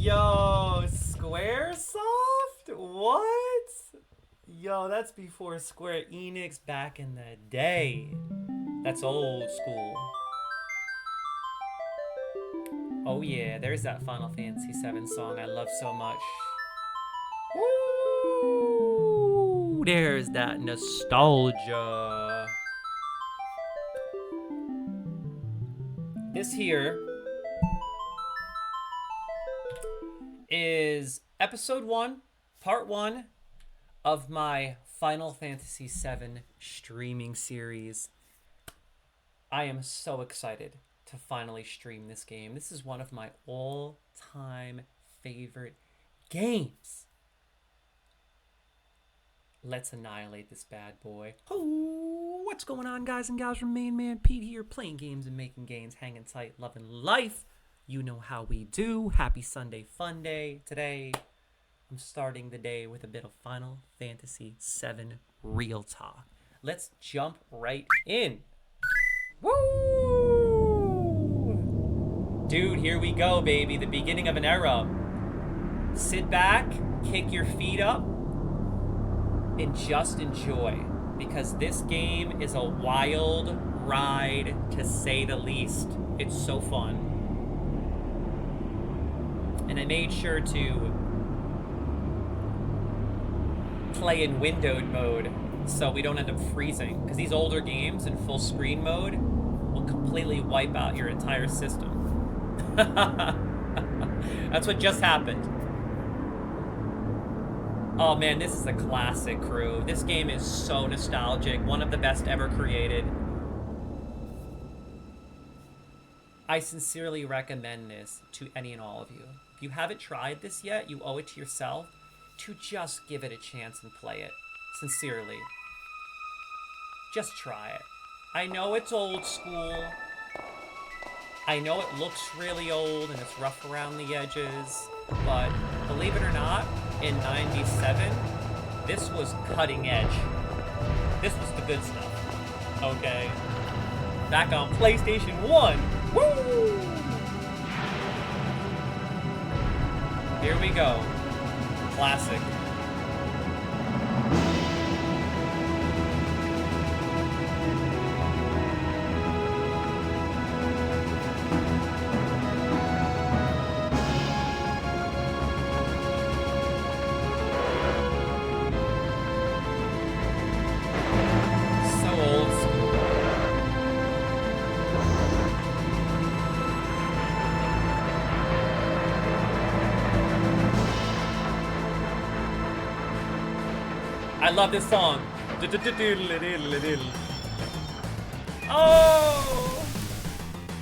Yo, Squaresoft? What? Yo, that's before Square Enix back in the day. That's old school. Oh yeah, there's that Final Fantasy VII song I love so much. Woo! There's that nostalgia. This here is episode 1, part 1 of my Final Fantasy VII streaming series. I am so excited to finally stream this game. This is one of my all-time favorite games. Let's annihilate this bad boy. Oh, what's going on, guys and gals? From Main Man Pete here, playing games and making gains, hanging tight, loving life. You know how we do. Happy Sunday Fun Day. Today, I'm starting the day with a bit of Final Fantasy VII Real Talk. Let's jump right in. Woo! Dude, here we go, baby. The beginning of an era. Sit back, kick your feet up, and just enjoy, because this game is a wild ride, to say the least. It's so fun. And I made sure to play in windowed mode so we don't end up freezing, because these older games in full screen mode will completely wipe out your entire system. That's what just happened. Oh man, this is a classic crew. This game is so nostalgic. One of the best ever created. I sincerely recommend this to any and all of you. If you haven't tried this yet, you owe it to yourself to just give it a chance and play it. Sincerely. Just try it. I know it's old school. I know it looks really old and it's rough around the edges, but believe it or not, in 97, this was cutting edge. This was the good stuff. Okay. Back on PlayStation 1. Woo! Here we go. Classic. I love this song. Oh!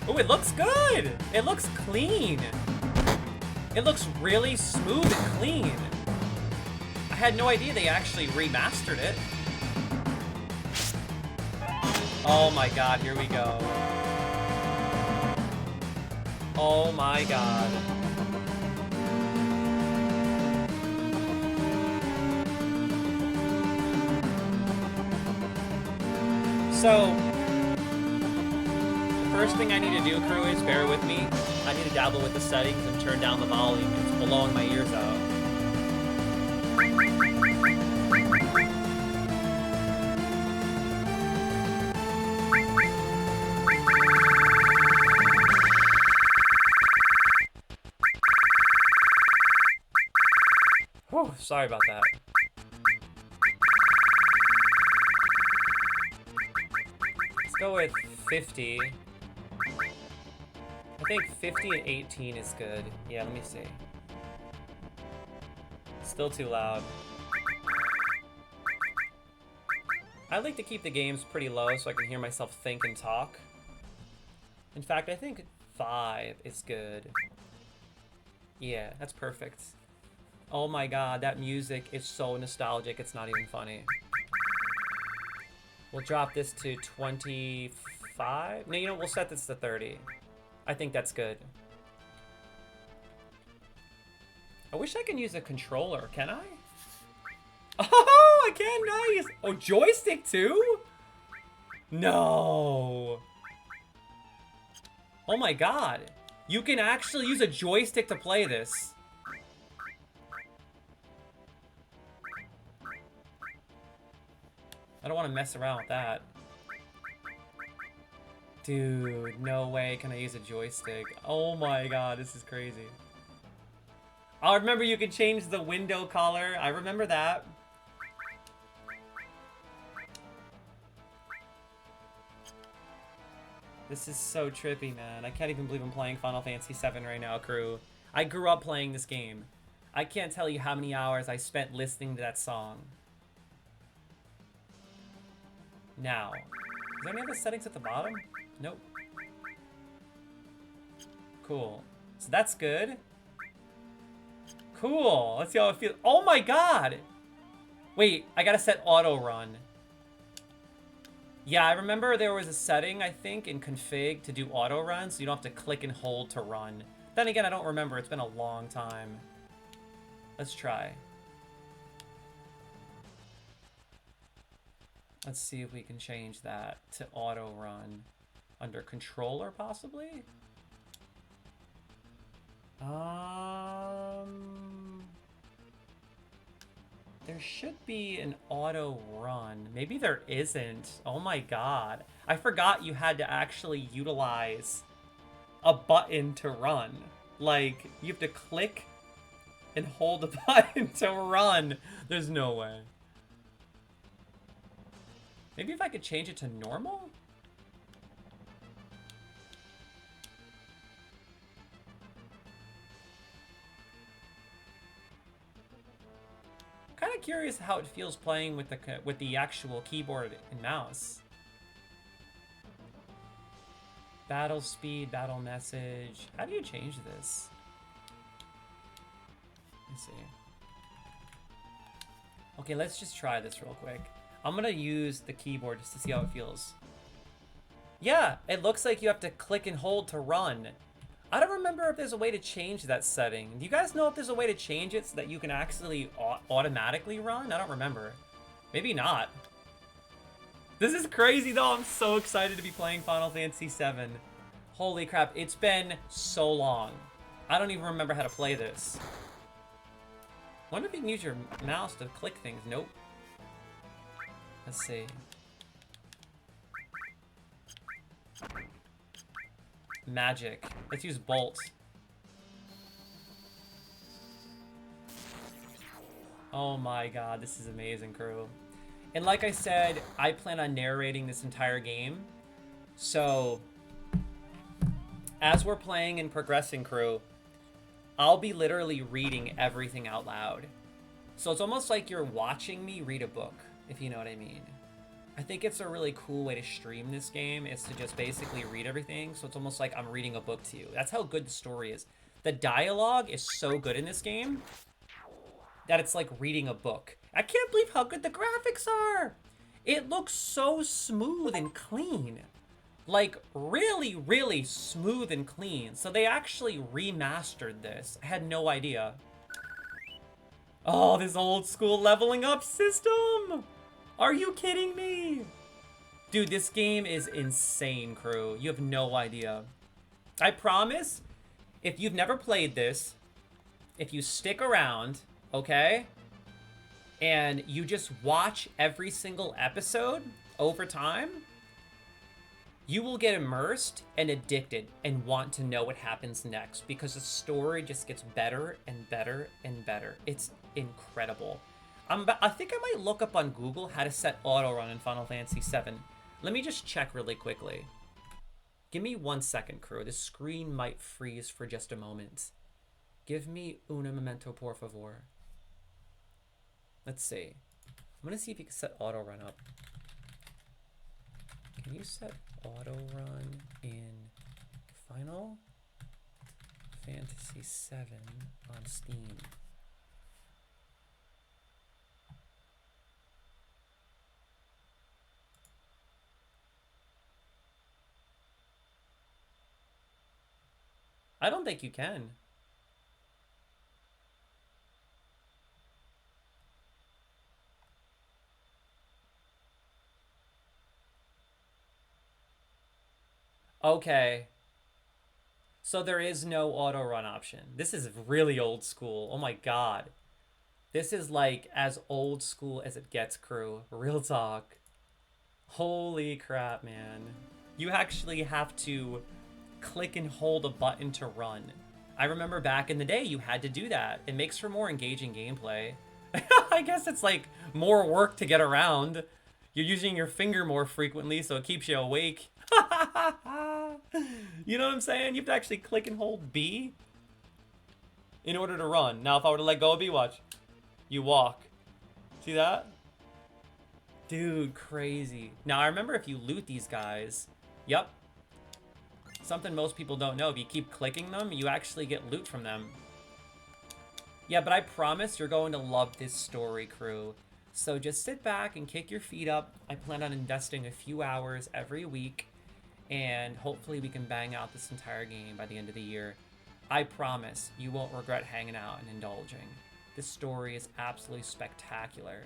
Oh, it looks good. It looks clean. It looks really smooth and clean. I had no idea they actually remastered it. Oh my god, here we go. Oh my god. So, the first thing I need to do, crew, is bear with me. I need to dabble with the settings and turn down the volume. It's blowing my ears out. Whew, sorry about that. Go with 50. I think 50 and 18 is good. Yeah, let me see. Still too loud. I like to keep the games pretty low so I can hear myself think and talk. In fact, I think 5 is good. Yeah, that's perfect. Oh my god, that music is so nostalgic, it's not even funny. We'll drop this to 25. No, you know, we'll set this to 30. I think that's good. I wish I can use a controller. Can I? Oh, I can. Nice. Oh, joystick too? No. Oh my god. You can actually use a joystick to play this. I don't want to mess around with that. Dude, no way can I use a joystick. Oh my god, this is crazy. I remember you could change the window color. I remember that. This is so trippy, man. I can't even believe I'm playing Final Fantasy VII right now, crew. I grew up playing this game. I can't tell you how many hours I spent listening to that song. Now, is there any other settings at the bottom? Nope. Cool. So that's good. Cool. Let's see how it feels. Oh my god! Wait, I gotta set auto run. Yeah, I remember there was a setting, I think, in config to do auto run, so you don't have to click and hold to run. Then again, I don't remember. It's been a long time. Let's try. Let's see if we can change that to auto run under controller, possibly. There should be an auto run. Maybe there isn't. Oh my god. I forgot you had to actually utilize a button to run. Like, you have to click and hold the button to run. There's no way. Maybe if I could change it to normal? Kind of curious how it feels playing with the actual keyboard and mouse. Battle speed, battle message. How do you change this? Let's see. Okay, let's just try this real quick. I'm gonna use the keyboard just to see how it feels. Yeah, it looks like you have to click and hold to run. I don't remember if there's a way to change that setting. Do you guys know if there's a way to change it so that you can actually automatically run? I don't remember. Maybe not. This is crazy though. I'm so excited to be playing Final Fantasy VII. Holy crap, it's been so long. I don't even remember how to play this. Wonder if you can use your mouse to click things. Nope. Let's see. Magic. Let's use Bolt. Oh my god, this is amazing, crew. And like I said, I plan on narrating this entire game. So, as we're playing and progressing, crew, I'll be literally reading everything out loud. So it's almost like you're watching me read a book, if you know what I mean. I think it's a really cool way to stream this game, is to just basically read everything. So it's almost like I'm reading a book to you. That's how good the story is. The dialogue is so good in this game that it's like reading a book. I can't believe how good the graphics are. It looks so smooth and clean. Like, really, really smooth and clean. So they actually remastered this. I had no idea. Oh, this old school leveling up system! Are you kidding me? Dude, this game is insane, crew. You have no idea. I promise, if you've never played this, if you stick around, okay, and you just watch every single episode over time, you will get immersed and addicted and want to know what happens next, because the story just gets better and better and better. It's incredible. I think I might look up on Google how to set auto run in Final Fantasy VII. Let me just check really quickly. Give me 1 second, crew. This screen might freeze for just a moment. Give me una momento, por favor. Let's see. I'm gonna see if you can set auto run up. Can you set auto run in Final Fantasy VII on Steam? I don't think you can. Okay. So there is no auto run option. This is really old school. Oh my god. This is like as old school as it gets, crew. Real talk. Holy crap, man. You actually have to click and hold a button to run. I remember back in the day you had to do that. It makes for more engaging gameplay. I guess it's like more work to get around. You're using your finger more frequently, so it keeps you awake. You know what I'm saying? You have to actually click and hold B in order to run. Now, if I were to let go of B, watch. You walk. See that? Dude, crazy. Now, I remember if you loot these guys, yep. Something most people don't know, if you keep clicking them, you actually get loot from them. Yeah, but I promise you're going to love this story, crew. So just sit back and kick your feet up. I plan on investing a few hours every week, and hopefully we can bang out this entire game by the end of the year. I promise you won't regret hanging out and indulging. This story is absolutely spectacular.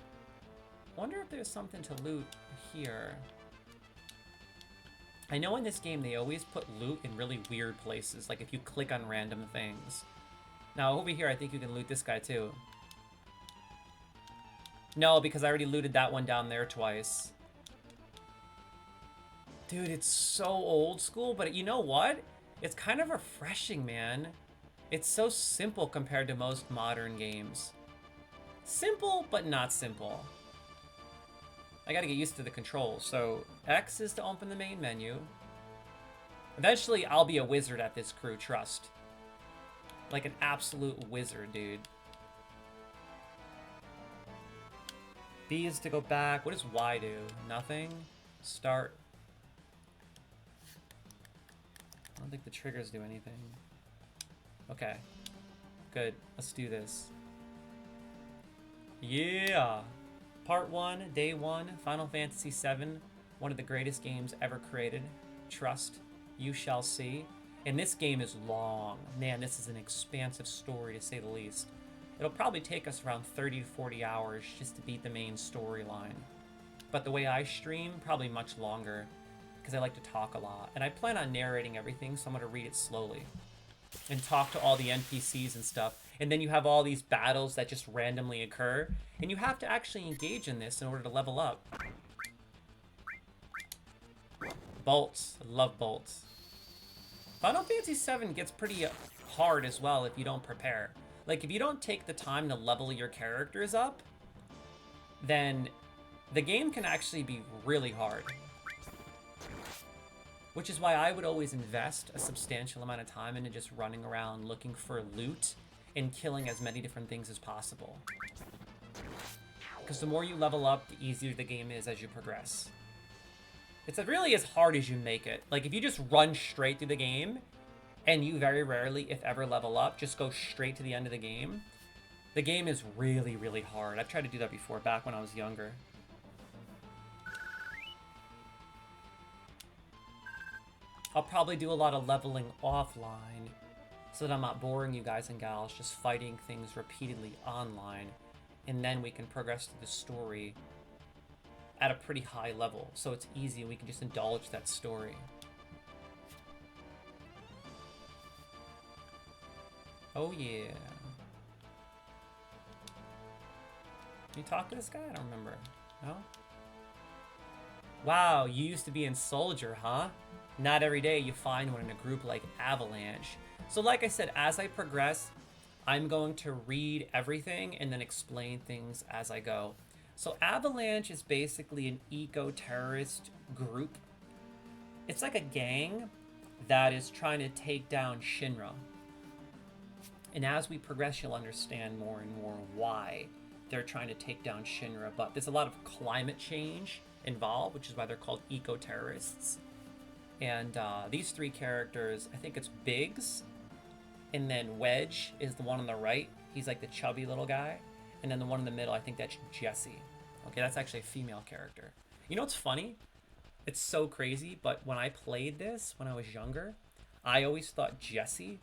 Wonder if there's something to loot here. I know in this game they always put loot in really weird places, like if you click on random things. Now over here I think you can loot this guy too. No, because I already looted that one down there twice. Dude, it's so old school, but you know what? It's kind of refreshing, man. It's so simple compared to most modern games. Simple, but not simple. I gotta get used to the controls. So X is to open the main menu. Eventually, I'll be a wizard at this, crew, trust. Like an absolute wizard, dude. B is to go back. What does Y do? Nothing? Start. I don't think the triggers do anything. Okay. Good. Let's do this. Yeah! Part 1, Day 1, Final Fantasy VII. One of the greatest games ever created. Trust. You shall see. And this game is long. Man, this is an expansive story, to say the least. It'll probably take us around 30 to 40 hours just to beat the main storyline. But the way I stream, probably much longer, because I like to talk a lot. And I plan on narrating everything, so I'm going to read it slowly. And talk to all the NPCs and stuff. And then you have all these battles that just randomly occur. And you have to actually engage in this in order to level up. Bolts. I love bolts. Final Fantasy VII gets pretty hard as well if you don't prepare. Like, if you don't take the time to level your characters up, then the game can actually be really hard. Which is why I would always invest a substantial amount of time into just running around looking for loot and killing as many different things as possible. Because the more you level up, the easier the game is as you progress. It's really as hard as you make it. Like, if you just run straight through the game, and you very rarely, if ever, level up, just go straight to the end of the game is really, really hard. I've tried to do that before, back when I was younger. I'll probably do a lot of leveling offline, so that I'm not boring you guys and gals just fighting things repeatedly online, and then we can progress through the story at a pretty high level, so it's easy and we can just indulge that story. Oh yeah. Can you talk to this guy? I don't remember. No? Wow, you used to be in Soldier, huh? Not every day you find one in a group like Avalanche. So like I said, as I progress, I'm going to read everything and then explain things as I go. So Avalanche is basically an eco-terrorist group. It's like a gang that is trying to take down Shinra. And as we progress, you'll understand more and more why they're trying to take down Shinra. But there's a lot of climate change involved, which is why they're called eco-terrorists. And these three characters, I think it's Biggs, and then Wedge is the one on the right. He's like the chubby little guy. And then the one in the middle, I think that's Jessie. Okay, that's actually a female character. You know what's funny? It's so crazy, but when I played this when I was younger, I always thought Jessie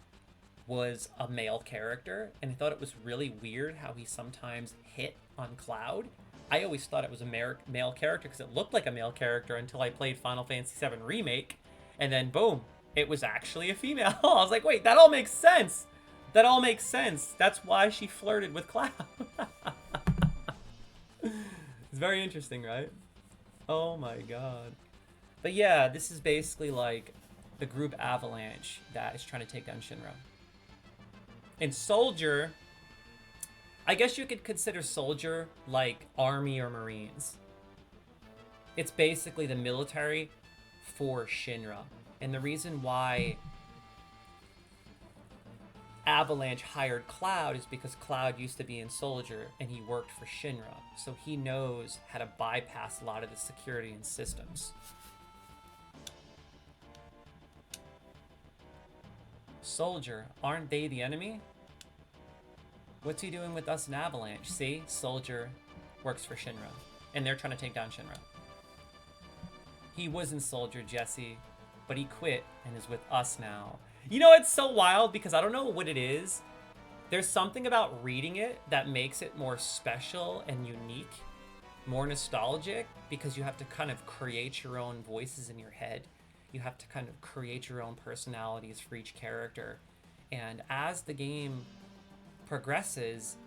was a male character, and I thought it was really weird how he sometimes hit on Cloud. I always thought it was a male character because it looked like a male character until I played Final Fantasy VII Remake, and then boom, it was actually a female. I was like, wait, that all makes sense. That all makes sense. That's why she flirted with Cloud. It's very interesting, right? Oh my god. But yeah, this is basically like the group Avalanche that is trying to take down Shinra. And Soldier, I guess you could consider Soldier like Army or Marines. It's basically the military for Shinra. And the reason why Avalanche hired Cloud is because Cloud used to be in Soldier and he worked for Shinra. So he knows how to bypass a lot of the security and systems. Soldier, aren't they the enemy? What's he doing with us in Avalanche? See, Soldier works for Shinra, and they're trying to take down Shinra. He was in Soldier, Jesse, but he quit and is with us now. You know, it's so wild because I don't know what it is. There's something about reading it that makes it more special and unique, more nostalgic, because you have to kind of create your own voices in your head. You have to kind of create your own personalities for each character. And as the game progresses,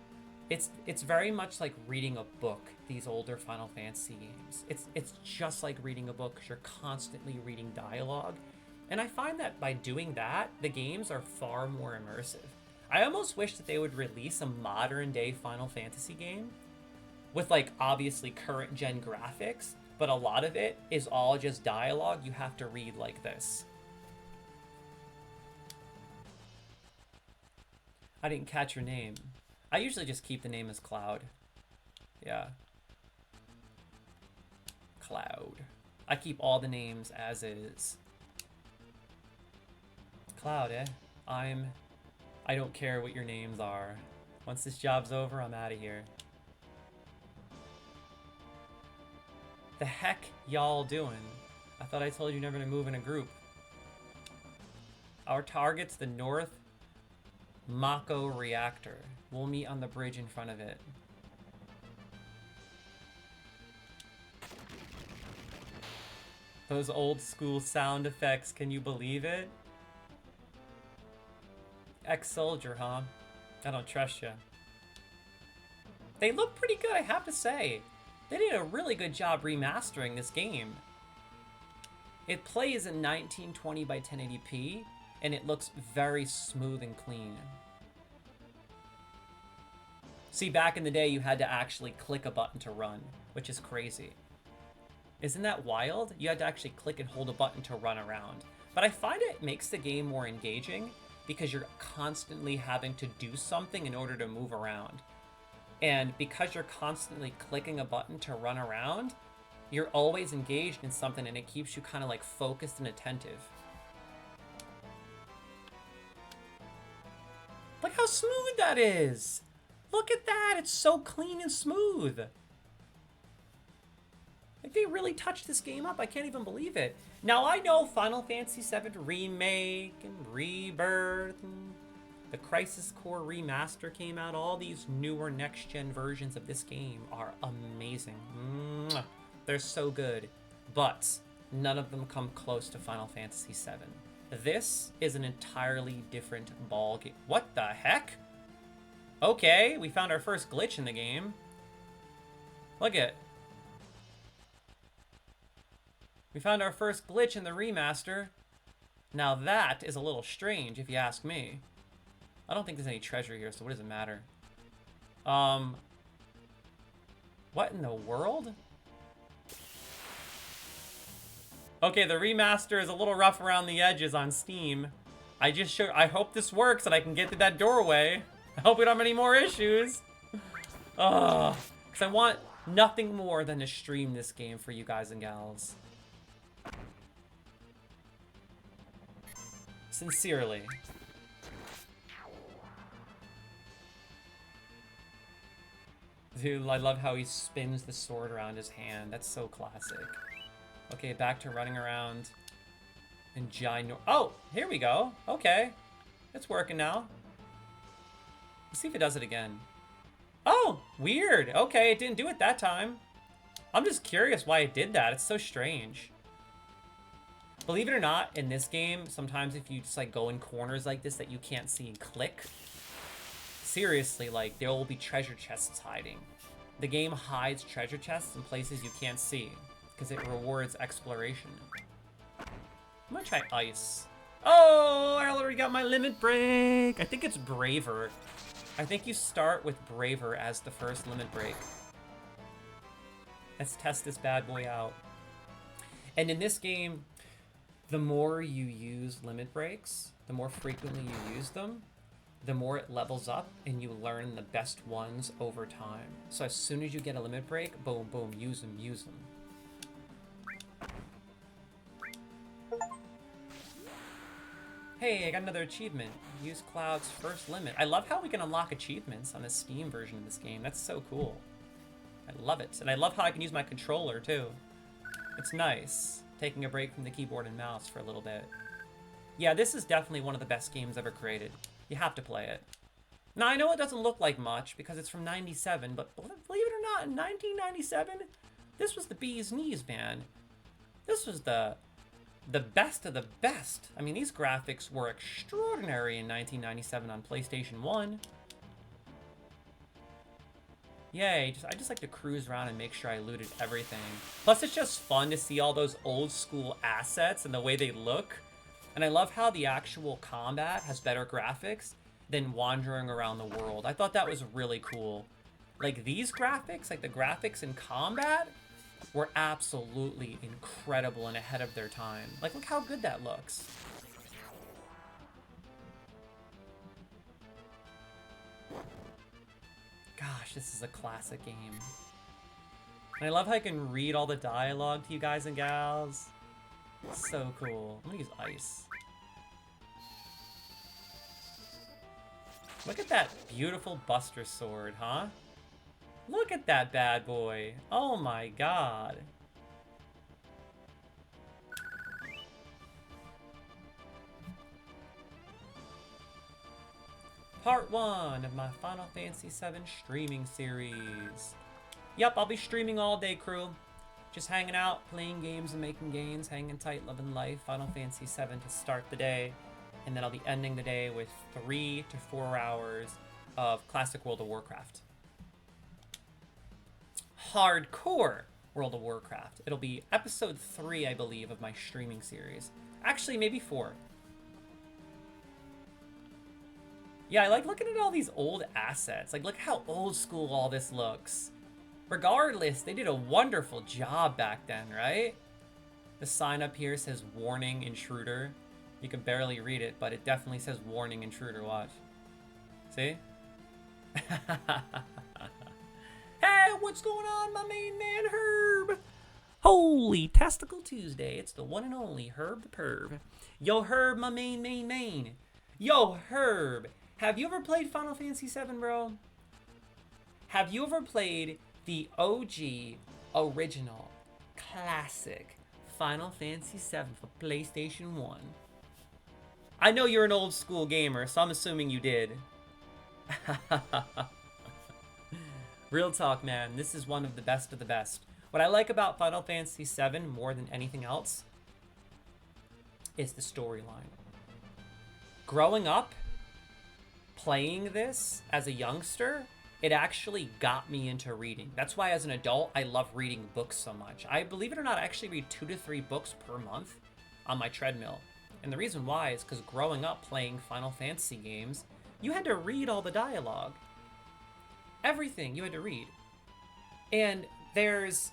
it's very much like reading a book, these older Final Fantasy games. It's just like reading a book because you're constantly reading dialogue. And I find that by doing that, the games are far more immersive. I almost wish that they would release a modern day Final Fantasy game with like obviously current gen graphics, but a lot of it is all just dialogue you have to read like this. I didn't catch your name. I usually just keep the name as Cloud. Yeah. Cloud. I keep all the names as is. Cloud, eh? I don't care what your names are. Once this job's over, I'm out of here. The heck y'all doing? I thought I told you never to move in a group. Our target's the North Mako reactor. We'll meet on the bridge in front of it. Those old school sound effects, can you believe it? Ex-soldier, huh? I don't trust you. They look pretty good, I have to say. They did a really good job remastering this game. It plays in 1920 by 1080p, and it looks very smooth and clean. See, back in the day, you had to actually click a button to run, which is crazy. Isn't that wild? You had to actually click and hold a button to run around. But I find it makes the game more engaging because you're constantly having to do something in order to move around. And because you're constantly clicking a button to run around, you're always engaged in something and it keeps you kind of like focused and attentive. Look how smooth that is! Look at that! It's so clean and smooth! Like they really touched this game up. I can't even believe it. Now I know Final Fantasy VII Remake and Rebirth and the Crisis Core Remaster came out. All these newer next-gen versions of this game are amazing. Mwah. They're so good. But none of them come close to Final Fantasy VII. This is an entirely different ball game. What the heck? Okay, we found our first glitch in the game. Look at. We found our first glitch in the remaster. Now that is a little strange, if you ask me. I don't think there's any treasure here, so what does it matter? What in the world? Okay, the remaster is a little rough around the edges on Steam. I hope this works and I can get through that doorway. I hope we don't have any more issues. Ugh. Because I want nothing more than to stream this game for you guys and gals. Sincerely. Dude, I love how he spins the sword around his hand. That's so classic. Okay, back to running around in Oh, here we go. Okay. It's working now. Let's see if it does it again. Oh, weird. Okay, it didn't do it that time. I'm just curious why it did that. It's so strange. Believe it or not, in this game, sometimes if you just like go in corners like this that you can't see and click, seriously, like there will be treasure chests hiding. The game hides treasure chests in places you can't see. because it rewards exploration. I'm gonna try ice. Oh, I already got my limit break. I think it's braver. I think you start with braver as the first limit break. Let's test this bad boy out. And in this game, the more you use limit breaks, the more frequently you use them, the more it levels up and you learn the best ones over time. So as soon as you get a limit break, boom, boom, use them, use them. Hey, I got another achievement. Use Cloud's first limit. I love how we can unlock achievements on the Steam version of this game. That's so cool. I love it. And I love how I can use my controller too. It's nice. Taking a break from the keyboard and mouse for a little bit. Yeah, this is definitely one of the best games ever created. You have to play it. Now, I know it doesn't look like much because it's from 97, but believe it or not, in 1997, this was the bee's knees, man. This was the best of the best. I mean, these graphics were extraordinary in 1997 on PlayStation 1. Yay, I just like to cruise around and make sure I looted everything. Plus, it's just fun to see all those old school assets and the way they look. And I love how the actual combat has better graphics than wandering around the world. I thought that was really cool. Like these graphics, like the graphics in combat, were absolutely incredible and ahead of their time. Like, look how good that looks. Gosh, this is a classic game. And I love how I can read all the dialogue to you guys and gals. So cool. I'm gonna use ice. Look at that beautiful Buster Sword, huh? Look at that bad boy. Oh my god. Part 1 of my Final Fantasy VII streaming series. Yep, I'll be streaming all day, crew. Just hanging out, playing games and making gains, hanging tight, loving life. Final Fantasy VII to start the day. And then I'll be ending the day with 3 to 4 hours of classic World of Warcraft. Hardcore World of Warcraft. It'll be episode 3, I believe, of my streaming series. Actually, maybe 4. Yeah, I like looking at all these old assets. Like, look how old school all this looks. Regardless, they did a wonderful job back then, right? The sign up here says warning intruder. You can barely read it, but it definitely says warning intruder. Watch. See? Hey, what's going on, my main man Herb? Holy Testicle Tuesday. It's the one and only Herb the Perv. Yo, Herb, my main. Yo, Herb. Have you ever played Final Fantasy VII, bro? Have you ever played the OG, original, classic Final Fantasy VII for PlayStation 1? I know you're an old school gamer, so I'm assuming you did. Real talk, man. This is one of the best. What I like about Final Fantasy VII more than anything else is the storyline. Growing up, playing this as a youngster, it actually got me into reading. That's why as an adult, I love reading books so much. I, believe it or not, actually read 2 to 3 books per month on my treadmill. And the reason why is because growing up playing Final Fantasy games, you had to read all the dialogue. Everything you had to read. And there's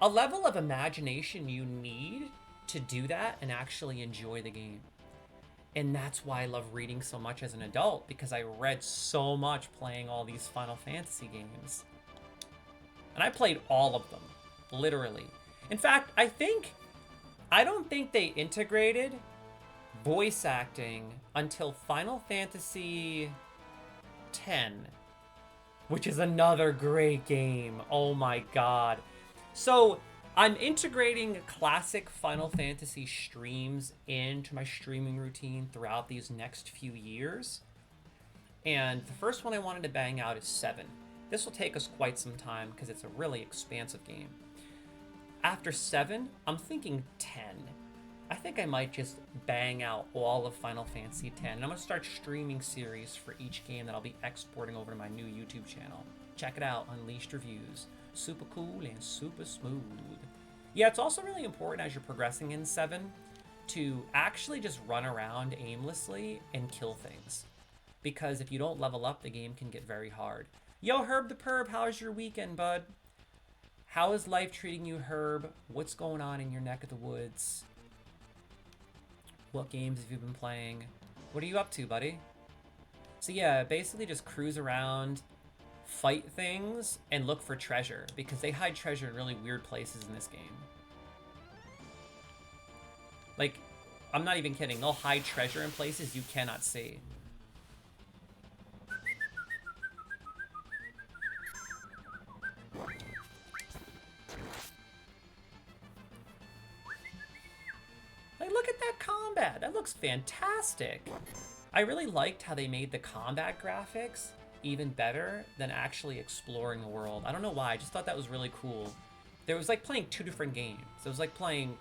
a level of imagination you need to do that and actually enjoy the game. And that's why I love reading so much as an adult, because I read so much playing all these Final Fantasy games. And I played all of them, literally. In fact, I don't think they integrated voice acting until Final Fantasy X, which is another great game. Oh my god. So, I'm integrating classic Final Fantasy streams into my streaming routine throughout these next few years. And the first one I wanted to bang out is 7. This will take us quite some time because it's a really expansive game. After 7, I'm thinking 10. I think I might just bang out all of Final Fantasy X. And I'm going to start streaming series for each game that I'll be exporting over to my new YouTube channel. Check it out, Unleashed Reviews. Super cool and super smooth. Yeah, it's also really important as you're progressing in 7 to actually just run around aimlessly and kill things. Because if you don't level up, the game can get very hard. Yo, Herb the Perb, how's your weekend, bud? How is life treating you, Herb? What's going on in your neck of the woods? What games have you been playing? What are you up to, buddy? So yeah, basically just cruise around, fight things, and look for treasure, because they hide treasure in really weird places in this game. Like, I'm not even kidding, they'll hide treasure in places you cannot see. Like, look at that combat. That looks fantastic. I really liked how they made the combat graphics even better than actually exploring the world. I don't know why. I just thought that was really cool. There was like playing two different games. It was like playing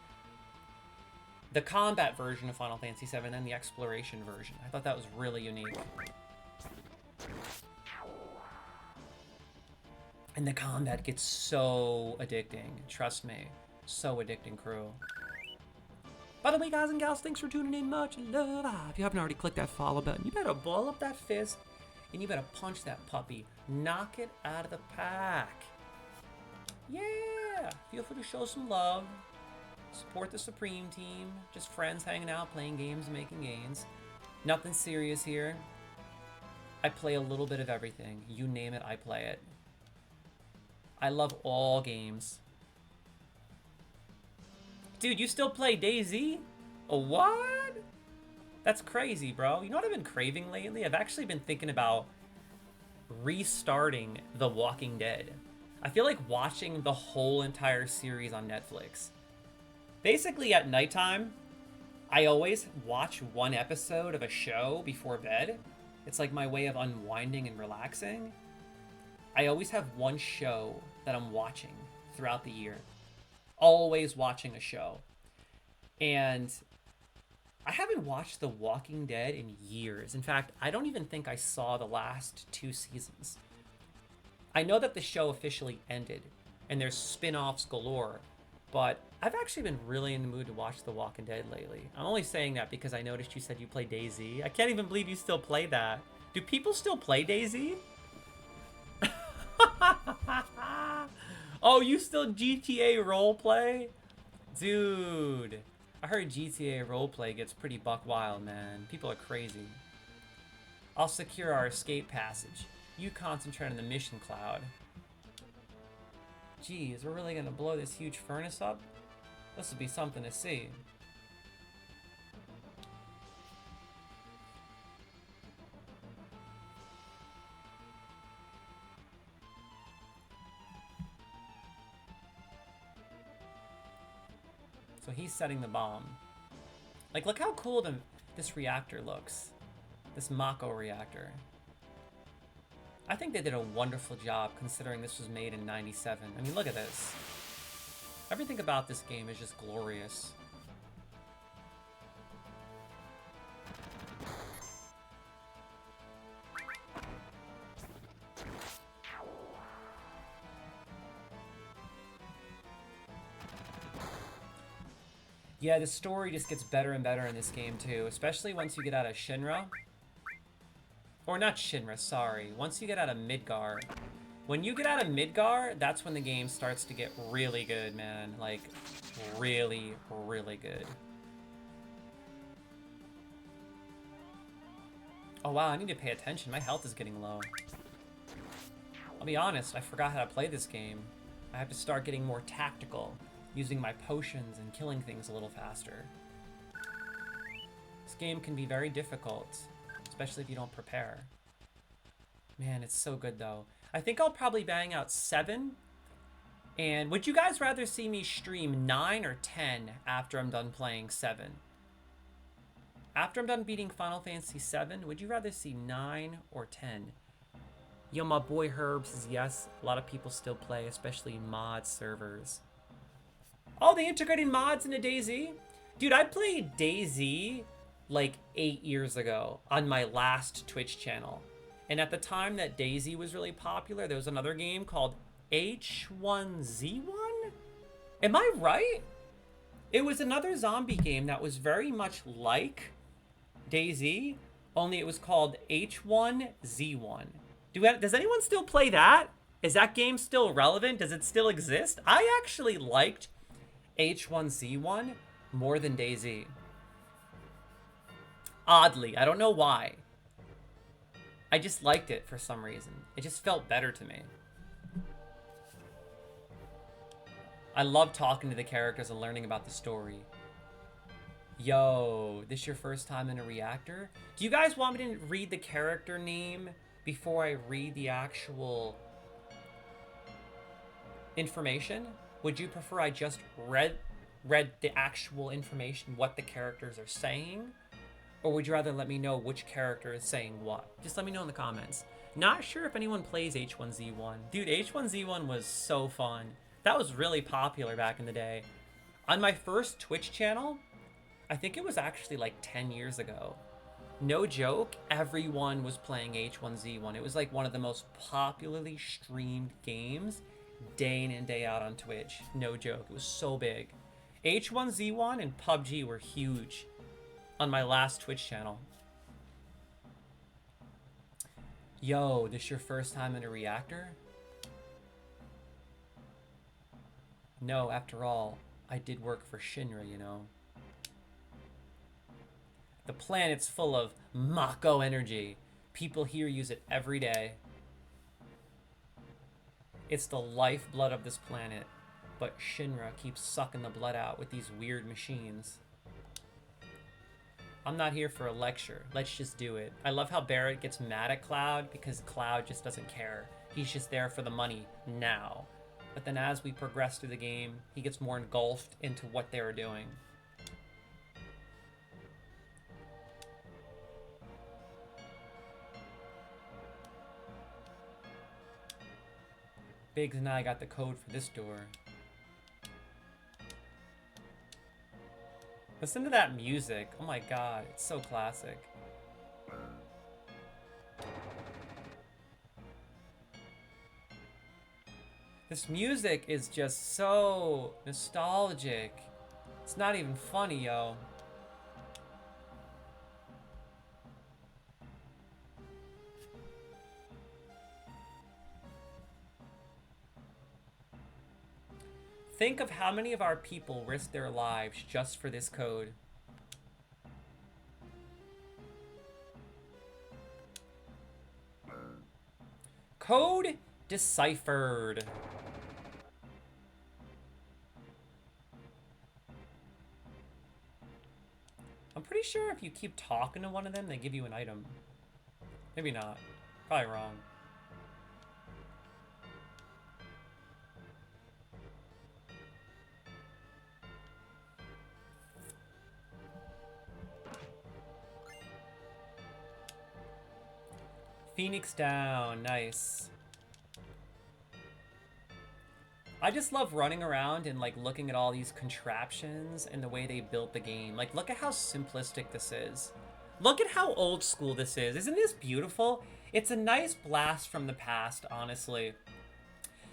the combat version of Final Fantasy VII and then the exploration version. I thought that was really unique. And the combat gets so addicting. Trust me. So addicting, crew. By the way, guys and gals, thanks for tuning in. Much love. If you haven't already clicked that follow button, you better ball up that fist and you better punch that puppy. Knock it out of the pack. Yeah. Feel free to show some love. Support the Supreme team. Just friends hanging out, playing games, and making gains. Nothing serious here. I play a little bit of everything. You name it, I play it. I love all games. Dude, you still play DayZ? Oh, what? That's crazy, bro. You know what I've been craving lately? I've actually been thinking about restarting The Walking Dead. I feel like watching the whole entire series on Netflix. Basically, at nighttime, I always watch one episode of a show before bed. It's like my way of unwinding and relaxing. I always have one show that I'm watching throughout the year. Always watching a show. And I haven't watched The Walking Dead in years. In fact, I don't even think I saw the last 2 seasons. I know that the show officially ended and there's spin-offs galore, but I've actually been really in the mood to watch The Walking Dead lately. I'm only saying that because I noticed you said you play DayZ. I can't even believe you still play that. Do people still play DayZ? Oh, you still GTA roleplay? Dude, I heard GTA roleplay gets pretty buck wild, man. People are crazy. I'll secure our escape passage. You concentrate on the mission cloud. Geez, we're really gonna blow this huge furnace up? This would be something to see. So he's setting the bomb. Like, look how cool this reactor looks. This Mako reactor. I think they did a wonderful job considering this was made in '97. I mean, look at this. Everything about this game is just glorious. Yeah, the story just gets better and better in this game too, especially once you get out of Shinra. Or not Shinra, sorry. Once you get out of Midgar. When you get out of Midgar, that's when the game starts to get really good, man. Like, really, really good. Oh wow, I need to pay attention. My health is getting low. I'll be honest, I forgot how to play this game. I have to start getting more tactical, using my potions and killing things a little faster. This game can be very difficult, especially if you don't prepare. Man, it's so good though. I think I'll probably bang out 7. And would you guys rather see me stream 9 or 10 after I'm done playing 7? After I'm done beating Final Fantasy VII, would you rather see 9 or 10? Yo, my boy Herb says yes. A lot of people still play, especially mod servers. Oh, they integrated mods into DayZ? Dude, I played DayZ like 8 years ago on my last Twitch channel. And at the time that DayZ was really popular, there was another game called H1Z1? Am I right? It was another zombie game that was very much like DayZ, only it was called H1Z1. Does anyone still play that? Is that game still relevant? Does it still exist? I actually liked H1Z1 more than DayZ. Oddly, I don't know why. I just liked it for some reason. It just felt better to me. I love talking to the characters and learning about the story. Yo, this your first time in a reactor? Do you guys want me to read the character name before I read the actual information? Would you prefer I just read the actual information, what the characters are saying? Or would you rather let me know which character is saying what? Just let me know in the comments. Not sure if anyone plays H1Z1. Dude, H1Z1 was so fun. That was really popular back in the day. On my first Twitch channel, I think it was actually like 10 years ago. No joke, everyone was playing H1Z1. It was like one of the most popularly streamed games day in and day out on Twitch. No joke, it was so big. H1Z1 and PUBG were huge on my last Twitch channel. Yo, this your first time in a reactor? No, after all, I did work for Shinra, you know. The planet's full of Mako energy. People here use it every day. It's the lifeblood of this planet, but Shinra keeps sucking the blood out with these weird machines. I'm not here for a lecture. Let's just do it. I love how Barrett gets mad at Cloud because Cloud just doesn't care. He's just there for the money now. But then as we progress through the game, he gets more engulfed into what they're doing. Biggs and I got the code for this door. Listen to that music. Oh my god, it's so classic. This music is just so nostalgic. It's not even funny, yo. Think of how many of our people risk their lives just for this code. Code deciphered. I'm pretty sure if you keep talking to one of them, they give you an item. Maybe not. Probably wrong. Phoenix down, nice. I just love running around and like looking at all these contraptions and the way they built the game. Like, look at how simplistic this is. Look at how old school this is. Isn't this beautiful? It's a nice blast from the past, honestly.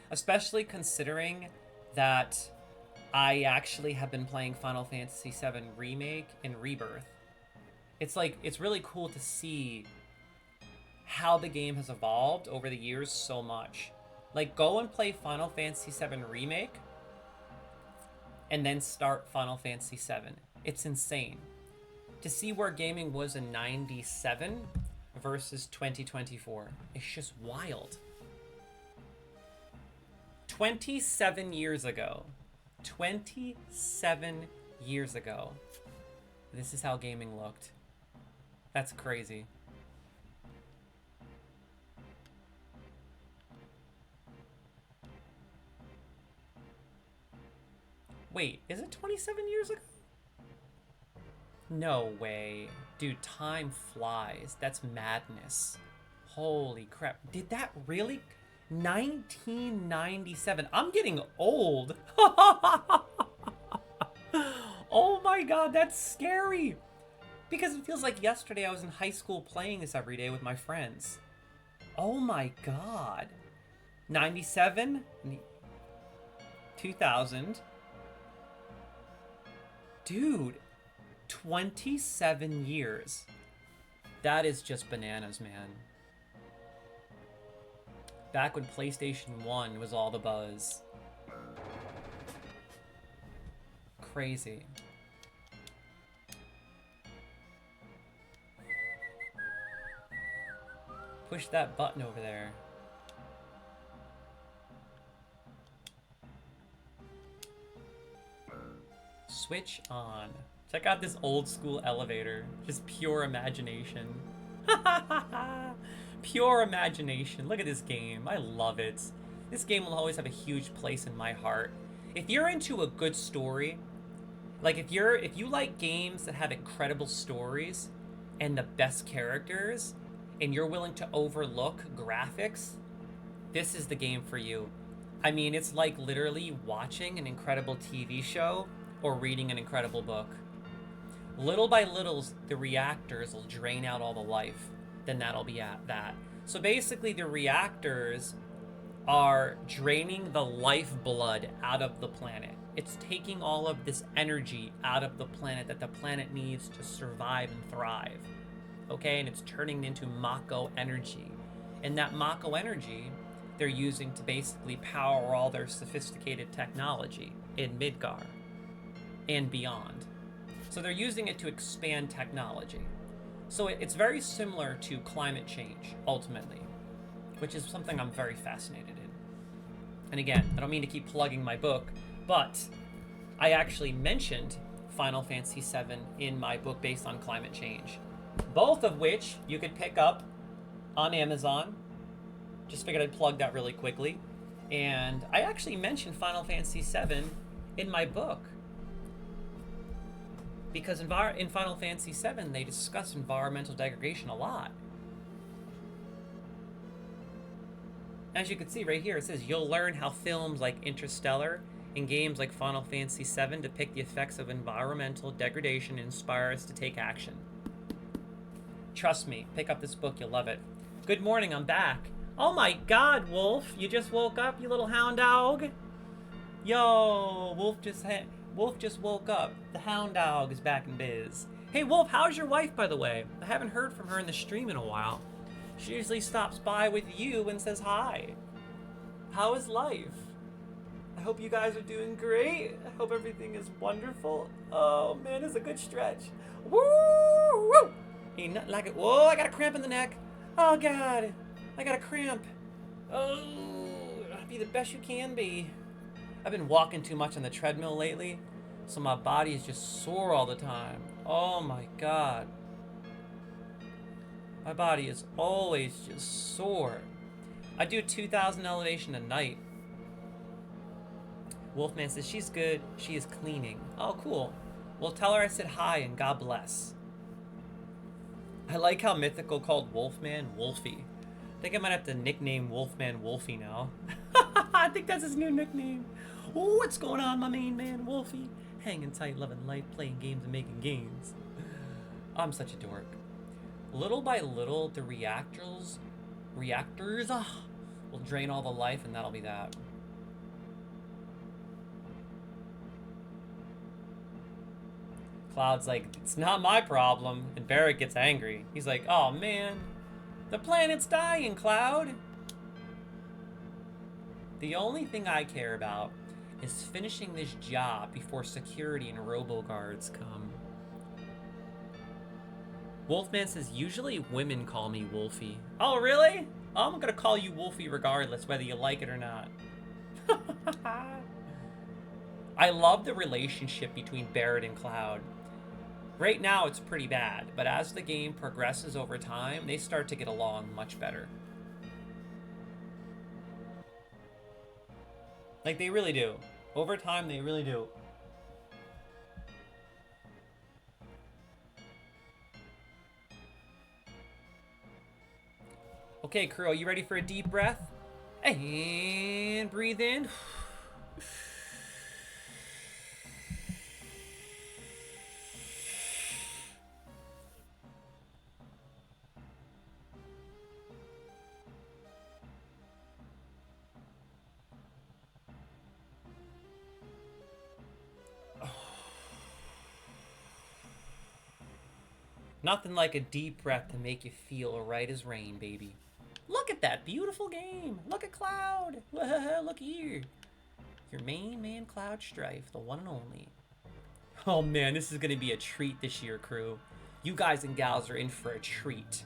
Especially considering that I actually have been playing Final Fantasy VII Remake and Rebirth. It's like, it's really cool to see how the game has evolved over the years so much. Like, go and play Final Fantasy VII Remake and then start Final Fantasy VII. It's insane. To see where gaming was in 97 versus 2024. It's just wild. 27 years ago. 27 years ago. This is how gaming looked. That's crazy. Wait, is it 27 years ago? No way. Dude, time flies. That's madness. Holy crap. Did that really? 1997. I'm getting old. Oh my god, that's scary. Because it feels like yesterday I was in high school playing this every day with my friends. Oh my god. 97? 2000. Dude, 27 years. That is just bananas, man. Back when PlayStation 1 was all the buzz. Crazy. Push that button over there. Switch on. Check out this old school elevator. Just pure imagination. Pure imagination. Look at this game. I love it. This game will always have a huge place in my heart. If you're into a good story, like if you like games that have incredible stories and the best characters, and you're willing to overlook graphics, this is the game for you. I mean, it's like literally watching an incredible TV show or reading an incredible book. Little by little, the reactors will drain out all the life. Then that'll be at that. So basically, the reactors are draining the lifeblood out of the planet. It's taking all of this energy out of the planet that the planet needs to survive and thrive. Okay, and it's turning into Mako energy. And that Mako energy, they're using to basically power all their sophisticated technology in Midgar and beyond. So they're using it to expand technology. So it's very similar to climate change, ultimately, which is something I'm very fascinated in. And again, I don't mean to keep plugging my book, but I actually mentioned Final Fantasy VII in my book based on climate change. Both of which you could pick up on Amazon. Just figured I'd plug that really quickly. And I actually mentioned Final Fantasy VII in my book. Because in Final Fantasy VII, they discuss environmental degradation a lot. As you can see right here, it says, you'll learn how films like Interstellar and games like Final Fantasy VII depict the effects of environmental degradation and inspire us to take action. Trust me, pick up this book, you'll love it. Good morning, I'm back. Oh my god, Wolf, you just woke up, you little hound dog? Yo, Wolf just woke up. The hound dog is back in biz. Hey Wolf, how's your wife, by the way? I haven't heard from her in the stream in a while. She usually stops by with you and says hi. How is life? I hope you guys are doing great. I hope everything is wonderful. Oh man, it's a good stretch. Woo! Woo! Ain't nothing like it. Whoa, I got a cramp in the neck. Oh god, I got a cramp. Oh, be the best you can be. I've been walking too much on the treadmill lately, so my body is just sore all the time. Oh my god. My body is always just sore. I do 2,000 elevation a night. Wolfman says she's good. She is cleaning. Oh, cool. Well, tell her I said hi and God bless. I like how Mythical called Wolfman Wolfie. I think I might have to nickname Wolfman Wolfie now. I think that's his new nickname. What's going on, my main man, Wolfie? Hanging tight, loving life, playing games and making games. I'm such a dork. Little by little, the reactors will drain all the life, and that'll be that. Cloud's like, it's not my problem, and Barrett gets angry. He's like, oh man, the planet's dying, Cloud. The only thing I care about is finishing this job before security and robo-guards come. Wolfman says, usually women call me Wolfie. Oh, really? I'm gonna call you Wolfie regardless, whether you like it or not. I love the relationship between Barrett and Cloud. Right now, it's pretty bad, but as the game progresses over time, they start to get along much better. Like, they really do. Over time, they really do. Okay, crew, are you ready for a deep breath? And breathe in. Nothing like a deep breath to make you feel right as rain, baby. Look at that beautiful game. Look at Cloud. Look here. Your main man, Cloud Strife, the one and only. Oh man, this is gonna be a treat this year, crew. You guys and gals are in for a treat.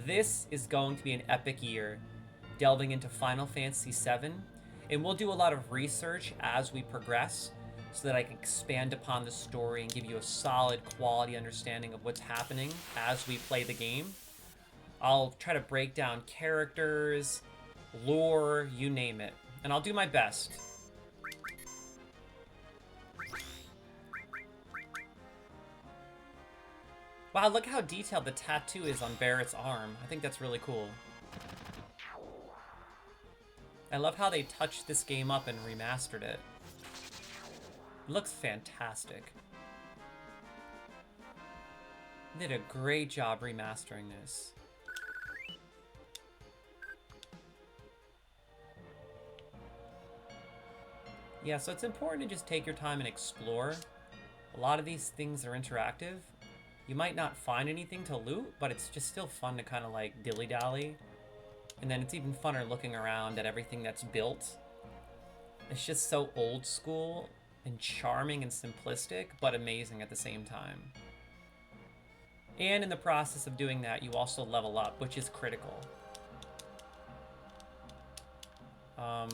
This is going to be an epic year, delving into Final Fantasy VII, and we'll do a lot of research as we progress so that I can expand upon the story and give you a solid quality understanding of what's happening as we play the game. I'll try to break down characters, lore, you name it, and I'll do my best. Wow, look how detailed the tattoo is on Barrett's arm. I think that's really cool. I love how they touched this game up and remastered it. It looks fantastic. They did a great job remastering this. Yeah, so it's important to just take your time and explore. A lot of these things are interactive. You might not find anything to loot, but it's just still fun to kind of like dilly-dally. And then it's even funner looking around at everything that's built. It's just so old school and charming and simplistic, but amazing at the same time. And in the process of doing that, you also level up, which is critical. Oh,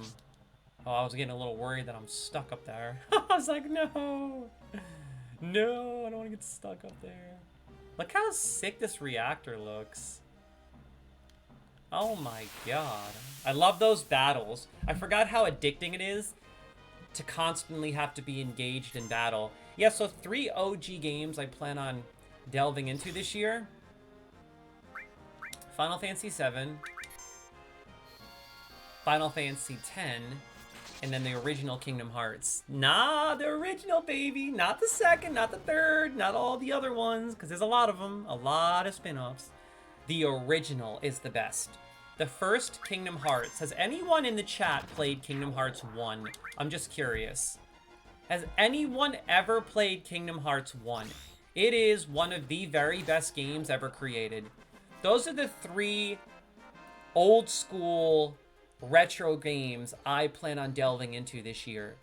I was getting a little worried that I'm stuck up there. I was like, no! No, I don't want to get stuck up there. Look how sick this reactor looks. Oh my god. I love those battles. I forgot how addicting it is to constantly have to be engaged in battle. Yeah, so 3 OG games I plan on delving into this year. Final Fantasy VII, Final Fantasy X, and then the original Kingdom Hearts. Nah, the original, baby. Not the second, not the third, not all the other ones, because there's a lot of them. A lot of spin-offs. The original is the best. The first Kingdom Hearts. Has anyone in the chat played Kingdom Hearts 1? I'm just curious. Has anyone ever played Kingdom Hearts 1? It is one of the very best games ever created. Those are the 3 old school retro games I plan on delving into this year.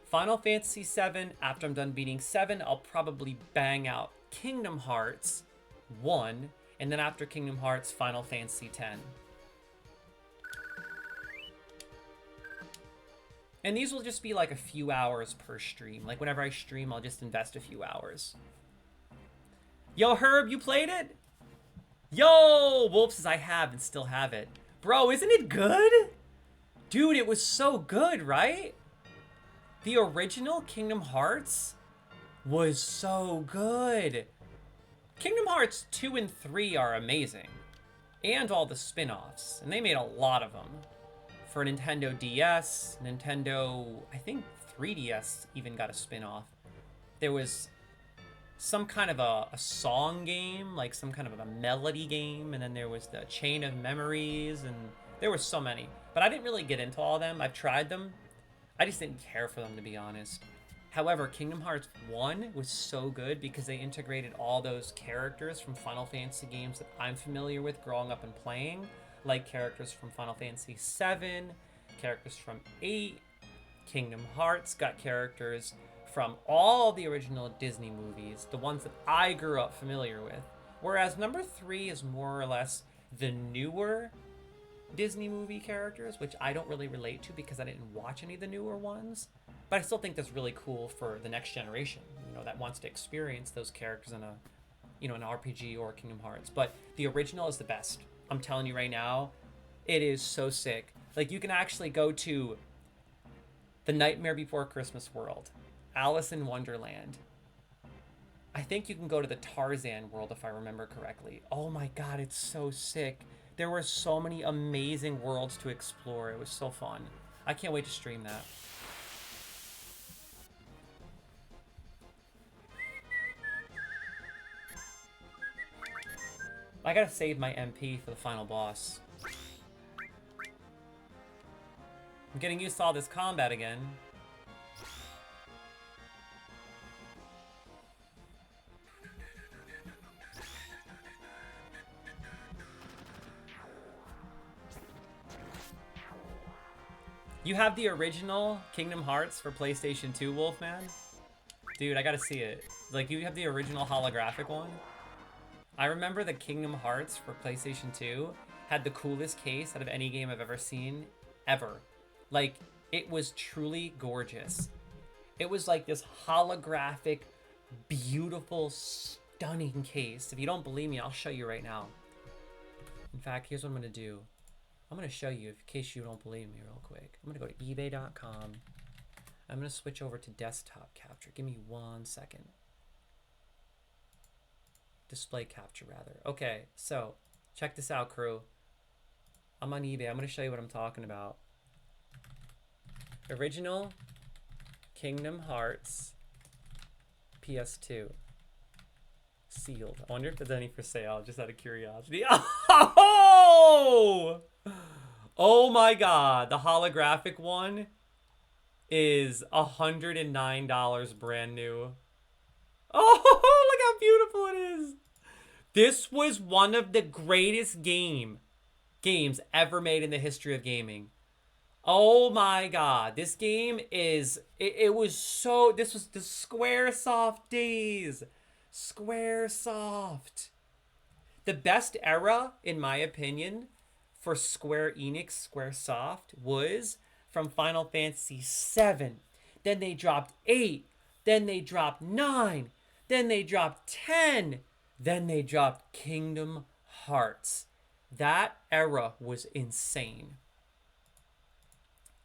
Final Fantasy VII, after I'm done beating 7, I'll probably bang out Kingdom Hearts 1, and then after Kingdom Hearts, Final Fantasy X. And these will just be like a few hours per stream. Like whenever I stream, I'll just invest a few hours. Yo, Herb, you played it? Yo, Wolf says I have and still have it. Bro, isn't it good? Dude, it was so good, right? The original Kingdom Hearts was so good. Kingdom Hearts 2 and 3 are amazing. And all the spin-offs. And they made a lot of them. For Nintendo DS, Nintendo, I think 3DS even got a spin-off. There was some kind of a song game, like some kind of a melody game, and then there was the Chain of Memories, and there were so many. But I didn't really get into all of them. I've tried them. I just didn't care for them, to be honest. However, Kingdom Hearts 1 was so good because they integrated all those characters from Final Fantasy games that I'm familiar with growing up and playing, like characters from Final Fantasy 7, characters from 8, Kingdom Hearts got characters from all the original Disney movies, the ones that I grew up familiar with. Whereas number 3 is more or less the newer Disney movie characters, which I don't really relate to because I didn't watch any of the newer ones. But I still think that's really cool for the next generation, you know, that wants to experience those characters in a, you know, an RPG or Kingdom Hearts. But the original is the best. I'm telling you right now, it is so sick. Like, you can actually go to the Nightmare Before Christmas world, Alice in Wonderland. I think you can go to the Tarzan world if I remember correctly. Oh my god, it's so sick. There were so many amazing worlds to explore. It was so fun. I can't wait to stream that. I gotta save my MP for the final boss. I'm getting used to all this combat again. You have the original Kingdom Hearts for PlayStation 2, Wolfman? Dude, I gotta see it. Like, you have the original holographic one? I remember the Kingdom Hearts for PlayStation 2 had the coolest case out of any game I've ever seen, ever. Like, it was truly gorgeous. It was like this holographic, beautiful, stunning case. If you don't believe me, I'll show you right now. In fact, here's what I'm going to do. I'm going to show you in case you don't believe me real quick. I'm going to go to ebay.com. I'm going to switch over to desktop capture. Give me 1 second. Display capture, rather. Okay, so check this out, crew. I'm on eBay. I'm going to show you what I'm talking about. Original Kingdom Hearts PS2. Sealed. I wonder if there's any for sale, just out of curiosity. Oh! Oh my god. The holographic one is $109 brand new. Oh, look how beautiful it is. This was one of the greatest games ever made in the history of gaming. Oh my god, this game is, it was so, this was the Squaresoft days. Squaresoft. The best era, in my opinion, for Square Enix, Squaresoft, was from Final Fantasy VII. Then they dropped 8. Then they dropped 9. Then they dropped 10. Then they dropped Kingdom Hearts. That era was insane.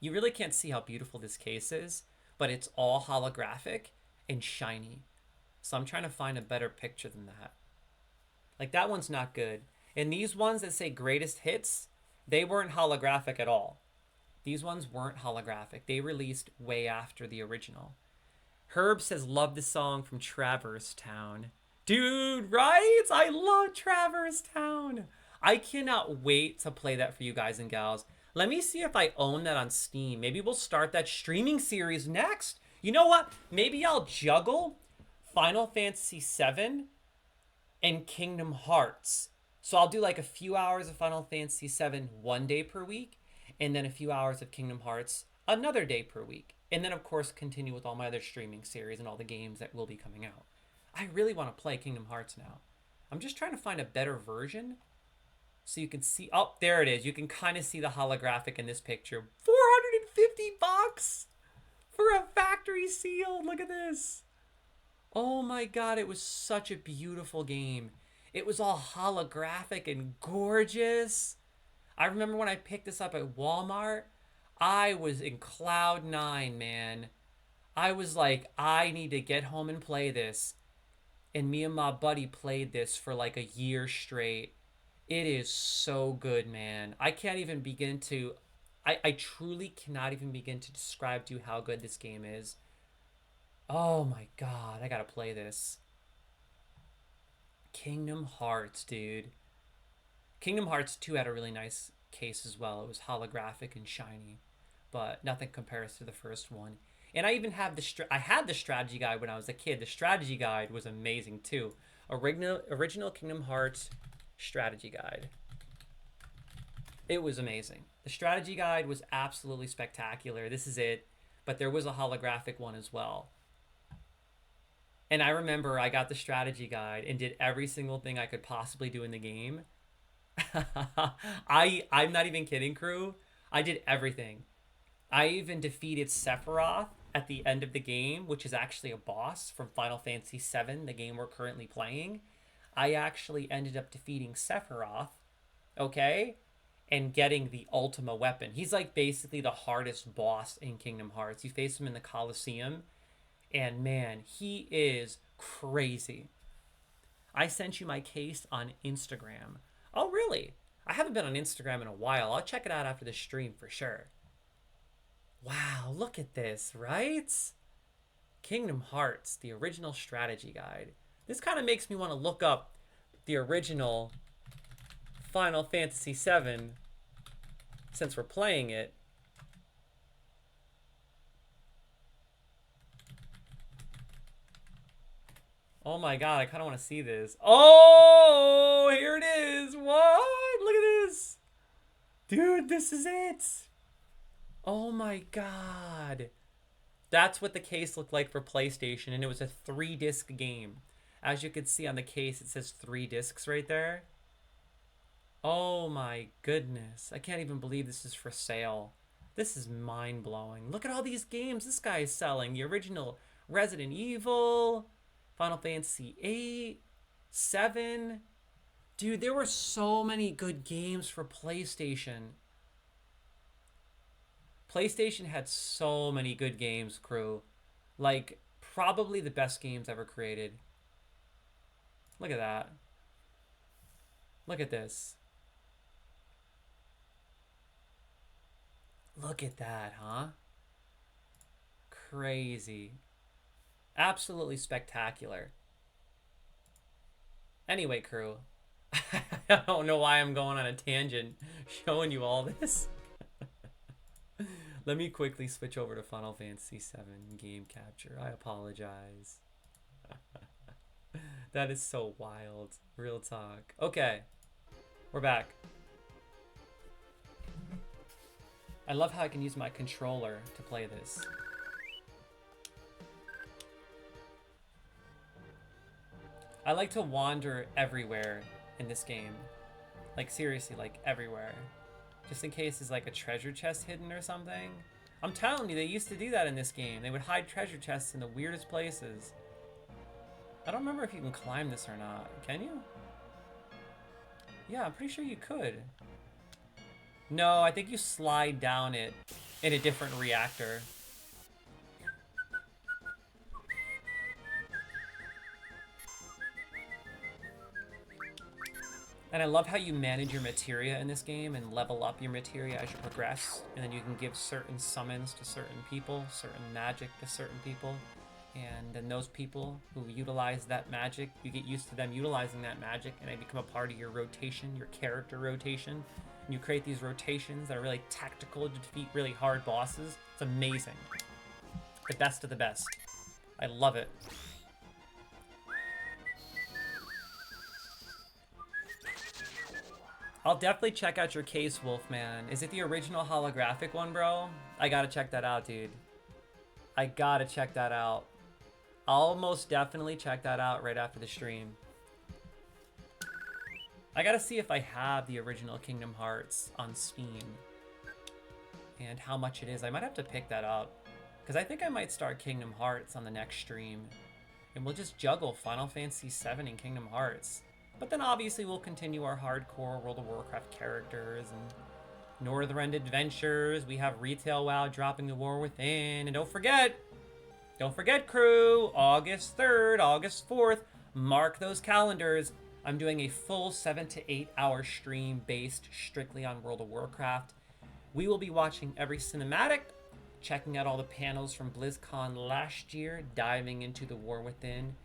You really can't see how beautiful this case is, but it's all holographic and shiny. So I'm trying to find a better picture than that. Like, that one's not good. And these ones that say greatest hits, they weren't holographic at all. These ones weren't holographic. They released way after the original. Herb says, love the song from Traverse Town. Dude, right? I love Traverse Town. I cannot wait to play that for you guys and gals. Let me see if I own that on Steam. Maybe we'll start that streaming series next. You know what? Maybe I'll juggle Final Fantasy VII and Kingdom Hearts. So I'll do like a few hours of Final Fantasy VII one day per week, and then a few hours of Kingdom Hearts another day per week. And then, of course, continue with all my other streaming series and all the games that will be coming out. I really want to play Kingdom Hearts now. I'm just trying to find a better version so you can see. Oh, there it is. You can kind of see the holographic in this picture. $450 for a factory sealed. Look at this. Oh my god, it was such a beautiful game. It was all holographic and gorgeous. I remember when I picked this up at Walmart, I was in cloud nine, man. I was like, I need to get home and play this. And me and my buddy played this for like a year straight. It is so good, man. I can't even begin to... I truly cannot even begin to describe to you how good this game is. Oh my god, I gotta play this. Kingdom Hearts, dude. Kingdom Hearts 2 had a really nice case as well. It was holographic and shiny, but nothing compares to the first one. And I even have I had the strategy guide when I was a kid. The strategy guide was amazing too. Original Kingdom Hearts strategy guide. It was amazing. The strategy guide was absolutely spectacular. This is it, but there was a holographic one as well. And I remember I got the strategy guide and did every single thing I could possibly do in the game. I'm not even kidding, crew. I did everything. I even defeated Sephiroth at the end of the game, which is actually a boss from Final Fantasy VII, the game we're currently playing. I actually ended up defeating Sephiroth, okay, and getting the Ultima weapon. He's like basically the hardest boss in Kingdom Hearts. You face him in the Colosseum, and man, he is crazy. I sent you my case on Instagram. Oh, really? I haven't been on Instagram in a while. I'll check it out after the stream for sure. Wow, look at this, right? Kingdom Hearts, the original strategy guide. This kind of makes me want to look up the original Final Fantasy VII since we're playing it. Oh my god, I kind of want to see this. Oh, here it is. What? Look at this. Dude, this is it. Oh my god. That's what the case looked like for PlayStation, and it was a 3-disc game. As you can see on the case, it says 3 discs right there. Oh my goodness. I can't even believe this is for sale. This is mind-blowing. Look at all these games this guy is selling. The original Resident Evil, Final Fantasy 8, 7. Dude, there were so many good games for PlayStation. PlayStation had so many good games, crew. Like, probably the best games ever created. Look at that. Look at this. Look at that, huh? Crazy. Absolutely spectacular. Anyway, crew. I don't know why I'm going on a tangent showing you all this. Let me quickly switch over to Final Fantasy VII game capture. I apologize. That is so wild. Real talk. Okay. We're back. I love how I can use my controller to play this. I like to wander everywhere in this game. Like, seriously, like, everywhere. Just in case there's, like, a treasure chest hidden or something. I'm telling you, they used to do that in this game. They would hide treasure chests in the weirdest places. I don't remember if you can climb this or not. Can you? Yeah, I'm pretty sure you could. No, I think you slide down it in a different reactor. And I love how you manage your materia in this game and level up your materia as you progress. And then you can give certain summons to certain people, certain magic to certain people. And then those people who utilize that magic, you get used to them utilizing that magic, and they become a part of your rotation, your character rotation. And you create these rotations that are really tactical to defeat really hard bosses. It's amazing. The best of the best. I love it. I'll definitely check out your case, Wolfman. Is it the original holographic one, bro? I gotta check that out, dude. I gotta check that out. I'll most definitely check that out right after the stream. I gotta see if I have the original Kingdom Hearts on Steam. And how much it is. I might have to pick that up. Because I think I might start Kingdom Hearts on the next stream. And we'll just juggle Final Fantasy VII and Kingdom Hearts. But then obviously we'll continue our hardcore World of Warcraft characters and Northrend Adventures. We have Retail WoW dropping the War Within. And don't forget, crew, August 3rd, August 4th, mark those calendars. I'm doing a full 7 to 8 hour stream based strictly on World of Warcraft. We will be watching every cinematic, checking out all the panels from BlizzCon last year, diving into the War Within,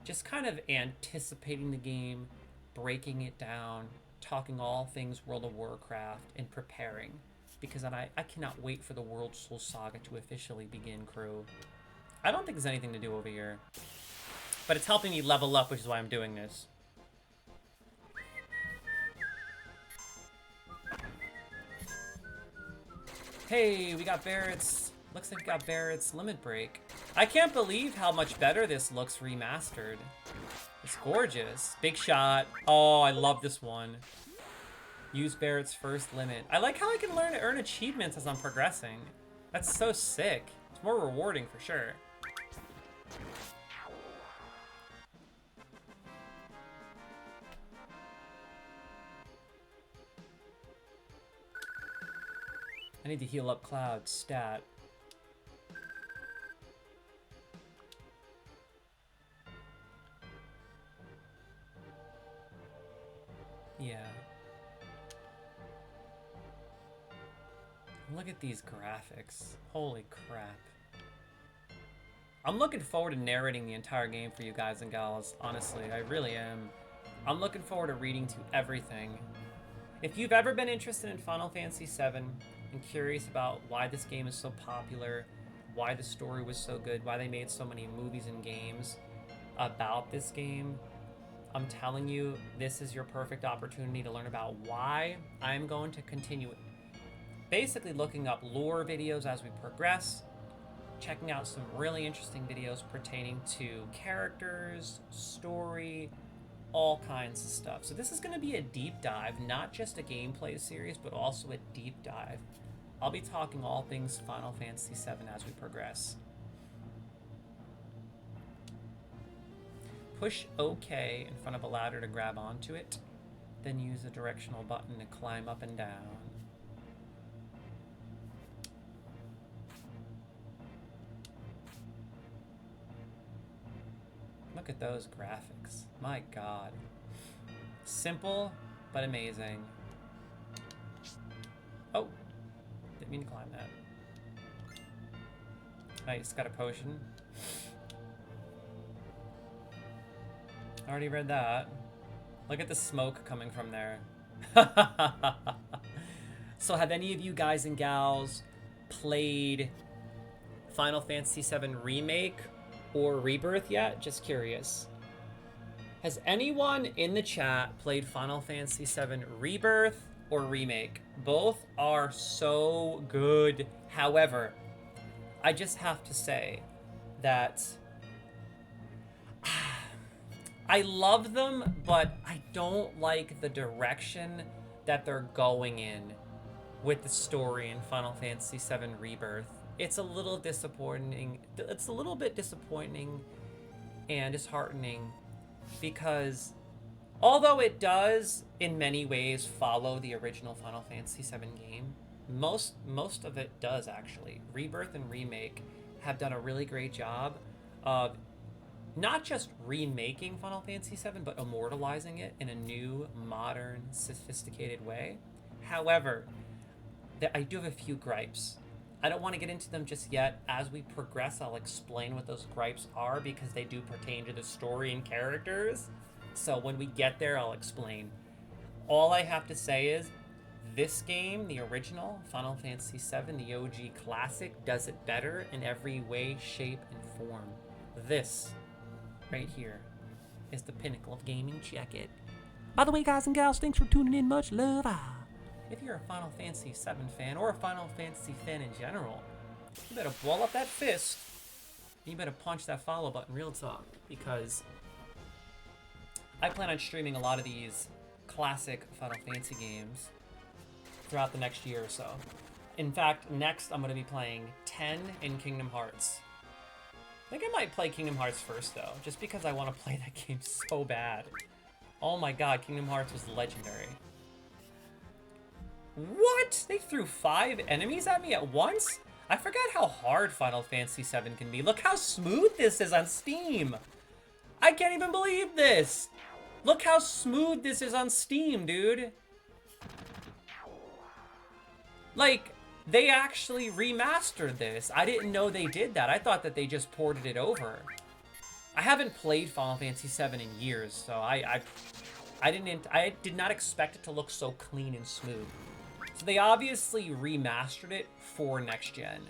just kind of anticipating the game, breaking it down, talking all things World of Warcraft, and preparing. Because I cannot wait for the World Soul Saga to officially begin, crew. I don't think there's anything to do over here. But it's helping me level up, which is why I'm doing this. Hey, we got Barrett's... Looks like we got Barrett's Limit Break. I can't believe how much better this looks remastered. It's gorgeous. Big shot. Oh, I love this one. Use Barrett's first limit. I like how I can earn achievements as I'm progressing. That's so sick. It's more rewarding for sure. I need to heal up Cloud. Stat. Yeah. Look at these graphics. Holy crap. I'm looking forward to narrating the entire game for you guys and gals. Honestly, I really am. I'm looking forward to reading to everything. If you've ever been interested in Final Fantasy VII and curious about why this game is so popular, why the story was so good, why they made so many movies and games about this game, I'm telling you, this is your perfect opportunity to learn about why I'm going to continue basically looking up lore videos as we progress, checking out some really interesting videos pertaining to characters, story, all kinds of stuff. So this is going to be a deep dive, not just a gameplay series, but also a deep dive. I'll be talking all things Final Fantasy VII as we progress. Push OK in front of a ladder to grab onto it, then use the directional button to climb up and down. Look at those graphics. My God. Simple, but amazing. Oh, didn't mean to climb that. Nice, got a potion. Already read that. Look at the smoke coming from there. So have any of you guys and gals played Final Fantasy VII Remake or Rebirth yet? Just curious. Has anyone in the chat played Final Fantasy VII Rebirth or Remake? Both are so good. However, I just have to say that I love them, but I don't like the direction that they're going in with the story in Final Fantasy VII Rebirth. It's a little disappointing. It's a little bit disappointing and disheartening because although it does in many ways follow the original Final Fantasy VII game, most of it does actually. Rebirth and Remake have done a really great job of not just remaking Final Fantasy VII, but immortalizing it in a new, modern, sophisticated way. However, I do have a few gripes. I don't want to get into them just yet. As we progress, I'll explain what those gripes are because they do pertain to the story and characters. So when we get there, I'll explain. All I have to say is, this game, the original, Final Fantasy VII, the OG classic, does it better in every way, shape, and form. This right here is the pinnacle of gaming. Check it. By the way, guys and gals, thanks for tuning in. Much love. If you're a Final Fantasy VII fan or a Final Fantasy fan in general, you better ball up that fist. You better punch that follow button real talk, because I plan on streaming a lot of these classic Final Fantasy games throughout the next year or so. In fact, next I'm going to be playing 10 in Kingdom Hearts. I think I might play Kingdom Hearts first, though, just because I want to play that game so bad. Oh my god, Kingdom Hearts was legendary. What? They threw 5 enemies at me at once? I forgot how hard Final Fantasy VII can be. Look how smooth this is on Steam. I can't even believe this. Look how smooth this is on Steam, dude. Like, they actually remastered this. I didn't know they did that. I thought that they just ported it over. I haven't played Final Fantasy VII in years, so I did not expect it to look so clean and smooth. So they obviously remastered it for next gen.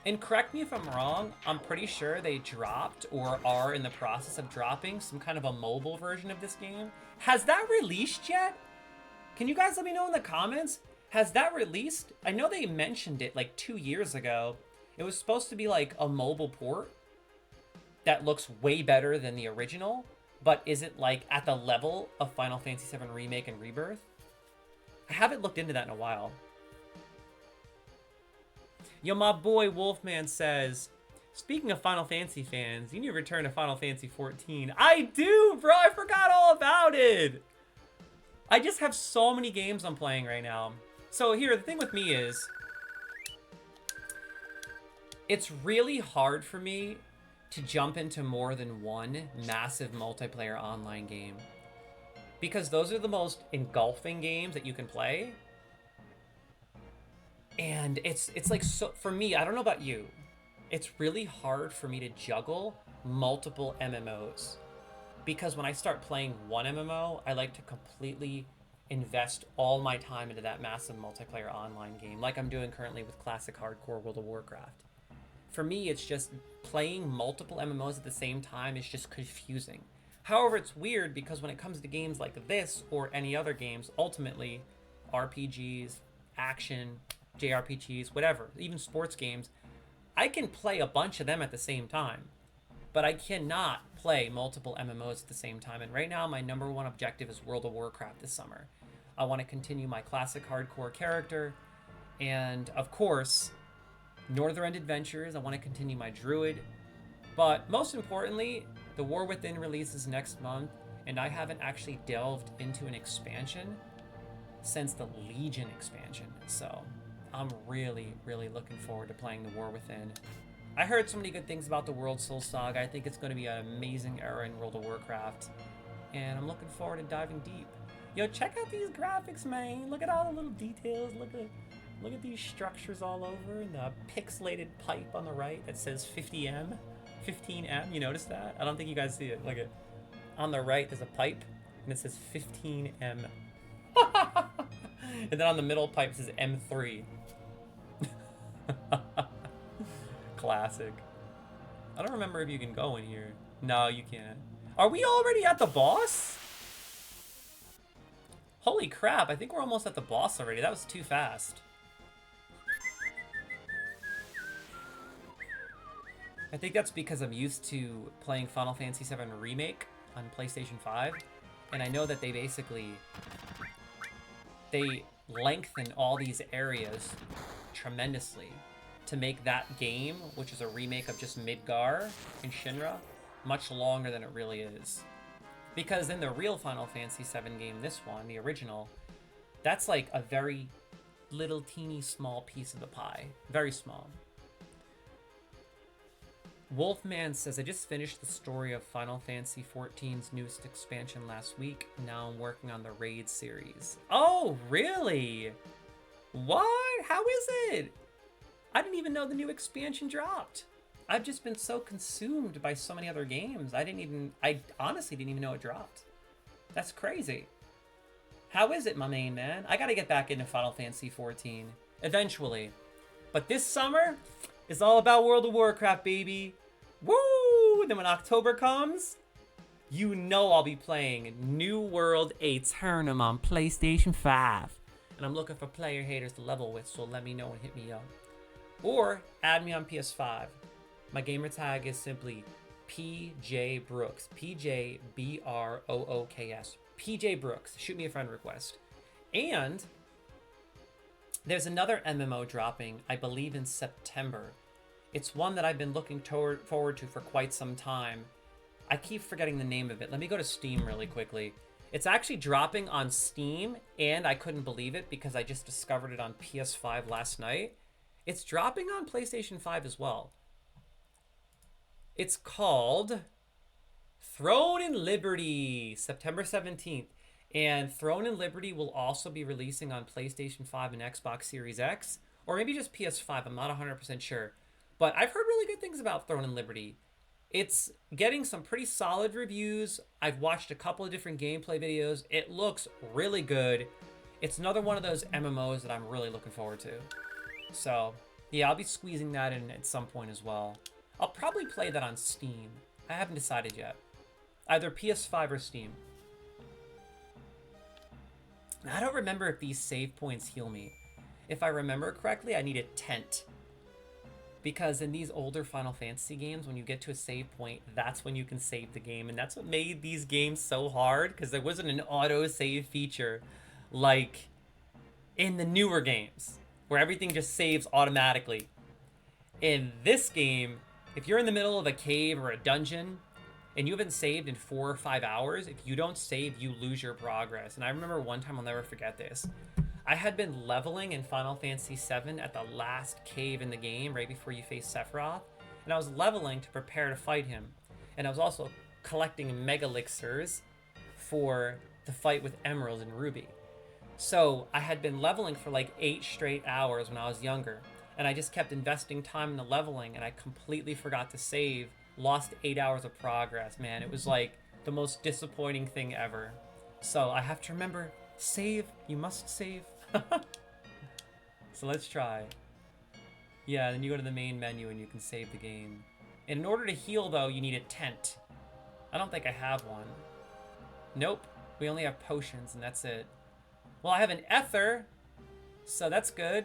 And correct me if I'm wrong, I'm pretty sure they dropped or are in the process of dropping some kind of a mobile version of this game. Has that released yet? Can you guys let me know in the comments? Has that released? I know they mentioned it like 2 years ago. It was supposed to be like a mobile port that looks way better than the original, but isn't like at the level of Final Fantasy VII Remake and Rebirth. I haven't looked into that in a while. Yo, my boy Wolfman says, speaking of Final Fantasy fans, you need to return to Final Fantasy XIV. I do, bro. I forgot all about it. I just have so many games I'm playing right now. So here, the thing with me is, it's really hard for me to jump into more than one massive multiplayer online game, because those are the most engulfing games that you can play. And it's like, so for me, I don't know about you, it's really hard for me to juggle multiple MMOs, because when I start playing one MMO, I like to completely invest all my time into that massive multiplayer online game, like I'm doing currently with Classic Hardcore World of Warcraft. For me, it's just playing multiple MMOs at the same time is just confusing. However, it's weird because when it comes to games like this or any other games, ultimately, RPGs, action, JRPGs, whatever, even sports games, I can play a bunch of them at the same time. But I cannot play multiple MMOs at the same time. And right now, my number one objective is World of Warcraft this summer. I want to continue my classic hardcore character. And of course, Northrend Adventures. I want to continue my druid. But most importantly, the War Within releases next month. And I haven't actually delved into an expansion since the Legion expansion. So I'm really, really looking forward to playing the War Within. I heard so many good things about the World Soul Saga. I think it's going to be an amazing era in World of Warcraft. And I'm looking forward to diving deep. Yo, check out these graphics, man. Look at all the little details. Look at these structures all over. And the pixelated pipe on the right that says 50M. 15M. You notice that? I don't think you guys see it. Look at on the right, there's a pipe. And it says 15M. And then on the middle pipe says M3. Classic. I don't remember if you can go in here. No, you can't. Are we already at the boss? Holy crap, I think we're almost at the boss already. That was too fast. I think that's because I'm used to playing Final Fantasy VII Remake on PlayStation 5. And I know that they lengthen all these areas tremendously to make that game, which is a remake of just Midgar and Shinra, much longer than it really is. Because in the real Final Fantasy VII game, this one, the original, that's like a very little teeny small piece of the pie. Very small. Wolfman says, I just finished the story of Final Fantasy XIV's newest expansion last week. Now I'm working on the Raid series. Oh, really? What? How is it? I didn't even know the new expansion dropped. I've just been so consumed by so many other games. I honestly didn't even know it dropped. That's crazy. How is it, my main man? I gotta get back into Final Fantasy XIV. Eventually. But this summer is all about World of Warcraft, baby. Woo! And then when October comes, you know I'll be playing New World Aeternum on PlayStation 5. And I'm looking for player haters to level with, so let me know and hit me up. Or add me on PS5. My gamer tag is simply PJ Brooks. PJ BROOKS. PJ Brooks. Shoot me a friend request. And there's another MMO dropping, I believe in September. It's one that I've been looking forward to for quite some time. I keep forgetting the name of it. Let me go to Steam really quickly. It's actually dropping on Steam, and I couldn't believe it because I just discovered it on PS5 last night. It's dropping on PlayStation 5 as well. It's called Throne and Liberty, September 17th. And Throne and Liberty will also be releasing on PlayStation 5 and Xbox Series X, or maybe just PS5. I'm not 100% sure. But I've heard really good things about Throne and Liberty. It's getting some pretty solid reviews. I've watched a couple of different gameplay videos. It looks really good. It's another one of those MMOs that I'm really looking forward to. So, yeah, I'll be squeezing that in at some point as well. I'll probably play that on Steam. I haven't decided yet. Either PS5 or Steam. I don't remember if these save points heal me. If I remember correctly, I need a tent. Because in these older Final Fantasy games, when you get to a save point, that's when you can save the game. And that's what made these games so hard, because there wasn't an auto-save feature like in the newer games, where everything just saves automatically. In this game, if you're in the middle of a cave or a dungeon, and you haven't saved in 4 or 5 hours, if you don't save, you lose your progress. And I remember one time, I'll never forget this. I had been leveling in Final Fantasy VII at the last cave in the game, right before you face Sephiroth. And I was leveling to prepare to fight him. And I was also collecting megalixirs for the fight with Emerald and Ruby. So I had been leveling for like 8 straight hours when I was younger. And I just kept investing time in the leveling, and I completely forgot to save. Lost 8 hours of progress, man. It was like the most disappointing thing ever. So I have to remember, save. You must save. So let's try. Yeah, then you go to the main menu and you can save the game. And in order to heal, though, you need a tent. I don't think I have one. Nope. We only have potions, and that's it. Well, I have an Ether, so that's good.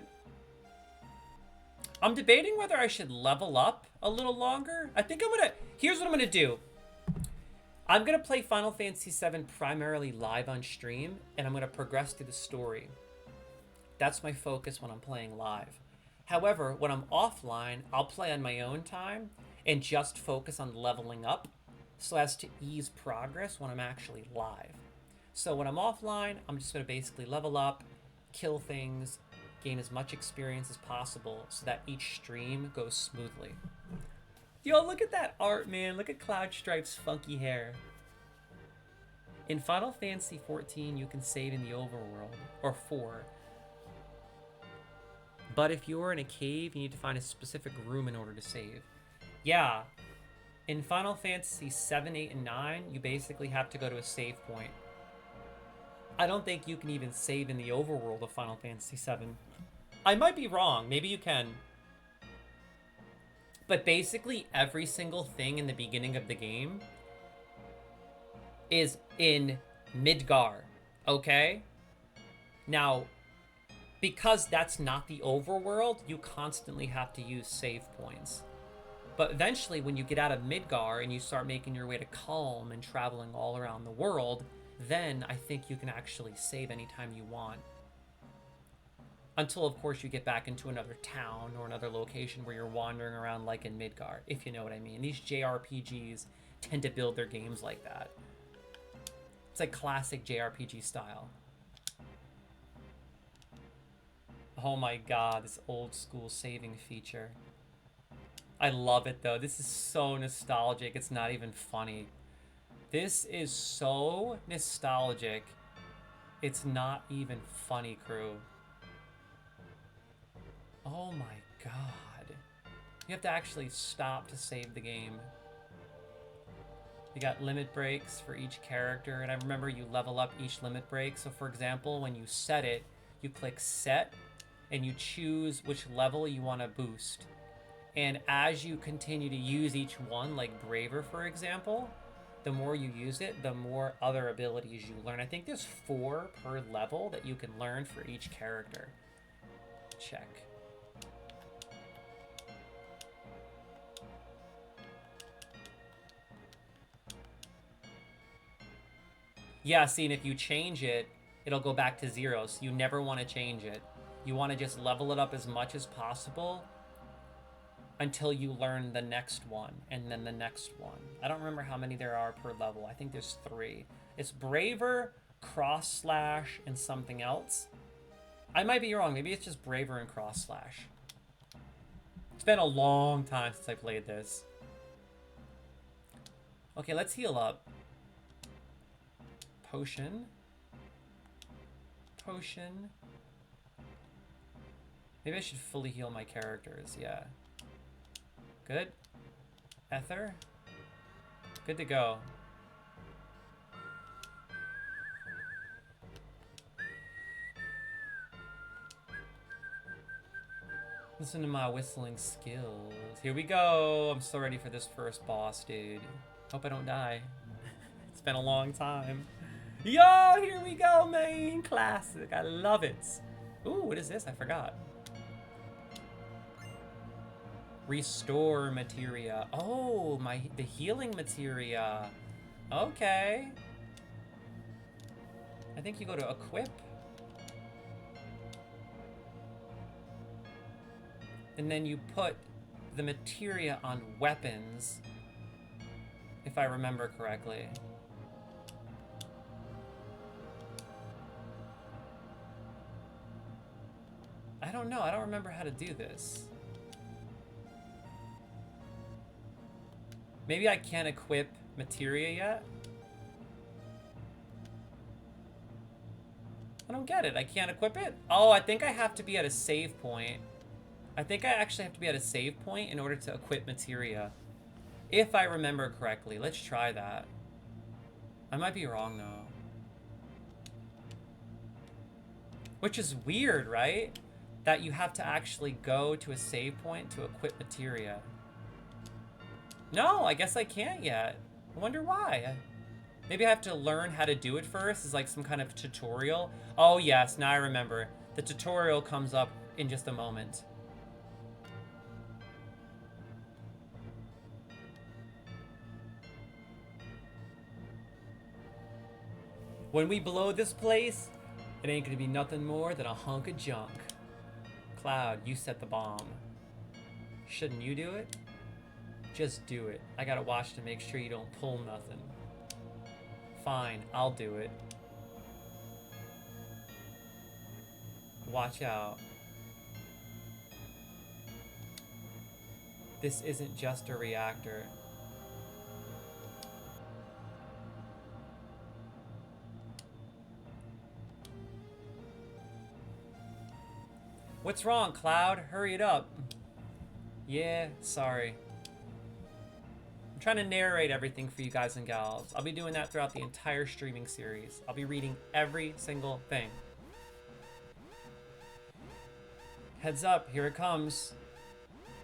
I'm debating whether I should level up a little longer. I think I'm gonna... Here's what I'm gonna do. I'm gonna play Final Fantasy VII primarily live on stream, and I'm gonna progress through the story. That's my focus when I'm playing live. However, when I'm offline, I'll play on my own time and just focus on leveling up so as to ease progress when I'm actually live. So when I'm offline, I'm just gonna basically level up, kill things, gain as much experience as possible so that each stream goes smoothly. Yo, look at that art, man. Look at Cloud Stripe's funky hair. In Final Fantasy XIV, you can save in the overworld, or 4. But if you're in a cave, you need to find a specific room in order to save. Yeah, in Final Fantasy 7, 8, and 9, you basically have to go to a save point. I don't think you can even save in the overworld of Final Fantasy 7. I might be wrong. Maybe you can. But basically, every single thing in the beginning of the game is in Midgar, okay? Now, because that's not the overworld, you constantly have to use save points. But eventually, when you get out of Midgar and you start making your way to Kalm and traveling all around the world, then I think you can actually save anytime you want. Until, of course, you get back into another town or another location where you're wandering around like in Midgar, if you know what I mean. These JRPGs tend to build their games like that. It's like classic JRPG style. Oh my god, this old school saving feature. I love it though. This is so nostalgic, it's not even funny. This is so nostalgic, it's not even funny, crew. Oh my god. You have to actually stop to save the game. You got limit breaks for each character, and I remember you level up each limit break. So for example, when you set it, you click set, and you choose which level you want to boost. And as you continue to use each one, like Braver for example, the more you use it, the more other abilities you learn. I think there's 4 per level that you can learn for each character. Check. Yeah, see, and if you change it, it'll go back to 0, so you never want to change it. You want to just level it up as much as possible until you learn the next one, and then the next one. I don't remember how many there are per level. I think there's 3. It's Braver, Cross Slash, and something else. I might be wrong. Maybe it's just Braver and Cross Slash. It's been a long time since I played this. Okay, let's heal up. Potion. Potion. Maybe I should fully heal my characters, yeah. Good. Ether. Good to go. Listen to my whistling skills. Here we go. I'm so ready for this first boss, dude. Hope I don't die. It's been a long time. Yo, here we go, man. Classic. I love it. Ooh, what is this? I forgot. Restore materia. Oh, the healing materia. Okay. I think you go to equip. And then you put the materia on weapons, if I remember correctly. I don't know. I don't remember how to do this. Maybe I can't equip materia yet? I don't get it. I can't equip it? Oh, I think I have to be at a save point. I think I actually have to be at a save point in order to equip materia. If I remember correctly. Let's try that. I might be wrong, though. Which is weird, right? That you have to actually go to a save point to equip materia. No, I guess I can't yet. I wonder why. Maybe I have to learn how to do it first. It's like some kind of tutorial. Oh yes, now I remember. The tutorial comes up in just a moment. When we blow this place, it ain't gonna be nothing more than a hunk of junk. Cloud, you set the bomb. Shouldn't you do it? Just do it. I gotta watch to make sure you don't pull nothing. Fine, I'll do it. Watch out. This isn't just a reactor. What's wrong, Cloud? Hurry it up. Yeah, sorry. I'm trying to narrate everything for you guys and gals. I'll be doing that throughout the entire streaming series. I'll be reading every single thing. Heads up, here it comes.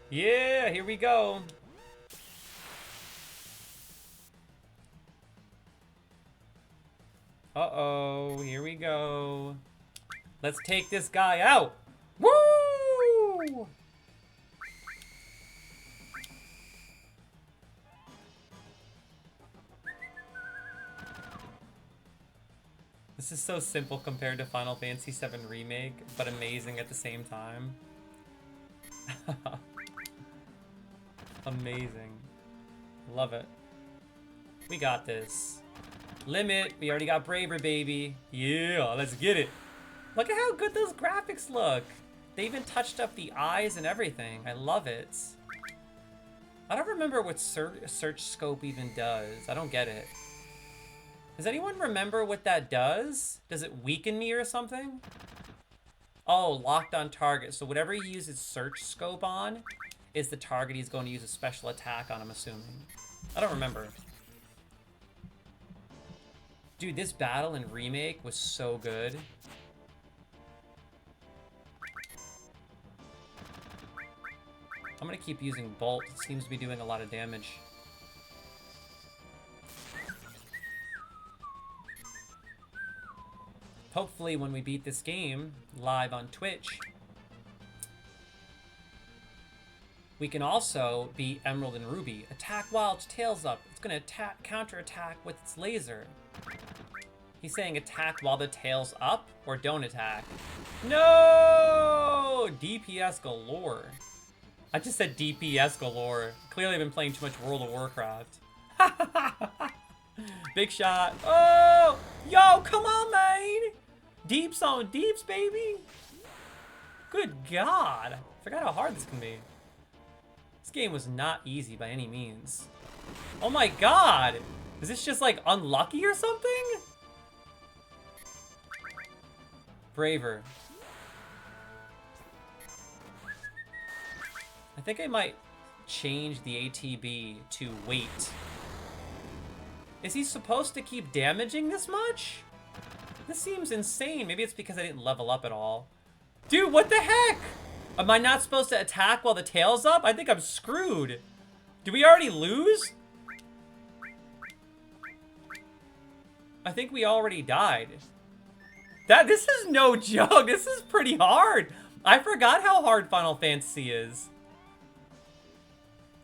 Yeah, here we go. Uh-oh, here we go. Let's take this guy out. Woo! This is so simple compared to Final Fantasy VII Remake, but amazing at the same time. Amazing. Love it. We got this. Limit, we already got Braver, baby. Yeah, let's get it. Look at how good those graphics look. They even touched up the eyes and everything. I love it. I don't remember what search scope even does. I don't get it. Does anyone remember what that does? Does it weaken me or something? Oh, locked on target. So whatever he uses search scope on is the target he's going to use a special attack on, I'm assuming. I don't remember. Dude, this battle in Remake was so good. I'm gonna keep using Bolt. It seems to be doing a lot of damage. Hopefully when we beat this game live on Twitch, we can also beat Emerald and Ruby. Attack while its tail's up. It's gonna counter-attack with its laser. He's saying attack while the tail's up, or don't attack. No! DPS galore. I just said DPS galore. Clearly I've been playing too much World of Warcraft. Big shot. Oh! Yo, come on, man! Deeps on deeps, baby! Good God. I forgot how hard this can be. This game was not easy by any means. Oh my God! Is this just like unlucky or something? Braver. I think I might change the ATB to wait. Is he supposed to keep damaging this much? This seems insane. Maybe it's because I didn't level up at all. Dude, what the heck? Am I not supposed to attack while the tail's up? I think I'm screwed. Did we already lose? I think we already died. This is no joke. This is pretty hard. I forgot how hard Final Fantasy is.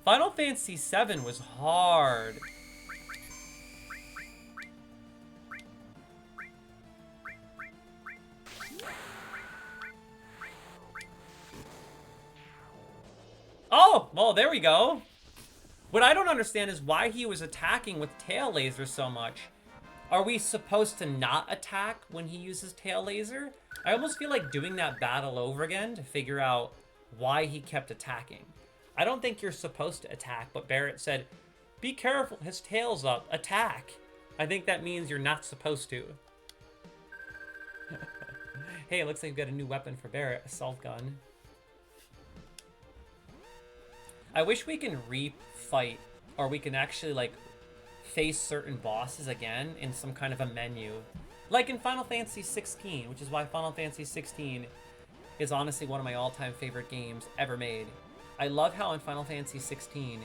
Final Fantasy VII was hard. Oh, well, there we go. What I don't understand is why he was attacking with tail laser so much. Are we supposed to not attack when he uses tail laser? I almost feel like doing that battle over again to figure out why he kept attacking. I don't think you're supposed to attack, but Barrett said, be careful, his tail's up, attack. I think that means you're not supposed to. Hey, it looks like we've got a new weapon for Barrett, assault gun. I wish we can refight, or we can actually, like, face certain bosses again in some kind of a menu. Like in Final Fantasy 16, which is why Final Fantasy 16 is honestly one of my all-time favorite games ever made. I love how in Final Fantasy 16,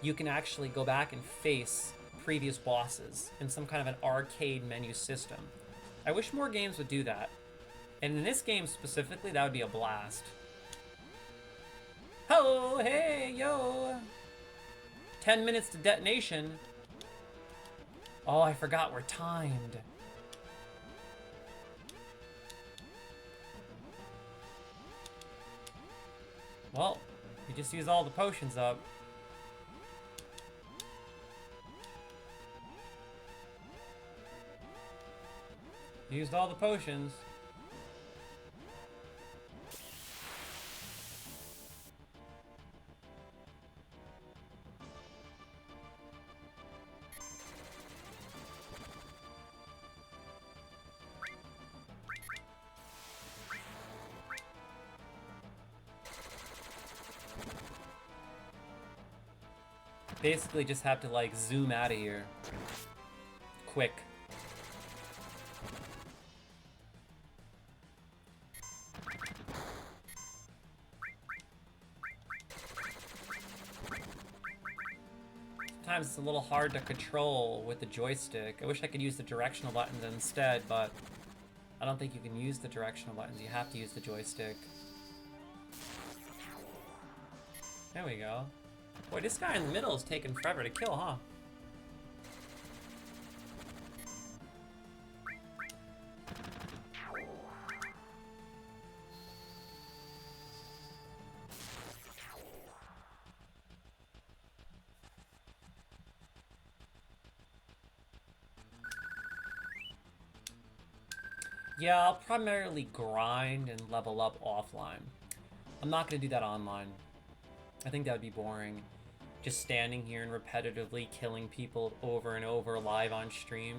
you can actually go back and face previous bosses in some kind of an arcade menu system. I wish more games would do that. And in this game specifically, that would be a blast. Oh, hey, yo! 10 minutes to detonation. Oh, I forgot we're timed. Well, we just used all the potions up. Used all the potions. Basically just have to like zoom out of here. Quick. Sometimes it's a little hard to control with the joystick. I wish I could use the directional buttons instead, but I don't think you can use the directional buttons. You have to use the joystick. There we go. Boy, this guy in the middle is taking forever to kill, huh? Yeah, I'll primarily grind and level up offline. I'm not going to do that online. I think that would be boring. Just standing here and repetitively killing people over and over live on stream.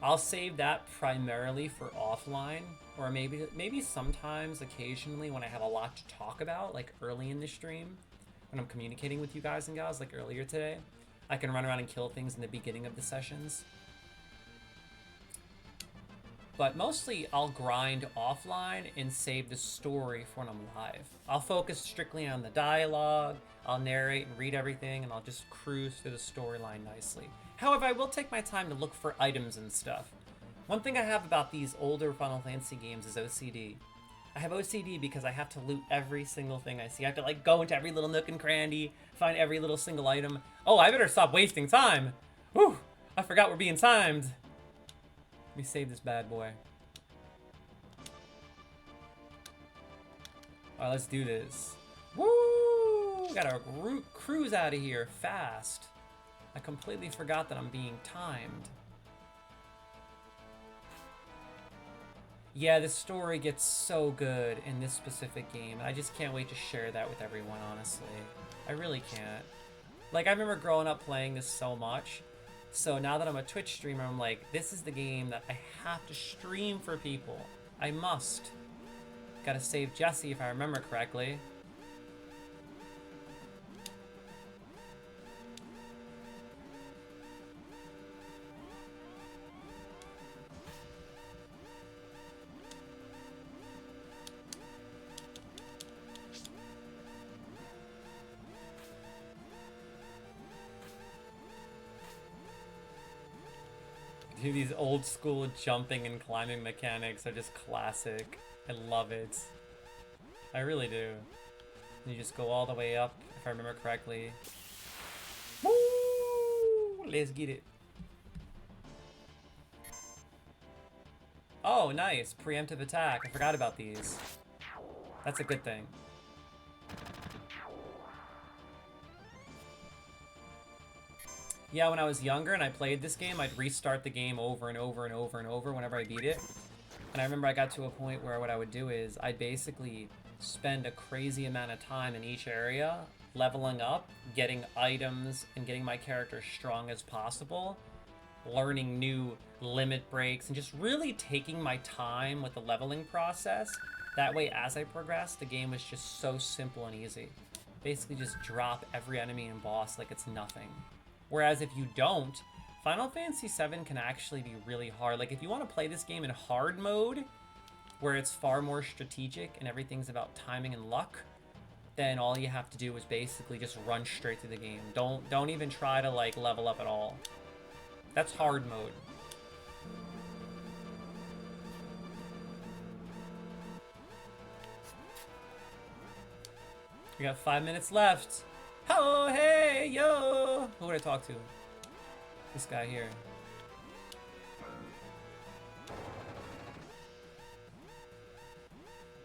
I'll save that primarily for offline, or maybe sometimes, occasionally, when I have a lot to talk about, like early in the stream, when I'm communicating with you guys and gals, like earlier today, I can run around and kill things in the beginning of the sessions. But mostly, I'll grind offline and save the story for when I'm live. I'll focus strictly on the dialogue, I'll narrate and read everything, and I'll just cruise through the storyline nicely. However, I will take my time to look for items and stuff. One thing I have about these older Final Fantasy games is OCD. I have OCD because I have to loot every single thing I see. I have to like go into every little nook and cranny, find every little single item. Oh, I better stop wasting time. Whew, I forgot we're being timed. Let me save this bad boy. Alright, let's do this. Woo! Gotta cruise out of here fast. I completely forgot that I'm being timed. Yeah, the story gets so good in this specific game. I just can't wait to share that with everyone, honestly. I really can't. Like, I remember growing up playing this so much. So now that I'm a Twitch streamer, I'm like, this is the game that I have to stream for people. I must. Gotta save Jesse if I remember correctly. Dude, these old school jumping and climbing mechanics are just classic. I love it. I really do. You just go all the way up, if I remember correctly. Woo! Let's get it. Oh, nice. Preemptive attack. I forgot about these. That's a good thing. Yeah, when I was younger and I played this game, I'd restart the game over and over and over and over whenever I beat it. And I remember I got to a point where what I would do is I'd basically spend a crazy amount of time in each area, leveling up, getting items, and getting my character as strong as possible, learning new limit breaks, and just really taking my time with the leveling process. That way, as I progressed, the game was just so simple and easy. Basically just drop every enemy and boss like it's nothing. Whereas if you don't, Final Fantasy VII can actually be really hard. Like, if you want to play this game in hard mode, where it's far more strategic and everything's about timing and luck, then all you have to do is basically just run straight through the game. Don't even try to, like, level up at all. That's hard mode. We got 5 minutes left. Oh, hey, yo! Who would I talk to? This guy here.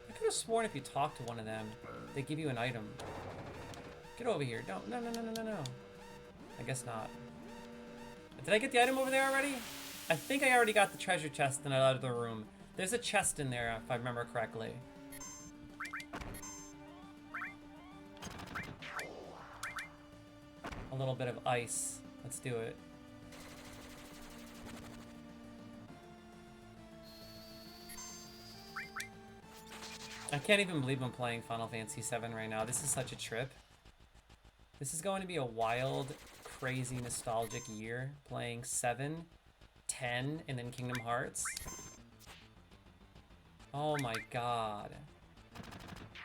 I could have sworn if you talk to one of them, they give you an item. Get over here. No, no, no, no, no, no, no. I guess not. Did I get the item over there already? I think I already got the treasure chest in another room. There's a chest in there, if I remember correctly. A little bit of ice. Let's do it. I can't even believe I'm playing Final Fantasy VII right now. This is such a trip. This is going to be a wild, crazy, nostalgic year. Playing 7, 10, and then Kingdom Hearts. Oh my god.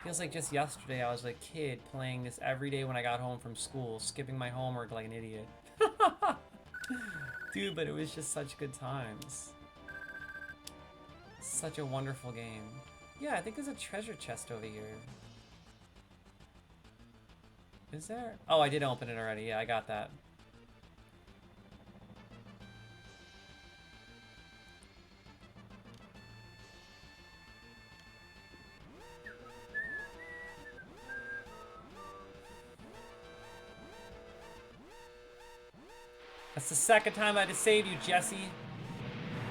Feels like just yesterday I was a kid playing this every day when I got home from school, skipping my homework like an idiot. Dude, but it was just such good times. Such a wonderful game. Yeah, I think there's a treasure chest over here. Is there? Oh, I did open it already. Yeah, I got that. That's the second time I had to save you, Jesse.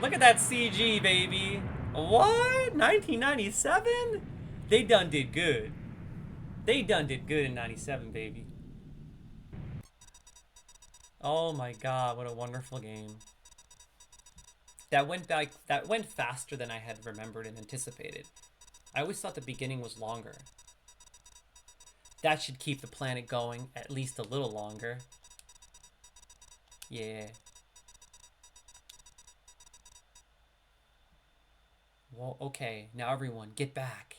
Look at that CG, baby. What? 1997? They done did good. They done did good in 97, baby. Oh my god, what a wonderful game. That went faster than I had remembered and anticipated. I always thought the beginning was longer. That should keep the planet going at least a little longer. Yeah. Well, okay, now everyone, get back.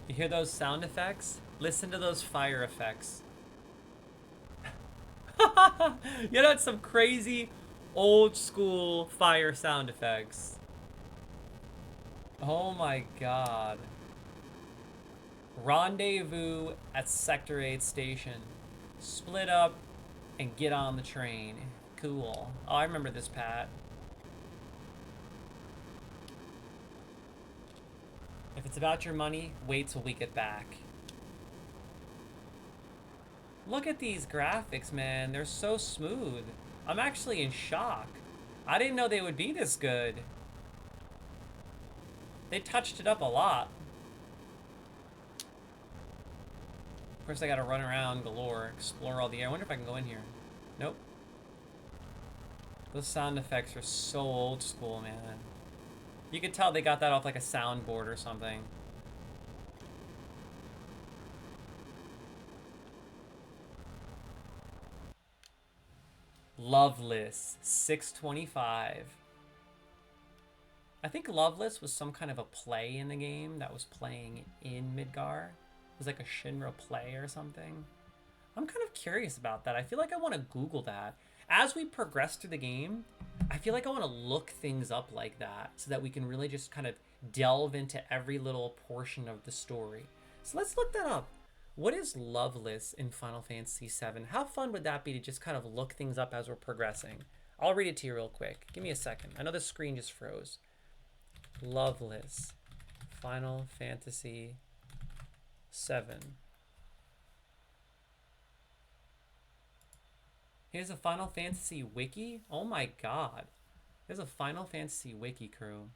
You hear those sound effects? Listen to those fire effects. You know, it's some crazy old school fire sound effects. Oh my god. Rendezvous at Sector 8 station. Split up and get on the train. Cool. Oh, I remember this, Pat. If it's about your money, wait till we get back. Look at these graphics, man. They're so smooth. I'm actually in shock. I didn't know they would be this good. They touched it up a lot. Of course, I gotta run around galore, explore all the air. I wonder if I can go in here. Nope. Those sound effects are so old school, man. You could tell they got that off like a soundboard or something. Loveless, 625. I think Loveless was some kind of a play in the game that was playing in Midgar. It was like a Shinra play or something. I'm kind of curious about that. I feel like I want to Google that. As we progress through the game, I feel like I want to look things up like that so that we can really just kind of delve into every little portion of the story. So let's look that up. What is Loveless in Final Fantasy VII? How fun would that be to just kind of look things up as we're progressing? I'll read it to you real quick. Give me a second. I know the screen just froze. Loveless. Final Fantasy VII. Here's a Final Fantasy wiki. Oh my god. There's a Final Fantasy wiki, crew.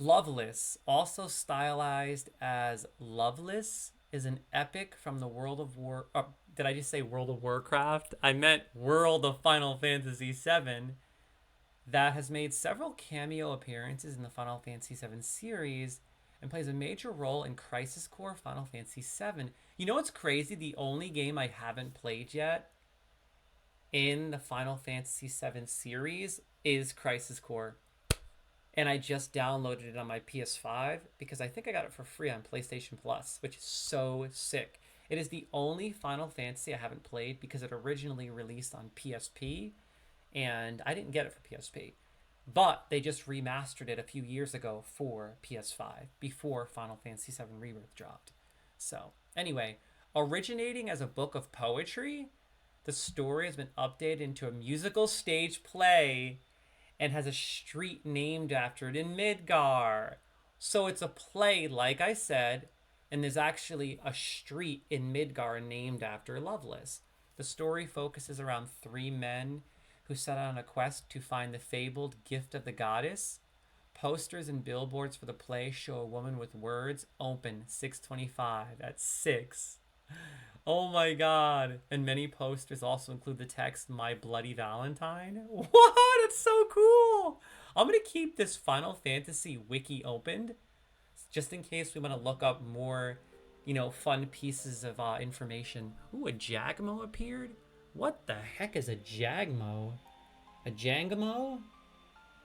Loveless, also stylized as Loveless, is an epic from the World of War... did I just say World of Warcraft? I meant World of Final Fantasy VII. That has made several cameo appearances in the Final Fantasy VII series and plays a major role in Crisis Core Final Fantasy VII. You know what's crazy? The only game I haven't played yet in the Final Fantasy VII series is Crisis Core. And I just downloaded it on my PS5 because I think I got it for free on PlayStation Plus, which is so sick. It is the only Final Fantasy I haven't played because it originally released on PSP, and I didn't get it for PSP. But they just remastered it a few years ago for PS5 before Final Fantasy VII Rebirth dropped. So, anyway, originating as a book of poetry, the story has been updated into a musical stage play and has a street named after it in Midgar. So it's a play, like I said, and there's actually a street in Midgar named after Loveless. The story focuses around three men who set out on a quest to find the fabled gift of the goddess. Posters and billboards for the play show a woman with words open 625 at 6. Oh my god. And many posters also include the text, My Bloody Valentine. What? It's so cool. I'm going to keep this Final Fantasy wiki opened just in case we want to look up more, fun pieces of information. Ooh, a Jagmo appeared? What the heck is a Jagmo? A Jangamo?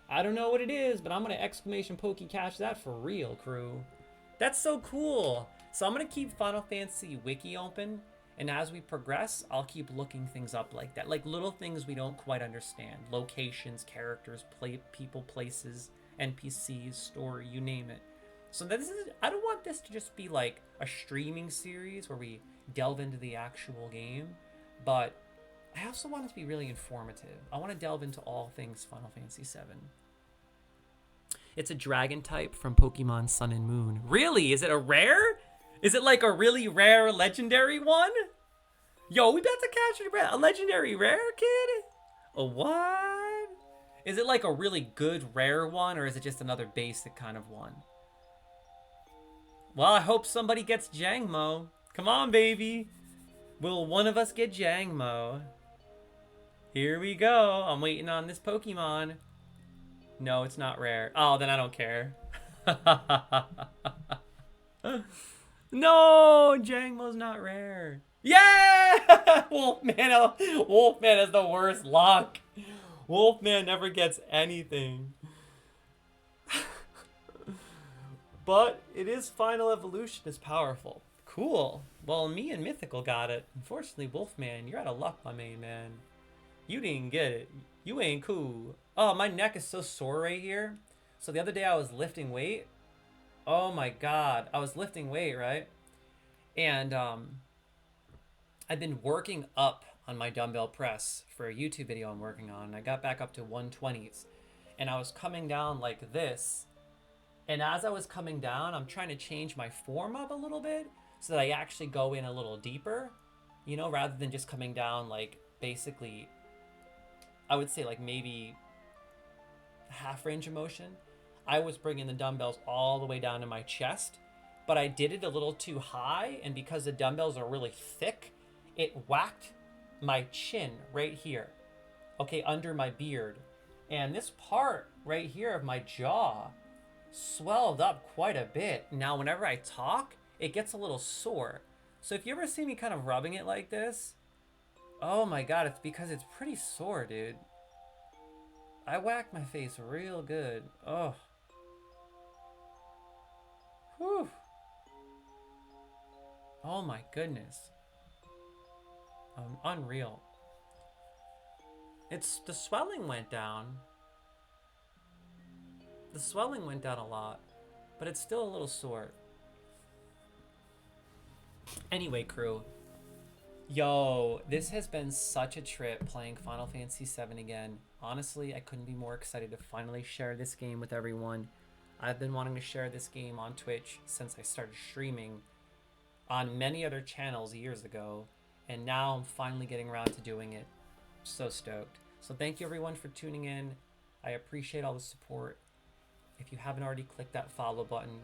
I don't know what it is, but I'm going to exclamation pokey cash that for real, crew. That's so cool. So I'm going to keep Final Fantasy Wiki open, and as we progress, I'll keep looking things up like that. Like little things we don't quite understand. Locations, characters, people, places, NPCs, story, you name it. So I don't want this to just be like a streaming series where we delve into the actual game, but I also want it to be really informative. I want to delve into all things Final Fantasy VII. It's a dragon type from Pokemon Sun and Moon. Really? Is it a rare? Is it like a really rare legendary one? Yo, we about to catch a legendary rare, kid? A what? Is it like a really good rare one, or is it just another basic kind of one? Well, I hope somebody gets Jangmo. Come on, baby. Will one of us get Jangmo? Here we go. I'm waiting on this Pokemon. No, it's not rare. Oh, then I don't care. No, Jangmo's not rare. Yeah! Wolfman has the worst luck. Wolfman never gets anything. But it is Final Evolution is powerful. Cool. Well, me and Mythical got it. Unfortunately, Wolfman, you're out of luck, my main man. You didn't get it. You ain't cool. Oh, my neck is so sore right here. So the other day I was lifting weight. Oh my god. I was lifting weight, right? And I've been working up on my dumbbell press for a YouTube video I'm working on. I got back up to 120s. And I was coming down like this. And as I was coming down, I'm trying to change my form up a little bit so that I actually go in a little deeper, rather than just coming down like basically, I would say like maybe half range of motion. I was bringing the dumbbells all the way down to my chest, but I did it a little too high, and because the dumbbells are really thick, it whacked my chin right here, okay, under my beard. And this part right here of my jaw swelled up quite a bit. Now, whenever I talk, it gets a little sore. So if you ever see me kind of rubbing it like this, oh my god, it's because it's pretty sore, dude. I whacked my face real good. Oh. Whew. Oh my goodness. Unreal. The swelling went down. The swelling went down a lot, but it's still a little sore. Anyway, crew. Yo, this has been such a trip playing Final Fantasy VII again. Honestly, I couldn't be more excited to finally share this game with everyone. I've been wanting to share this game on Twitch since I started streaming on many other channels years ago, and now I'm finally getting around to doing it. So stoked. So thank you everyone for tuning in. I appreciate all the support. If you haven't already clicked that follow button,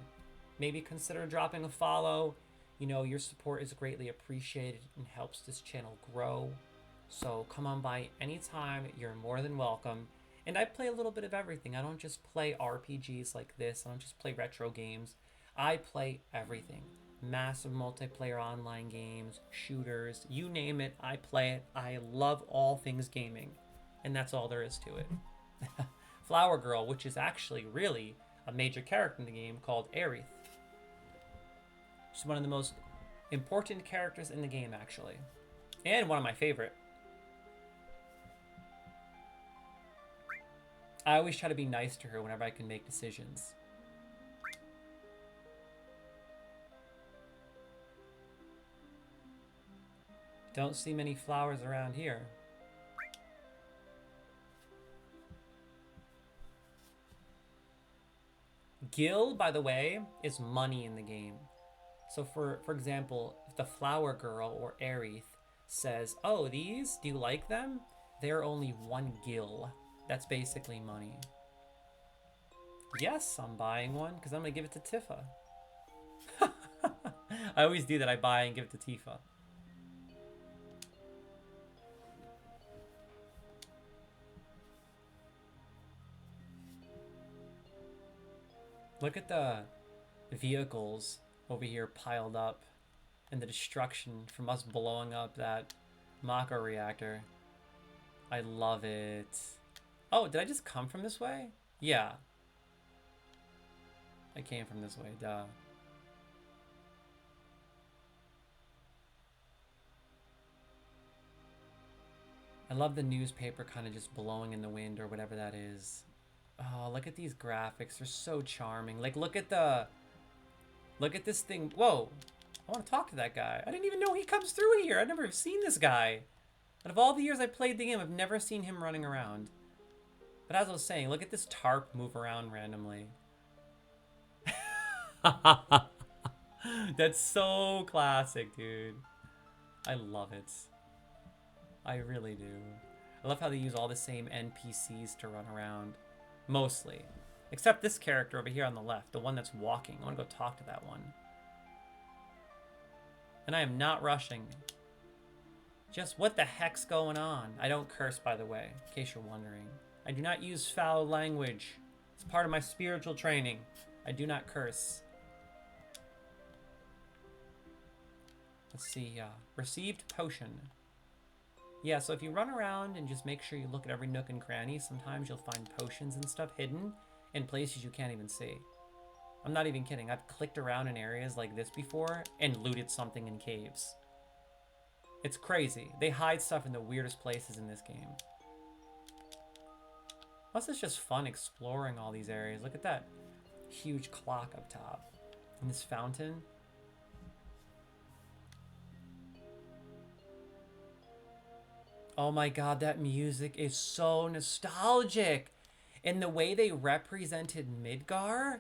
maybe consider dropping a follow. Your support is greatly appreciated and helps this channel grow. So come on by anytime. You're more than welcome. And I play a little bit of everything. I don't just play RPGs like this. I don't just play retro games. I play everything. Massive multiplayer online games, shooters, you name it, I play it. I love all things gaming. And that's all there is to it. Flower Girl, which is actually really a major character in the game called Aerith. She's one of the most important characters in the game, actually. And one of my favorite. I always try to be nice to her whenever I can make decisions. Don't see many flowers around here. Gil, by the way, is money in the game. So for example, if the Flower Girl or Aerith says, "Oh, these, do you like them?" They're only 1 gil. That's basically money. Yes, I'm buying one because I'm gonna give it to Tifa. I always do that. I buy and give it to Tifa. Look at the vehicles over here piled up and the destruction from us blowing up that Mako reactor. I love it. Oh, did I just come from this way? Yeah. I came from this way, duh. I love the newspaper kind of just blowing in the wind or whatever that is. Oh, look at these graphics. They're so charming. Like, look at this thing. Whoa. I want to talk to that guy. I didn't even know he comes through here. I've never seen this guy. Out of all the years I played the game, I've never seen him running around. But as I was saying, look at this tarp move around randomly. That's so classic, dude. I love it. I really do. I love how they use all the same NPCs to run around. Mostly. Except this character over here on the left, the one that's walking. I want to go talk to that one. And I am not rushing. Just what the heck's going on? I don't curse, by the way, in case you're wondering. I do not use foul language. It's part of my spiritual training. I do not curse. Let's see, received potion. Yeah, so if you run around and just make sure you look at every nook and cranny, sometimes you'll find potions and stuff hidden in places you can't even see. I'm not even kidding. I've clicked around in areas like this before and looted something in caves. It's crazy. They hide stuff in the weirdest places in this game. Plus, it's just fun exploring all these areas. Look at that huge clock up top. And this fountain. Oh my god, that music is so nostalgic. And the way they represented Midgar,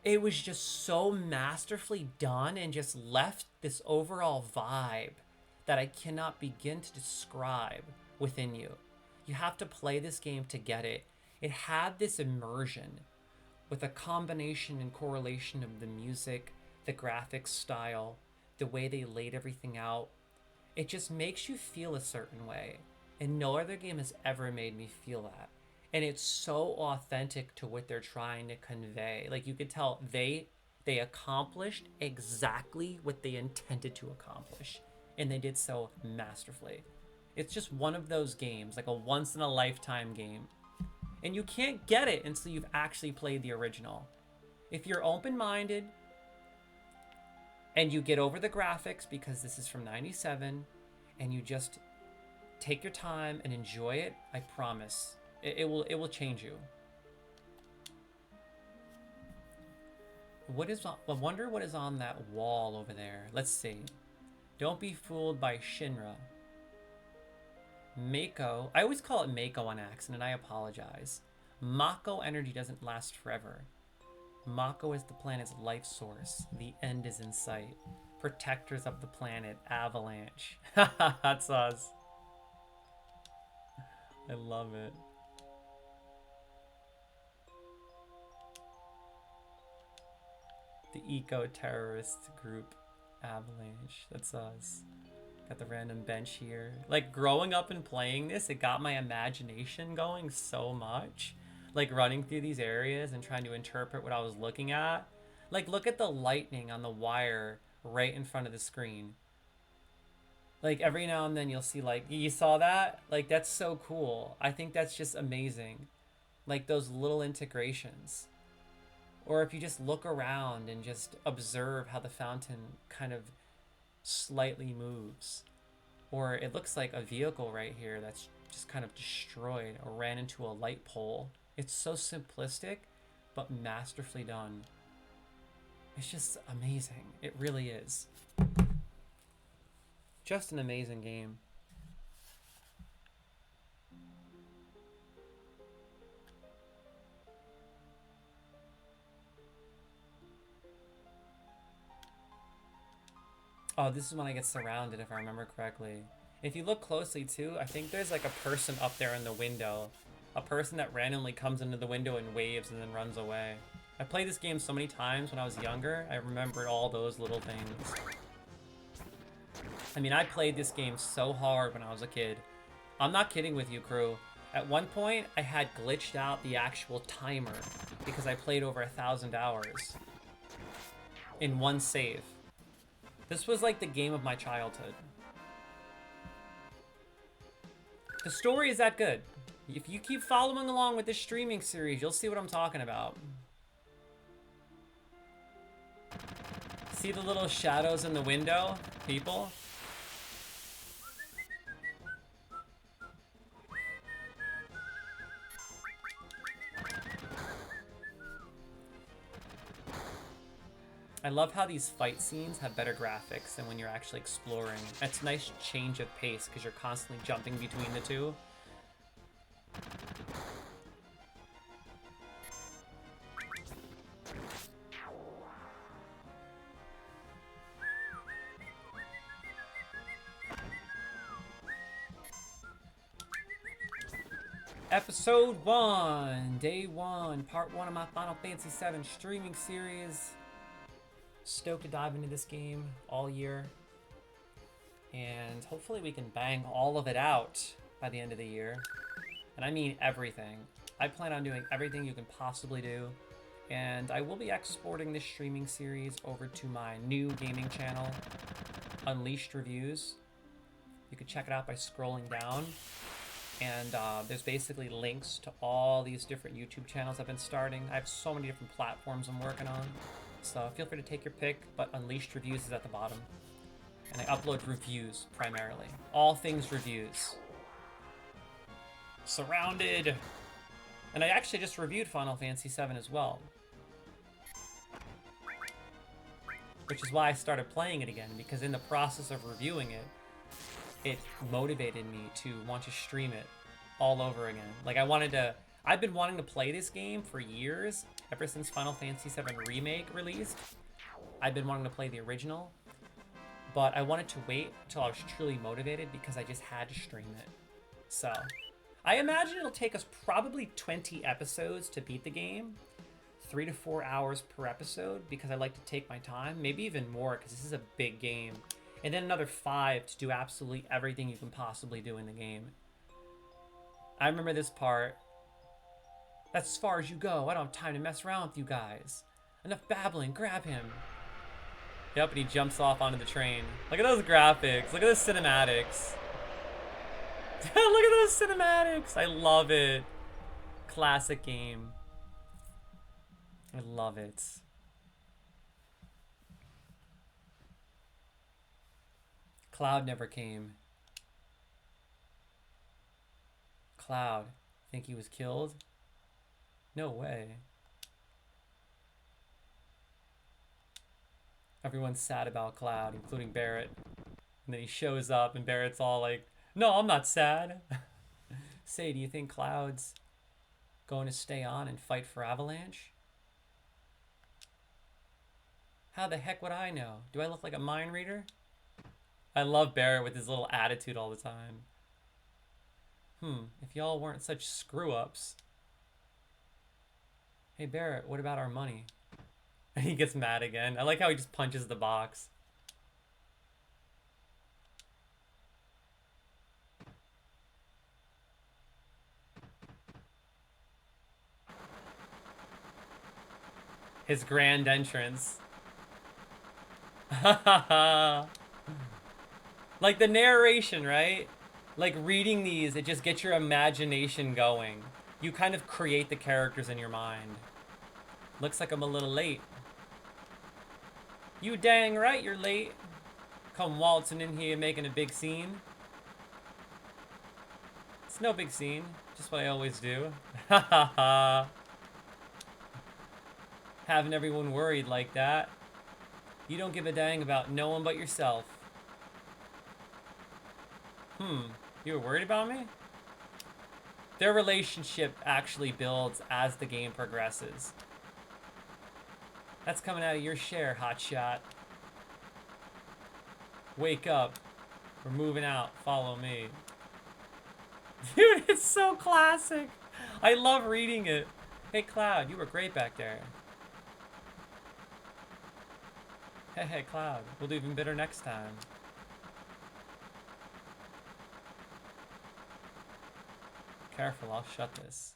it was just so masterfully done and just left this overall vibe that I cannot begin to describe within you. You have to play this game to get it. It had this immersion with a combination and correlation of the music, the graphics style, the way they laid everything out. It just makes you feel a certain way. And no other game has ever made me feel that. And it's so authentic to what they're trying to convey. Like, you could tell they accomplished exactly what they intended to accomplish. And they did so masterfully. It's just one of those games, like a once-in-a-lifetime game. And you can't get it until you've actually played the original. If you're open-minded, and you get over the graphics because this is from '97, and you just take your time and enjoy it, I promise, it will change you. I wonder what is on that wall over there. Let's see. Don't be fooled by Shinra. Mako. I always call it Mako on accident. I apologize. Mako energy doesn't last forever. Mako is the planet's life source. The end is in sight. Protectors of the planet. Avalanche. That's us. I love it. The eco-terrorist group. Avalanche. That's us. Got the random bench here. Like, growing up and playing this, it got my imagination going so much. Like, running through these areas and trying to interpret what I was looking at. Like, look at the lightning on the wire right in front of the screen. Like, every now and then you'll see, like, you saw that? Like, that's so cool. I think that's just amazing. Like, those little integrations. Or if you just look around and just observe how the fountain kind of slightly moves. Or it looks like a vehicle right here that's just kind of destroyed or ran into a light pole. It's so simplistic, but masterfully done. It's just amazing. It really is. Just an amazing game. Oh, this is when I get surrounded, if I remember correctly. If you look closely, too, I think there's like a person up there in the window. A person that randomly comes into the window and waves and then runs away. I played this game so many times when I was younger, I remembered all those little things. I mean, I played this game so hard when I was a kid. I'm not kidding with you, crew. At one point, I had glitched out the actual timer because I played over 1,000 hours in one save. This was like the game of my childhood. The story is that good. If you keep following along with this streaming series, you'll see what I'm talking about. See the little shadows in the window, people? I love how these fight scenes have better graphics than when you're actually exploring. It's a nice change of pace because you're constantly jumping between the two. Episode 1, Day 1, Part 1 of my Final Fantasy VII streaming series. Stoked to dive into this game all year. And hopefully we can bang all of it out by the end of the year. And I mean everything. I plan on doing everything you can possibly do. And I will be exporting this streaming series over to my new gaming channel, Unleashed Reviews. You can check it out by scrolling down. And there's basically links to all these different YouTube channels I've been starting. I have so many different platforms I'm working on. So feel free to take your pick, but Unleashed Reviews is at the bottom. And I upload reviews, primarily. All things reviews. Surrounded! And I actually just reviewed Final Fantasy VII as well. Which is why I started playing it again, because in the process of reviewing it, it motivated me to want to stream it all over again. Like, I've been wanting to play this game for years, ever since Final Fantasy VII Remake released. I've been wanting to play the original, but I wanted to wait until I was truly motivated because I just had to stream it. So, I imagine it'll take us probably 20 episodes to beat the game, 3 to 4 hours per episode, because I like to take my time, maybe even more, because this is a big game. And then another 5 to do absolutely everything you can possibly do in the game. I remember this part. That's as far as you go. I don't have time to mess around with you guys. Enough babbling. Grab him. Yep, and he jumps off onto the train. Look at those graphics. Look at those cinematics. Look at those cinematics. I love it. Classic game. I love it. Cloud never came. Cloud. Think he was killed? No way. Everyone's sad about Cloud, including Barrett. And then he shows up and Barrett's all like, no, I'm not sad. Say, do you think Cloud's going to stay on and fight for Avalanche? How the heck would I know? Do I look like a mind reader? I love Barrett with his little attitude all the time. If y'all weren't such screw-ups. Hey Barrett, what about our money? And he gets mad again. I like how he just punches the box. His grand entrance. Like the narration, right? Like reading these, it just gets your imagination going. You kind of create the characters in your mind. Looks like I'm a little late. You dang right you're late. Come waltzing in here making a big scene. It's no big scene. Just what I always do. Ha ha ha. Having everyone worried like that. You don't give a dang about no one but yourself. You were worried about me? Their relationship actually builds as the game progresses. That's coming out of your share, hotshot. Wake up. We're moving out. Follow me. Dude, it's so classic. I love reading it. Hey, Cloud, you were great back there. Hey, Cloud, we'll do even better next time. Careful, I'll shut this.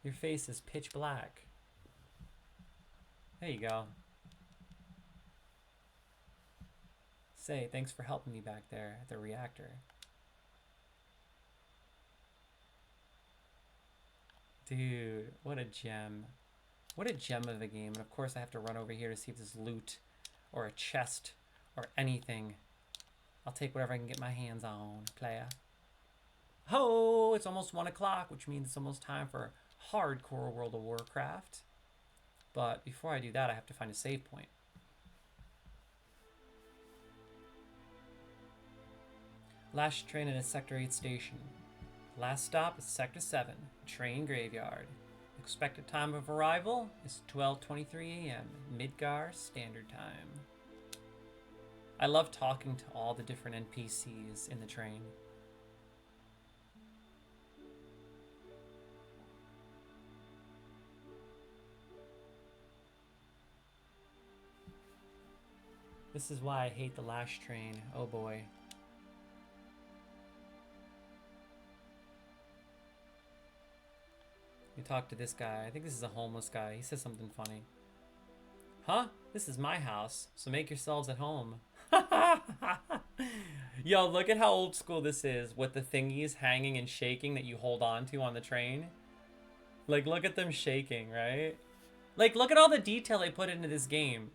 Your face is pitch black. There you go. Say, thanks for helping me back there at the reactor. Dude, what a gem. What a gem of a game. And of course I have to run over here to see if there's loot or a chest or anything. I'll take whatever I can get my hands on, playa. Oh, it's almost 1 o'clock, which means it's almost time for hardcore World of Warcraft. But before I do that, I have to find a save point. Last train at a Sector 8 station. Last stop is Sector 7, train graveyard. Expected time of arrival is 12:23 a.m. Midgar Standard Time. I love talking to all the different NPCs in the train. This is why I hate the last train. Oh boy. You talk to this guy. I think this is a homeless guy. He says something funny. Huh? This is my house, so make yourselves at home. Yo, look at how old school this is with the thingies hanging and shaking that you hold on to on the train. Like, look at them shaking, right? Like, look at all the detail they put into this game.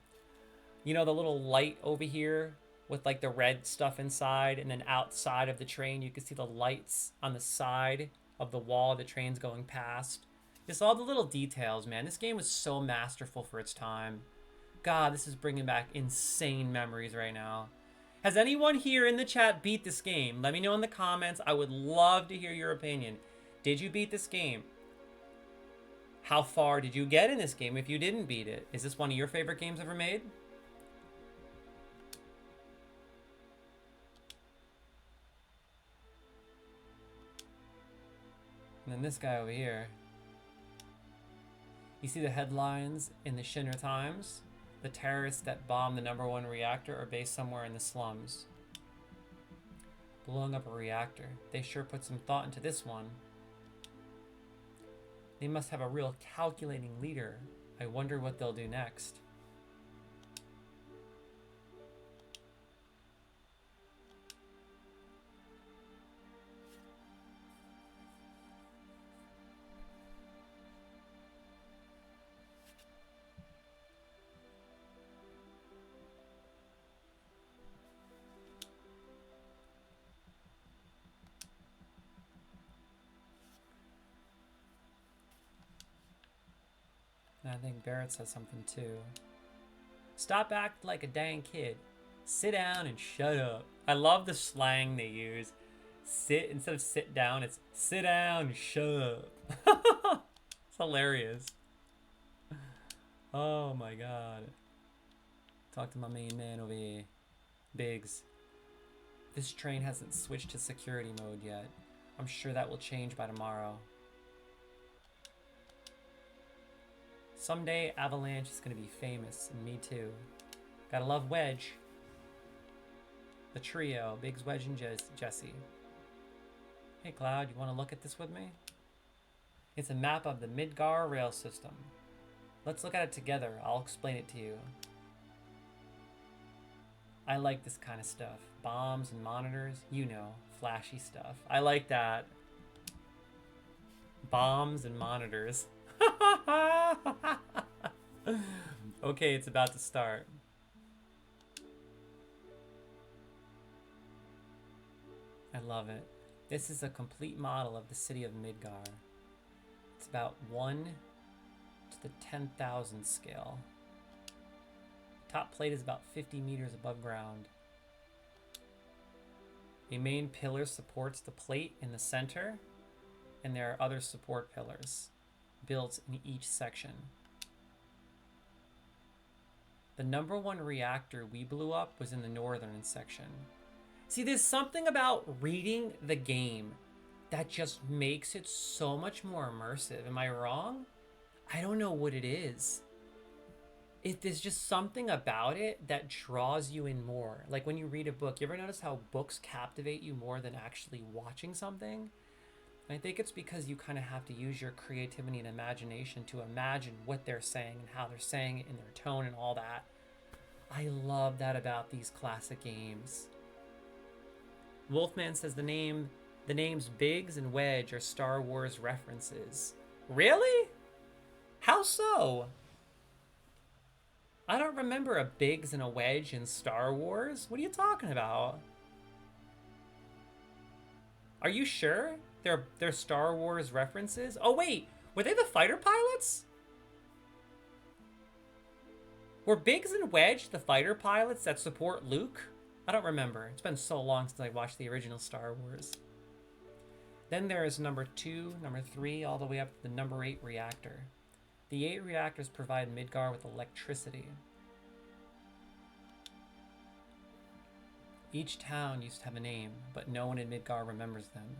You know, the little light over here with like the red stuff inside, and then outside of the train you can see the lights on the side of the wall the train's going past. Just all the little details, man. This game was so masterful for its time. God, this is bringing back insane memories right now. Has anyone here in the chat beat this game? Let me know in the comments. I would love to hear your opinion. Did you beat this game? How far did you get in this game if you didn't beat it? Is this one of your favorite games ever made? And then this guy over here. You see the headlines in the Shinra Times? The terrorists that bombed the #1 reactor are based somewhere in the slums. Blowing up a reactor. They sure put some thought into this one. They must have a real calculating leader. I wonder what they'll do next. And I think Barrett says something too. Stop acting like a dang kid. Sit down and shut up. I love the slang they use. Sit, instead of sit down, it's sit down and shut up. It's hilarious. Oh my god. Talk to my main man over here. Biggs. This train hasn't switched to security mode yet. I'm sure that will change by tomorrow. Someday Avalanche is going to be famous, and me too. Gotta love Wedge. The trio, Biggs, Wedge, and Jesse. Hey Cloud, you want to look at this with me? It's a map of the Midgar rail system. Let's look at it together. I'll explain it to you. I like this kind of stuff. Bombs and monitors, you know, flashy stuff. I like that. Bombs and monitors. Okay, it's about to start. I love it. This is a complete model of the city of Midgar. It's about 1 to the 10,000 scale. Top plate is about 50 meters above ground. A main pillar supports the plate in the center, and there are other support pillars built in each section. The #1 reactor we blew up was in the northern section. See, there's something about reading the game that just makes it so much more immersive. Am I wrong? I don't know what it is. There's just something about it that draws you in more. Like when you read a book, you ever notice how books captivate you more than actually watching something? And I think it's because you kind of have to use your creativity and imagination to imagine what they're saying and how they're saying it in their tone and all that. I love that about these classic games. Wolfman says the names Biggs and Wedge are Star Wars references. Really? How so? I don't remember a Biggs and a Wedge in Star Wars. What are you talking about? Are you sure they're Star Wars references? Oh wait, were they the fighter pilots? Were Biggs and Wedge the fighter pilots that support Luke? I don't remember. It's been so long since I watched the original Star Wars. Then there is #2, #3, all the way up to the #8 reactor. The 8 reactors provide Midgar with electricity. Each town used to have a name, but no one in Midgar remembers them.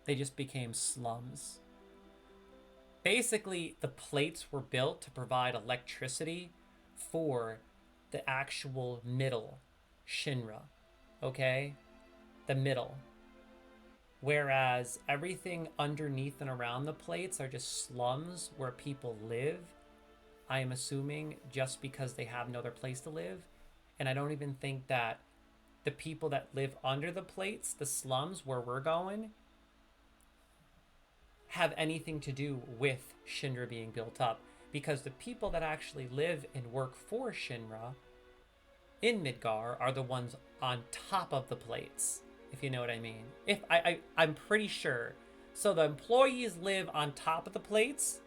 They just became slums. Basically, the plates were built to provide electricity for the actual middle, Shinra, okay? The middle. Whereas everything underneath and around the plates are just slums where people live, I am assuming just because they have no other place to live. And I don't even think that the people that live under the plates, the slums where we're going, have anything to do with Shinra being built up. Because the people that actually live and work for Shinra in Midgar are the ones on top of the plates, if you know what I mean. I'm pretty sure. So the employees live on top of the plates,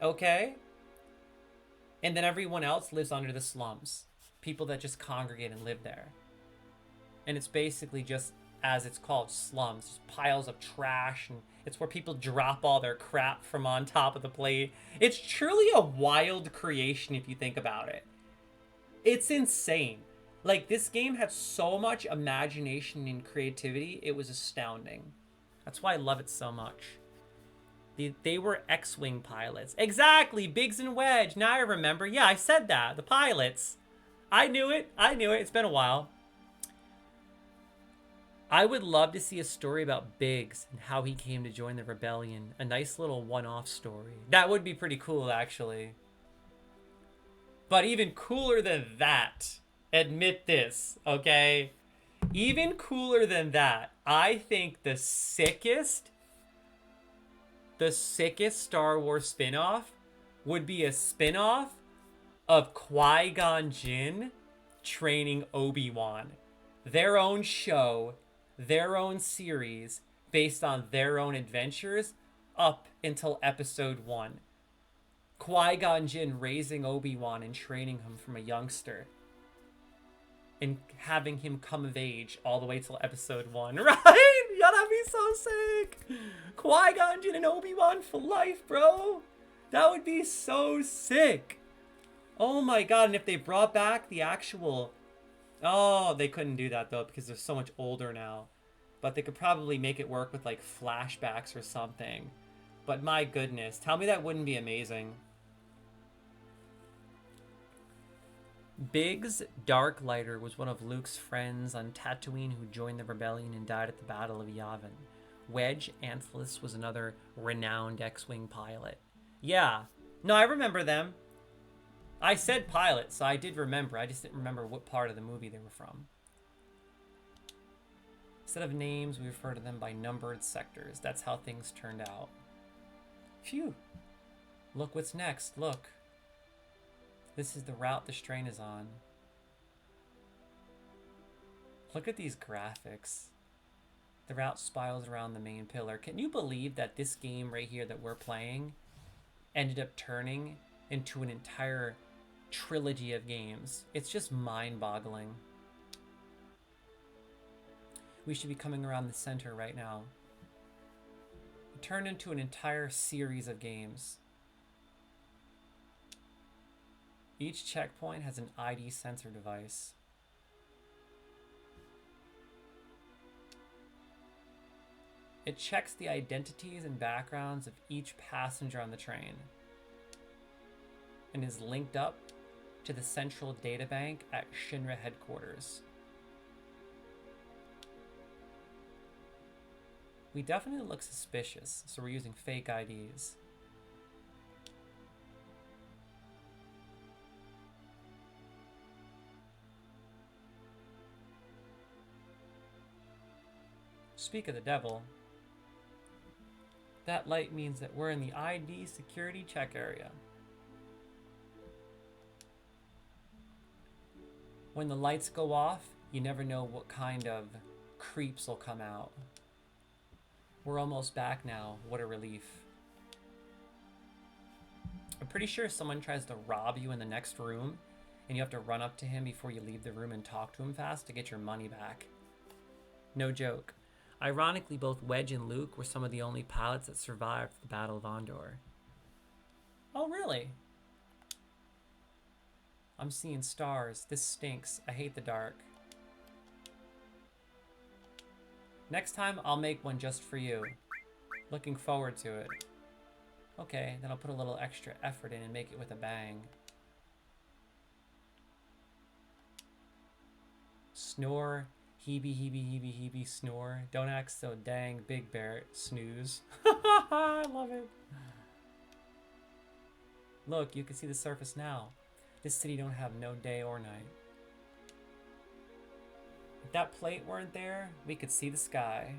okay? And then everyone else lives under the slums. People that just congregate and live there. And it's basically just, as it's called, slums. Just piles of trash, and it's where people drop all their crap from on top of the plate. It's truly a wild creation if you think about it. It's insane. Like, this game had so much imagination and creativity, it was astounding. That's why I love it so much. They were X-Wing pilots. Exactly, Biggs and Wedge. Now I remember. Yeah, I said that. The pilots. I knew it. It's been a while. I would love to see a story about Biggs and how he came to join the rebellion. A nice little one-off story. That would be pretty cool, actually. But even cooler than that, admit this, okay? Even cooler than that, I think the sickest Star Wars spin-off would be a spin-off of Qui-Gon Jinn training Obi-Wan. Their own show, their own series, based on their own adventures, up until episode 1. Qui-Gon Jinn raising Obi-Wan and training him from a youngster. And having him come of age all the way till episode 1, right? Yeah, that'd be so sick. Qui-Gon Jinn and Obi-Wan for life, bro. That would be so sick. Oh my god, and if they brought back the actual... Oh, they couldn't do that, though, because they're so much older now. But they could probably make it work with, like, flashbacks or something. But my goodness, tell me that wouldn't be amazing. Biggs Darklighter was one of Luke's friends on Tatooine who joined the rebellion and died at the Battle of Yavin. Wedge Antlers was another renowned X-Wing pilot. Yeah. No, I remember them. I said pilot, so I did remember. I just didn't remember what part of the movie they were from. Instead of names, we refer to them by numbered sectors. That's how things turned out. Phew. Look what's next. Look. This is the route the strain is on. Look at these graphics. The route spirals around the main pillar. Can you believe that this game right here that we're playing ended up turning into an entire trilogy of games? It's just mind-boggling. We should be coming around the center right now. It turned into an entire series of games. Each checkpoint has an ID sensor device. It checks the identities and backgrounds of each passenger on the train and is linked up to the central databank at Shinra headquarters. We definitely look suspicious, so we're using fake IDs. Speak of the devil. That light means that we're in the ID security check area. When the lights go off, you never know what kind of creeps will come out. We're almost back now. What a relief. I'm pretty sure someone tries to rob you in the next room and you have to run up to him before you leave the room and talk to him fast to get your money back. No joke. Ironically, both Wedge and Luke were some of the only pilots that survived the Battle of Endor. Oh, really? I'm seeing stars. This stinks. I hate the dark. Next time, I'll make one just for you. Looking forward to it. Okay, then I'll put a little extra effort in and make it with a bang. Snore. Heebie, heebie, heebie, heebie, snore. Don't act so dang big, Barrett. Snooze. I love it. Look, you can see the surface now. This city don't have no day or night. If that plate weren't there, we could see the sky.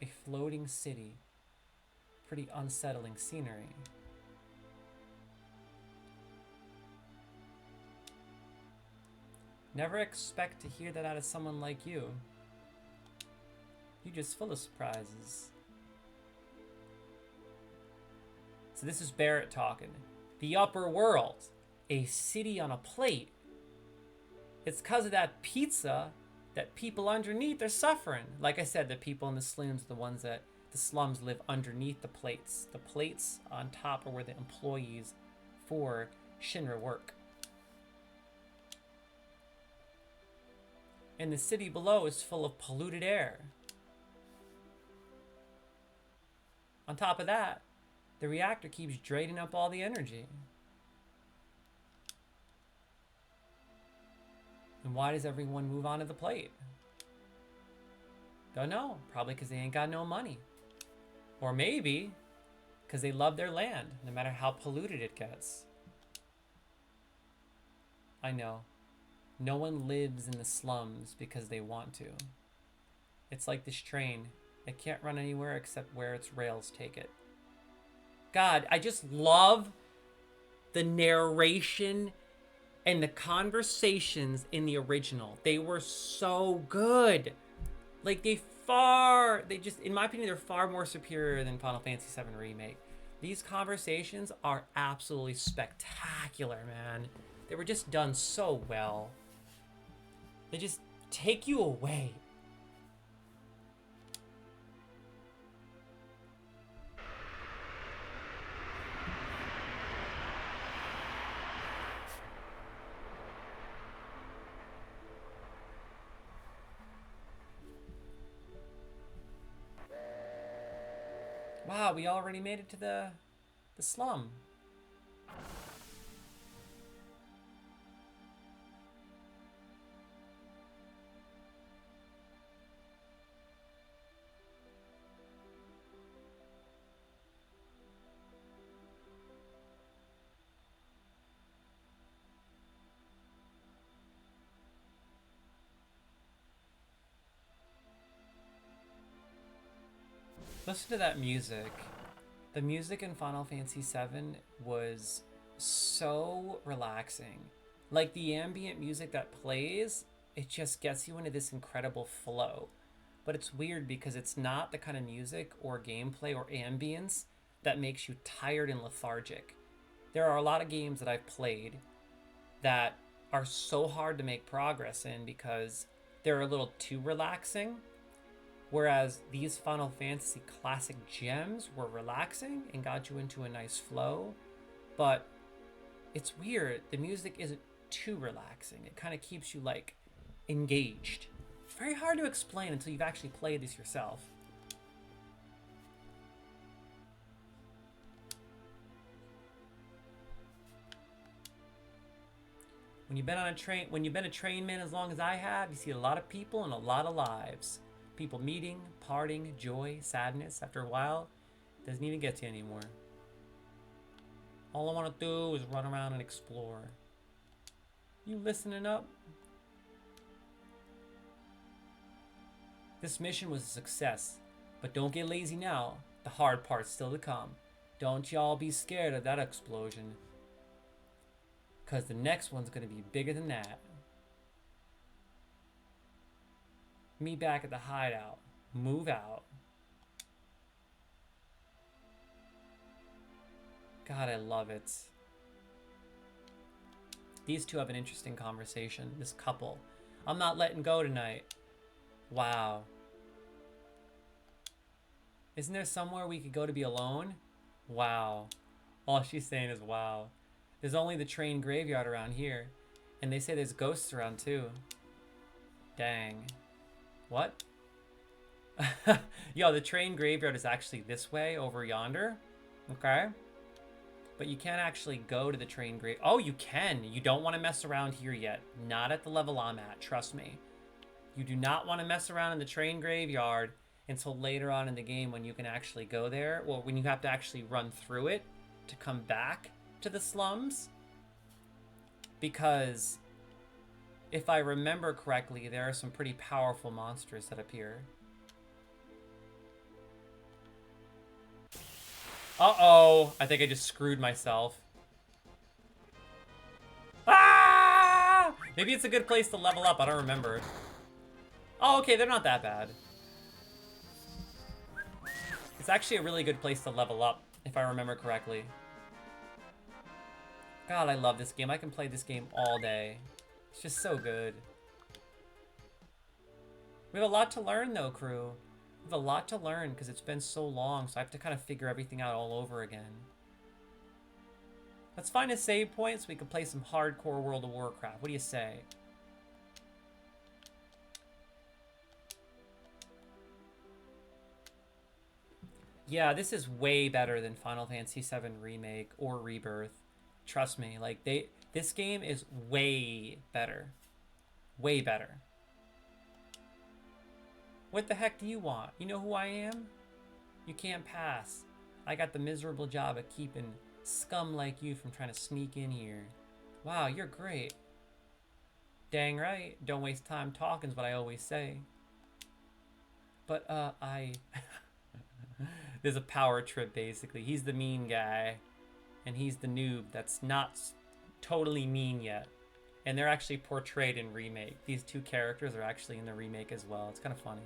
A floating city. Pretty unsettling scenery. Never expect to hear that out of someone like you. You're just full of surprises. So this is Barrett talking. The upper world. A city on a plate. It's because of that pizza that people underneath are suffering. Like I said, the people in the slums, the slums live underneath the plates. The plates on top are where the employees for Shinra work. And the city below is full of polluted air. On top of that, the reactor keeps draining up all the energy. And why does everyone move on to the plate? Don't know. Probably because they ain't got no money. Or maybe because they love their land, no matter how polluted it gets. I know. No one lives in the slums because they want to. It's like this train. It can't run anywhere except where its rails take it. God, I just love the narration and the conversations in the original. They were so good. Like, they just, in my opinion, they're far more superior than Final Fantasy VII Remake. These conversations are absolutely spectacular, man. They were just done so well. They just take you away. Wow, we already made it to the slum. Listen to that music. The music in Final Fantasy VII was so relaxing. Like the ambient music that plays, it just gets you into this incredible flow. But it's weird because it's not the kind of music or gameplay or ambience that makes you tired and lethargic. There are a lot of games that I've played that are so hard to make progress in because they're a little too relaxing. Whereas these Final Fantasy classic gems were relaxing and got you into a nice flow. But it's weird. The music isn't too relaxing. It kind of keeps you like engaged. It's very hard to explain until you've actually played this yourself. When you've been on a train, when you've been a train man as long as I have, you see a lot of people and a lot of lives. People meeting, parting, joy, sadness. After a while, it doesn't even get to you anymore. All I want to do is run around and explore. You listening up? This mission was a success, but don't get lazy now. The hard part's still to come. Don't y'all be scared of that explosion, because the next one's going to be bigger than that. Me back at the hideout. Move out. God, I love it. These two have an interesting conversation. This couple. I'm not letting go tonight. Wow. Isn't there somewhere we could go to be alone? Wow. All she's saying is wow. There's only the train graveyard around here. And they say there's ghosts around too. Dang. What? Yo, the train graveyard is actually this way over yonder. Okay. But you can't actually go to the train grave. Oh, you can. You don't want to mess around here yet. Not at the level I'm at. Trust me. You do not want to mess around in the train graveyard until later on in the game when you can actually go there. Or when you have to actually run through it to come back to the slums. Because if I remember correctly, there are some pretty powerful monsters that appear. Uh-oh. I think I just screwed myself. Ah! Maybe it's a good place to level up. I don't remember. Oh, okay. They're not that bad. It's actually a really good place to level up, if I remember correctly. God, I love this game. I can play this game all day. It's just so good. We have a lot to learn, though, crew. We have a lot to learn because it's been so long, so I have to kind of figure everything out all over again. Let's find a save point so we can play some hardcore World of Warcraft. What do you say? Yeah, this is way better than Final Fantasy VII Remake or Rebirth. Trust me, like this game is way better. Way better. What the heck do you want? You know who I am? You can't pass. I got the miserable job of keeping scum like you from trying to sneak in here. Wow, you're great. Dang right. Don't waste time talking is what I always say. But, there's a power trip, basically. He's the mean guy. And he's the noob that's not totally mean yet. And they're actually portrayed in Remake. These two characters are actually in the Remake as well. It's kind of funny.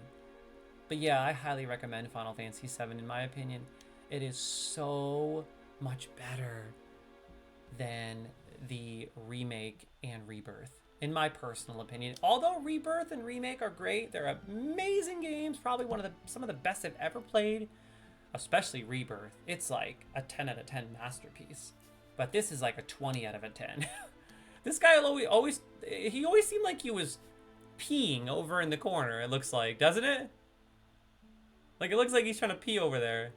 But yeah, I highly recommend Final Fantasy VII. In my opinion, it is so much better than the Remake and Rebirth. In my personal opinion. Although Rebirth and Remake are great, they're amazing games. Probably some of the best I've ever played. Especially Rebirth. It's like a 10 out of 10 masterpiece. But this is like a 20 out of a 10. This guy always seemed like he was peeing over in the corner, it looks like, doesn't it? Like, it looks like he's trying to pee over there.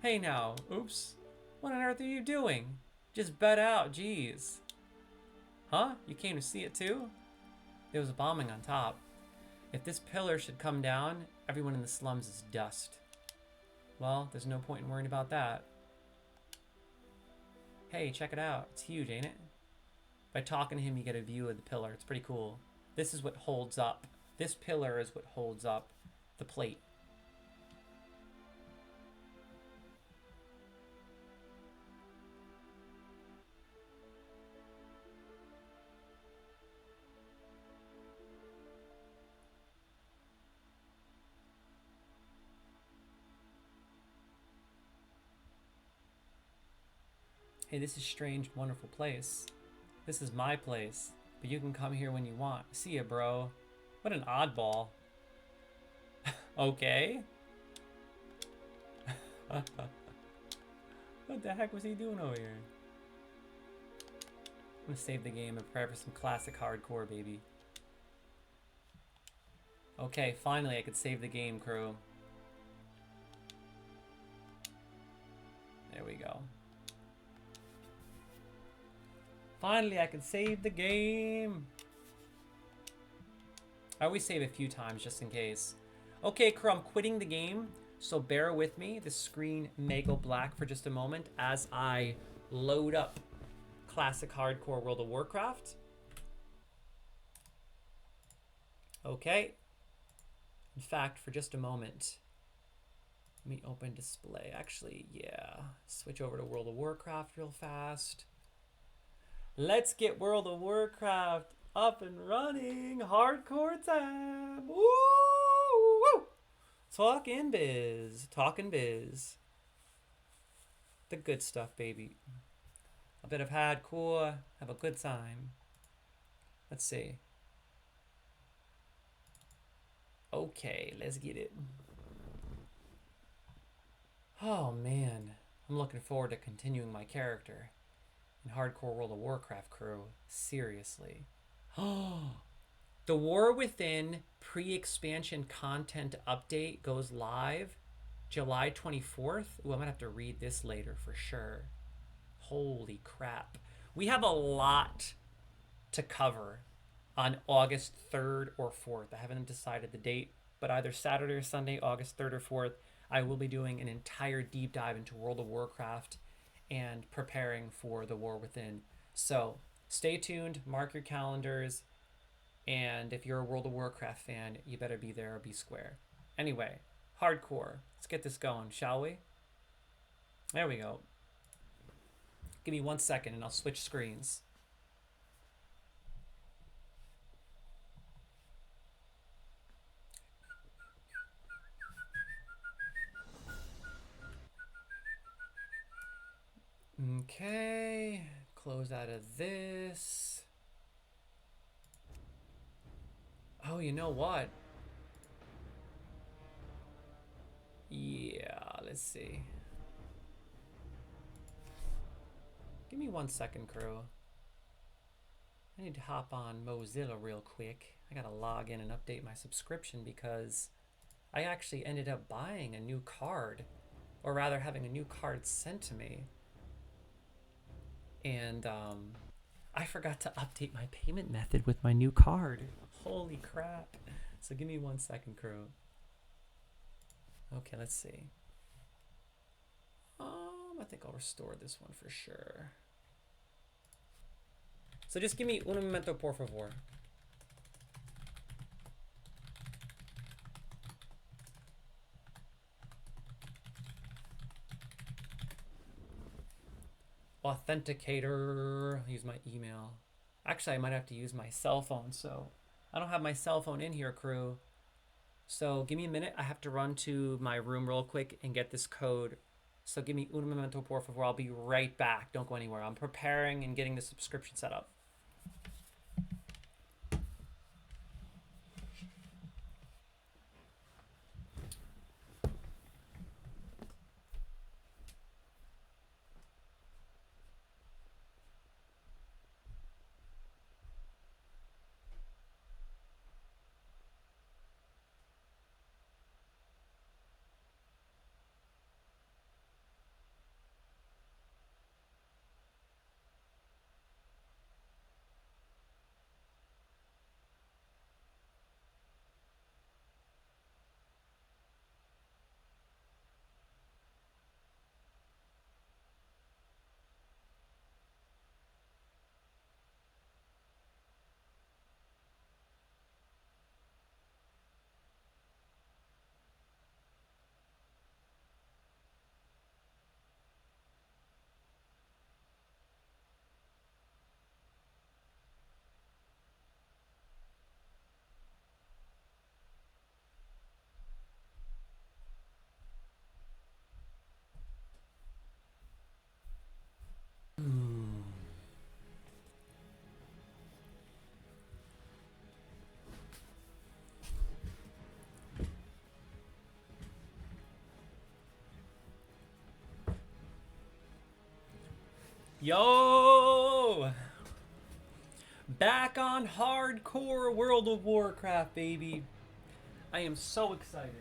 Hey now, oops. What on earth are you doing? Just bed out, jeez. Huh? You came to see it too? There was a bombing on top. If this pillar should come down, everyone in the slums is dust. Well, there's no point in worrying about that. Hey, check it out. It's huge, ain't it? By talking to him, you get a view of the pillar. It's pretty cool. This is what holds up. This pillar is what holds up the plate. Hey, this is strange, wonderful place. This is my place, but you can come here when you want. See ya, bro. What an oddball. Okay. What the heck was he doing over here? I'm gonna save the game and prepare for some classic hardcore, baby. Okay, finally I could save the game, crew. There we go. Finally I can save the game. I always save a few times just in case. Okay, crew, I'm quitting the game, so bear with me. The screen may go black for just a moment as I load up Classic Hardcore World of Warcraft. Okay. In fact, for just a moment, let me open display. Actually, yeah. Switch over to World of Warcraft real fast. Let's get World of Warcraft up and running. Hardcore time. Woo! Woo! Talking biz. Talking biz. The good stuff, baby. A bit of hardcore. Have a good time. Let's see. Okay, let's get it. Oh man, I'm looking forward to continuing my character in Hardcore World of Warcraft, crew. Seriously. Oh, the War Within pre-expansion content update goes live July 24th. Ooh, I'm gonna have to read this later for sure. Holy crap. We have a lot to cover on August 3rd or 4th. I haven't decided the date, but either Saturday or Sunday, August 3rd or 4th, I will be doing an entire deep dive into World of Warcraft and preparing for the War Within. So stay tuned, mark your calendars, and if you're a World of Warcraft fan, you better be there or be square. Anyway, hardcore. Let's get this going, shall we? There we go. Give me 1 second and I'll switch screens. Okay, close out of this. Oh, you know what? Yeah, let's see. Give me 1 second, crew. I need to hop on Mozilla real quick. I gotta log in and update my subscription because I actually ended up buying a new card, or rather having a new card sent to me. And I forgot to update my payment method with my new card. Holy crap. So give me 1 second, crew. Okay, let's see. I think I'll restore this one for sure. So just give me un momento, por favor. Authenticator. Use my email. Actually, I might have to use my cell phone, so I don't have my cell phone in here, crew. So give me a minute. I have to run to my room real quick and get this code. So give me un momento, por favor. I'll be right back. Don't go anywhere. I'm preparing and getting the subscription set up. Yo! Back on hardcore World of Warcraft, baby. I am so excited.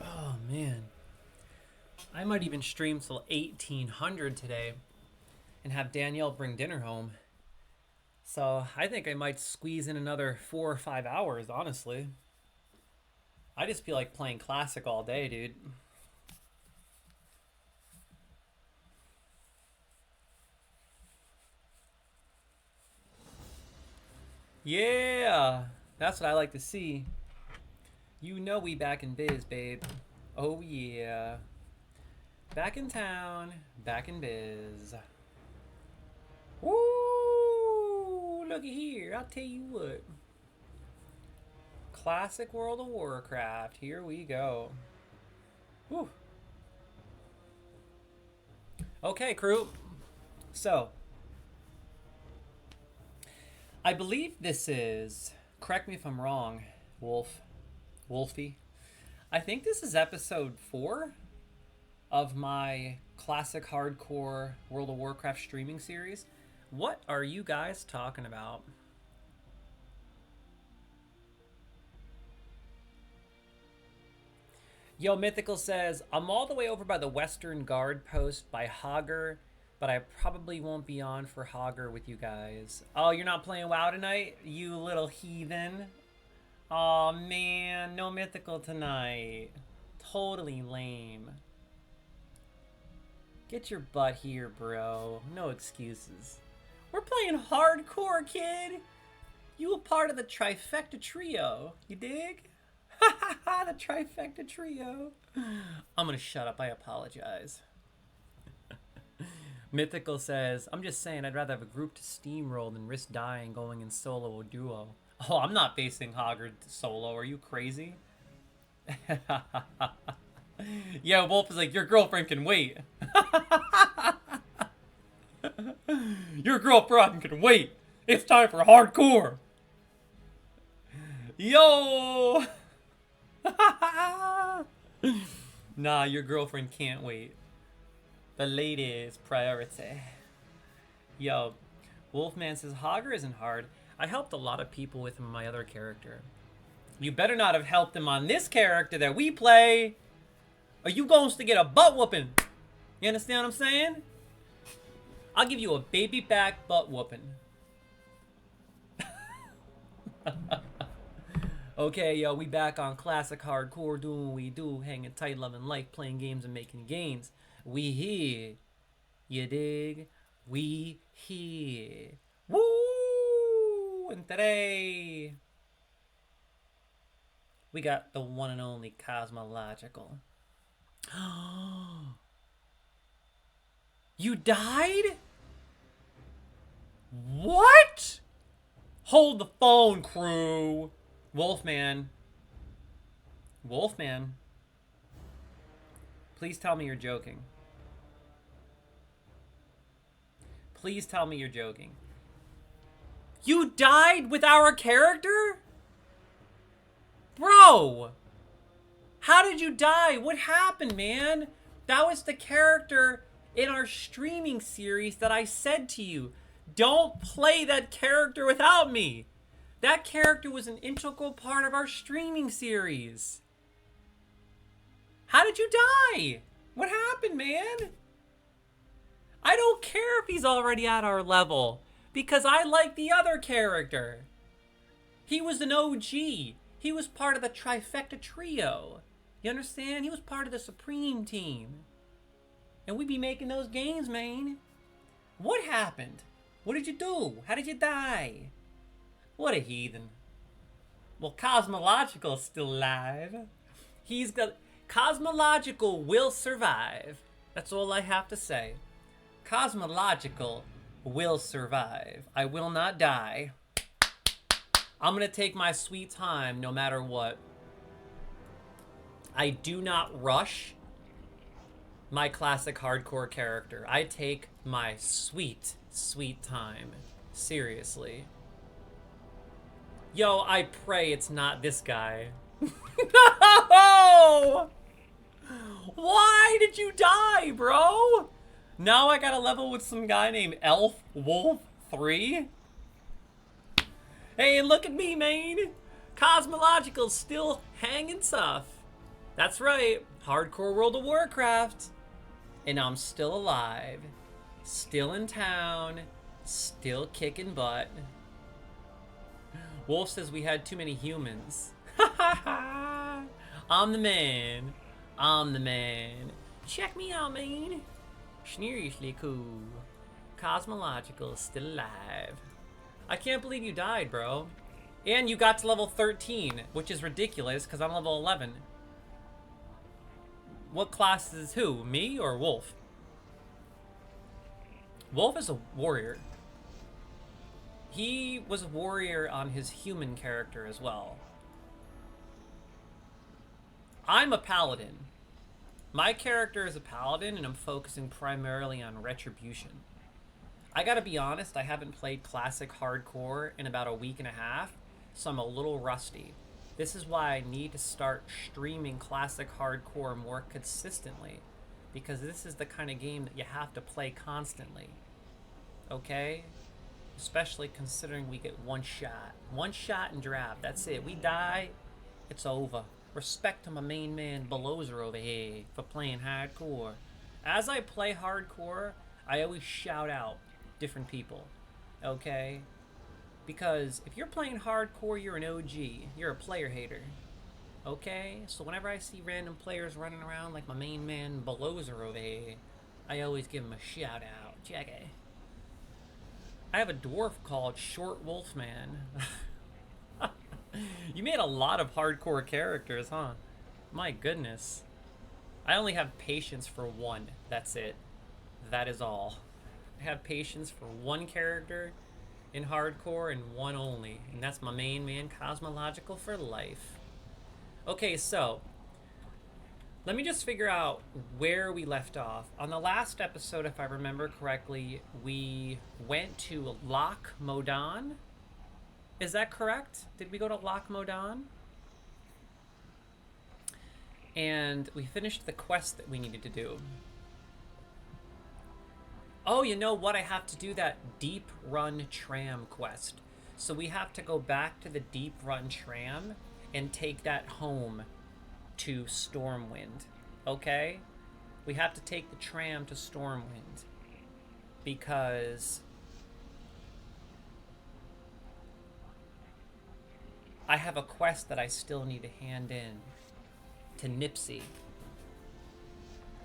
Oh, man. I might even stream till 1800 today and have Danielle bring dinner home. So I think I might squeeze in another 4 or 5 hours, honestly. I just feel like playing Classic all day, dude. Yeah, that's what I like to see. You know we back in biz, babe. Oh yeah. Back in town, back in biz. Woo! Looky here, I'll tell you what. Classic World of Warcraft, here we go. Woo. Okay, crew. So, I believe this is, correct me if I'm wrong, Wolfie. I think this is episode 4 of my classic hardcore World of Warcraft streaming series. What are you guys talking about? Yo, Mythical says, I'm all the way over by the Western Guard post by Hogger, but I probably won't be on for Hogger with you guys. Oh, you're not playing WoW tonight? You little heathen. Aw, man, no Mythical tonight. Totally lame. Get your butt here, bro. No excuses. We're playing hardcore, kid. You a part of the trifecta trio. You dig? Ha ha ha, the trifecta trio. I'm gonna shut up. I apologize. Mythical says, I'm just saying I'd rather have a group to steamroll than risk dying going in solo or duo. Oh, I'm not facing Hogger solo. Are you crazy? Yeah, Wolf is like, your girlfriend can wait. Your girlfriend can wait. It's time for hardcore. Yo! Nah, your girlfriend can't wait. The ladies priority. Yo, Wolfman says, Hogger isn't hard. I helped a lot of people with my other character. You better not have helped him on this character that we play, or you going to get a butt whooping. You understand what I'm saying? I'll give you a baby back butt whooping. Okay, yo, we back on classic hardcore, doing what we do, hanging tight, loving life, playing games and making gains. We here. You dig? We here. Woo! And today, we got the one and only Cosmological. You died? What? Hold the phone, crew. Wolfman. Please tell me you're joking. Please tell me you're joking. You died with our character? Bro! How did you die? What happened, man? That was the character in our streaming series that I said to you. Don't play that character without me. That character was an integral part of our streaming series. How did you die? What happened, man? I don't care if he's already at our level, because I like the other character. He was an OG. He was part of the trifecta trio. You understand? He was part of the Supreme team. And we be making those games, man. What happened? What did you do? How did you die? What a heathen. Well, Cosmological is still alive. He's got... Cosmological will survive. That's all I have to say. Cosmological will survive. I will not die. I'm gonna take my sweet time no matter what. I do not rush my classic hardcore character. I take my sweet, sweet time. Seriously. Yo, I pray it's not this guy. No! Why did you die, bro? Now I gotta level with some guy named Elf Wolf 3? Hey, look at me, man. Cosmological's still hanging tough. That's right, hardcore World of Warcraft. And I'm still alive. Still in town. Still kicking butt. Wolf says we had too many humans. I'm the man. I'm the man. Check me out, man. Seriously cool. Cosmological is still alive. I can't believe you died, bro. And you got to level 13, which is ridiculous because I'm level 11. What class is who? Me or Wolf? Wolf is a warrior. He was a warrior on his human character as well. I'm a paladin. My character is a paladin, and I'm focusing primarily on retribution. I gotta be honest, I haven't played classic hardcore in about a week and a half, so I'm a little rusty. This is why I need to start streaming classic hardcore more consistently, because this is the kind of game that you have to play constantly. Okay? Especially considering we get one shot. One shot and drop. That's it. We die, it's over. Respect to my main man Belozer over here for playing hardcore. As I play hardcore, I always shout out different people. Okay? Because if you're playing hardcore, you're an OG. You're a player hater. Okay? So whenever I see random players running around like my main man Belozer over here, I always give him a shout out. Check it. I have a dwarf called Short Wolfman. You made a lot of hardcore characters, huh? My goodness. I only have patience for one. That's it. That is all. I have patience for one character in hardcore and one only. And that's my main man, Cosmological for life. Okay, so let me just figure out where we left off. On the last episode, if I remember correctly, we went to Loch Modan. Is that correct? Did we go to Loch Modan? And we finished the quest that we needed to do. Oh, you know what? I have to do that Deep Run Tram quest. So we have to go back to the Deep Run Tram and take that home to Stormwind. Okay? We have to take the tram to Stormwind. Because I have a quest that I still need to hand in to Nipsey.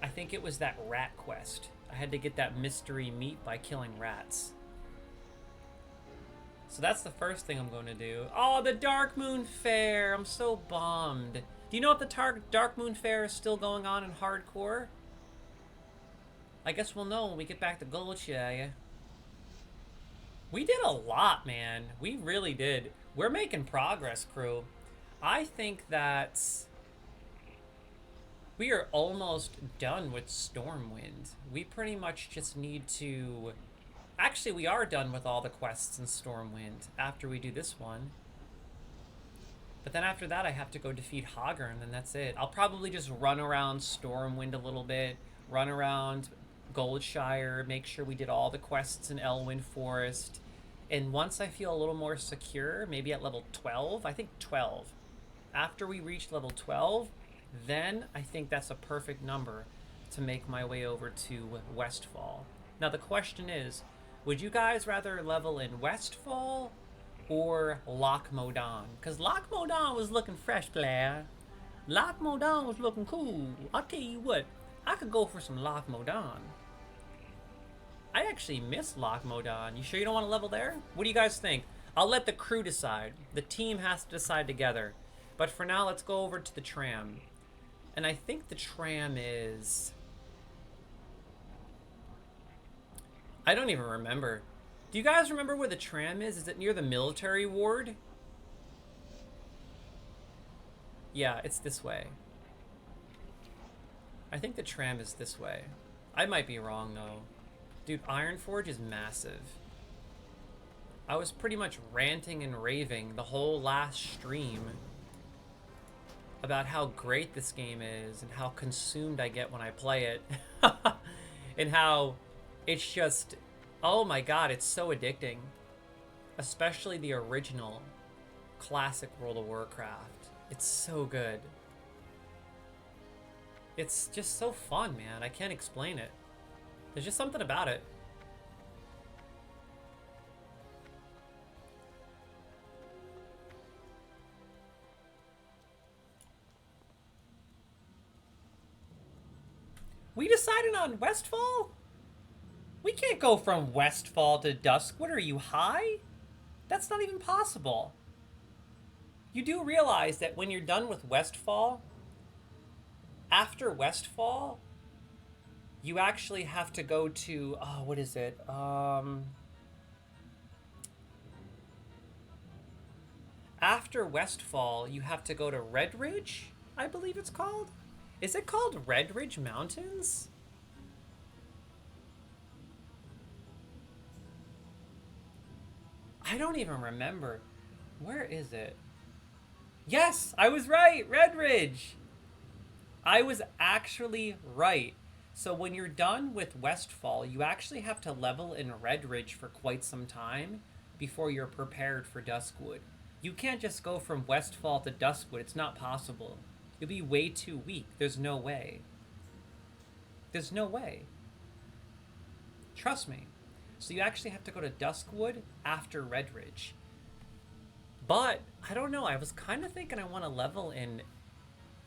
I think it was that rat quest. I had to get that mystery meat by killing rats. So that's the first thing I'm going to do. Oh, the Dark Moon Fair! I'm so bummed. Do you know if the Dark Moon Fair is still going on in hardcore? I guess we'll know when we get back to Goldshire. We did a lot, man. We really did. We're making progress, crew. I think that we are almost done with Stormwind. We pretty much just need to... Actually, we are done with all the quests in Stormwind after we do this one. But then after that, I have to go defeat Hogger, and then that's it. I'll probably just run around Stormwind a little bit, run around Goldshire, make sure we did all the quests in Elwyn Forest. And once I feel a little more secure, maybe at level 12, I think 12. After we reach level 12, then I think that's a perfect number to make my way over to Westfall. Now the question is, would you guys rather level in Westfall or Loch Modan? Because Loch Modan was looking fresh, player. Loch Modan was looking cool. I'll tell you what, I could go for some Loch Modan. I actually miss Loch Modan. You sure you don't want to level there? What do you guys think? I'll let the crew decide. The team has to decide together. But for now, let's go over to the tram. And I think the tram is... I don't even remember. Do you guys remember where the tram is? Is it near the military ward? Yeah, it's this way. I think the tram is this way. I might be wrong, though. Dude, Ironforge is massive. I was pretty much ranting and raving the whole last stream about how great this game is and how consumed I get when I play it. And how it's just, oh my god, it's so addicting. Especially the original classic World of Warcraft. It's so good. It's just so fun, man. I can't explain it. There's just something about it. We decided on Westfall? We can't go from Westfall to Duskwood. Are you high? That's not even possible. You do realize that when you're done with Westfall, after Westfall, you actually have to go to, oh, what is it? After Westfall, you have to go to Red Ridge, I believe it's called. Is it called Red Ridge Mountains? I don't even remember. Where is it? Yes, I was right. Red Ridge. I was actually right. So when you're done with Westfall, you actually have to level in Red Ridge for quite some time before you're prepared for Duskwood. You can't just go from Westfall to Duskwood. It's not possible. You'll be way too weak. There's no way. There's no way. Trust me. So you actually have to go to Duskwood after Red Ridge. But, I don't know, I was kind of thinking I want to level in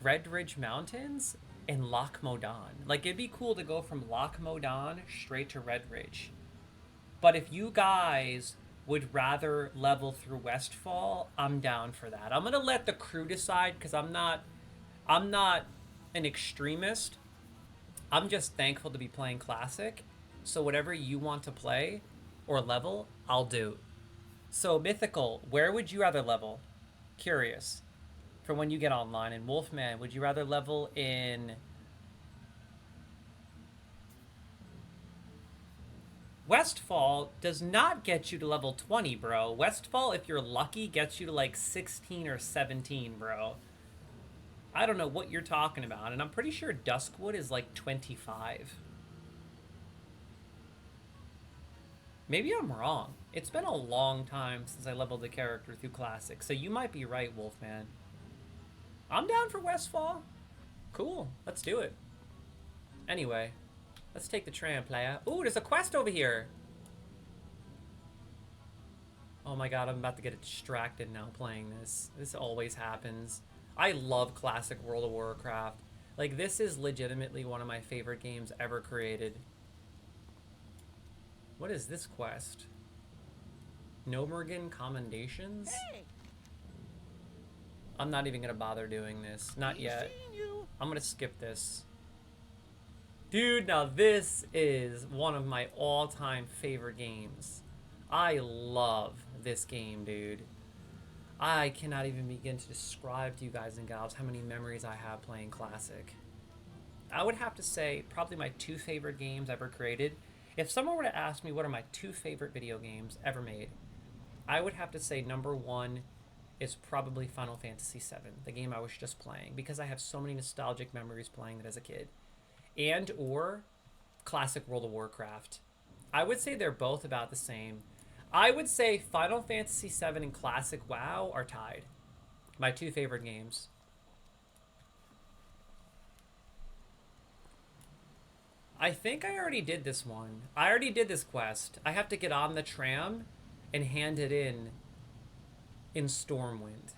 Red Ridge Mountains and Loch Modan. Like, it'd be cool to go from Loch Modan straight to Red Ridge. But if you guys would rather level through Westfall, I'm down for that. I'm going to let the crew decide, because I'm not an extremist. I'm just thankful to be playing Classic. So whatever you want to play or level, I'll do. So Mythical, where would you rather level? Curious. For when you get online. And Wolfman, would you rather level in... Westfall does not get you to level 20, bro. Westfall, if you're lucky, gets you to like 16 or 17, bro. I don't know what you're talking about. And I'm pretty sure Duskwood is like 25. Maybe I'm wrong. It's been a long time since I leveled the character through Classic, so you might be right, Wolfman. I'm down for Westfall. Cool, let's do it. Anyway, let's take the tram, playa. Ooh, there's a quest over here. Oh my god, I'm about to get distracted now playing this. This always happens. I love Classic World of Warcraft. Like, this is legitimately one of my favorite games ever created. What is this quest? Nomergan Commendations? Hey. I'm not even gonna bother doing this. Not yet. I'm gonna skip this. Dude, now this is one of my all-time favorite games. I love this game, dude. I cannot even begin to describe to you guys and gals how many memories I have playing Classic. I would have to say probably my two favorite games ever created. If someone were to ask me what are my two favorite video games ever made, I would have to say number one is probably Final Fantasy VII, the game I was just playing, because I have so many nostalgic memories playing it as a kid. And or Classic World of Warcraft. I would say they're both about the same. I would say Final Fantasy VII and Classic WoW are tied. My two favorite games. I think I already did this one. I already did this quest. I have to get on the tram and hand it in Stormwind.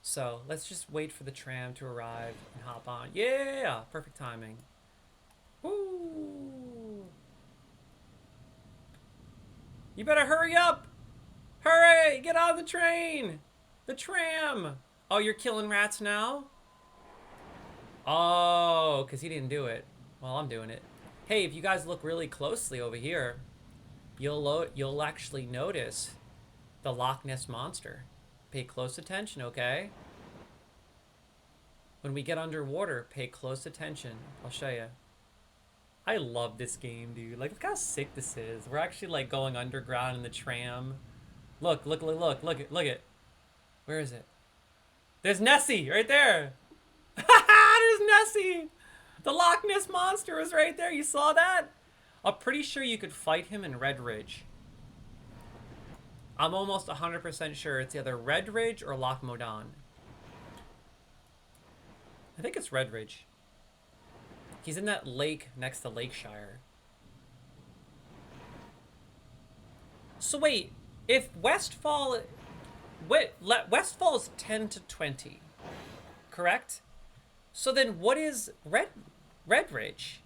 So let's just wait for the tram to arrive and hop on. Yeah, perfect timing. Woo! You better hurry up! Hurry! Get on the train! The tram! Oh, you're killing rats now? Oh, because he didn't do it. Well, I'm doing it. Hey, if you guys look really closely over here, you'll actually notice the Loch Ness Monster. Pay close attention, okay? When we get underwater, pay close attention. I'll show you. I love this game, dude. Like, look how sick this is. We're actually, like, going underground in the tram. Look, look, look, look, look, look it. Where is it? There's Nessie right there. There's Nessie. The Loch Ness Monster was right there. You saw that? I'm pretty sure you could fight him in Red Ridge. I'm almost 100% sure it's either Red Ridge or Loch Modan. I think it's Red Ridge. He's in that lake next to Lakeshire. So wait, if Westfall... Westfall is 10 to 20, correct? So then what is Red Ridge?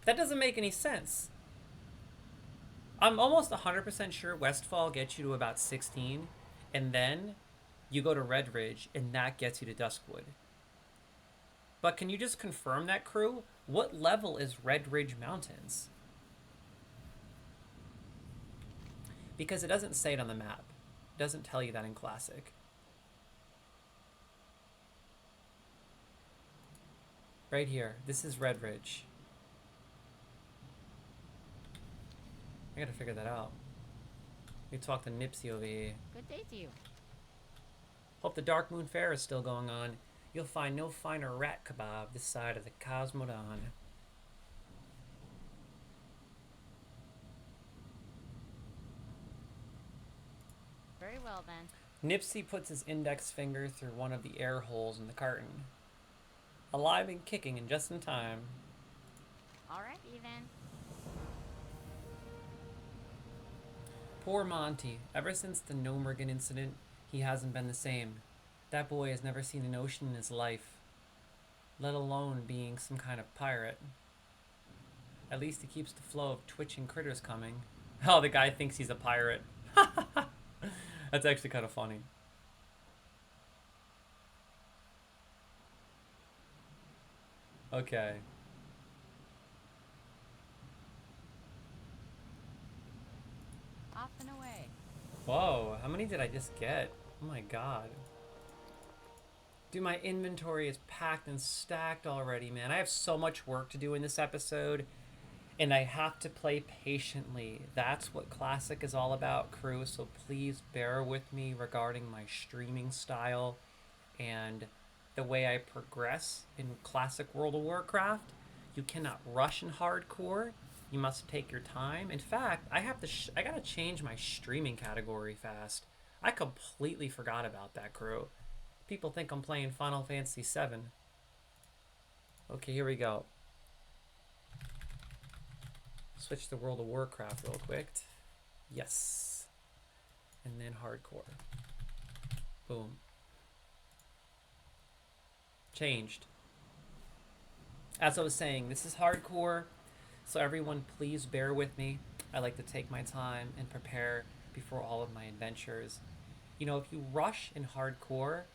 That doesn't make any sense. I'm almost 100% sure Westfall gets you to about 16, and then you go to Red Ridge, and that gets you to Duskwood. But can you just confirm that, crew? What level is Red Ridge Mountains? Because it doesn't say it on the map. It doesn't tell you that in Classic. Right here. This is Red Ridge. I gotta figure that out. We talk to Nipsey over here. Good day to you. Hope the Dark Moon Fair is still going on. You'll find no finer rat kebab this side of the Cosmodon. Very well then. Nipsey puts his index finger through one of the air holes in the carton. Alive and kicking and just in time. Alright, Ethan. Poor Monty. Ever since the Nomergan incident, he hasn't been the same. That boy has never seen an ocean in his life, let alone being some kind of pirate. At least he keeps the flow of twitching critters coming. Oh, the guy thinks he's a pirate. That's actually kind of funny. Okay. Off and away. Whoa, how many did I just get? Oh my god. Dude, my inventory is packed and stacked already, man. I have so much work to do in this episode, and I have to play patiently. That's what Classic is all about, crew, so please bear with me regarding my streaming style and the way I progress in Classic World of Warcraft. You cannot rush in hardcore. You must take your time. In fact, I gotta change my streaming category fast. I completely forgot about that, crew. People think I'm playing Final Fantasy VII. Okay, here we go. Switch to World of Warcraft real quick. Yes. And then hardcore. Boom. Changed. As I was saying, this is hardcore, so everyone please bear with me. I like to take my time and prepare before all of my adventures. You know, if you rush in hardcore,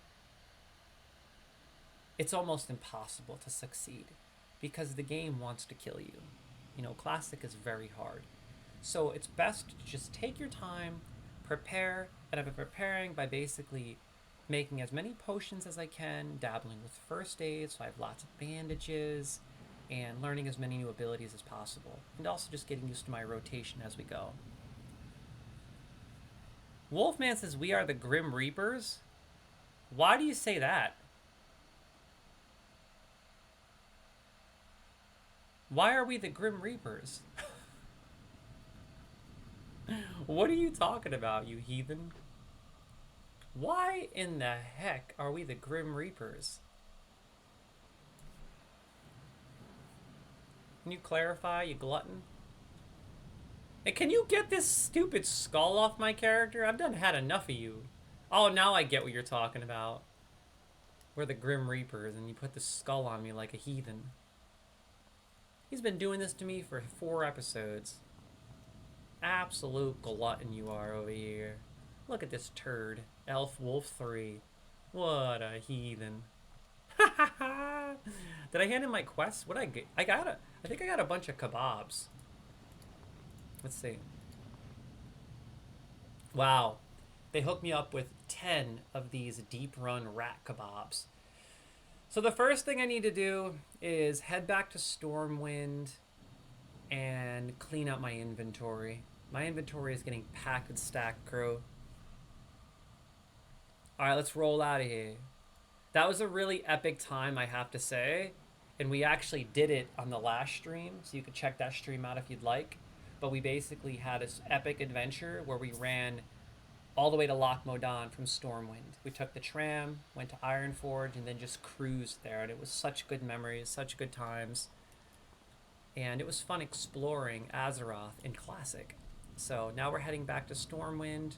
it's almost impossible to succeed because the game wants to kill you. You know, Classic is very hard. So it's best to just take your time, prepare, and I've been preparing by basically making as many potions as I can, dabbling with first aid, so I have lots of bandages, and learning as many new abilities as possible. And also just getting used to my rotation as we go. Wolfman says, we are the Grim Reapers? Why do you say that? Why are we the Grim Reapers? What are you talking about, you heathen? Why in the heck are we the Grim Reapers? Can you clarify, you glutton? Hey, can you get this stupid skull off my character? I've had enough of you. Oh, now I get what you're talking about. We're the Grim Reapers, and you put the skull on me like a heathen. He's been doing this to me for 4 episodes. Absolute glutton you are over here. Look at this turd. Elf Wolf 3. What a heathen. Did I hand in my quest? What I get? I think I got a bunch of kebabs. Let's see. Wow. They hooked me up with 10 of these deep run rat kebabs. So the first thing I need to do is head back to Stormwind and clean up my inventory. My inventory is getting packed and stacked, crew. Alright, let's roll out of here. That was a really epic time, I have to say. And we actually did it on the last stream, so you can check that stream out if you'd like. But we basically had this epic adventure where we ran all the way to Loch Modan from Stormwind. We took the tram, went to Ironforge, and then just cruised there. And it was such good memories, such good times. And it was fun exploring Azeroth in Classic. So now we're heading back to Stormwind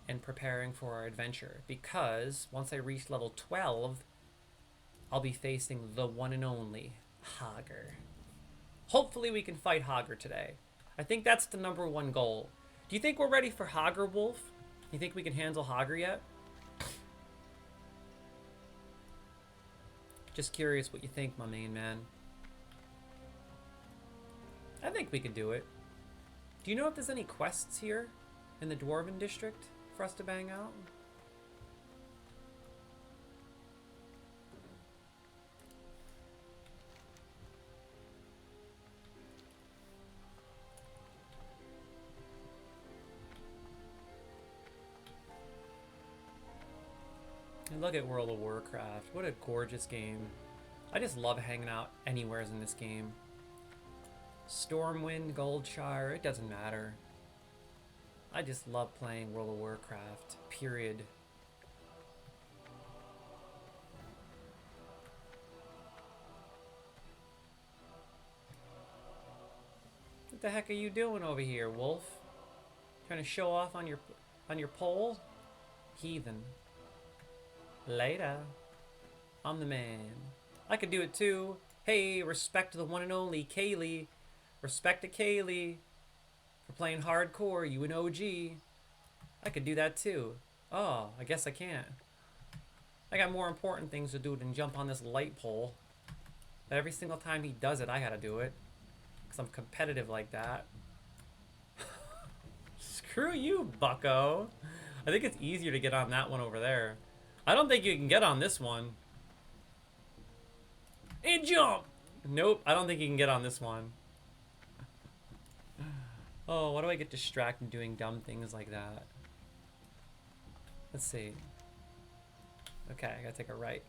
and preparing for our adventure. Because once I reach level 12, I'll be facing the one and only Hager. Hopefully we can fight Hager today. I think that's the #1 goal. Do you think we're ready for Hager, Wolf? You think we can handle Hager yet? Just curious what you think, my main man. I think we could do it. Do you know if there's any quests here in the Dwarven District for us to bang out? And look at World of Warcraft. What a gorgeous game. I just love hanging out anywhere in this game. Stormwind, Goldshire, it doesn't matter. I just love playing World of Warcraft, period. What the heck are you doing over here, Wolf? Trying to show off on your pole? Heathen. Later. I'm the man. I could do it too. Hey, respect to the one and only Kaylee. Respect to Kaylee for playing hardcore, you an OG. I could do that too. Oh, I guess I can't. I got more important things to do than jump on this light pole. But every single time he does it, I gotta do it. Because I'm competitive like that. Screw you, bucko. I think it's easier to get on that one over there. I don't think you can get on this one. And jump! Nope, I don't think you can get on this one. Oh, why do I get distracted doing dumb things like that? Let's see. Okay, I gotta take a right.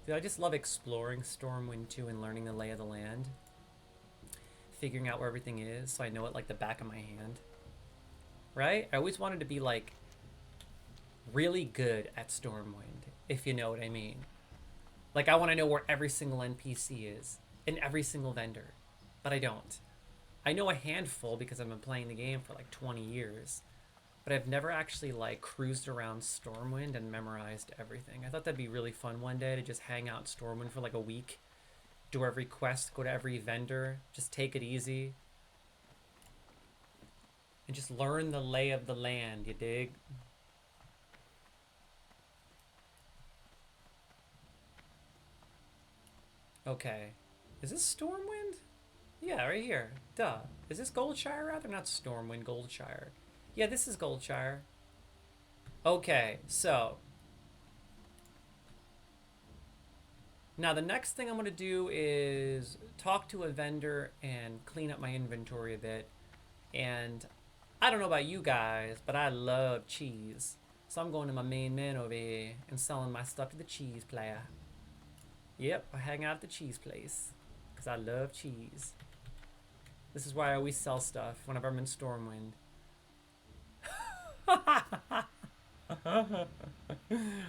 Dude, I just love exploring Stormwind 2 and learning the lay of the land. Figuring out where everything is so I know it like the back of my hand. Right? I always wanted to be like really good at Stormwind, if you know what I mean. Like I want to know where every single NPC is and every single vendor, but I don't. I know a handful because I've been playing the game for like 20 years, but I've never actually like cruised around Stormwind and memorized everything. I thought that'd be really fun one day to just hang out Stormwind for like a week, do every quest, go to every vendor, just take it easy, and just learn the lay of the land, you dig? Okay. Is this Stormwind? Yeah, right here. Duh. Is this Goldshire rather? Not Stormwind, Goldshire. Yeah, this is Goldshire. Okay, so. Now the next thing I'm going to do is talk to a vendor and clean up my inventory a bit. And I don't know about you guys, but I love cheese. So I'm going to my main man over here and selling my stuff to the cheese player. Yep, I hang out at the cheese place because I love cheese. This is why I always sell stuff whenever I'm in Stormwind.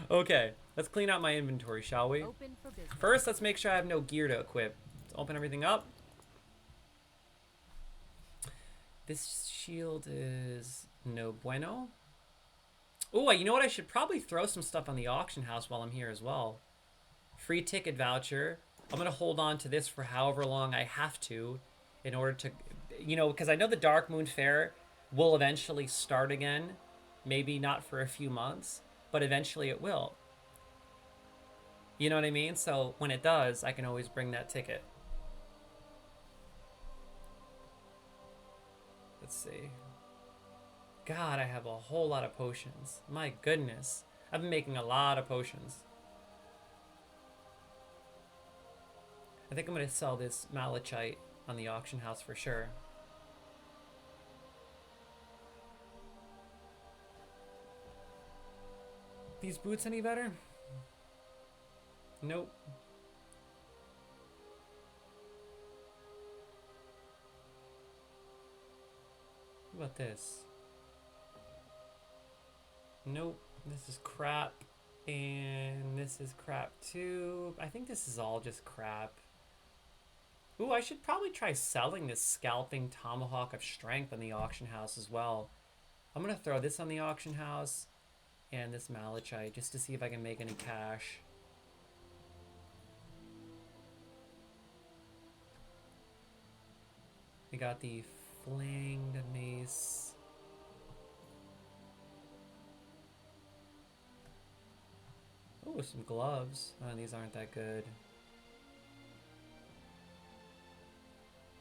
Okay, let's clean out my inventory, shall we? Open for business. First, let's make sure I have no gear to equip. Let's open everything up. This shield is no bueno. Oh, you know what? I should probably throw some stuff on the auction house while I'm here as well. Free ticket voucher. I'm going to hold on to this for however long I have to in order to, you know, because I know the Dark Moon Fair will eventually start again. Maybe not for a few months, but eventually it will. You know what I mean? So when it does, I can always bring that ticket. Let's see. God, I have a whole lot of potions. My goodness. I've been making a lot of potions. I think I'm gonna sell this malachite on the auction house for sure. These boots any better? Nope. What about this? Nope. This is crap. And this is crap too. I think this is all just crap. Ooh, I should probably try selling this scalping tomahawk of strength on the auction house as well. I'm gonna throw this on the auction house and this malachite just to see if I can make any cash. We got the flanged mace. Oh, some gloves. Oh, these aren't that good.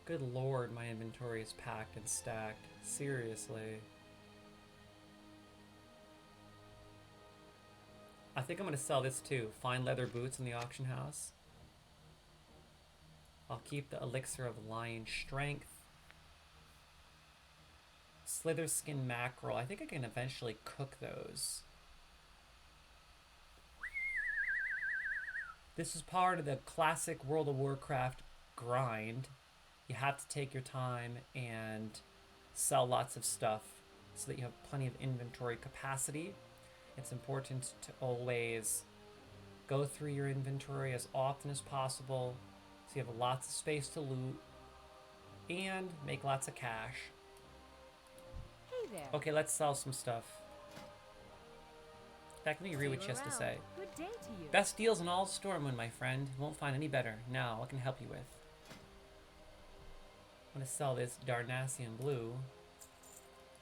Good lord, my inventory is packed and stacked. Seriously. I think I'm gonna sell this too. Fine leather boots in the auction house. I'll keep the elixir of lion strength. Slither skin mackerel. I think I can eventually cook those. This is part of the classic World of Warcraft grind. You have to take your time and sell lots of stuff so that you have plenty of inventory capacity. It's important to always go through your inventory as often as possible so you have lots of space to loot and make lots of cash. Hey there. Okay, let's sell some stuff. Let me read what she has to say. Good day to you. Best deals in all Stormwind, my friend. Won't find any better. Now, what can I help you with? I'm gonna sell this Darnassian blue.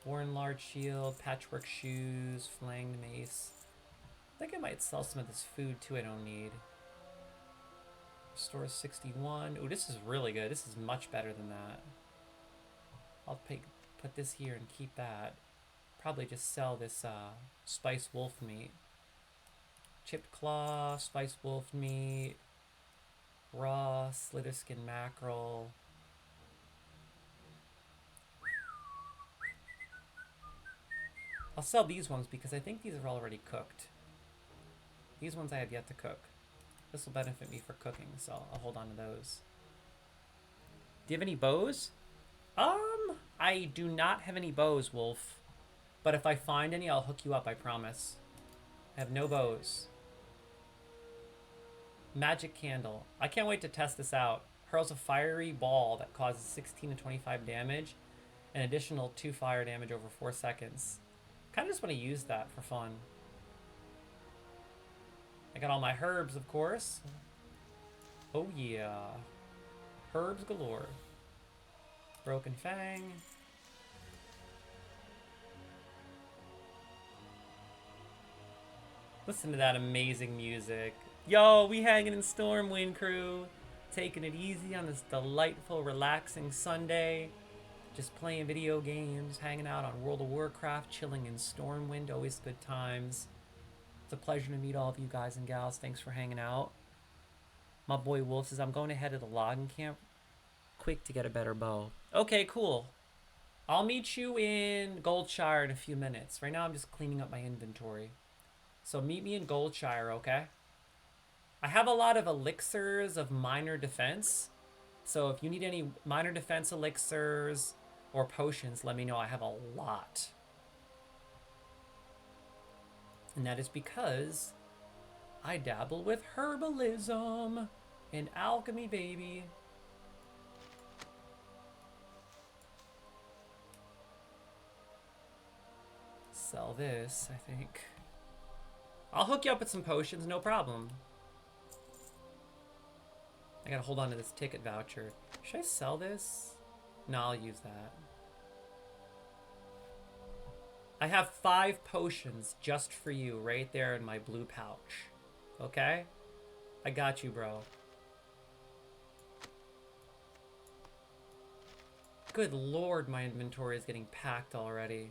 Worn large shield, patchwork shoes, flanged mace. I think I might sell some of this food too I don't need. Restore 61. Ooh, this is really good. This is much better than that. I'll put this here and keep that. Probably just sell this spice wolf meat. Chipped claw, spice wolf meat, raw slither skin mackerel. I'll sell these ones because I think these are already cooked. These ones I have yet to cook. This will benefit me for cooking, so I'll hold on to those. Do you have any bows? I do not have any bows, Wolf. But if I find any, I'll hook you up, I promise. I have no bows. Magic candle. I can't wait to test this out. Hurls a fiery ball that causes 16 to 25 damage. An additional 2 fire damage over 4 seconds. Kind of just want to use that for fun. I got all my herbs, of course. Oh yeah. Herbs galore. Broken Fang. Listen to that amazing music. Yo, we hanging in Stormwind, crew. Taking it easy on this delightful, relaxing Sunday. Just playing video games, hanging out on World of Warcraft, chilling in Stormwind. Always good times. It's a pleasure to meet all of you guys and gals. Thanks for hanging out. My boy Wolf says, I'm going ahead to the logging camp quick to get a better bow. Okay, cool. I'll meet you in Goldshire in a few minutes. Right now I'm just cleaning up my inventory. So meet me in Goldshire, okay? I have a lot of elixirs of minor defense. So if you need any minor defense elixirs or potions, let me know. I have a lot. And that is because I dabble with herbalism and alchemy, baby. Sell this, I think. I'll hook you up with some potions, no problem. I gotta hold on to this ticket voucher. Should I sell this? No, I'll use that. I have 5 potions just for you right there in my blue pouch. Okay? I got you, bro. Good lord, my inventory is getting packed already.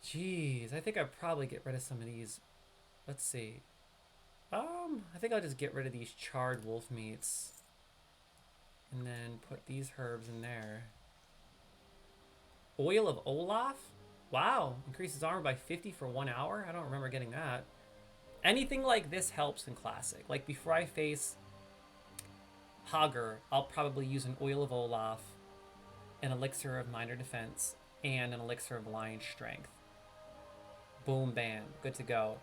Jeez, I think I'd probably get rid of some of these. Let's see. I think I'll just get rid of these charred wolf meats. And then put these herbs in there. Oil of Olaf? Wow, increases armor by 50 for 1 hour? I don't remember getting that. Anything like this helps in Classic. Like before I face Hager, I'll probably use an Oil of Olaf, an Elixir of Minor Defense, and an Elixir of Lion Strength. Boom, bam, good to go.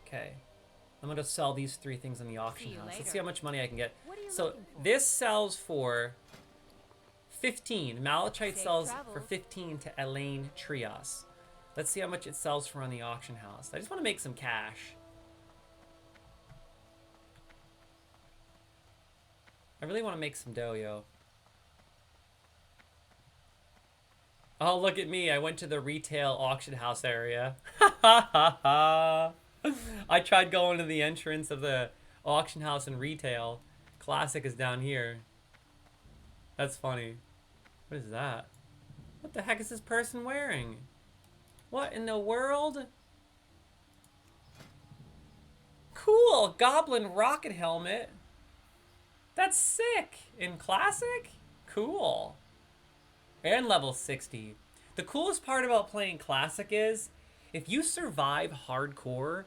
Okay, I'm gonna sell these 3 things in the auction house. Let's see how much money I can get. So this sells for 15. Malachite sells for 15 to Elaine Trias. Let's see how much it sells for on the auction house. I just want to make some cash. I really want to make some dough, yo. Oh, look at me. I went to the retail auction house area. Ha ha ha ha. I tried going to the entrance of the auction house in retail. Classic is down here. That's funny. What is that? What the heck is this person wearing? What in the world? Cool! Goblin rocket helmet. That's sick. In Classic? Cool. And level 60. The coolest part about playing Classic is, if you survive hardcore,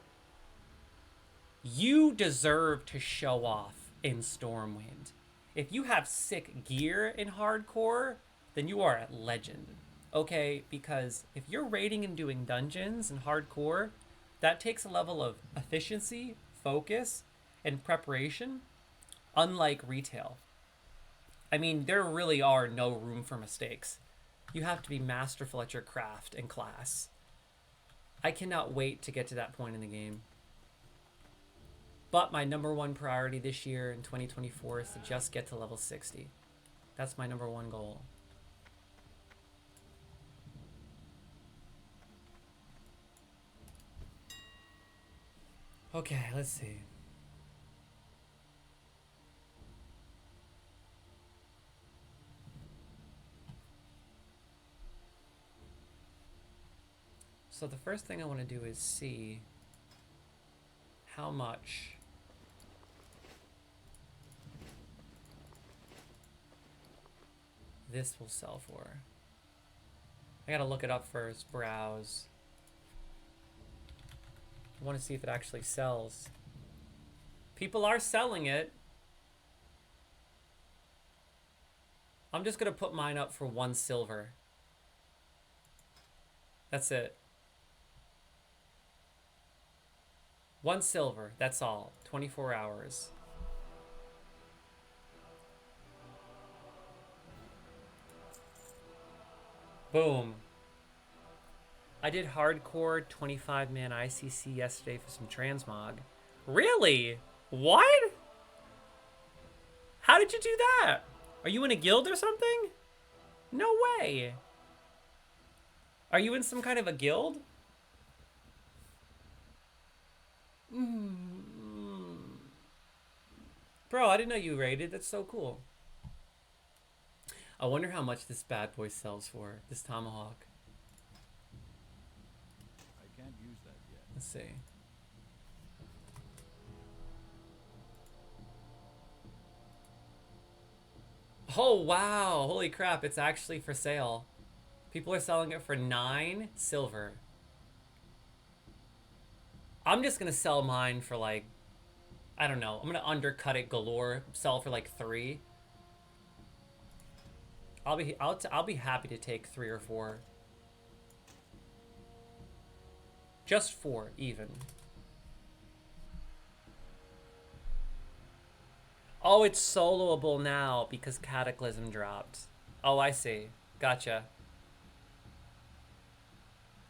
you deserve to show off in Stormwind. If you have sick gear in hardcore, then you are a legend. Okay, because if you're raiding and doing dungeons in hardcore, that takes a level of efficiency, focus, and preparation, unlike retail. I mean, there really are no room for mistakes. You have to be masterful at your craft and class. I cannot wait to get to that point in the game. But my #1 priority this year in 2024 is to just get to level 60. That's my #1 goal. Okay, let's see. So the first thing I want to do is see how much this will sell for. I gotta look it up first, browse. I want to see if it actually sells. People are selling it. I'm just gonna put mine up for 1 silver. That's it. 1 silver, that's all. 24 hours. Boom. I did hardcore 25-man ICC yesterday for some transmog. Really? What? How did you do that? Are you in a guild or something? No way. Are you in some kind of a guild? Bro, I didn't know you raided. That's so cool. I wonder how much this bad boy sells for, this tomahawk. I can't use that yet. Let's see. Oh, wow. Holy crap. It's actually for sale. People are selling it for 9 silver. I'm just going to sell mine for like, I don't know. I'm going to undercut it galore. Sell for like 3. I'll be happy to take 3 or 4. Just 4, even. Oh, it's soloable now because Cataclysm dropped. Oh, I see. Gotcha.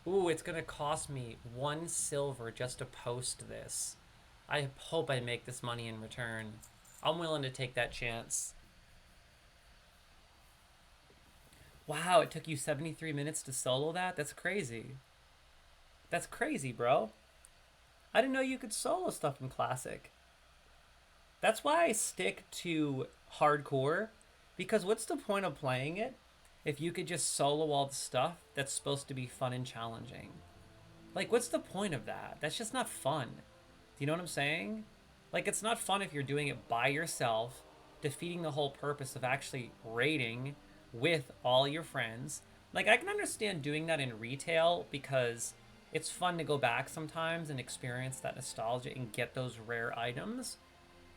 Ooh, it's gonna cost me 1 silver just to post this. I hope I make this money in return. I'm willing to take that chance. Wow, it took you 73 minutes to solo that? That's crazy. That's crazy, bro. I didn't know you could solo stuff in Classic. That's why I stick to hardcore, because what's the point of playing it if you could just solo all the stuff that's supposed to be fun and challenging? Like, what's the point of that? That's just not fun. Do you know what I'm saying? Like, it's not fun if you're doing it by yourself, defeating the whole purpose of actually raiding with all your friends. Like, I can understand doing that in retail because it's fun to go back sometimes and experience that nostalgia and get those rare items.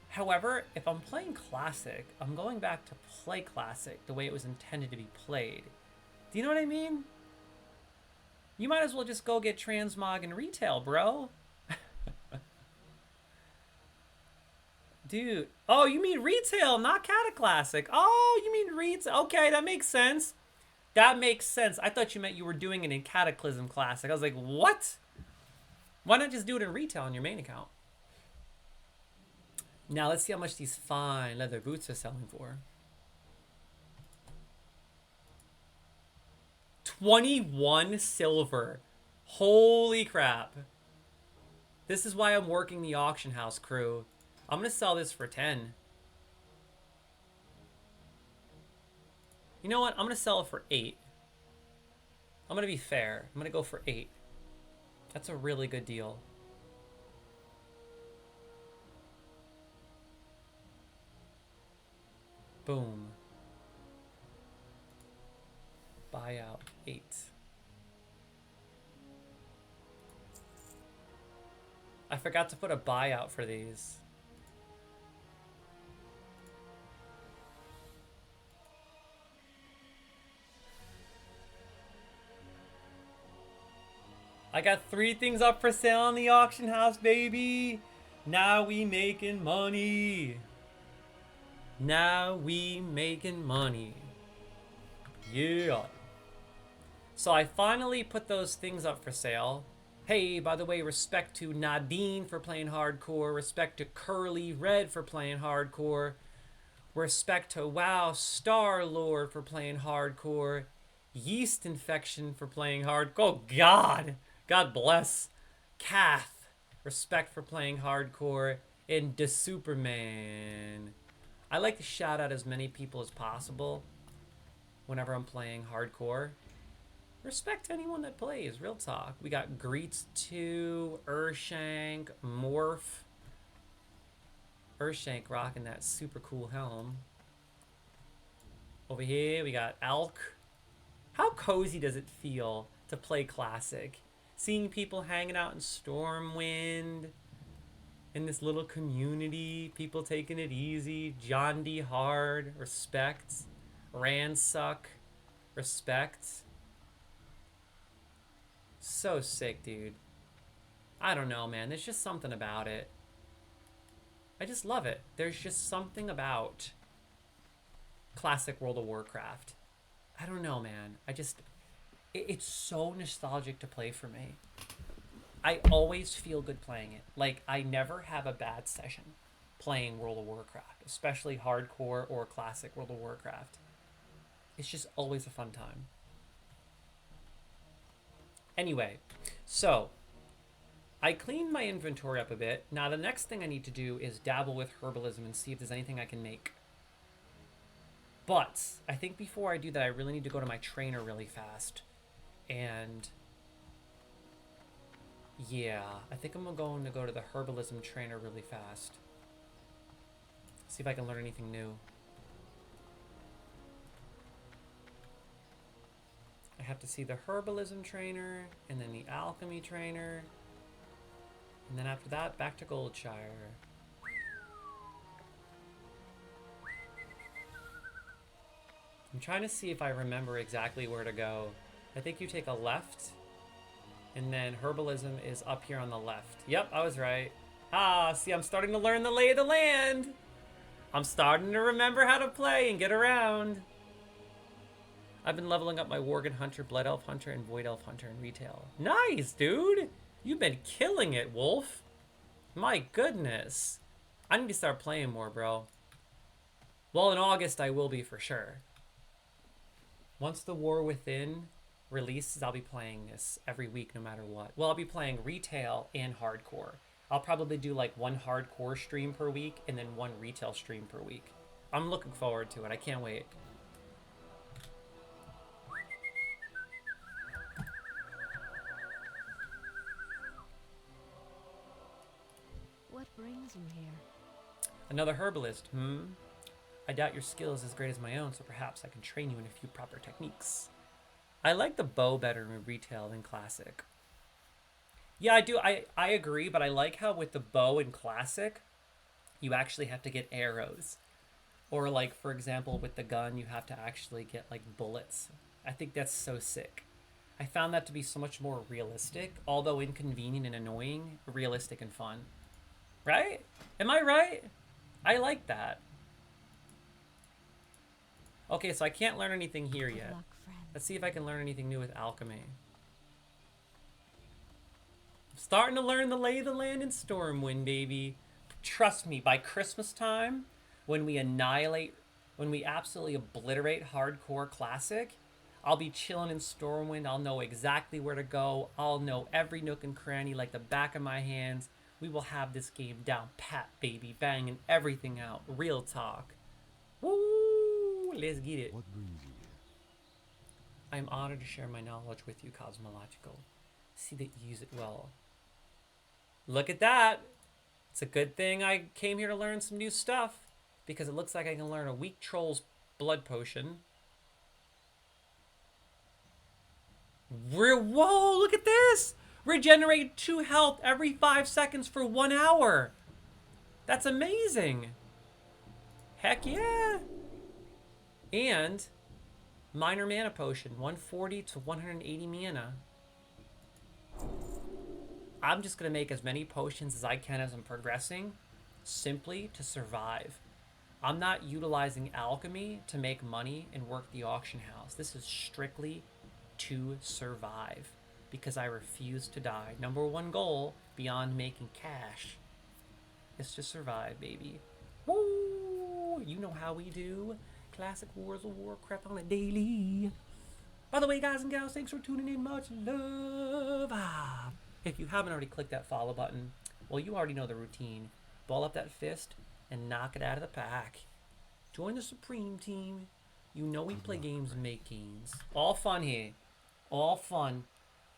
However, if I'm playing Classic, I'm going back to play Classic the way it was intended to be played. Do you know what I mean? You might as well just go get transmog in retail, bro. Dude. Oh, you mean retail, not Cataclassic. Oh, you mean retail. Okay, that makes sense. That makes sense. I thought you meant you were doing it in Cataclysm Classic. I was like, what? Why not just do it in retail on your main account? Now, let's see how much these fine leather boots are selling for. 21 silver. Holy crap. This is why I'm working the auction house, crew. I'm going to sell this for 10. You know what? I'm going to sell it for 8. I'm going to be fair. I'm going to go for 8. That's a really good deal. Boom. Buyout 8. I forgot to put a buyout for these. I got 3 things up for sale on the auction house, baby. Now we making money. Now we making money. Yeah. So I finally put those things up for sale. Hey, by the way, respect to Nadine for playing hardcore. Respect to Curly Red for playing hardcore. Respect to WoW Star-Lord for playing hardcore. Yeast Infection for playing hardcore. Oh, God. God bless. Kath. Respect for playing hardcore. And the Superman. I like to shout out as many people as possible whenever I'm playing hardcore. Respect to anyone that plays, real talk. We got Greets 2, Urshank, Morph. Urshank rocking that super cool helm. Over here, we got Elk. How cozy does it feel to play Classic? Seeing people hanging out in Stormwind, in this little community, people taking it easy. John D. Hard, respect. Ransuck, respect. So sick, dude. I don't know, man. There's just something about it. I just love it. There's just something about classic World of Warcraft. I don't know, man. It's so nostalgic to play for me. I always feel good playing it. Like, I never have a bad session playing World of Warcraft, especially hardcore or classic World of Warcraft. It's just always a fun time. Anyway, so I cleaned my inventory up a bit. Now the next thing I need to do is dabble with herbalism and see if there's anything I can make. But I think before I do that, I really need to go to my trainer really fast. And yeah, I think I'm going to go to the herbalism trainer really fast. See if I can learn anything new. I have to see the herbalism trainer, and then the alchemy trainer, and then after that, back to Goldshire. I'm trying to see if I remember exactly where to go. I think you take a left, and then herbalism is up here on the left. Yep, I was right. Ah, see, I'm starting to learn the lay of the land. I'm starting to remember how to play and get around. I've been leveling up my Worgen Hunter, Blood Elf Hunter, and Void Elf Hunter in retail. Nice, dude! You've been killing it, Wolf. My goodness. I need to start playing more, bro. Well, in August, I will be for sure. Once the War Within releases, I'll be playing this every week no matter what. Well, I'll be playing retail and hardcore. I'll probably do like one hardcore stream per week and then one retail stream per week. I'm looking forward to it. I can't wait. What brings you here? Another herbalist, I doubt your skill is as great as my own, so perhaps I can train you in a few proper techniques. I like the bow better in retail than classic. Yeah, I do. I agree, but I like how with the bow in classic, you actually have to get arrows. Or like, for example, with the gun, you have to actually get like bullets. I think that's so sick. I found that to be so much more realistic, although inconvenient and annoying, realistic and fun. Right? Am I right? I like that. Okay, so I can't learn anything here Good yet. luck, friend. Let's see if I can learn anything new with alchemy. I'm starting to learn the lay of the land in Stormwind, baby. Trust me, by Christmas time, when we absolutely obliterate hardcore classic, I'll be chilling in Stormwind. I'll know exactly where to go. I'll know every nook and cranny like the back of my hands. We will have this game down pat, baby, banging everything out. Real talk. Woo! Let's get it. What brings you here? I am honored to share my knowledge with you, Cosmological. See that you use it well. Look at that! It's a good thing I came here to learn some new stuff, because it looks like I can learn a weak troll's blood potion. Whoa, look at this! Regenerate 2 health every 5 seconds for 1 hour. That's amazing. Heck yeah. And minor mana potion, 140 to 180 mana. I'm just going to make as many potions as I can as I'm progressing, simply to survive. I'm not utilizing alchemy to make money and work the auction house. This is strictly to survive, because I refuse to die. Number 1 goal, beyond making cash, is to survive, baby. Woo! You know how we do. Classic Wars of Warcraft on a daily. By the way, guys and gals, thanks for tuning in. Much love. If you haven't already clicked that follow button, well, you already know the routine. Ball up that fist and knock it out of the pack. Join the Supreme Team. You know we play games and make games. All fun here. All fun.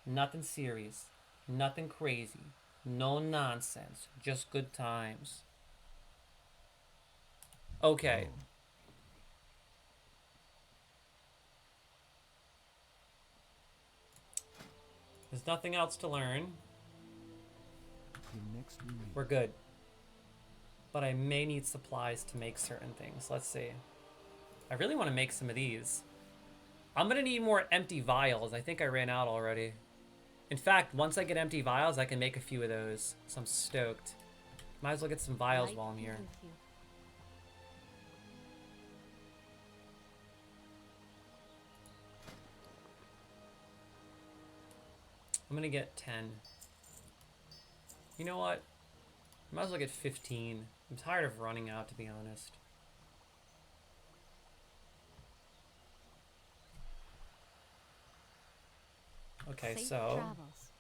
Nothing serious. Nothing crazy. No nonsense. Just good times. Okay. There's nothing else to learn. We're good. But I may need supplies to make certain things. Let's see. I really want to make some of these. I'm going to need more empty vials. I think I ran out already. In fact, once I get empty vials, I can make a few of those. So I'm stoked. Might as well get some vials while I'm here. I'm gonna get 10. You know what? Might as well get 15. I'm tired of running out, to be honest. Okay, Safe so... travels.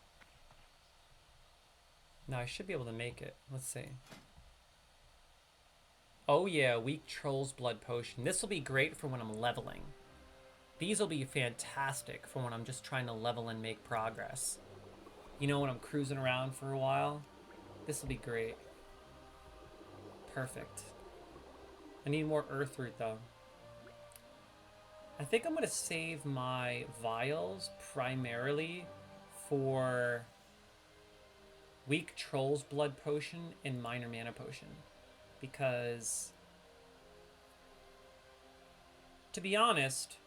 now I should be able to make it. Let's see. Oh yeah, weak troll's blood potion. This will be great for when I'm leveling. These will be fantastic for when I'm just trying to level and make progress. You know, when I'm cruising around for a while, this will be great. Perfect. I need more earth root though. I think I'm going to save my vials primarily for weak troll's blood potion and minor mana potion. Because, to be honest,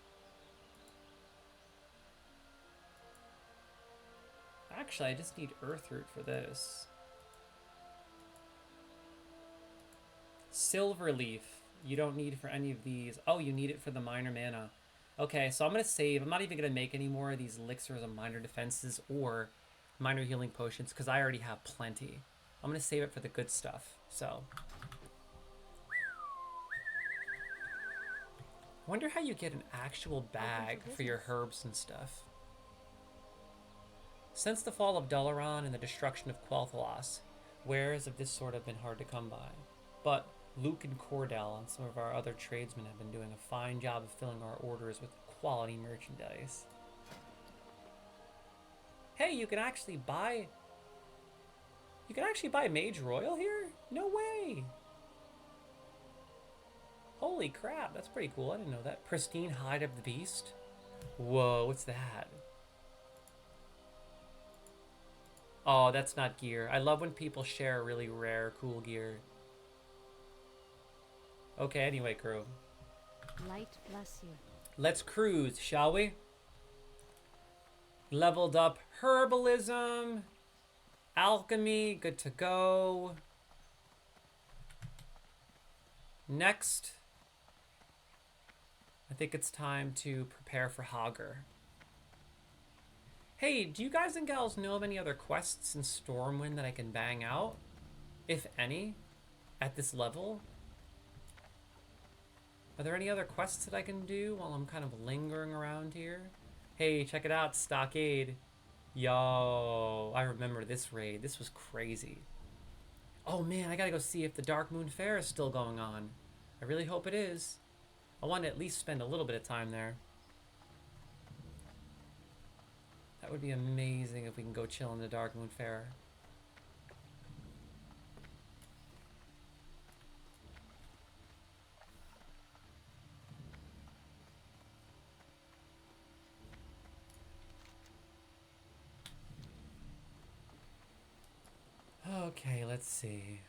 actually I just need earth root for this. Silver leaf, you don't need for any of these. Oh, you need it for the minor mana. Okay, so I'm going to save. I'm not even going to make any more of these elixirs of minor defenses or minor healing potions because I already have plenty. I'm going to save it for the good stuff. So, wonder how you get an actual bag for your herbs and stuff. Since the fall of Dalaran and the destruction of Quel'Thalas, Wares of this sort have been hard to come by, but Luke and Cordell and some of our other tradesmen have been doing a fine job of filling our orders with quality merchandise. Hey, you can actually buy Mage Royal here? No way! Holy crap, that's pretty cool. I didn't know that. Pristine Hide of the Beast? Whoa, what's that? Oh, that's not gear. I love when people share really rare, cool gear. Okay, anyway, crew. Light bless you. Let's cruise, shall we? Leveled up herbalism, alchemy, good to go. Next, I think it's time to prepare for Hagar. Hey, do you guys and gals know of any other quests in Stormwind that I can bang out? If any, at this level? Are there any other quests that I can do while I'm kind of lingering around here? Hey, check it out, Stockade. Yo, I remember this raid. This was crazy. Oh man, I gotta go see if the Dark Moon Fair is still going on. I really hope it is. I want to at least spend a little bit of time there. That would be amazing if we can go chill in the Dark Moon Fair. Okay, let's see.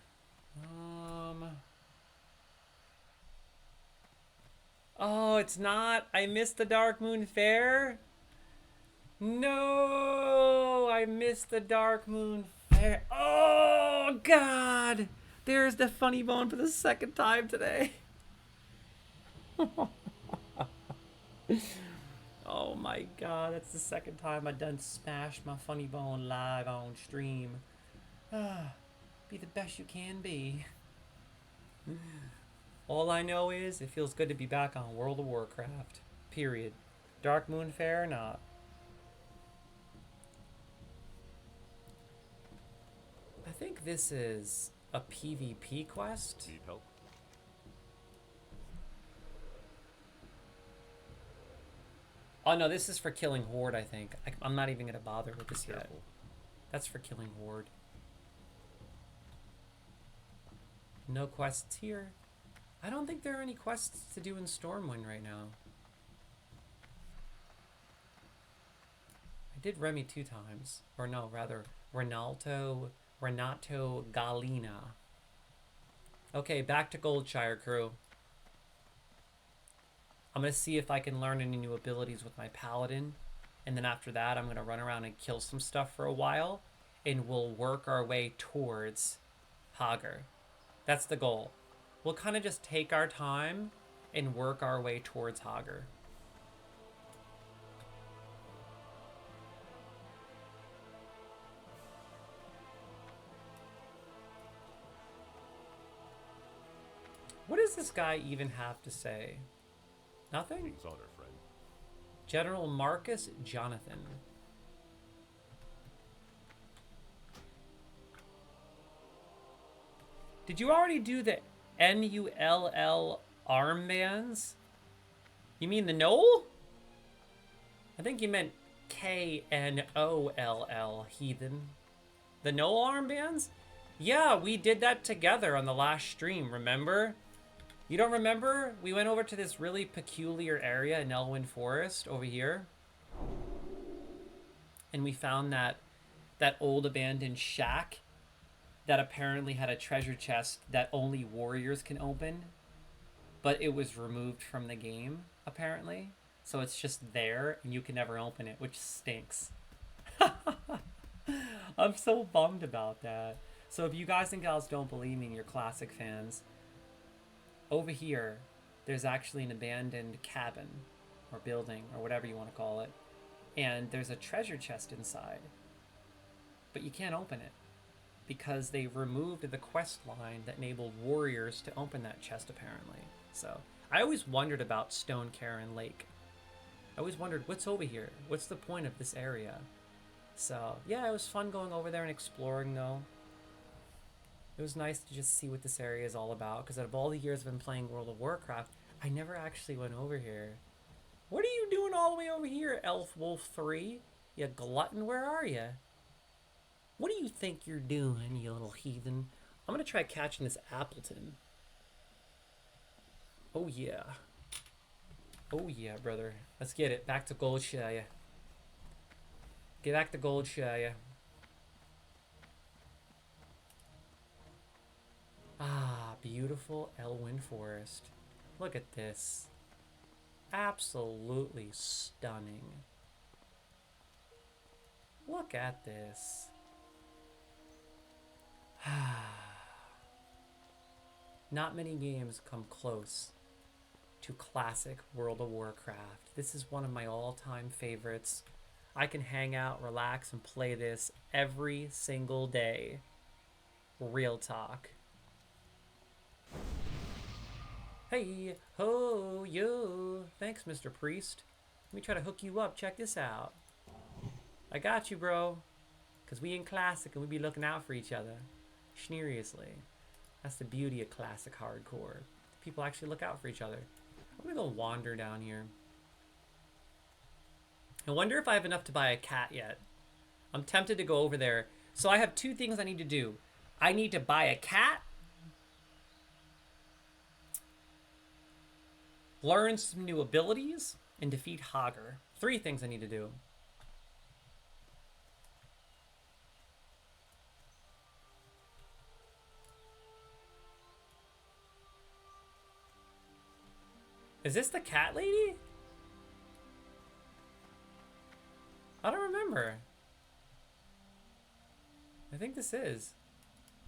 Oh, it's not. I missed the Dark Moon Fair. No, I missed the Dark Moon Fair. Oh, God. There's the funny bone for the second time today. Oh my God, that's the second time I done smashed my funny bone live on stream. Be the best you can be. All I know is it feels good to be back on World of Warcraft. Period. Dark Moon Fair or not. I think this is a PvP quest. Need help? Oh no, this is for killing Horde, I think. I'm not even going to bother with this yet. Careful. That's for killing Horde. No quests here. I don't think there are any quests to do in Stormwind right now. I did Remy 2 times. Or no, rather, Renato Galina. Okay, back to Goldshire, crew. I'm going to see if I can learn any new abilities with my paladin. And then after that, I'm going to run around and kill some stuff for a while. And we'll work our way towards Hagar. That's the goal. We'll kind of just take our time and work our way towards Hagar. What does this guy even have to say? Nothing? King's honor, friend. General Marcus Jonathan. Did you already do the NULL armbands? You mean the Knoll? I think you meant KNOLL, heathen. The Knoll armbands? Yeah, we did that together on the last stream, remember? You don't remember? We went over to this really peculiar area in Elwyn Forest over here. And we found that old abandoned shack that apparently had a treasure chest that only warriors can open. But it was removed from the game, apparently. So it's just there and you can never open it, which stinks. I'm so bummed about that. So if you guys and gals don't believe me and you're classic fans, over here, there's actually an abandoned cabin or building or whatever you want to call it. And there's a treasure chest inside. But you can't open it because they removed the quest line that enabled warriors to open that chest, apparently. So I always wondered about Stone Cairn Lake. I always wondered, what's over here? What's the point of this area? So yeah, it was fun going over there and exploring, though. It was nice to just see what this area is all about, because out of all the years I've been playing World of Warcraft, I never actually went over here. What are you doing all the way over here, Elf Wolf 3? You glutton, where are you? What do you think you're doing, you little heathen? I'm gonna try catching this Appleton. Oh yeah. Oh yeah, brother. Let's get it. Back to Goldshire. Get back to Goldshire. Ah, beautiful Elwyn Forest. Look at this. Absolutely stunning. Look at this. Not many games come close to classic World of Warcraft. This is one of my all-time favorites. I can hang out, relax, and play this every single day. Real talk. Hey, ho, yo. Thanks, Mr. Priest. Let me try to hook you up. Check this out. I got you, bro. Because we in classic and we be looking out for each other. Seriously. That's the beauty of classic hardcore. People actually look out for each other. I'm going to go wander down here. I wonder if I have enough to buy a cat yet. I'm tempted to go over there. So I have two things I need to do. I need to buy a cat. Learn some new abilities. And defeat Hogger. 3 things I need to do. Is this the cat lady? I don't remember. I think this is.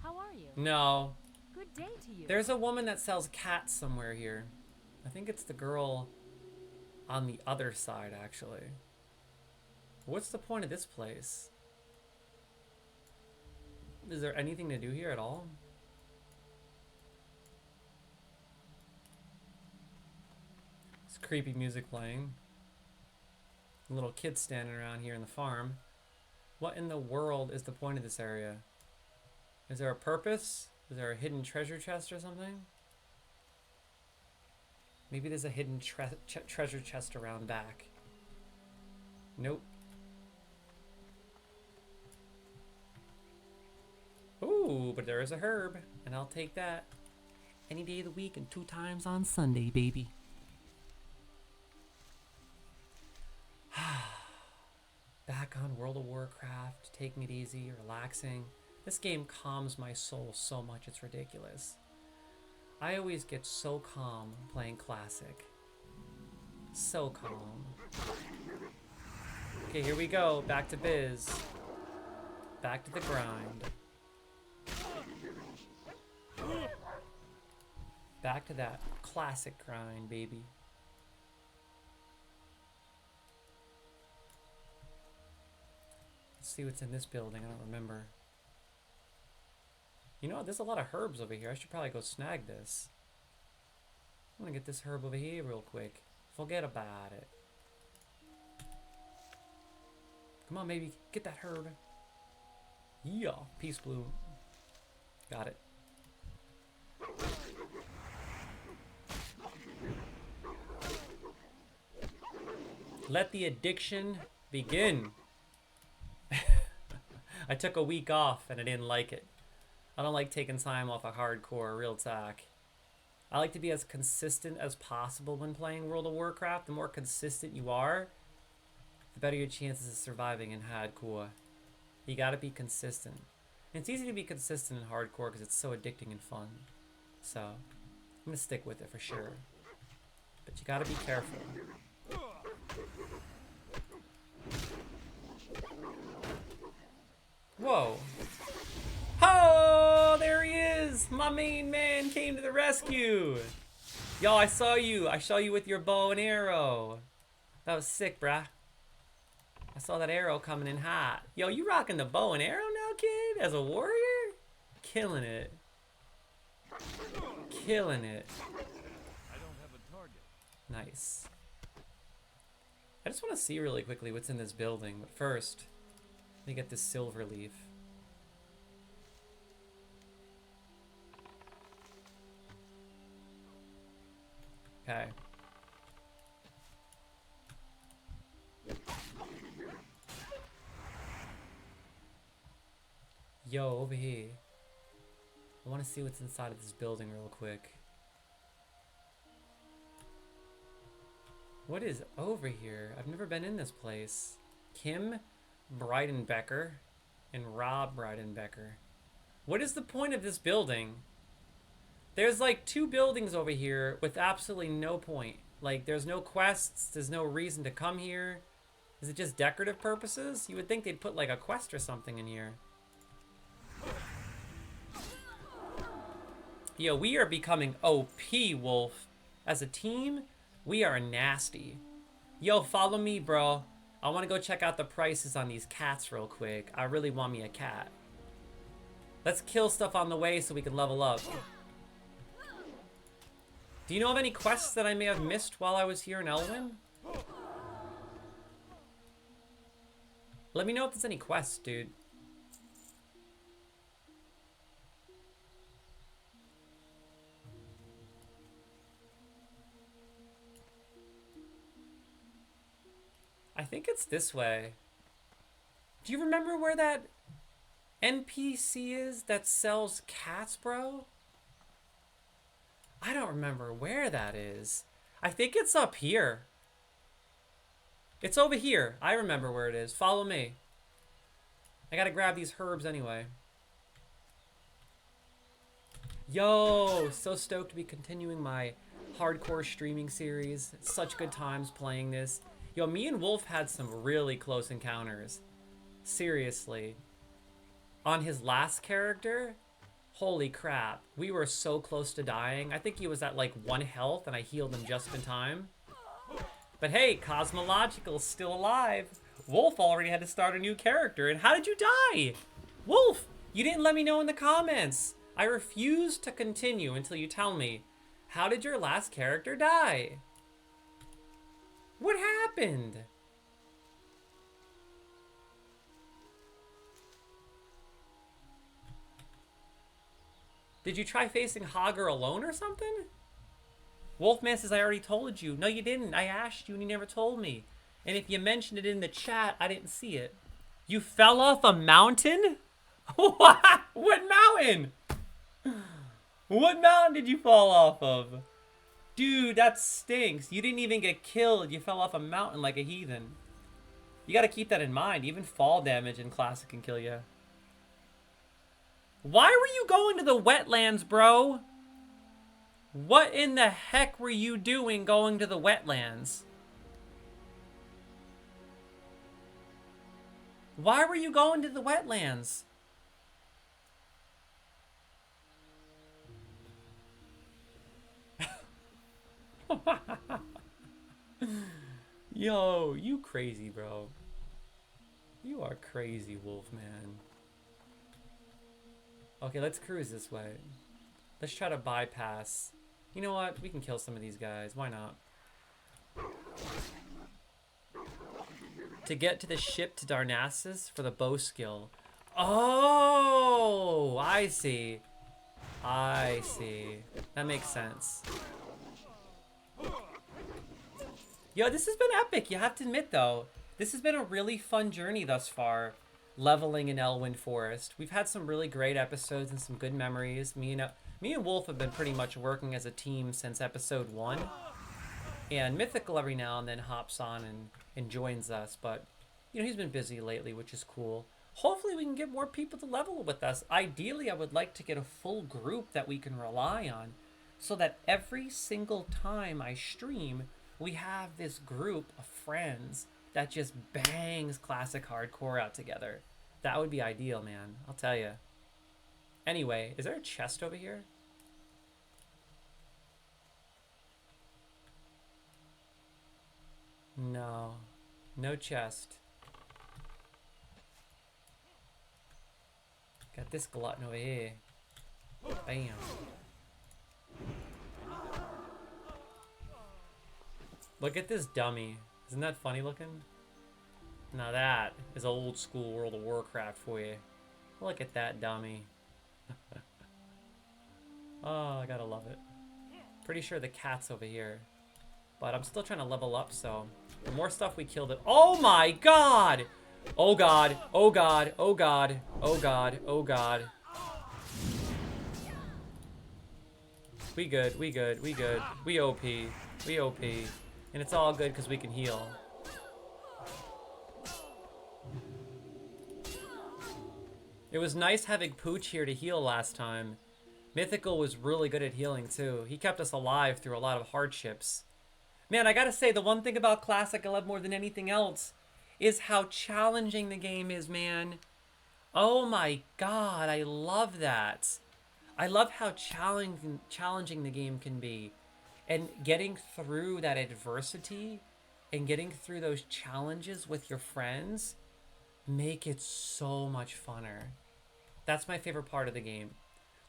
How are you? No. Good day to you. There's a woman that sells cats somewhere here. I think it's the girl on the other side, actually. What's the point of this place? Is there anything to do here at all? It's creepy music playing. Little kids standing around here in the farm. What in the world is the point of this area? Is there a purpose? Is there a hidden treasure chest or something? Maybe there's a hidden treasure chest around back. Nope. Ooh, but there is a herb, and I'll take that any day of the week and 2 times on Sunday, baby. Back on World of Warcraft, taking it easy, relaxing. This game calms my soul so much, it's ridiculous. I always get so calm playing classic. So calm. Okay, here we go. Back to biz. Back to the grind. Back to that classic grind, baby. Let's see what's in this building. I don't remember. You know what? There's a lot of herbs over here. I should probably go snag this. I'm gonna get this herb over here real quick. Forget about it. Come on, baby. Get that herb. Yeah. Peace blue. Got it. Let the addiction begin. I took a week off and I didn't like it. I don't like taking time off of hardcore, real talk. I like to be as consistent as possible when playing World of Warcraft. The more consistent you are, the better your chances of surviving in hardcore. You gotta be consistent. And it's easy to be consistent in hardcore because it's so addicting and fun. So, I'm gonna stick with it for sure. But you gotta be careful. Whoa. Oh, there he is! My main man came to the rescue! Yo, I saw you. I saw you with your bow and arrow. That was sick, bruh. I saw that arrow coming in hot. Yo, you rocking the bow and arrow now, kid? As a warrior? Killing it. Killing it. I don't have a target. Nice. I just want to see really quickly what's in this building, but first, let me get this silver leaf. Okay. Yo, over here. I want to see what's inside of this building real quick. What is over here? I've never been in this place. Kim Breidenbecker and Rob Breidenbecker. What is the point of this building? There's like 2 buildings over here with absolutely no point. Like, there's no quests, there's no reason to come here. Is it just decorative purposes? You would think they'd put like a quest or something in here. Yo, we are becoming OP, Wolf. As a team, we are nasty. Yo, follow me, bro. I want to go check out the prices on these cats real quick. I really want me a cat. Let's kill stuff on the way so we can level up. Do you know of any quests that I may have missed while I was here in Elwyn? Let me know if there's any quests, dude. I think it's this way. Do you remember where that NPC is that sells cats, bro? I don't remember where that is. I think it's up here. It's over here. I remember where it is. Follow me. I gotta grab these herbs anyway. Yo, so stoked to be continuing my hardcore streaming series. Such good times playing this. Yo, me and Wolf had some really close encounters. Seriously. On his last character, holy crap. We were so close to dying. I think he was at like 1 health and I healed him just in time. But hey, Cosmological's still alive. Wolf already had to start a new character. And how did you die? Wolf, you didn't let me know in the comments. I refuse to continue until you tell me. How did your last character die? What happened? Did you try facing Hager alone or something? Wolfman says, I already told you. No, you didn't. I asked you and you never told me. And if you mentioned it in the chat, I didn't see it. You fell off a mountain? What? What mountain? What mountain did you fall off of? Dude, that stinks. You didn't even get killed. You fell off a mountain like a heathen. You gotta keep that in mind. Even fall damage in Classic can kill you. Why were you going to the wetlands, bro? What in the heck were you doing going to the wetlands? Why were you going to the wetlands? Yo, you crazy, bro. You are crazy, Wolfman. Okay, let's cruise this way. Let's try to bypass. You know what? We can kill some of these guys. Why not? To get to the ship to Darnassus for the bow skill. Oh, I see. I see. That makes sense. Yo, this has been epic. You have to admit, though. This has been a really fun journey thus far. Leveling in Elwyn Forest. We've had some really great episodes and some good memories. Me and Wolf have been pretty much working as a team since episode 1. And Mythical every now and then hops on and joins us. But, you know, he's been busy lately, which is cool. Hopefully we can get more people to level with us. Ideally, I would like to get a full group that we can rely on. So that every single time I stream, we have this group of friends that just bangs classic hardcore out together. That would be ideal, man. I'll tell you. Anyway, is there a chest over here? No. No chest. Got this glutton over here. Bam. Look at this dummy. Isn't that funny looking? Now that is old school World of Warcraft for you. Look at that dummy. Oh, I gotta love it. Pretty sure the cat's over here. But I'm still trying to level up, so the more stuff we kill, the— oh my god! Oh god, oh god, oh god, oh god, oh god. We good, we good, we good. We OP, we OP. And it's all good because we can heal. It was nice having Pooch here to heal last time. Mythical was really good at healing too. He kept us alive through a lot of hardships. Man, I gotta say, the one thing about Classic I love more than anything else is how challenging the game is, man. Oh my god, I love that. I love how challenging the game can be. And getting through that adversity and getting through those challenges with your friends make it so much funner. That's my favorite part of the game.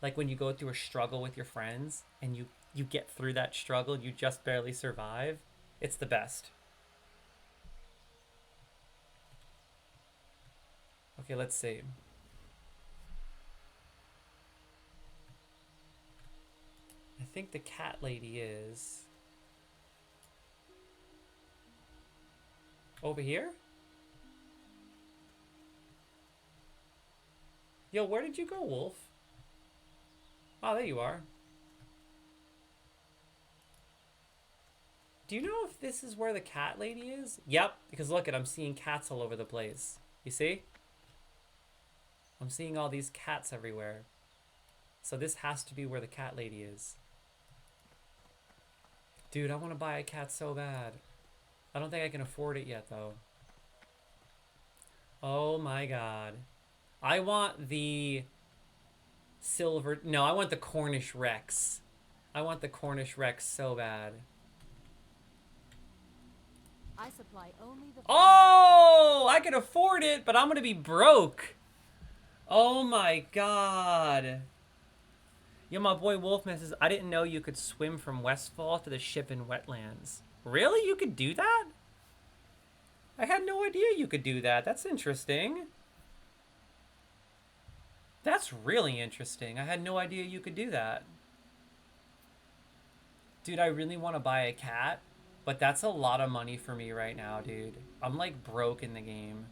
Like when you go through a struggle with your friends and you get through that struggle, you just barely survive. It's the best. Okay, let's see. I think the cat lady is over here? Yo, where did you go, Wolf? Oh, there you are. Do you know if this is where the cat lady is? Yep, because look at, I'm seeing cats all over the place. You see? I'm seeing all these cats everywhere. So this has to be where the cat lady is. Dude, I want to buy a cat so bad. I don't think I can afford it yet, though. Oh my god. I want the silver... No, I want the Cornish Rex. I want the Cornish Rex so bad. I supply only the Oh! I can afford it, but I'm gonna be broke. Oh my god. Yo, my boy Wolfman says, I didn't know you could swim from Westfall to the ship in wetlands. Really? You could do that? I had no idea you could do that. That's interesting. That's really interesting. I had no idea you could do that. Dude, I really want to buy a cat, but that's a lot of money for me right now, dude. I'm like broke in the game.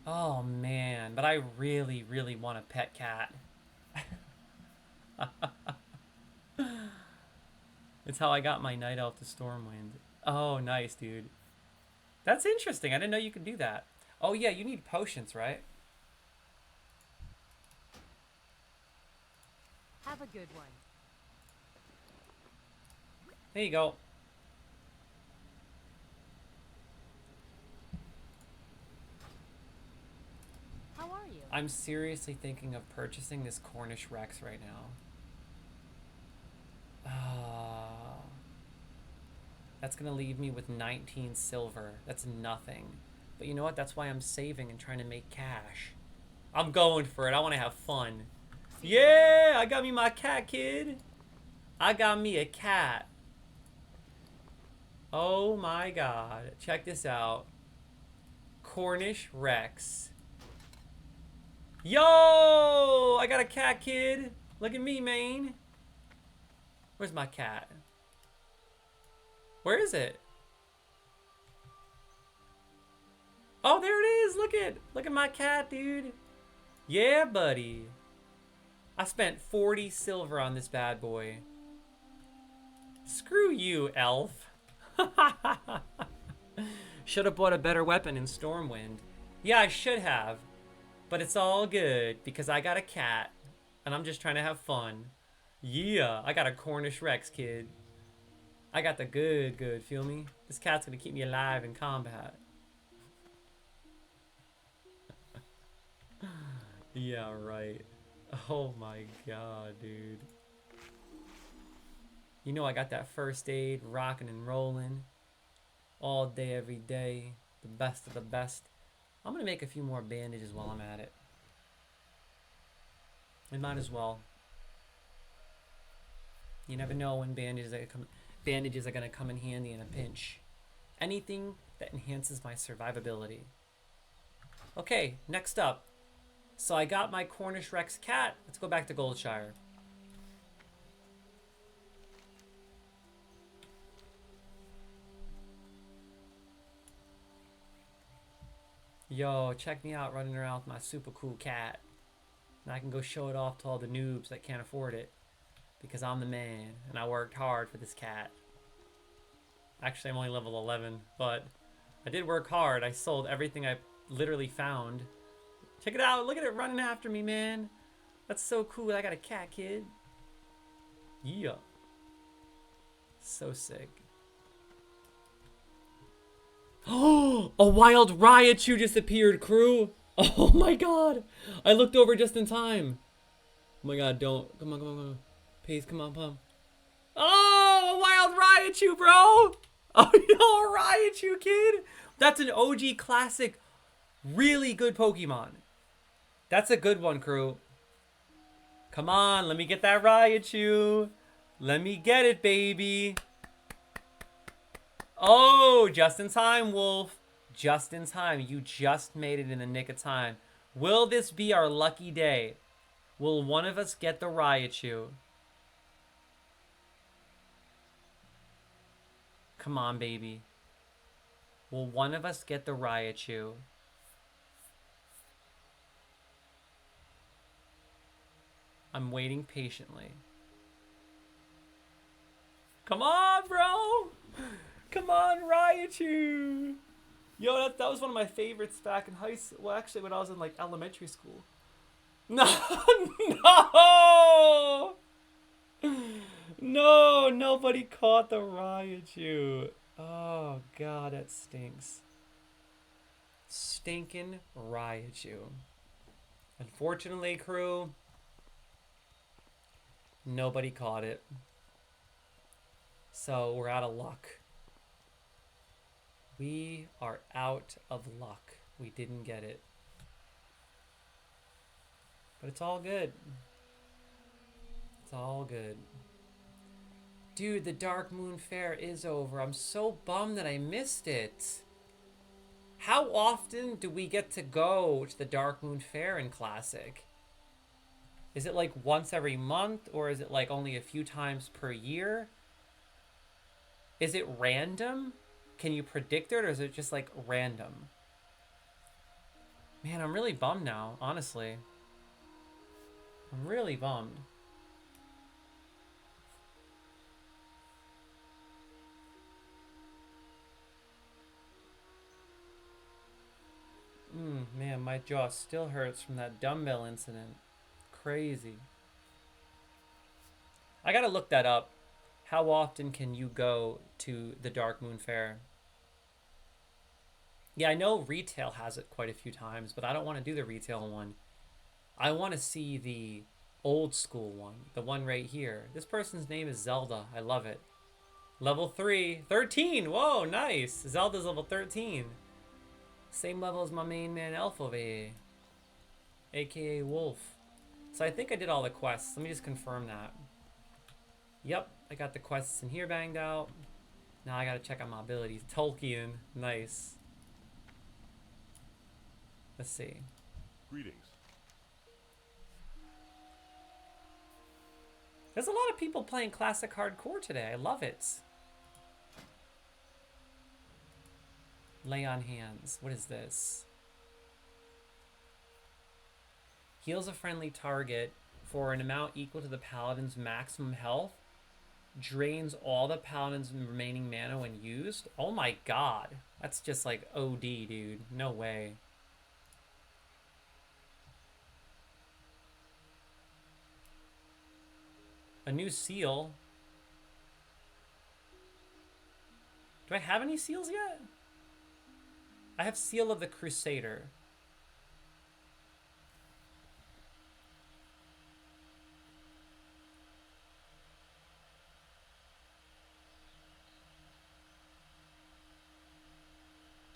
Oh man, but I really, really want a pet cat. It's how I got my Night Elf to Stormwind. Oh, nice, dude. That's interesting. I didn't know you could do that. Oh yeah, you need potions, right? Have a good one. There you go. How are you? I'm seriously thinking of purchasing this Cornish Rex right now. That's gonna leave me with 19 silver. That's nothing. But you know what? That's why I'm saving and trying to make cash. I'm going for it. I want to have fun. Yeah, I got me my cat, kid. I got me a cat. Oh my god. Check this out. Cornish Rex. Yo! I got a cat, kid. Look at me, man. Where's my cat? Where is it? Oh, there it is. Look at my cat, dude. Yeah, buddy. I spent 40 silver on this bad boy. Screw you, elf. Should have bought a better weapon in Stormwind. Yeah, I should have. But it's all good because I got a cat and I'm just trying to have fun. Yeah, I got a Cornish Rex, kid. I got the good, feel me? This cat's gonna keep me alive in combat. Yeah, right. Oh my god, dude. You know I got that first aid, rocking and rolling. All day, every day. The best of the best. I'm gonna make a few more bandages while I'm at it. We might as well. You never know when bandages are gonna come in handy in a pinch. Anything that enhances my survivability. Okay, next up. So I got my Cornish Rex cat. Let's go back to Goldshire. Yo, check me out running around with my super cool cat. And I can go show it off to all the noobs that can't afford it. Because I'm the man, and I worked hard for this cat. Actually, I'm only level 11, but I did work hard. I sold everything I literally found. Check it out. Look at it running after me, man. That's so cool. I got a cat, kid. Yeah. So sick. Oh, a wild Raichu just appeared, crew. Oh my god. I looked over just in time. Oh my god, don't. Come on, come on, come on. Please, come on, come. Oh, a wild Raichu, bro. Oh, no, a Raichu, kid. That's an OG classic. Really good Pokemon. That's a good one, crew. Come on, let me get that Raichu. Let me get it, baby. Oh, just in time, Wolf. Just in time. You just made it in the nick of time. Will this be our lucky day? Will one of us get the Raichu? Come on, baby. Will one of us get the Raichu? I'm waiting patiently. Come on, bro! Come on, Raichu! Yo, that was one of my favorites back in high school. Well, actually, when I was in, like, elementary school. No! No! No, nobody caught the Raichu. Oh, God, that stinks. Stinking Raichu. Unfortunately, crew, nobody caught it. So we're out of luck. We are out of luck. We didn't get it. But it's all good. It's all good. Dude, the Dark Moon Fair is over. I'm so bummed that I missed it. How often do we get to go to the Dark Moon Fair in Classic? Is it like once every month, or is it like only a few times per year? Is it random? Can you predict it, or is it just like random? Man, I'm really bummed now, honestly. I'm really bummed. Man, my jaw still hurts from that dumbbell incident. Crazy. I gotta look that up. How often can you go to the Dark Moon Fair? Yeah, I know retail has it quite a few times, but I don't want to do the retail one. I want to see the old school one, the one right here. This person's name is Zelda. I love it. Level 3, 13. Whoa, nice. Zelda's level 13. Same level as my main man Elf over here, aka Wolf. So I think I did all the quests. Let me just confirm that. Yep, I got the quests in here banged out. Now I gotta check out my abilities. Tolkien, nice. Let's see. Greetings. There's a lot of people playing classic hardcore today. I love it. Lay on hands. What is this? Heals a friendly target for an amount equal to the paladin's maximum health. Drains all the paladin's remaining mana when used. Oh my god. That's just like OD, dude. No way. A new seal. Do I have any seals yet? I have Seal of the Crusader.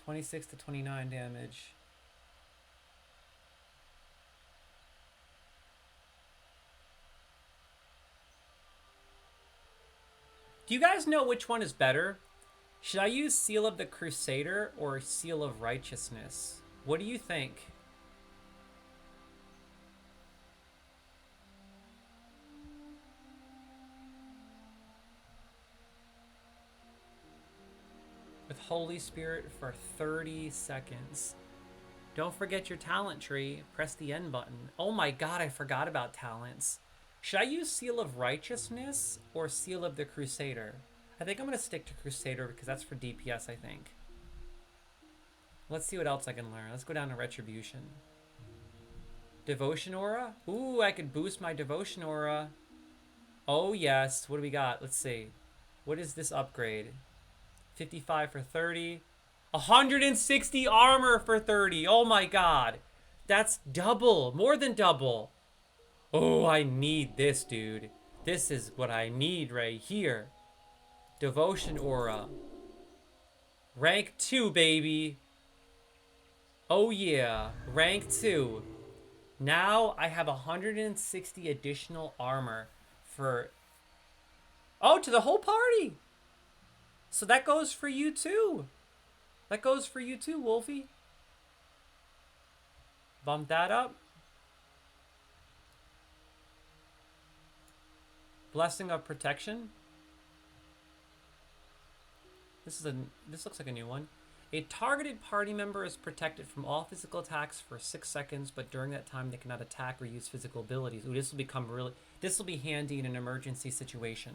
(26 to 29 damage). Do you guys know which one is better? Should I use Seal of the Crusader or Seal of Righteousness? What do you think? With Holy Spirit for 30 seconds. Don't forget your talent tree. Press the N button. Oh my god, I forgot about talents. Should I use Seal of Righteousness or Seal of the Crusader? I think I'm going to stick to Crusader because that's for DPS, I think. Let's see what else I can learn. Let's go down to Retribution. Devotion Aura? Ooh, I could boost my Devotion Aura. Oh, yes. What do we got? Let's see. What is this upgrade? 55 for 30. 160 armor for 30. Oh my god. That's double. More than double. Oh, I need this, dude. This is what I need right here. Devotion Aura. Rank 2, baby. Oh yeah. Rank 2. Now I have 160 additional armor for... Oh, to the whole party. So that goes for you too. That goes for you too, Wolfie. Bump that up. Blessing of Protection. This looks like a new one. A targeted party member is protected from all physical attacks for 6 seconds, but during that time they cannot attack or use physical abilities. Ooh, this will be handy in an emergency situation.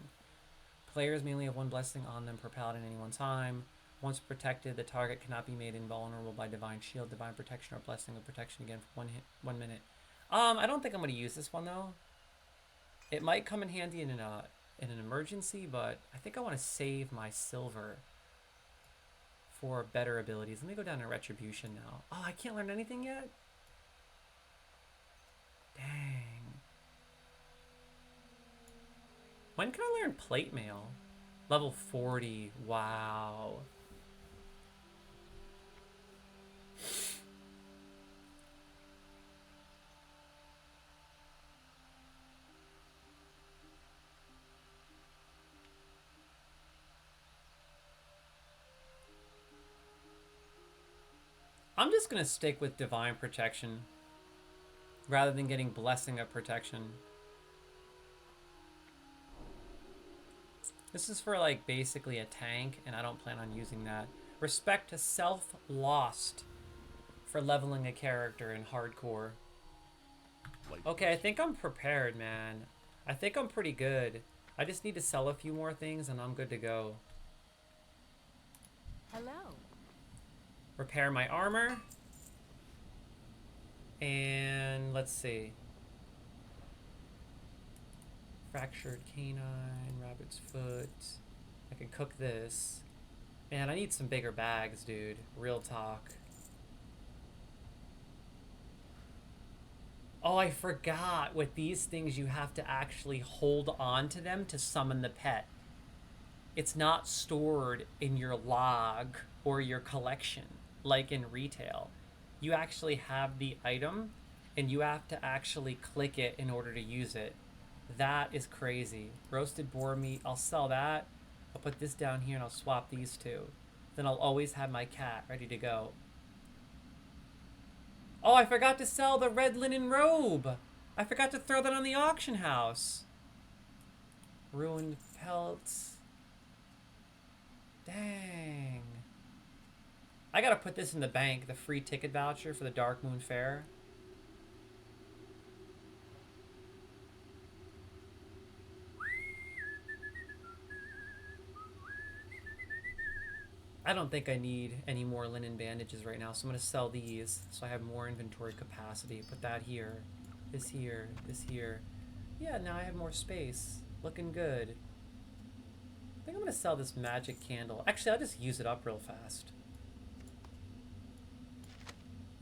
Players may only have one blessing on them per paladin at any one time. Once protected, the target cannot be made invulnerable by divine shield, divine protection, or blessing of protection again for 1 minute. I don't think I'm going to use this one though. It might come in handy in an emergency, but I think I want to save my silver for better abilities. Let me go down to Retribution now. Oh, I can't learn anything yet? Dang. When can I learn Plate Mail? Level 40. Wow. I'm just going to stick with Divine Protection rather than getting Blessing of Protection. This is for like basically a tank, and I don't plan on using that. Respect to Self lost for leveling a character in hardcore. Okay, I think I'm prepared, man. I think I'm pretty good. I just need to sell a few more things and I'm good to go. Hello. Repair my armor. And let's see. Fractured canine, rabbit's foot. I can cook this. Man, I need some bigger bags, dude. Real talk. Oh, I forgot. With these things, you have to actually hold on to them to summon the pet. It's not stored in your log or your collection, like in retail. You actually have the item, and you have to actually click it in order to use it. That is crazy. Roasted boar meat, I'll sell that. I'll put this down here and I'll swap these two. Then I'll always have my cat ready to go. Oh, I forgot to sell the red linen robe. I forgot to throw that on the auction house. Ruined pelts. Dang. I gotta put this in the bank, the free ticket voucher for the Dark Moon Fair. I don't think I need any more linen bandages right now, so I'm going to sell these so I have more inventory capacity. Put that here, this here, this here. Yeah, now I have more space. Looking good. I think I'm going to sell this magic candle. Actually, I'll just use it up real fast.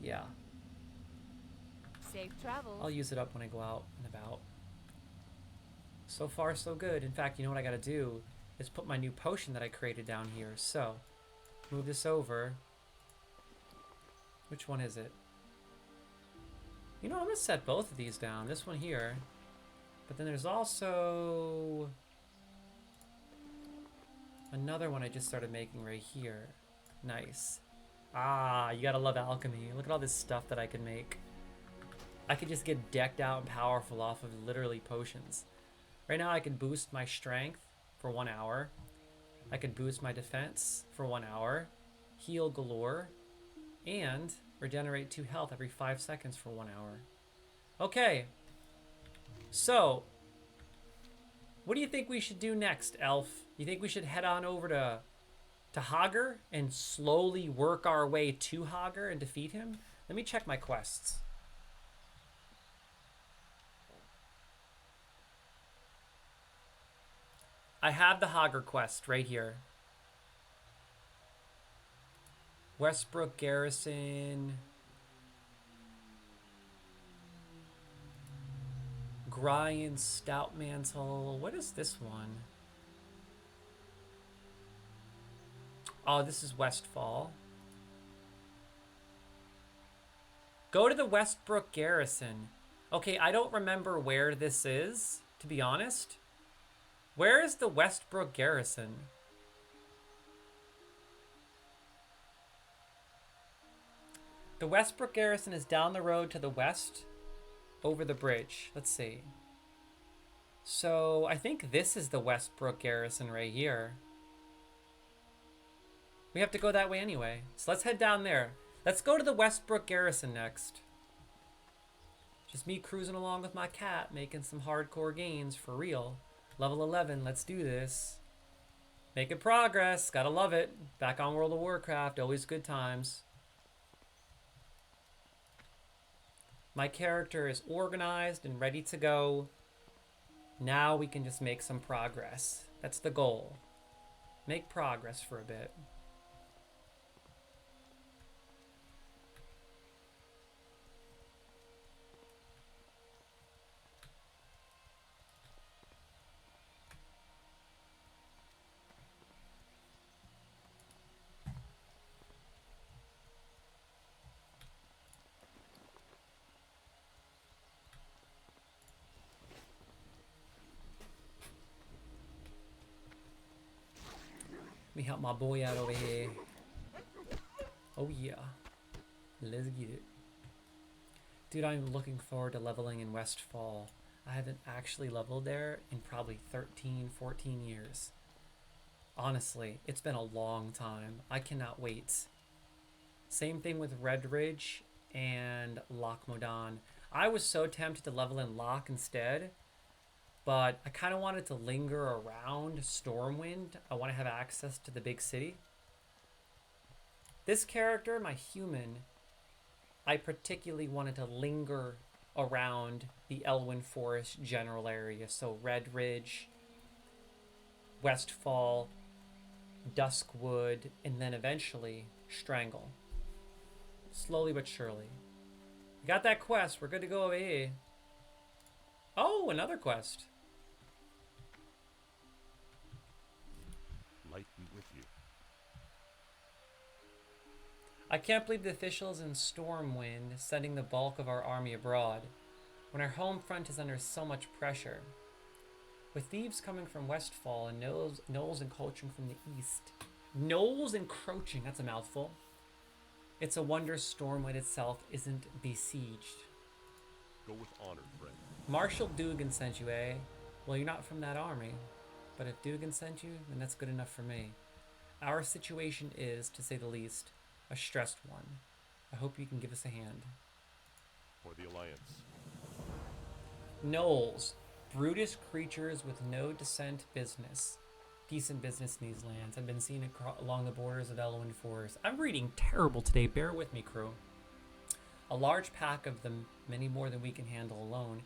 Yeah. Safe travels. I'll use it up when I go out and about. So far, so good. In fact, you know what I got to do is put my new potion that I created down here. So... move this over. Which one is it? You know, I'm going to set both of these down. This one here. But then there's also... another one I just started making right here. Nice. Ah, you gotta love alchemy. Look at all this stuff that I can make. I could just get decked out and powerful off of literally potions. Right now I can boost my strength for 1 hour. I could boost my defense for 1 hour, heal galore, and Regenerate 2 health every 5 seconds for 1 hour. Okay. So, what do you think we should do next, Elf? You think we should head on over to Hager and slowly work our way to Hager and defeat him? Let me check my quests. I have the Hager quest right here. Westbrook Garrison. Grian Stoutmantle. What is this one? Oh, this is Westfall. Go to the Westbrook Garrison. Okay, I don't remember where this is, to be honest. Where is the Westbrook Garrison? The Westbrook Garrison is down the road to the west, over the bridge. Let's see. So, I think this is the Westbrook Garrison right here. We have to go that way anyway. So let's head down there. Let's go to the Westbrook Garrison next. Just me cruising along with my cat, making some hardcore gains for real. Level 11, let's do this. Making progress, gotta love it. Back on World of Warcraft, always good times. My character is organized and ready to go. Now we can just make some progress. That's the goal. Make progress for a bit. Let me help my boy out over here. Oh yeah. Let's get it. Dude, I'm looking forward to leveling in Westfall. I haven't actually leveled there in probably 13, 14 years. Honestly, it's been a long time. I cannot wait. Same thing with Red Ridge and Loch Modan. I was so tempted to level in Loch instead, but I kind of wanted to linger around Stormwind. I want to have access to the big city. This character, my human, I particularly wanted to linger around the Elwyn Forest general area. So Red Ridge, Westfall, Duskwood, and then eventually Strangle. Slowly but surely. We got that quest. We're good to go over here. Oh, another quest. Light be with you. I can't believe the officials in Stormwind sending the bulk of our army abroad, when our home front is under so much pressure. With thieves coming from Westfall and gnolls encroaching from the east. Gnolls encroaching, that's a mouthful. It's a wonder Stormwind itself isn't besieged. Go with honor, friend. Marshal Dugan sent you, eh? Well, you're not from that army. But if Dugan sent you, then that's good enough for me. Our situation is, to say the least, a stressed one. I hope you can give us a hand. For the Alliance. Gnolls, brutish creatures with no decent business. Decent business in these lands. I've been seen along the borders of Elwyn Forest. I'm reading terrible today, bear with me, crew. A large pack of them, many more than we can handle alone.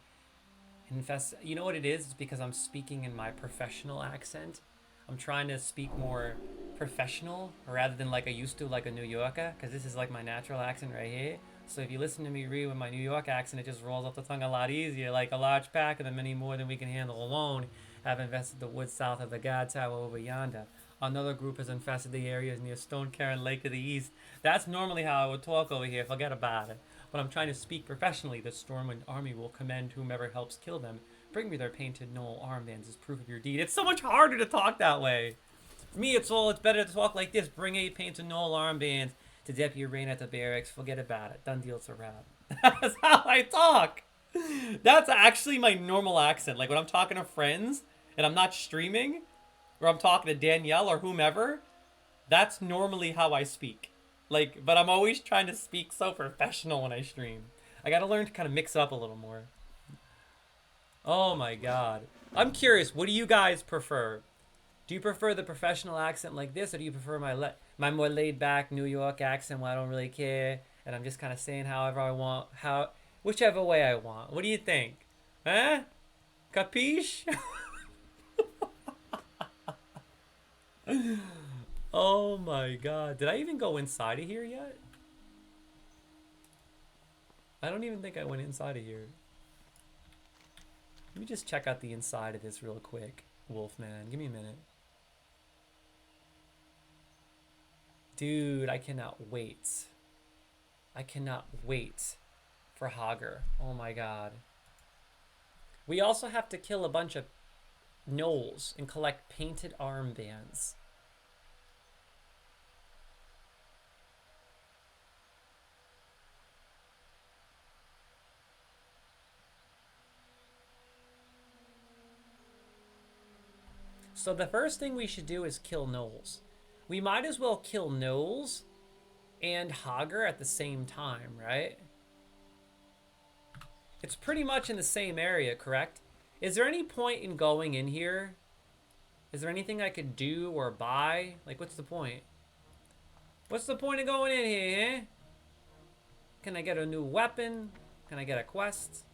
You know what it is? It's because I'm speaking in my professional accent. I'm trying to speak more professional rather than like I used to, like a New Yorker, because this is like my natural accent right here. So if you listen to me read with my New York accent, it just rolls off the tongue a lot easier. Like a large pack of them, many more than we can handle alone, have infested the woods south of the guard tower over yonder. Another group has infested the areas near Stone Cairn Lake to the east. That's normally how I would talk over here. Forget about it. But I'm trying to speak professionally. The Stormwind army will commend whomever helps kill them. Bring me their painted gnoll armbands as proof of your deed. It's so much harder to talk that way. For me, it's better to talk like this. Bring 8 painted gnoll armbands to Deputy Rain at the barracks. Forget about it. Done deal, it's a wrap. That's how I talk. That's actually my normal accent. Like when I'm talking to friends and I'm not streaming, or I'm talking to Danielle or whomever, that's normally how I speak. Like, but I'm always trying to speak so professional when I stream. I gotta learn to kind of mix up a little more. Oh my god. I'm curious, what do you guys prefer? Do you prefer the professional accent like this, or do you prefer my more laid back New York accent where I don't really care and I'm just kind of saying however I want, whichever way I want? What do you think? Huh? Capiche? Oh my god. Did I even go inside of here yet? I don't even think I went inside of here. Let me just check out the inside of this real quick, Wolfman. Give me a minute. Dude, I cannot wait. I cannot wait for Hager. Oh my god. We also have to kill a bunch of gnolls and collect painted armbands. So the first thing we should do is kill gnolls. We might as well kill gnolls and Hager at the same time, right? It's pretty much in the same area, correct? Is there any point in going in here? Is there anything I could do or buy? Like, what's the point? What's the point of going in here, eh? Can I get a new weapon? Can I get a quest?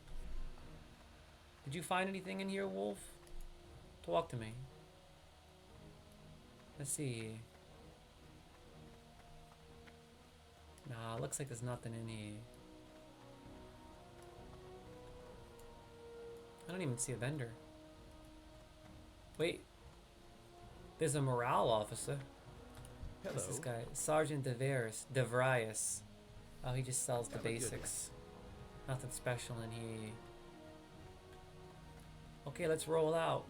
Did you find anything in here, Wolf? Talk to me. Let's see. Nah, looks like there's nothing in here. I don't even see a vendor. Wait. There's a morale officer. Hello. What's this guy? Sergeant DeVrias. Oh, he just sells the Have a good basics. Nothing special in here. Okay, let's roll out.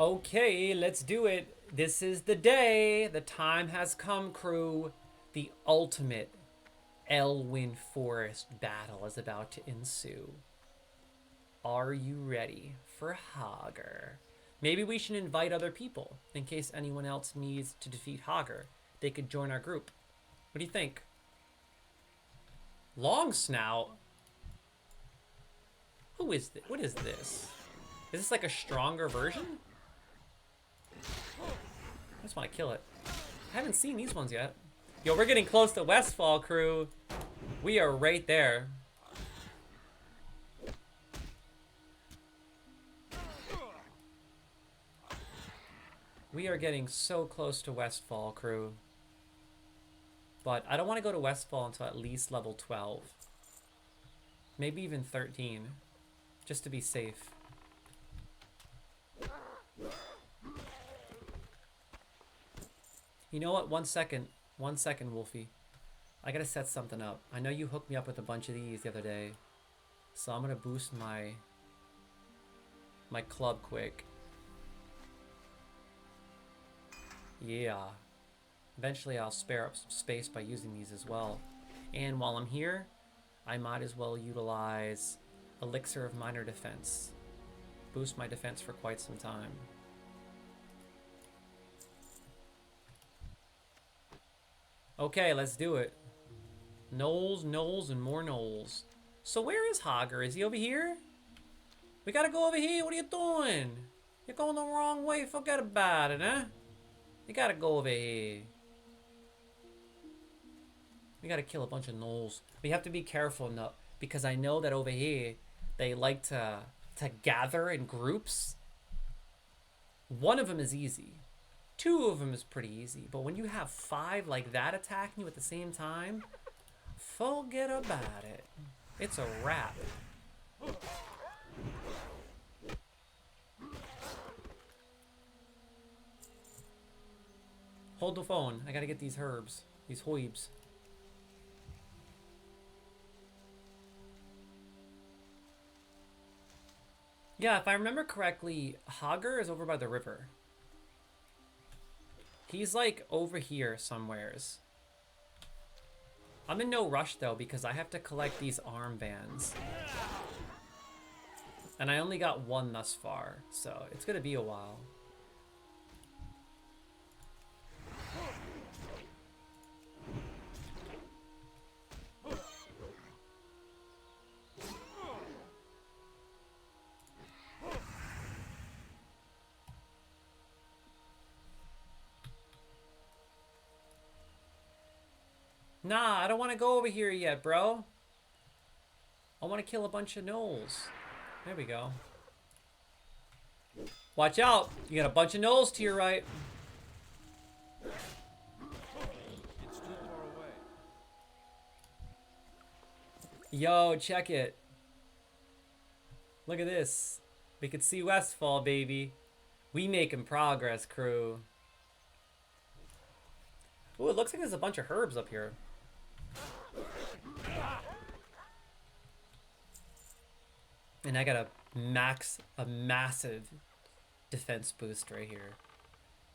Okay, let's do it. This is the day. The time has come, crew. The ultimate Elwyn Forest battle is about to ensue. Are you ready for Hager? Maybe we should invite other people in case anyone else needs to defeat Hager. They could join our group. What do you think? Long Snout? Who is this? What is this? Is this like a stronger version? I just want to kill it. I haven't seen these ones yet. Yo, we're getting close to Westfall, crew. We are right there. We are getting so close to Westfall, crew. But I don't want to go to Westfall until at least level 12. Maybe even 13. Just to be safe. You know what? 1 second. 1 second, Wolfie. I gotta set something up. I know you hooked me up with a bunch of these the other day. So I'm gonna boost my club quick. Yeah. Eventually I'll spare up some space by using these as well. And while I'm here, I might as well utilize Elixir of Minor Defense. Boost my defense for quite some time. Okay, let's do it. Gnolls, gnolls, and more gnolls. So where is Hager? Is he over here? We gotta go over here. What are you doing? You're going the wrong way. Forget about it, huh? You gotta go over here. We gotta kill a bunch of gnolls. We have to be careful now, because I know that over here, they like to gather in groups. One of them is easy. 2 of them is pretty easy. But when you have 5 like that attacking you at the same time, forget about it. It's a wrap. Hold the phone. I gotta get these herbs. These hoibs. Yeah, if I remember correctly, Hager is over by the river. He's like over here somewheres. I'm in no rush though because I have to collect these armbands. And I only got 1 thus far, so it's gonna be a while. Nah, I don't want to go over here yet, bro. I want to kill a bunch of gnolls. There we go. Watch out. You got a bunch of gnolls to your right. It's too far away. Yo, check it. Look at this. We can see Westfall, baby. We making progress, crew. Ooh, it looks like there's a bunch of herbs up here. And I got a massive defense boost right here.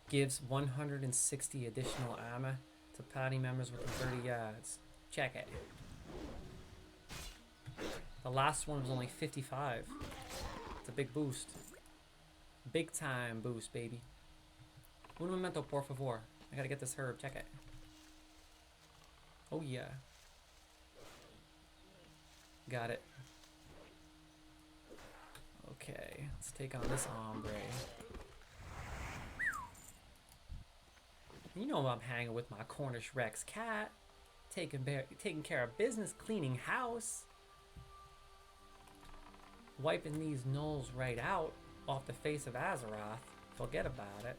Gives 160 additional ammo to party members within 30 yards. Check it. The last one was only 55. It's a big boost. Big time boost, baby. Un momento, por favor. I gotta get this herb. Check it. Oh, yeah. Got it. Okay, let's take on this hombre. You know I'm hanging with my Cornish Rex cat. Taking care of business, cleaning house. Wiping these gnolls right out off the face of Azeroth. Forget about it.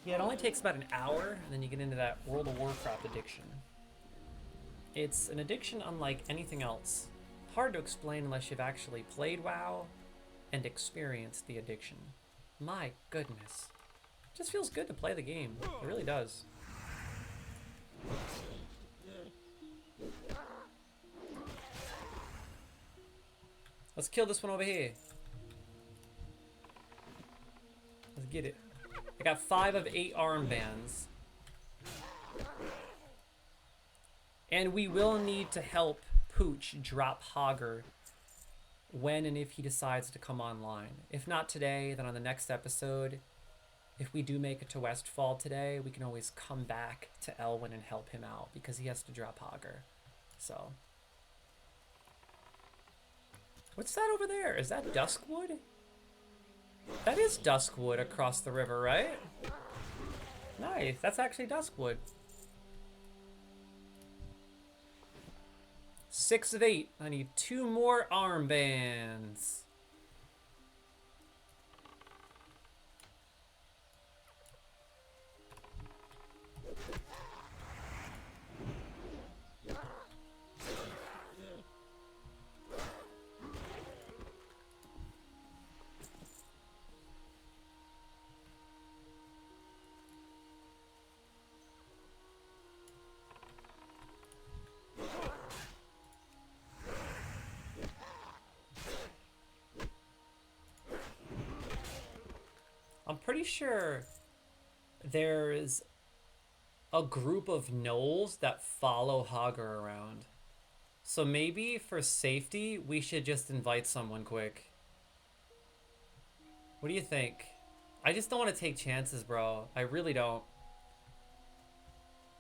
Yeah, it only takes about an hour, and then you get into that World of Warcraft addiction. It's an addiction unlike anything else. Hard to explain unless you've actually played WoW and experienced the addiction. My goodness. It just feels good to play the game. It really does. Let's kill this one over here. Let's get it. I got 5 of 8 armbands. And we will need to help Pooch drop Hogger when and if he decides to come online. If not today, then on the next episode. If we do make it to Westfall today, we can always come back to Elwyn and help him out because he has to drop Hogger. So. What's that over there? Is that Duskwood? That is Duskwood across the river, right? Nice. That's actually Duskwood. 6 of 8. I need 2 more armbands. I'm pretty sure there's a group of gnolls that follow Hogger around. So maybe for safety, we should just invite someone quick. What do you think? I just don't want to take chances, bro. I really don't.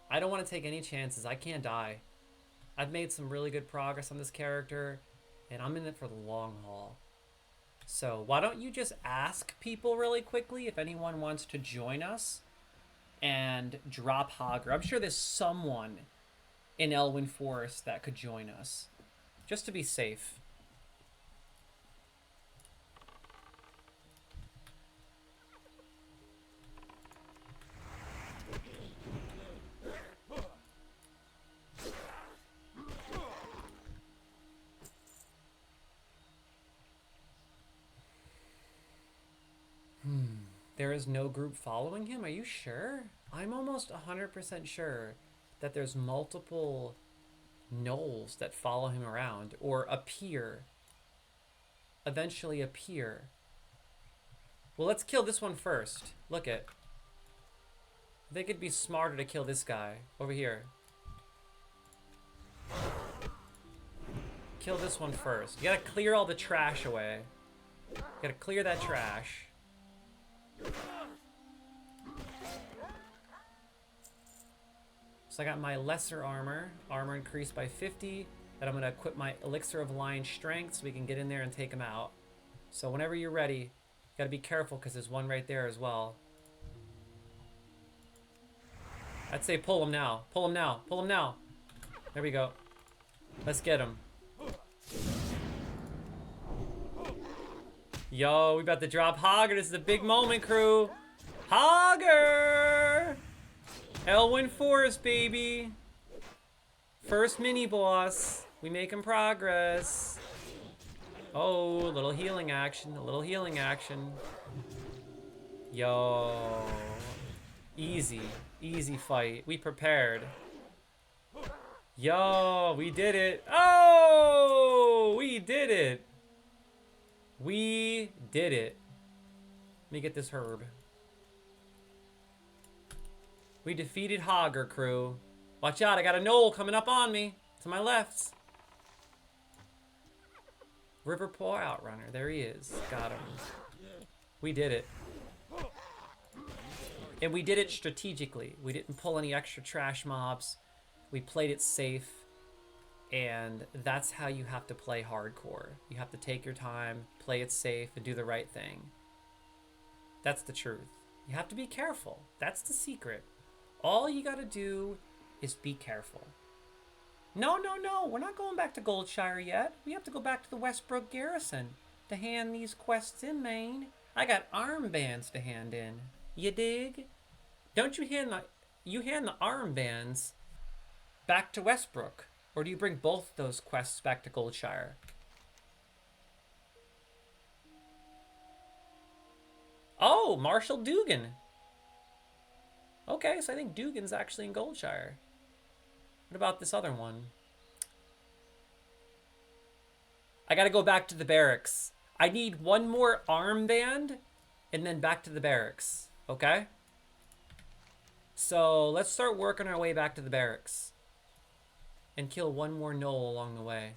I don't want to take any chances. I can't die. I've made some really good progress on this character, and I'm in it for the long haul. So why don't you just ask people really quickly if anyone wants to join us and drop Hogger. I'm sure there's someone in Elwyn Forest that could join us, just to be safe. There is no group following him? Are you sure? I'm almost 100% sure that there's multiple gnolls that follow him around or appear. Eventually appear. Well, let's kill this one first. Look it. I think it'd be smarter to kill this guy over here. Kill this one first. You gotta clear all the trash away. You gotta clear that trash. So I got my lesser armor increased by 50, that I'm gonna equip my elixir of lion strength so we can get in there and take him out. So whenever you're ready, you gotta be careful because there's one right there as well. I'd say pull him now. Pull him now. Pull him now. There we go. Let's get him. Yo, we about to drop Hogger. This is a big moment, crew. Hogger! Elwyn Forest, baby. First mini boss. We making progress. Oh, a little healing action. A little healing action. Yo. Easy. Easy fight. We prepared. Yo, we did it. Oh, we did it. We did it. Let me get this herb. We defeated Hogger, crew. Watch out, I got a knoll coming up on me. To my left. River Paw Outrunner. There he is. Got him. We did it. And we did it strategically. We didn't pull any extra trash mobs. We played it safe. And that's how you have to play hardcore. You have to take your time, play it safe, and do the right thing. That's the truth. You have to be careful. That's the secret. All you gotta do is be careful. No, no, no. We're not going back to Goldshire yet. We have to go back to the Westbrook Garrison to hand these quests in, man. I got armbands to hand in. You dig? Don't you hand the armbands back to Westbrook? Or do you bring both those quests back to Goldshire? Oh, Marshal Dugan. Okay, so I think Dugan's actually in Goldshire. What about this other one? I gotta go back to the barracks. I need one more armband and then back to the barracks. Okay? So let's start working our way back to the barracks. And kill one more gnoll along the way.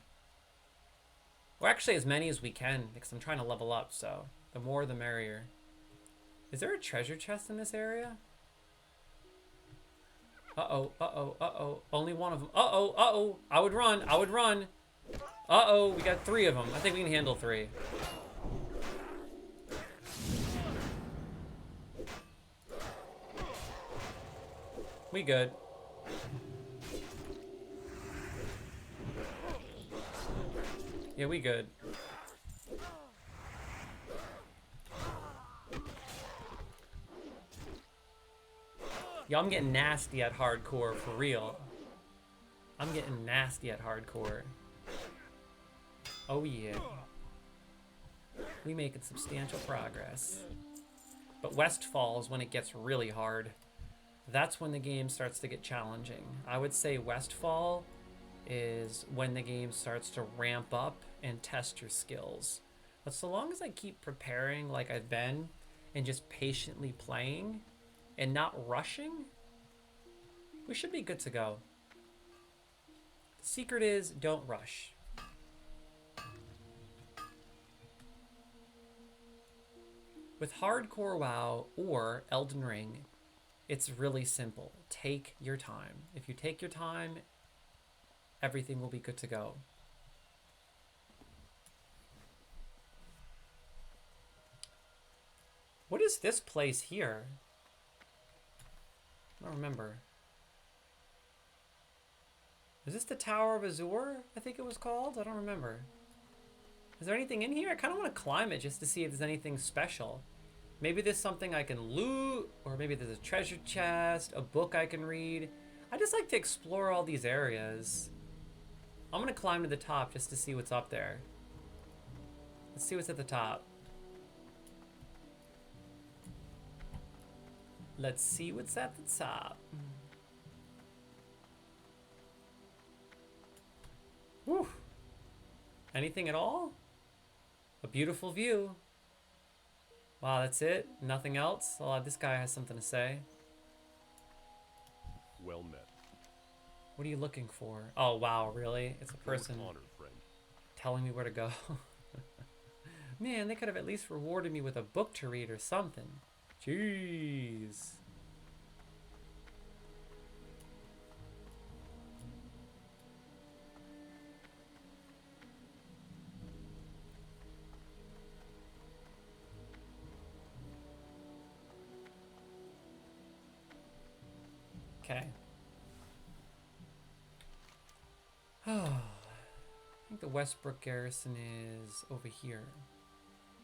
Or actually as many as we can, because I'm trying to level up, so the more the merrier. Is there a treasure chest in this area? Uh-oh, uh-oh, uh-oh. Only one of them. Uh-oh, uh-oh. I would run, I would run. Uh-oh, we got 3 of them. I think we can handle 3. We good. Yeah, we good. Yo, I'm getting nasty at hardcore, for real. I'm getting nasty at hardcore. Oh yeah. We making substantial progress. But Westfall is when it gets really hard. That's when the game starts to get challenging. I would say Westfall is when the game starts to ramp up and test your skills. But so long as I keep preparing like I've been and just patiently playing and not rushing, we should be good to go. The secret is don't rush. With hardcore WoW or Elden Ring, it's really simple. Take your time. If you take your time, everything will be good to go. What is this place here? I don't remember. Is this the Tower of Azure? I think it was called? I don't remember. Is there anything in here? I kind of want to climb it just to see if there's anything special. Maybe there's something I can loot, or maybe there's a treasure chest, a book I can read. I just like to explore all these areas. I'm gonna climb to the top just to see what's up there. Let's see what's at the top. Let's see what's at the top. Whew. Anything at all? A beautiful view. Wow, that's it? Nothing else? Oh, this guy has something to say. Well met. What are you looking for? Oh, wow, really? It's a person Honor, friend. telling me where to go. Man, they could have at least rewarded me with a book to read or something. Jeez. Okay. I think the Westbrook garrison is over here.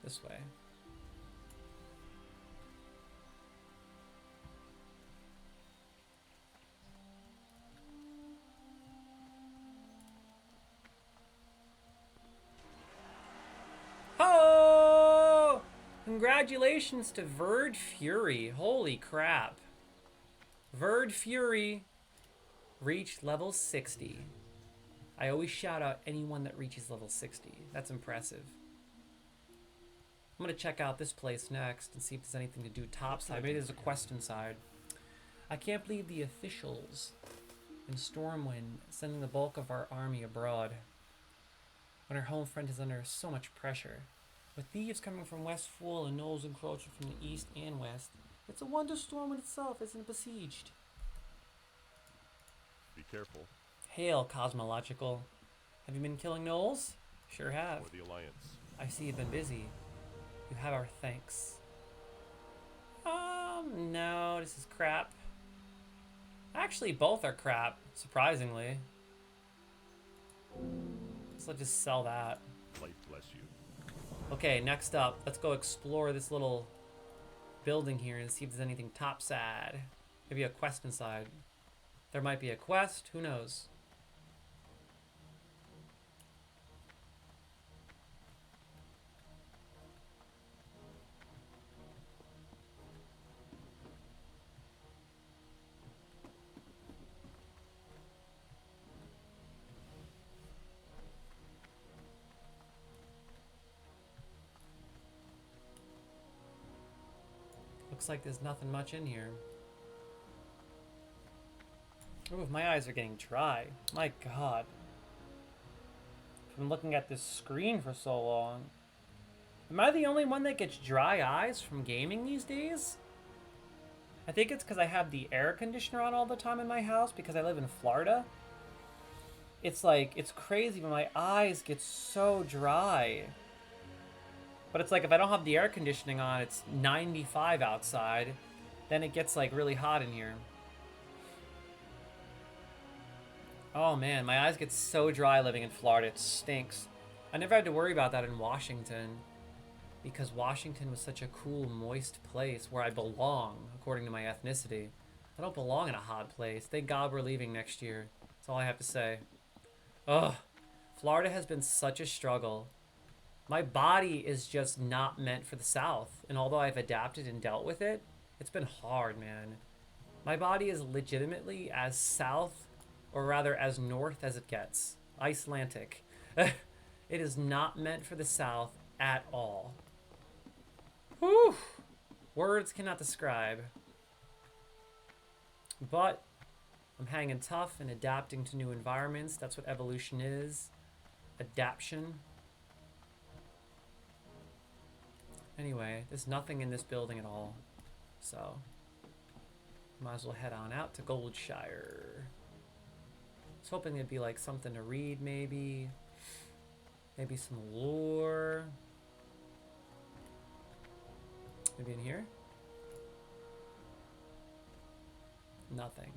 This way. Oh! Congratulations to Verd Fury. Holy crap. Verd Fury reached level 60. I always shout out anyone that reaches level 60. That's impressive. I'm gonna check out this place next and see if there's anything to do topside. Maybe there's a quest inside. I can't believe the officials in Stormwind sending the bulk of our army abroad when our home front is under so much pressure. With thieves coming from Westfall and gnolls encroaching from the east and west, it's a wonder Stormwind itself isn't besieged. Be careful. Hail, Cosmological. Have you been killing gnolls? Sure have. For the Alliance. I see you've been busy. You have our thanks. No, this is crap. Actually, both are crap, surprisingly. So let's just sell that. Light bless you. Okay, next up, let's go explore this little building here and see if there's anything topside. Maybe a quest inside. There might be a quest, who knows? Looks like there's nothing much in here. Ooh, my eyes are getting dry. My god. I've been looking at this screen for so long. Am I the only one that gets dry eyes from gaming these days? I think it's because I have the air conditioner on all the time in my house because I live in Florida. It's like, it's crazy, but my eyes get so dry. But it's like if I don't have the air conditioning on, it's 95 outside, then it gets like really hot in here. Oh man, my eyes get so dry living in Florida, it stinks. I never had to worry about that in Washington because Washington was such a cool, moist place where I belong, according to my ethnicity. I don't belong in a hot place. Thank God we're leaving next year. That's all I have to say. Ugh, Florida has been such a struggle. My body is just not meant for the South, and although I've adapted and dealt with it, it's been hard, man. My body is legitimately as south, or rather as north as it gets. Icelandic. It is not meant for the South at all. Whew! Words cannot describe. But I'm hanging tough and adapting to new environments. That's what evolution is. Adaption. Anyway, there's nothing in this building at all. So, might as well head on out to Goldshire. I was hoping there'd be like something to read, maybe. Maybe some lore. Maybe in here? Nothing.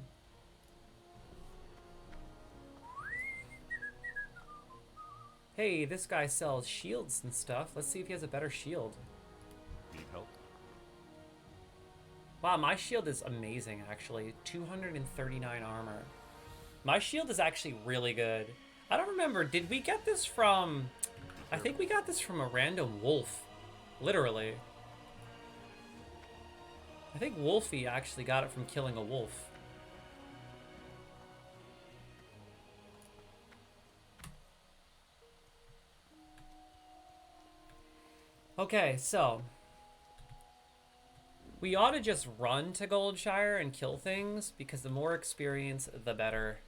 Hey, this guy sells shields and stuff. Let's see if he has a better shield. Need help? Wow, my shield is amazing, actually. 239 armor. My shield is actually really good. I don't remember, did we get this from... I think we got this from a random wolf. Literally. I think Wolfie actually got it from killing a wolf. Okay, so... we ought to just run to Goldshire and kill things, because the more experience, the better.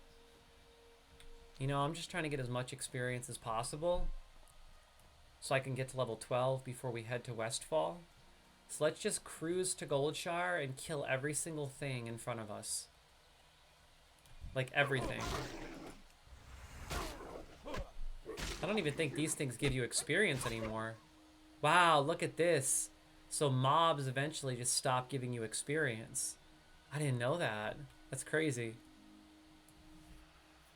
You know, I'm just trying to get as much experience as possible, so I can get to level 12 before we head to Westfall. So let's just cruise to Goldshire and kill every single thing in front of us. Like, everything. I don't even think these things give you experience anymore. Wow, look at this. So mobs eventually just stop giving you experience. I didn't know that. That's crazy.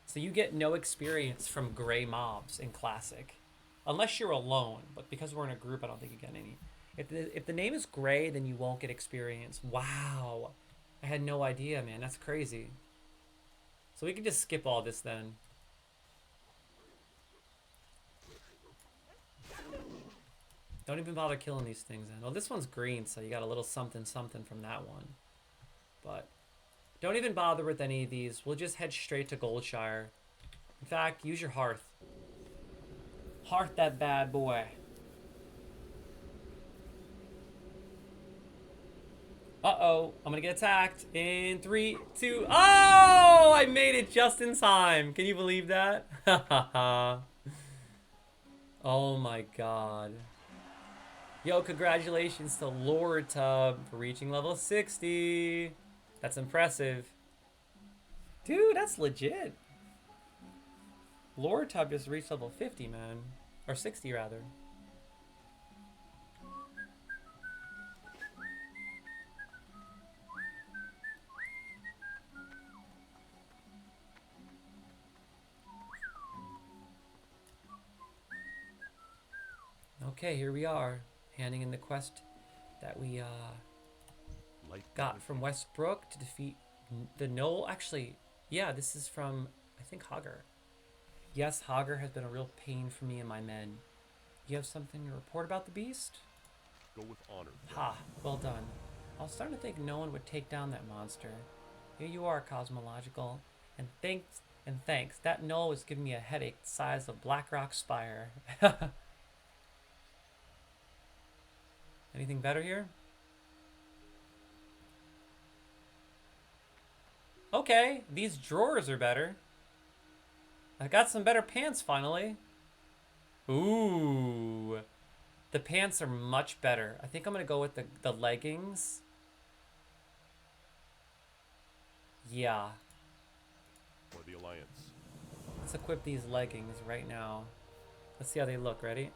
So you get no experience from gray mobs in Classic. Unless you're alone, but because we're in a group, I don't think you get any. If the name is gray, then you won't get experience. Wow. I had no idea, man. That's crazy. So we can just skip all this then. Don't even bother killing these things then. Well, this one's green, so you got a little something something from that one. But don't even bother with any of these. We'll just head straight to Goldshire. In fact, use your hearth. Hearth that bad boy. Uh-oh. I'm gonna get attacked in 3, 2... Oh! I made it just in time. Can you believe that? Oh my god. Yo, congratulations to Lord Tub for reaching level 60. That's impressive. Dude, that's legit. Lord Tub just reached level 50, man. Or 60, rather. Okay, here we are. Handing in the quest that we got from Westbrook to defeat the Knoll. Actually, yeah, this is from, I think, Hogger. Yes, Hogger has been a real pain for me and my men. You have something to report about the beast? Go with honor. Ha, well done. I was starting to think no one would take down that monster. Here you are, Cosmological. And thanks. That Knoll was giving me a headache the size of Blackrock Spire. Anything better here? Okay, these drawers are better. I got some better pants finally. Ooh. The pants are much better. I think I'm gonna go with the leggings. Yeah. For the Alliance. Let's equip these leggings right now. Let's see how they look. Ready?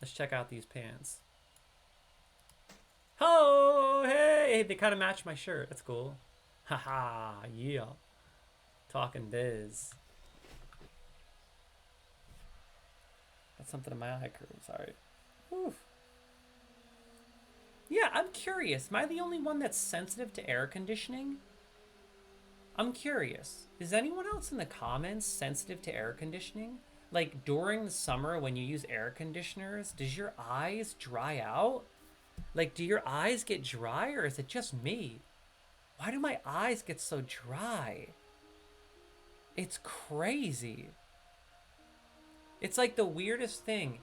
Let's check out these pants. Oh, hey! They kind of match my shirt. That's cool. Haha, yeah. Talking biz. That's something in my eye crew. Sorry. Oof. Yeah, I'm curious. Am I the only one that's sensitive to air conditioning? I'm curious. Is anyone else in the comments sensitive to air conditioning? Like, during the summer when you use air conditioners, does your eyes dry out? Like, do your eyes get dry, or is it just me? Why do my eyes get so dry? It's crazy. It's like the weirdest thing.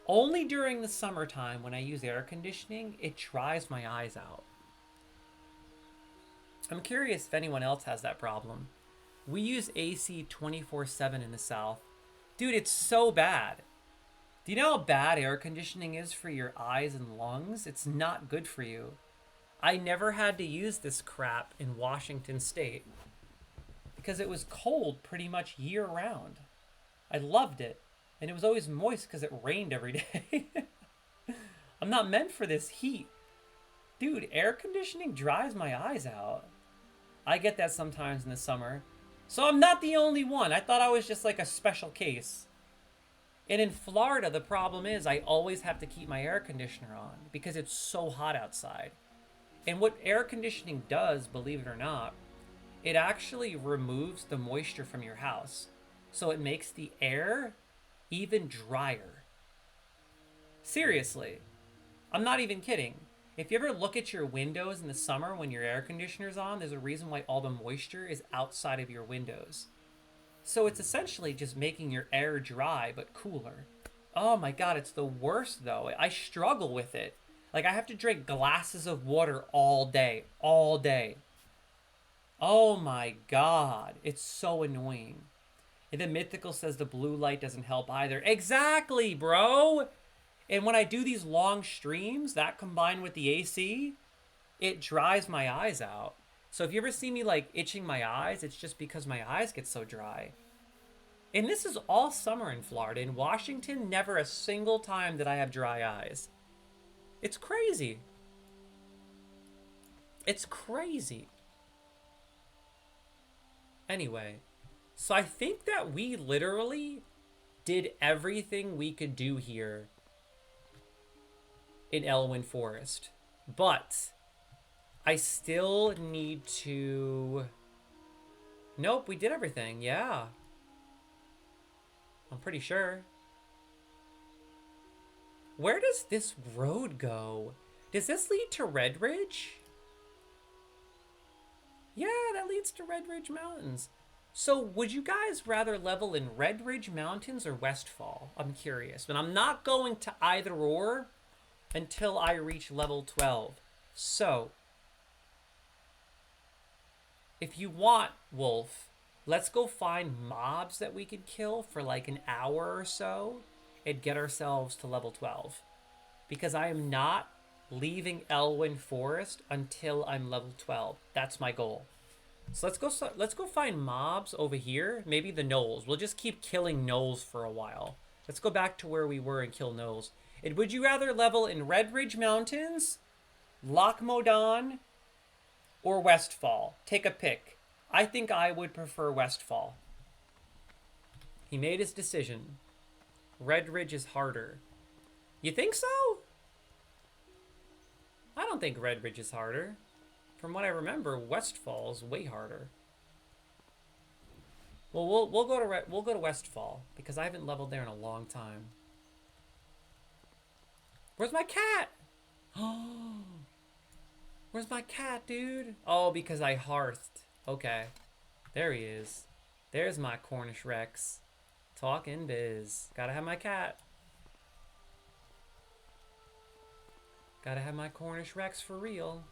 Only during the summertime when I use air conditioning, it dries my eyes out. I'm curious if anyone else has that problem. We use AC 24/7 in the South. Dude, it's so bad. Do you know how bad air conditioning is for your eyes and lungs? It's not good for you. I never had to use this crap in Washington State because it was cold pretty much year round. I loved it. And it was always moist because it rained every day. I'm not meant for this heat. Dude, air conditioning dries my eyes out. I get that sometimes in the summer. So I'm not the only one. I thought I was just like a special case. And in Florida, the problem is I always have to keep my air conditioner on because it's so hot outside. And what air conditioning does, believe it or not, it actually removes the moisture from your house. So it makes the air even drier. Seriously. I'm not even kidding. If you ever look at your windows in the summer when your air conditioner's on, there's a reason why all the moisture is outside of your windows. So it's essentially just making your air dry but cooler. Oh my god, it's the worst though. I struggle with it. Like, I have to drink glasses of water all day. All day. Oh my god. It's so annoying. And the Mythical says the blue light doesn't help either. Exactly, bro! And when I do these long streams, that combined with the AC, it dries my eyes out. So if you ever see me, like, itching my eyes, it's just because my eyes get so dry. And this is all summer in Florida. In Washington, never a single time did I have dry eyes. It's crazy. It's crazy. Anyway, so I think that we literally did everything we could do here in Elwyn Forest. But I still need to... Nope, we did everything. Yeah. I'm pretty sure. Where does this road go? Does this lead to Red Ridge? Yeah, that leads to Red Ridge Mountains. So would you guys rather level in Red Ridge Mountains or Westfall? I'm curious. But I'm not going to either or until I reach level 12. So, if you want, Wolf, let's go find mobs that we could kill for like an hour or so and get ourselves to level 12. Because I am not leaving Elwyn Forest until I'm level 12. That's my goal. So let's go find mobs over here. Maybe the gnolls. We'll just keep killing gnolls for a while. Let's go back to where we were and kill gnolls. And would you rather level in Red Ridge Mountains, Loch Modan, or Westfall? Take a pick. I think I would prefer Westfall. He made his decision. Red Ridge is harder. You think so? I don't think Red Ridge is harder. From what I remember, Westfall's way harder. Well, we'll go to Westfall because I haven't leveled there in a long time. Where's my cat? Oh, where's my cat, dude? Oh, because I hearthed. Okay, there he is. There's my Cornish Rex. Talking biz. Gotta have my cat. Gotta have my Cornish Rex for real.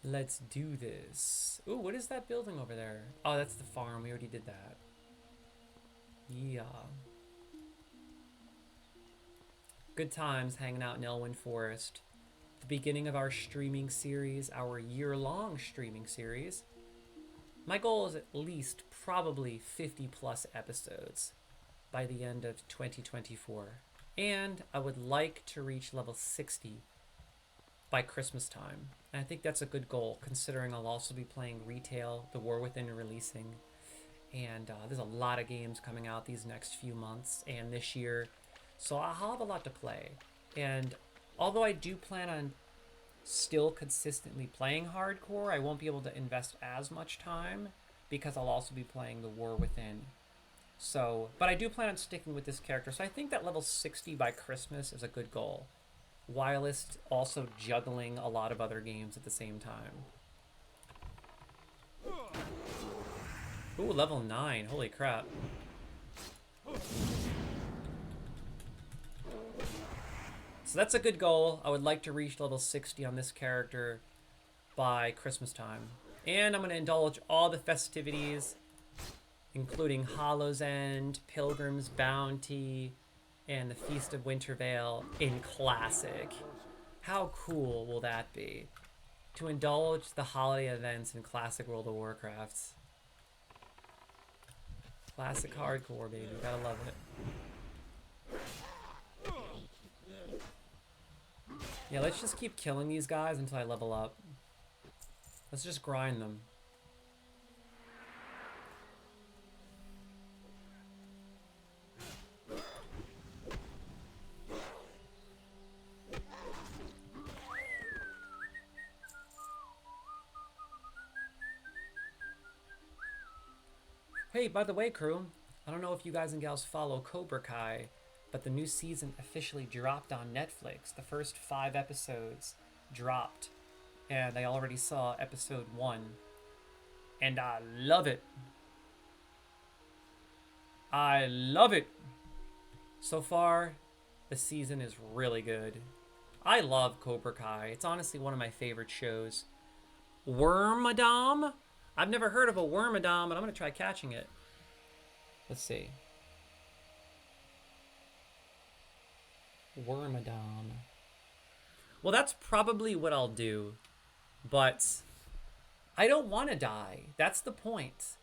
Let's do this. Ooh, what is that building over there? Oh, that's the farm. We already did that. Yeah. Good times hanging out in Elwyn Forest. The beginning of our streaming series, our year-long streaming series. My goal is at least probably 50 plus episodes by the end of 2024. And I would like to reach level 60 by Christmas time. And I think that's a good goal, considering I'll also be playing retail, The War Within releasing, and there's a lot of games coming out these next few months and this year, so I'll have a lot to play. And although I do plan on still consistently playing hardcore, I won't be able to invest as much time because I'll also be playing The War Within. So, but I do plan on sticking with this character, so I think that level 60 by Christmas is a good goal, whilst also juggling a lot of other games at the same time. Ooh, level 9. Holy crap. So that's a good goal. I would like to reach level 60 on this character by Christmas time. And I'm going to indulge all the festivities, including Hollow's End, Pilgrim's Bounty, and the Feast of Wintervale in Classic. How cool will that be? To indulge the holiday events in Classic World of Warcraft. Classic hardcore, baby. Gotta love it. Yeah, let's just keep killing these guys until I level up. Let's just grind them. Hey, by the way, crew, I don't know if you guys and gals follow Cobra Kai, but the new season officially dropped on Netflix. The first 5 episodes dropped, and I already saw episode 1, and I love it. I love it. So far, the season is really good. I love Cobra Kai. It's honestly one of my favorite shows. Wormadam? I've never heard of a Wormadam, but I'm going to try catching it. Let's see. Wormadam. Well, that's probably what I'll do, but I don't want to die. That's the point.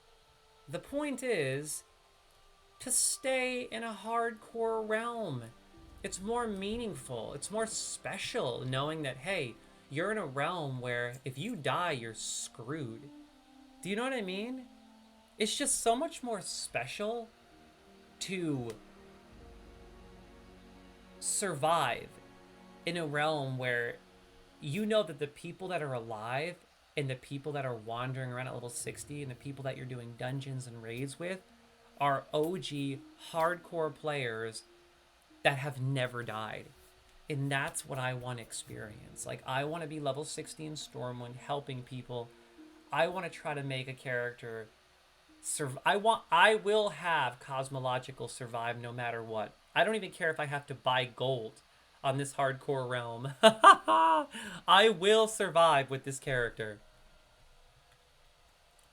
The point is to stay in a hardcore realm. It's more meaningful. It's more special knowing that, hey, you're in a realm where if you die, you're screwed. Do you know what I mean? It's just so much more special to survive in a realm where you know that the people that are alive and the people that are wandering around at level 60 and the people that you're doing dungeons and raids with are OG hardcore players that have never died. And that's what I want to experience. Like, I want to be level 60 in Stormwind helping people. I want to try to make a character I will have cosmological survive no matter what. I don't even care if I have to buy gold on this hardcore realm. I will survive with this character.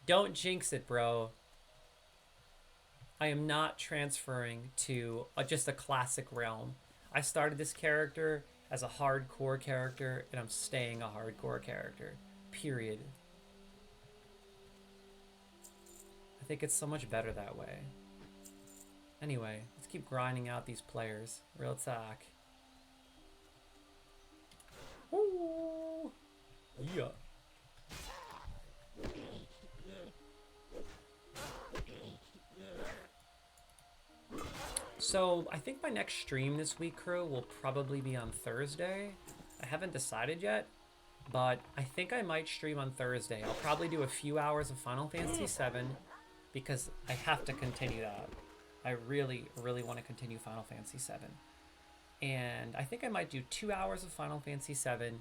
Don't jinx it, bro. I am not transferring to just a classic realm. I started this character as a hardcore character, and I'm staying a hardcore character. Period. I think it's so much better that way. Anyway, let's keep grinding out these players. Real talk. Ooh. Yeah. So, I think my next stream this week, crew, will probably be on Thursday. I haven't decided yet, but I think I might stream on Thursday. I'll probably do a few hours of Final Fantasy VII, because I have to continue that. I really, really want to continue Final Fantasy VII. And I think I might do 2 hours of Final Fantasy VII,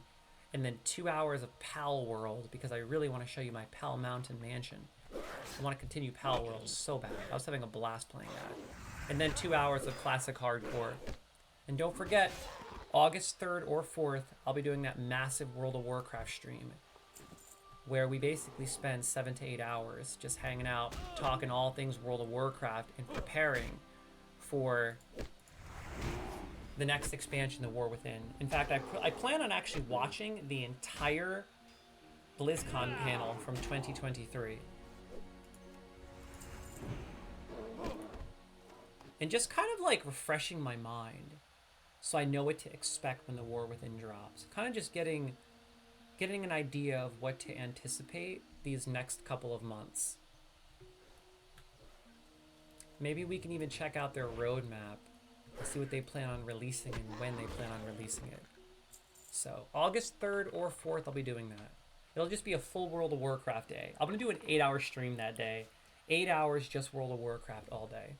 and then 2 hours of Pal World, because I really want to show you my Pal Mountain Mansion. I want to continue Pal World so bad. I was having a blast playing that. And then 2 hours of Classic Hardcore. And don't forget, August 3rd or 4th, I'll be doing that massive World of Warcraft stream, where we basically spend 7 to 8 hours just hanging out, talking all things World of Warcraft, and preparing for the next expansion, The War Within. In fact, I plan on actually watching the entire BlizzCon panel from 2023. And just kind of like refreshing my mind so I know what to expect when The War Within drops. Kind of just getting an idea of what to anticipate these next couple of months. Maybe we can even check out their roadmap and see what they plan on releasing and when they plan on releasing it. So, August 3rd or 4th, I'll be doing that. It'll just be a full World of Warcraft day. I'm going to do an 8-hour stream that day. 8 hours just World of Warcraft all day.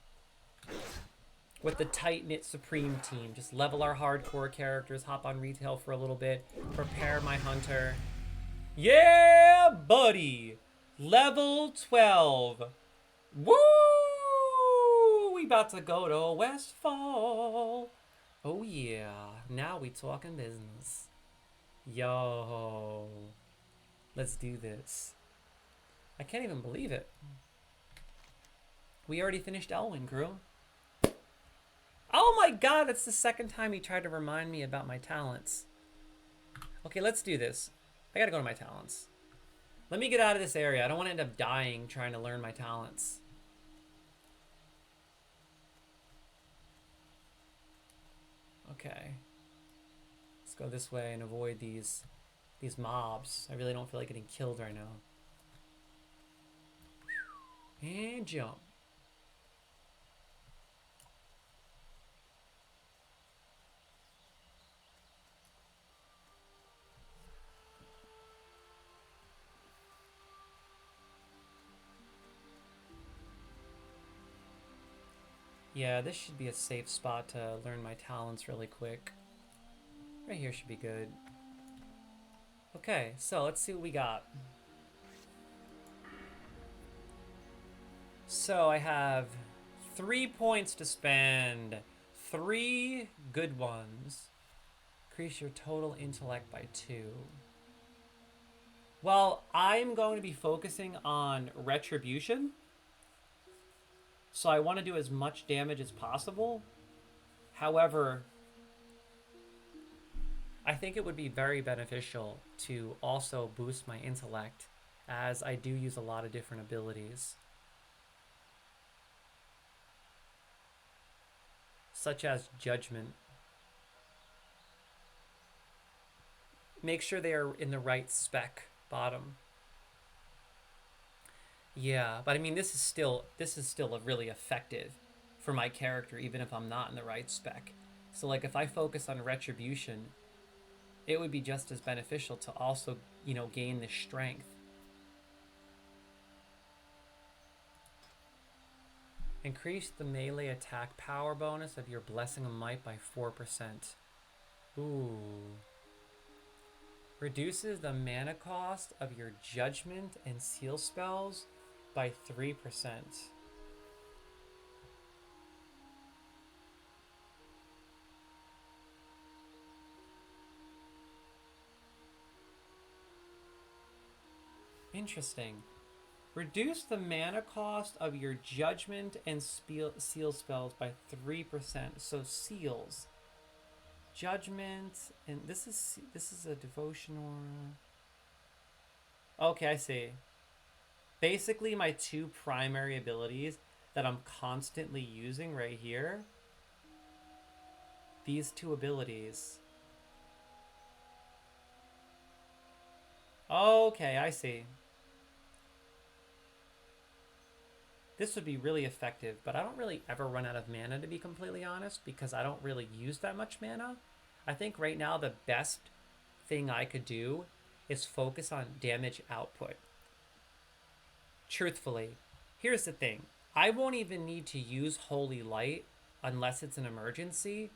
With the tight-knit Supreme team. Just level our hardcore characters, hop on retail for a little bit, prepare my hunter. Yeah, buddy! Level 12. Woo! We about to go to Westfall. Oh yeah, now we talking business. Yo. Let's do this. I can't even believe it. We already finished Elwyn, crew. Oh my god, that's the second time he tried to remind me about my talents. Okay, let's do this. I gotta go to my talents. Let me get out of this area. I don't want to end up dying trying to learn my talents. Okay. Let's go this way and avoid these mobs. I really don't feel like getting killed right now. And jump. Yeah, this should be a safe spot to learn my talents really quick. Right here should be good. Okay, so let's see what we got. So I have 3 points to spend. 3 good ones. Increase your total intellect by 2. Well, I'm going to be focusing on retribution. So I want to do as much damage as possible. However, I think it would be very beneficial to also boost my intellect, as I do use a lot of different abilities, such as judgment. Make sure they are in the right spec bottom. Yeah, but I mean this is still a really effective for my character even if I'm not in the right spec. So like if I focus on retribution, it would be just as beneficial to also, gain the strength. Increase the melee attack power bonus of your Blessing of Might by 4%. Ooh. Reduces the mana cost of your Judgment and Seal spells by 3%. Interesting. Reduce the mana cost of your Judgment and Seal spells by 3%. So seals, Judgment, and this is a devotional. Okay, I see. Basically, my two primary abilities that I'm constantly using right here. These two abilities. Okay, I see. This would be really effective, but I don't really ever run out of mana, to be completely honest, because I don't really use that much mana. I think right now the best thing I could do is focus on damage output. Truthfully, here's the thing. I won't even need to use Holy Light unless it's an emergency,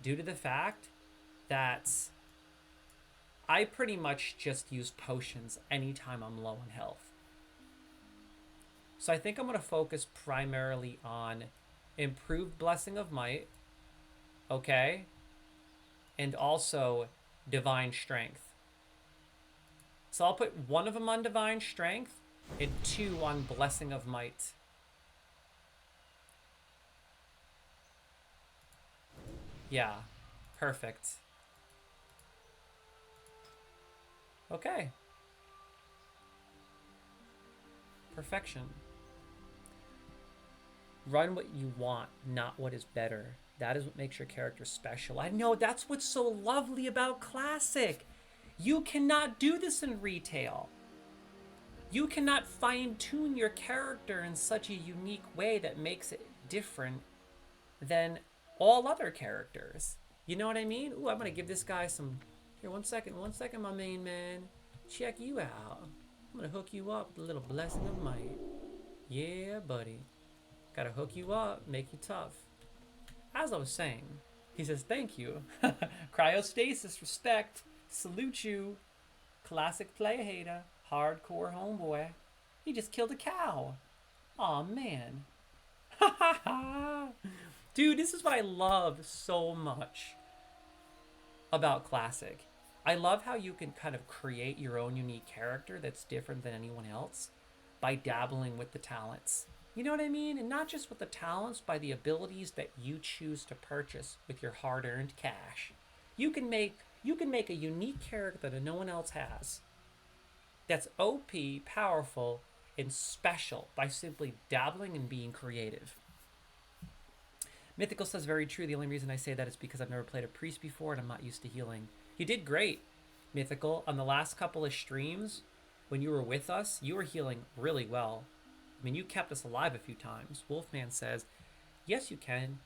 due to the fact that I pretty much just use potions anytime I'm low in health. So I think I'm going to focus primarily on improved Blessing of Might, okay? And also Divine Strength. So I'll put one of them on Divine Strength and two on Blessing of Might. Yeah, perfect. Okay. Perfection. Run what you want, not what is better. That is what makes your character special. I know, that's what's so lovely about Classic. You cannot do this in retail. You cannot fine-tune your character in such a unique way that makes it different than all other characters. You know what I mean? Ooh, I'm gonna give this guy some... Here, one second, my main man. Check you out. I'm gonna hook you up with a little Blessing of Might. Yeah, buddy. Gotta hook you up, make you tough. As I was saying, he says, thank you. Cryostasis, respect. Salute you. Classic play hater. Hardcore homeboy. He just killed a cow. Aw, man. Ha ha ha. Dude, this is what I love so much about Classic. I love how you can kind of create your own unique character that's different than anyone else by dabbling with the talents. You know what I mean? And not just with the talents, by the abilities that you choose to purchase with your hard-earned cash. You can make a unique character that no one else has. That's OP, powerful, and special by simply dabbling and being creative. Mythical says very true. The only reason I say that is because I've never played a priest before and I'm not used to healing. You did great, Mythical. On the last couple of streams, when you were with us, you were healing really well. I mean, you kept us alive a few times. Wolfman says, yes, you can.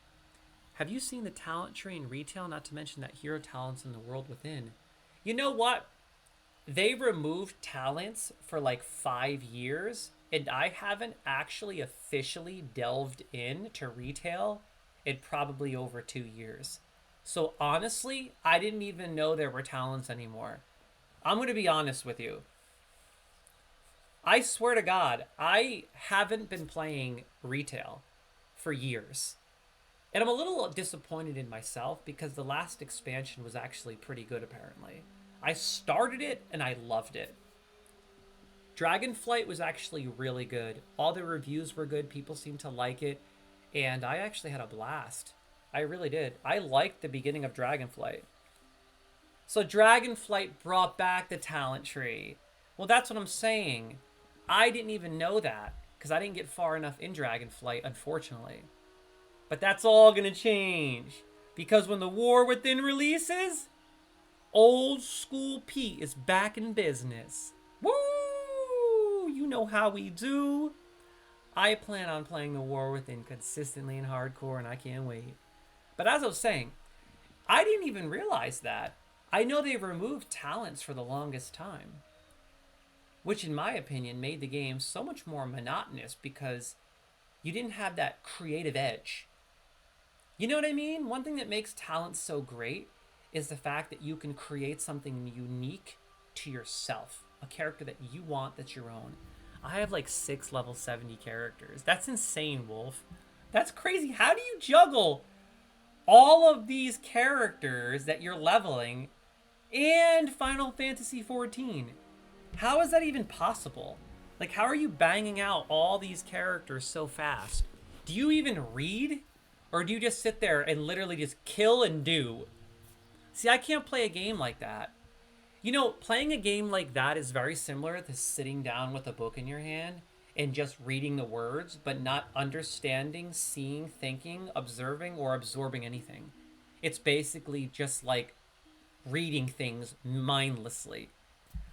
Have you seen the talent tree in retail, not to mention that hero talents in the world within? You know what? They removed talents for like 5 years, and I haven't actually officially delved into retail in probably over 2 years. So honestly, I didn't even know there were talents anymore. I'm going to be honest with you. I swear to God, I haven't been playing retail for years. And I'm a little disappointed in myself because the last expansion was actually pretty good, apparently. I started it and I loved it. Dragonflight was actually really good. All the reviews were good. People seemed to like it. And I actually had a blast. I really did. I liked the beginning of Dragonflight. So Dragonflight brought back the talent tree. Well, that's what I'm saying. I didn't even know that because I didn't get far enough in Dragonflight, unfortunately. But that's all gonna change because when the War Within releases, old school Pete is back in business. Woo! You know how we do. I plan on playing the War Within consistently in hardcore, and I can't wait. But as I was saying, I didn't even realize that. I know they removed talents for the longest time, which in my opinion made the game so much more monotonous because you didn't have that creative edge. You know what I mean? One thing that makes talents so great is the fact that you can create something unique to yourself, a character that you want that's your own. I have like 6 level 70 characters. That's insane, Wolf. That's crazy. How do you juggle all of these characters that you're leveling and Final Fantasy XIV? How is that even possible? Like, how are you banging out all these characters so fast? Do you even read? Or do you just sit there and literally just kill and do? See, I can't play a game like that. You know, playing a game like that is very similar to sitting down with a book in your hand and just reading the words, but not understanding, seeing, thinking, observing, or absorbing anything. It's basically just like reading things mindlessly.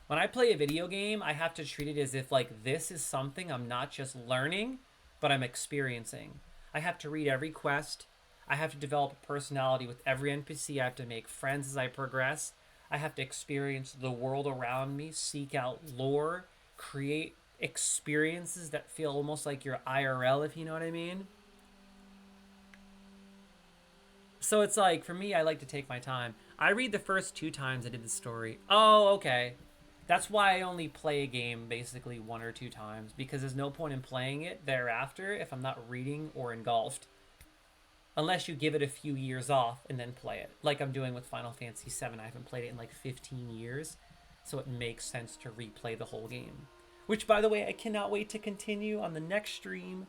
When I play a video game, I have to treat it as if like this is something I'm not just learning, but I'm experiencing. I have to read every quest. I have to develop a personality with every NPC. I have to make friends as I progress. I have to experience the world around me, seek out lore, create experiences that feel almost like your IRL, if you know what I mean. So it's like, for me, I like to take my time. I read the first 2 times I did the story. Oh, okay. That's why I only play a game basically 1 or 2 times, because there's no point in playing it thereafter if I'm not reading or engulfed. Unless you give it a few years off and then play it. Like I'm doing with Final Fantasy VII. I haven't played it in like 15 years. So it makes sense to replay the whole game. Which, by the way, I cannot wait to continue on the next stream.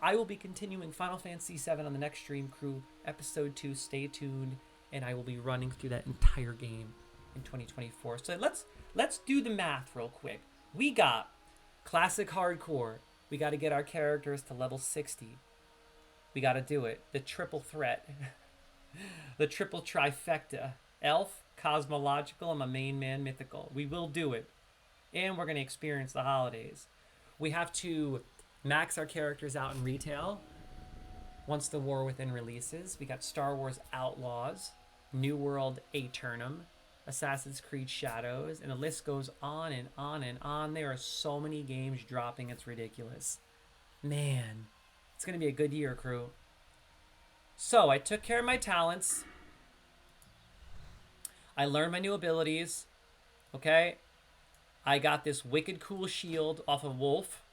I will be continuing Final Fantasy VII on the next stream, crew. Episode 2, stay tuned. And I will be running through that entire game in 2024. So let's do the math real quick. We got Classic Hardcore. We got to get our characters to level 60. We got to do it. The triple threat. The triple trifecta. Elf, Cosmological, and my main man, Mythical. We will do it. And we're going to experience the holidays. We have to max our characters out in retail once the War Within releases. We got Star Wars Outlaws, New World Aeternum, Assassin's Creed Shadows, and the list goes on and on and on. There are so many games dropping, it's ridiculous. Man. It's going to be a good year, crew. So, I took care of my talents. I learned my new abilities. Okay? I got this wicked cool shield off of Wolf.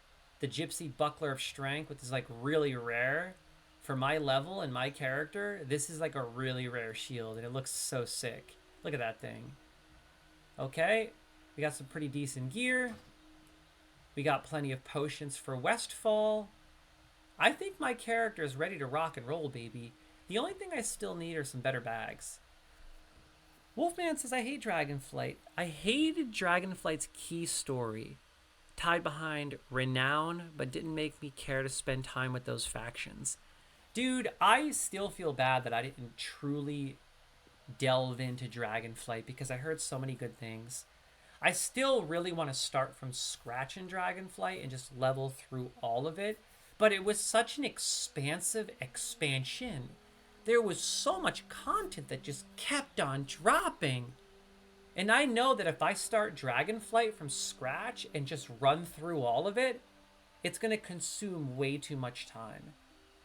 The Gypsy Buckler of Strength, which is like really rare. For my level and my character, this is like a really rare shield. And it looks so sick. Look at that thing. Okay? We got some pretty decent gear. We got plenty of potions for Westfall. I think my character is ready to rock and roll, baby. The only thing I still need are some better bags. Wolfman says, I hate Dragonflight. I hated Dragonflight's key story, tied behind renown, but didn't make me care to spend time with those factions. Dude, I still feel bad that I didn't truly delve into Dragonflight because I heard so many good things. I still really want to start from scratch in Dragonflight and just level through all of it. But it was such an expansive expansion. There was so much content that just kept on dropping. And I know that if I start Dragonflight from scratch and just run through all of it, it's going to consume way too much time.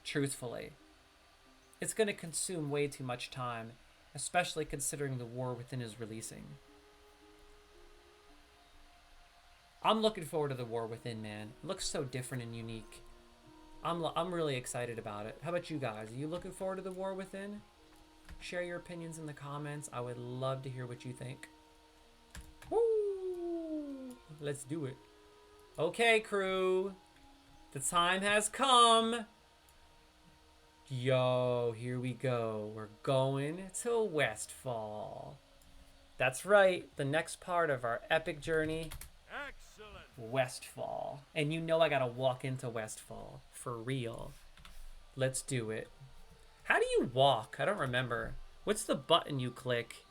Truthfully. It's going to consume way too much time, especially considering the War Within is releasing. I'm looking forward to the War Within, man. It looks so different and unique. I'm really excited about it. How about you guys? Are you looking forward to the War Within? Share your opinions in the comments. I would love to hear what you think. Woo! Let's do it. Okay, crew. The time has come. Yo, here we go. We're going to Westfall. That's right. The next part of our epic journey, Excellent. Westfall. And you know I gotta walk into Westfall. For real. Let's do it. How do you walk? I don't remember. What's the button you click?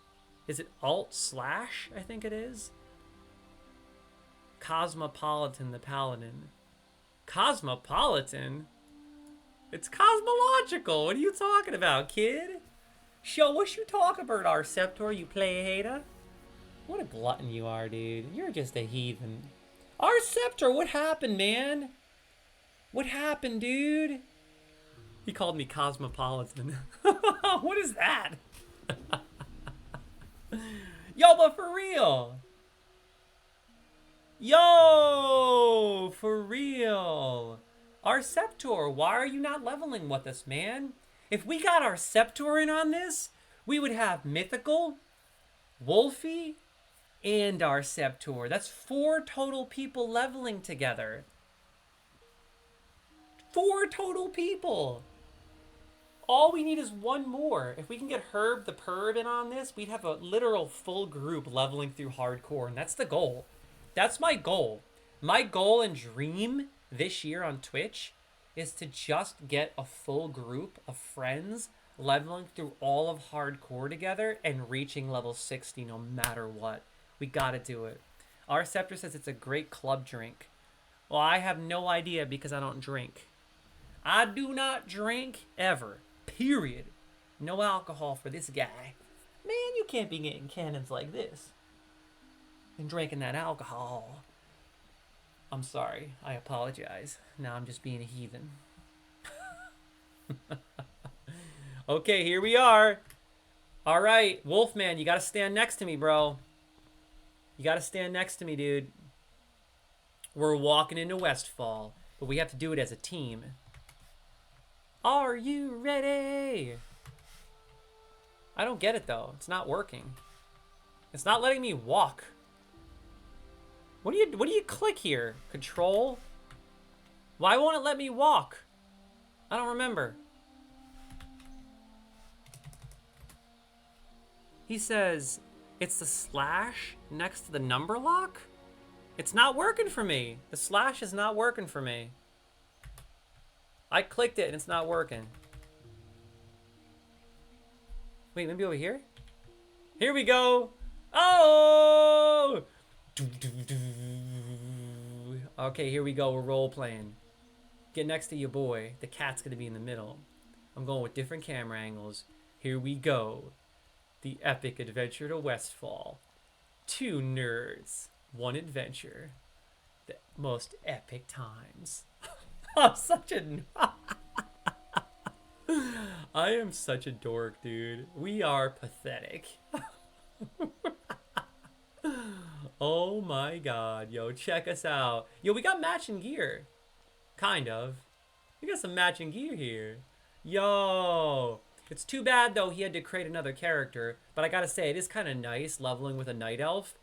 Is it Alt slash? I think it is. Cosmopolitan the Paladin. Cosmopolitan? It's cosmological. What are you talking about, kid? Show what you talk about, Arceptor, you play hater. What a glutton you are, dude. You're just a heathen. Arceptor, what happened, man? What happened, dude? He called me cosmopolitan. What is that? Yo, but for real. Yo, for real. Arceptor, why are you not leveling with us, man? If we got Arceptor in on this, we would have Mythical, Wolfie, and Arceptor. That's 4 total people leveling together. 4 total people. All we need is 1 more. If we can get Herb the Perb in on this, we'd have a literal full group leveling through hardcore, and that's the goal. That's my goal. My goal and dream this year on Twitch is to just get a full group of friends leveling through all of hardcore together and reaching level 60 no matter what. We gotta do it. Our Scepter says it's a great club drink. Well, I have no idea because I don't drink. I do not drink ever. Period. No alcohol for this guy. Man, you can't be getting cannons like this and drinking that alcohol. I'm sorry. I apologize. Now I'm just being a heathen. Okay, here we are. All right, Wolfman, you got to stand next to me, bro. You got to stand next to me, dude. We're walking into Westfall, but we have to do it as a team. Are you ready? I don't get it, though. It's not working. It's not letting me walk. What do you click here? Control? Why won't it let me walk? I don't remember. He says it's the slash next to the number lock? It's not working for me. The slash is not working for me. I clicked it and it's not working. Wait, maybe over here? Here we go. Oh! Okay, here we go. We're role playing. Get next to your boy. The cat's gonna be in the middle. I'm going with different camera angles. Here we go. The epic adventure to Westfall. 2 nerds, 1 adventure. The most epic times. I'm such a... I am such a dork, dude. We are pathetic. Oh my god, yo, check us out. Yo, we got matching gear. Kind of. We got some matching gear here. Yo. It's too bad, though, he had to create another character. But I gotta say, it is kind of nice leveling with a night elf.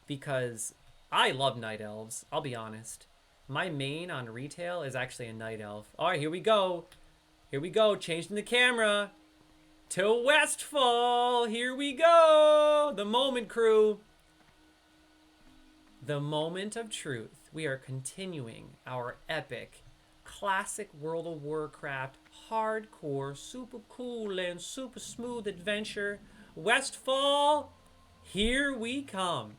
Because I love night elves, I'll be honest. My main on retail is actually a night elf. Alright, here we go. Here we go, changing the camera. To Westfall, here we go. The moment, crew. The moment of truth. We are continuing our epic, classic World of Warcraft, hardcore, super cool and super smooth adventure. Westfall, here we come.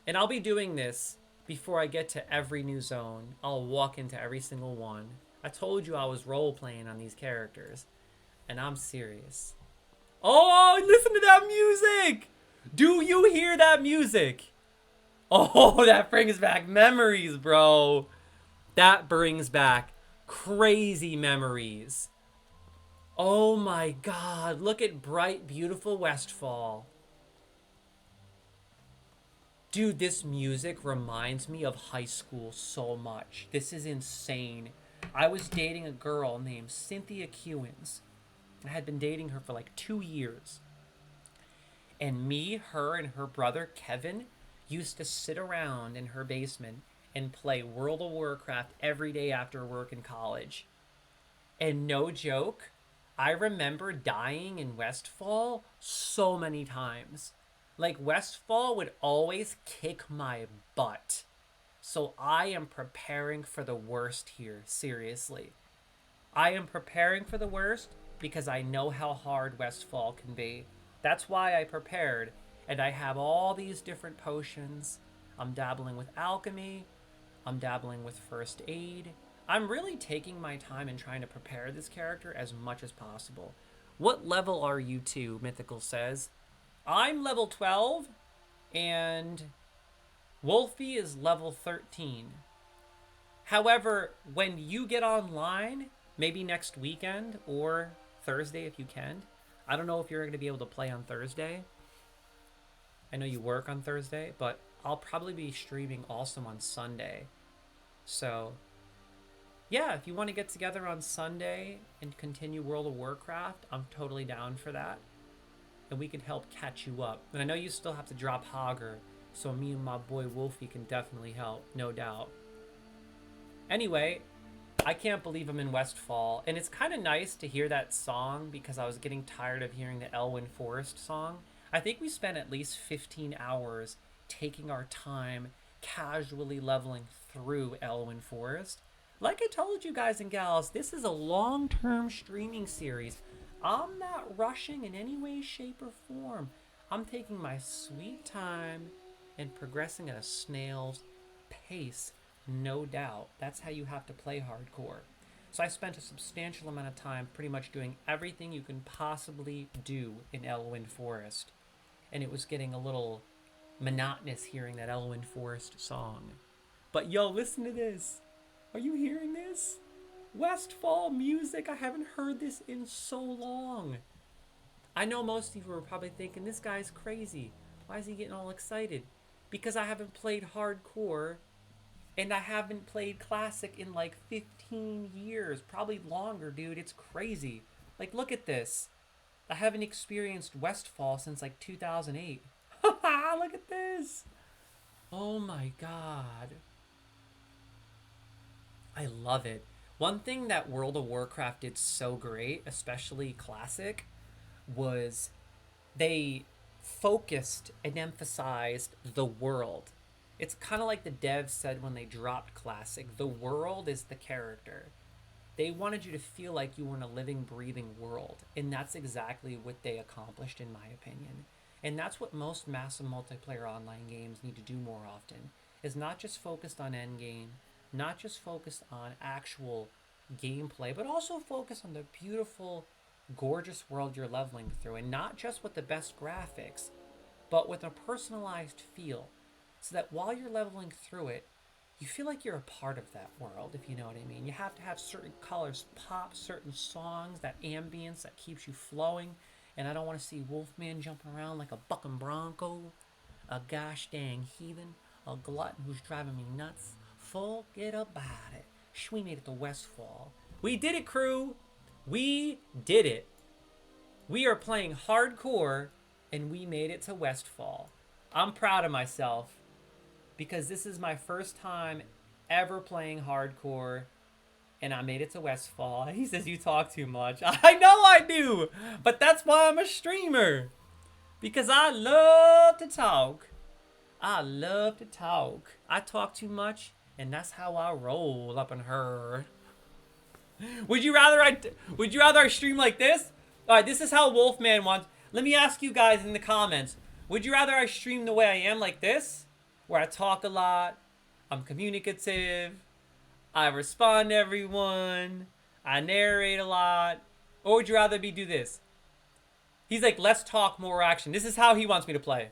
And I'll be doing this before I get to every new zone. I'll walk into every single one. I told you I was role-playing on these characters. And I'm serious. Oh, listen to that music! Do you hear that music? Oh, that brings back memories, bro. That brings back crazy memories. Oh my god, look at bright, beautiful Westfall. Dude, this music reminds me of high school so much. This is insane. I was dating a girl named Cynthia Kewins. I had been dating her for like 2 years. And me, her, and her brother, Kevin, used to sit around in her basement and play World of Warcraft every day after work in college. And no joke, I remember dying in Westfall so many times. Like, Westfall would always kick my butt. So I am preparing for the worst here, seriously. I am preparing for the worst because I know how hard Westfall can be. That's why I prepared, and I have all these different potions. I'm dabbling with alchemy. I'm dabbling with first aid. I'm really taking my time and trying to prepare this character as much as possible. What level are you two? Mythical says. I'm level 12, and Wolfie is level 13. However, when you get online, maybe next weekend or Thursday if you can. I don't know if you're going to be able to play on Thursday. I know you work on Thursday, but I'll probably be streaming also on Sunday. So, yeah, if you want to get together on Sunday and continue World of Warcraft, I'm totally down for that. And we can help catch you up. And I know you still have to drop Hogger, so me and my boy Wolfie can definitely help, no doubt. Anyway, I can't believe I'm in Westfall, and it's kind of nice to hear that song because I was getting tired of hearing the Elwyn Forest song. I think we spent at least 15 hours taking our time, casually leveling through Elwyn Forest. Like I told you guys and gals, this is a long-term streaming series. I'm not rushing in any way, shape, or form. I'm taking my sweet time and progressing at a snail's pace. No doubt. That's how you have to play hardcore. So I spent a substantial amount of time pretty much doing everything you can possibly do in Elwyn Forest. And it was getting a little monotonous hearing that Elwyn Forest song. But yo, listen to this. Are you hearing this? Westfall music. I haven't heard this in so long. I know most of you are probably thinking, this guy's crazy. Why is he getting all excited? Because I haven't played hardcore and I haven't played classic in like 15 years, probably longer, dude. It's crazy. Like, look at this. I haven't experienced Westfall since like 2008. Look at this. Oh my god. I love it. One thing that World of Warcraft did so great, especially classic, was they focused and emphasized the world. It's kind of like the devs said when they dropped Classic. The world is the character. They wanted you to feel like you were in a living, breathing world. And that's exactly what they accomplished, in my opinion. And that's what most massive multiplayer online games need to do more often. Is not just focused on endgame, not just focused on actual gameplay, but also focus on the beautiful, gorgeous world you're leveling through. And not just with the best graphics, but with a personalized feel. So that while you're leveling through it, you feel like you're a part of that world, if you know what I mean. You have to have certain colors pop, certain songs, that ambience that keeps you flowing. And I don't want to see Wolfman jumping around like a bucking bronco, a gosh dang heathen, a glutton who's driving me nuts. Forget about it. We made it to Westfall. We did it, crew. We did it. We are playing hardcore, and we made it to Westfall. I'm proud of myself. Because this is my first time ever playing hardcore, and I made it to Westfall. He says you talk too much. I know I do, but that's why I'm a streamer. Because I love to talk. I love to talk. I talk too much, and that's how I roll up in her. Would you rather I stream like this? All right, this is how Wolfman wants. Let me ask you guys in the comments. Would you rather I stream the way I am like this? Where I talk a lot, I'm communicative, I respond to everyone, I narrate a lot, or would you rather me do this? He's like, less talk, more action. This is how he wants me to play.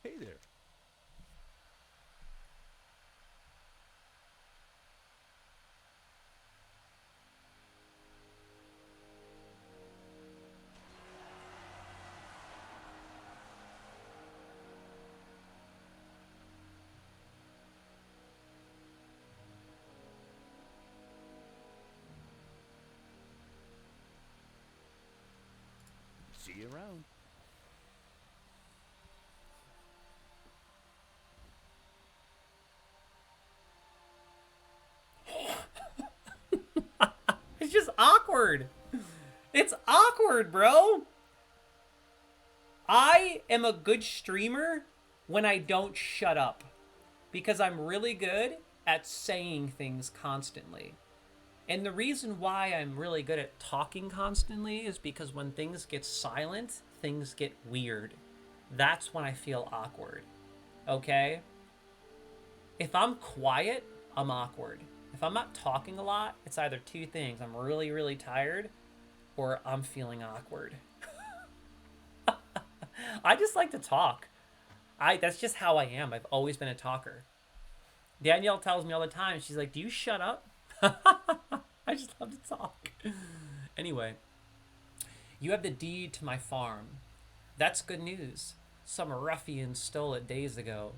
Hey there. See you around. It's just awkward. It's awkward, bro. I am a good streamer when I don't shut up. Because I'm really good at saying things constantly. And the reason why I'm really good at talking constantly is because when things get silent, things get weird. That's when I feel awkward. Okay? If I'm quiet, I'm awkward. If I'm not talking a lot, it's either two things. I'm really, really tired, or I'm feeling awkward. I just like to talk. That's just how I am. I've always been a talker. Danielle tells me all the time, she's like, do you shut up? I just love to talk. Anyway, you have the deed to my farm. That's good news. Some ruffian stole it days ago.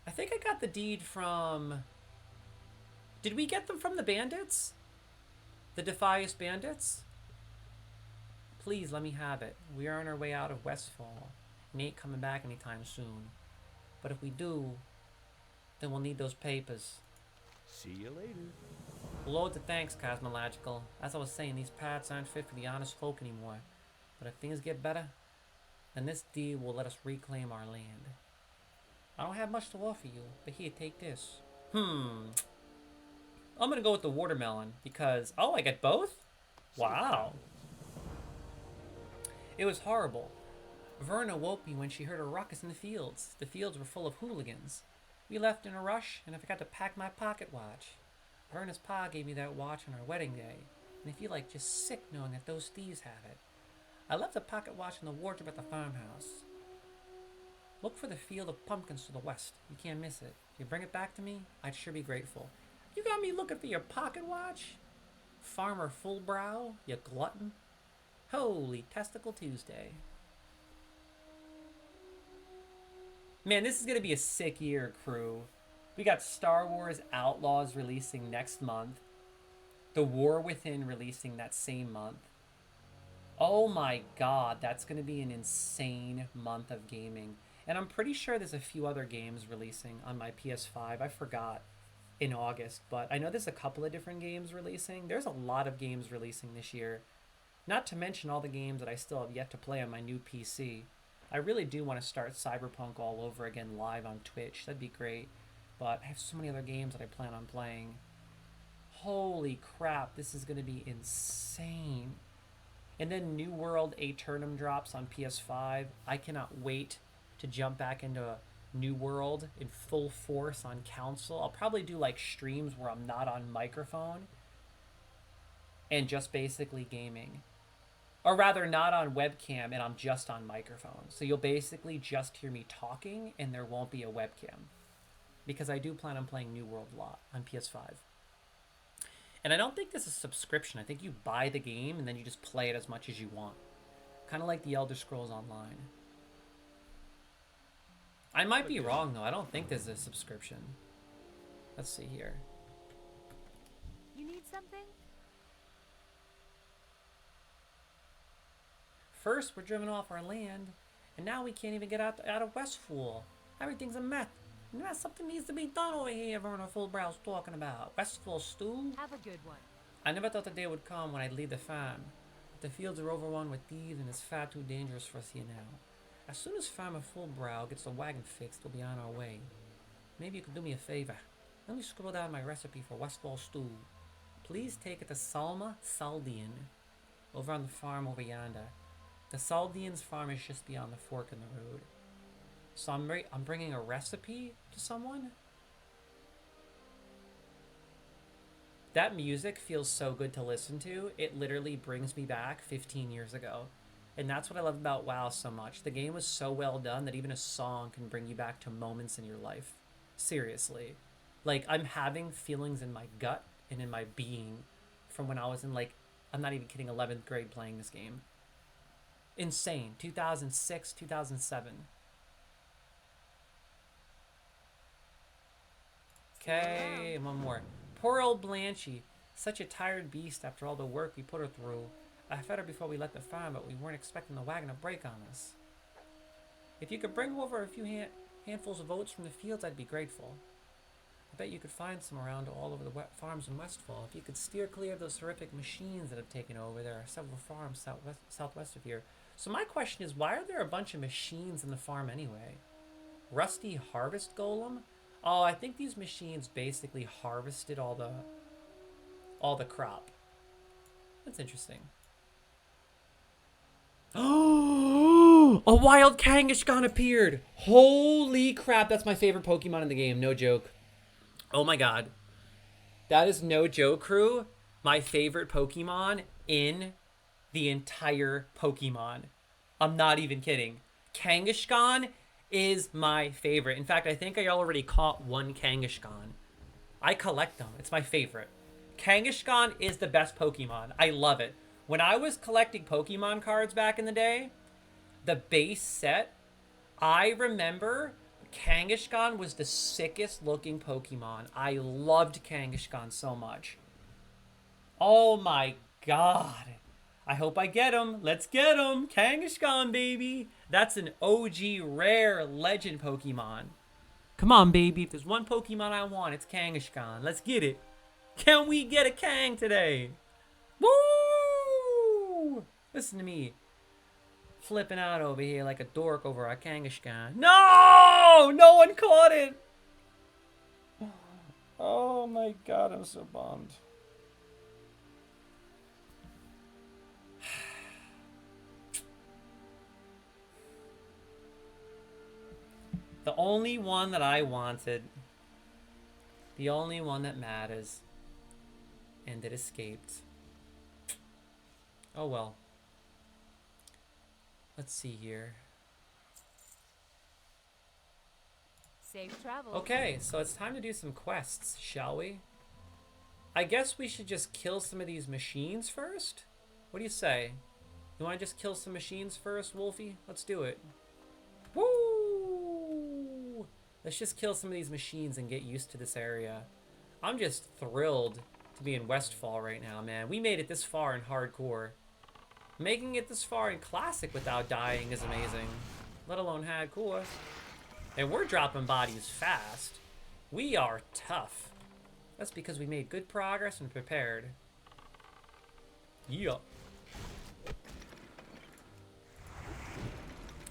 I think I got the deed from... Did we get them from the bandits? The Defias bandits? Please let me have it. We are on our way out of Westfall and ain't coming back anytime soon. But if we do, then we'll need those papers. See you later. Loads of thanks, Cosmological. As I was saying, these paths aren't fit for the honest folk anymore. But if things get better, then this deed will let us reclaim our land. I don't have much to offer you, but here, take this. I'm gonna go with the watermelon because... Oh, I get both? Wow. It was horrible. Verna woke me when she heard a ruckus in the fields. The fields were full of hooligans. We left in a rush, and I forgot to pack my pocket watch. Verna's pa gave me that watch on our wedding day, and I feel like just sick knowing that those thieves have it. I left the pocket watch in the wardrobe at the farmhouse. Look for the field of pumpkins to the west. You can't miss it. If you bring it back to me, I'd sure be grateful. You got me looking for your pocket watch? Farmer Fullbrow, you glutton. Holy Testicle Tuesday. Man, this is going to be a sick year, crew. We got Star Wars Outlaws releasing next month. The War Within releasing that same month. Oh my god, that's going to be an insane month of gaming. And I'm pretty sure there's a few other games releasing on my PS5. I forgot in August, but I know there's a couple of different games releasing. There's a lot of games releasing this year. Not to mention all the games that I still have yet to play on my new PC. I really do want to start Cyberpunk all over again live on Twitch. That'd be great. But I have so many other games that I plan on playing. Holy crap, this is going to be insane. And then New World Aeternum drops on PS5. I cannot wait to jump back into New World in full force on console. I'll probably do like streams where I'm not on microphone and just basically gaming. Or rather, not on webcam and I'm just on microphone. So you'll basically just hear me talking and there won't be a webcam. Because I do plan on playing New World a lot on PS5. And I don't think this is a subscription. I think you buy the game and then you just play it as much as you want. Kind of like the Elder Scrolls Online. I might be wrong though. I don't think there's a subscription. Let's see here. You need something? First, we're driven off our land, and now we can't even get out of Westfall. Everything's a mess. Now something needs to be done over here, Verna Fullbrow's talking about. Westfall stew? Have a good one. I never thought the day would come when I'd leave the farm. But the fields are overrun with thieves and it's far too dangerous for us here now. As soon as Farmer Fullbrow gets the wagon fixed, we'll be on our way. Maybe you could do me a favor. Let me scroll down my recipe for Westfall stew. Please take it to Salma Saldian, over on the farm over yonder. The Saldians' farm is just beyond the fork in the road. So I'm bringing a recipe to someone? That music feels so good to listen to. It literally brings me back 15 years ago. And that's what I love about WoW so much. The game was so well done that even a song can bring you back to moments in your life. Seriously. Like, I'm having feelings in my gut and in my being from when I was in, like, I'm not even kidding, 11th grade playing this game. Insane. 2006, 2007. Okay, and one more. Poor old Blanchie. Such a tired beast after all the work we put her through. I fed her before we left the farm, but we weren't expecting the wagon to break on us. If you could bring over a few handfuls of oats from the fields, I'd be grateful. bet you could find some around all over the farms in Westfall. If you could steer clear of those horrific machines that have taken over, there are several farms southwest of here. So my question is, why are there a bunch of machines in the farm anyway? Rusty harvest golem? Oh, I think these machines basically harvested all the crop. That's interesting. Oh, a wild Kangaskhan appeared. Holy crap, that's my favorite Pokemon in the game, no joke. Oh my god. That is no joke, crew. My favorite Pokemon in the entire Pokemon. I'm not even kidding. Kangaskhan is my favorite. In fact, I think I already caught one Kangaskhan. I collect them. It's my favorite. Kangaskhan is the best Pokemon. I love it. When I was collecting Pokemon cards back in the day, the base set, I remember Kangaskhan was the sickest looking Pokemon. I loved Kangaskhan so much. Oh my god. I hope I get him. Let's get him. Kangaskhan, baby. That's an OG rare legend Pokemon. Come on, baby. If there's one Pokemon I want, it's Kangaskhan. Let's get it. Can we get a Kang today? Woo! Listen to me. Flipping out over here like a dork over our Kangaskhan. No! No one caught it! Oh my god, I'm so bummed. The only one that I wanted, the only one that matters, and it escaped. Oh well. Let's see here. Safe travel. Okay, so it's time to do some quests, shall we? I guess we should just kill some of these machines first? What do you say? You want to just kill some machines first, Wolfie? Let's do it. Woo! Let's just kill some of these machines and get used to this area. I'm just thrilled to be in Westfall right now, man. We made it this far in hardcore. Making it this far in classic without dying is amazing. Let alone hardcore. And we're dropping bodies fast. We are tough. That's because we made good progress and prepared. Yeah.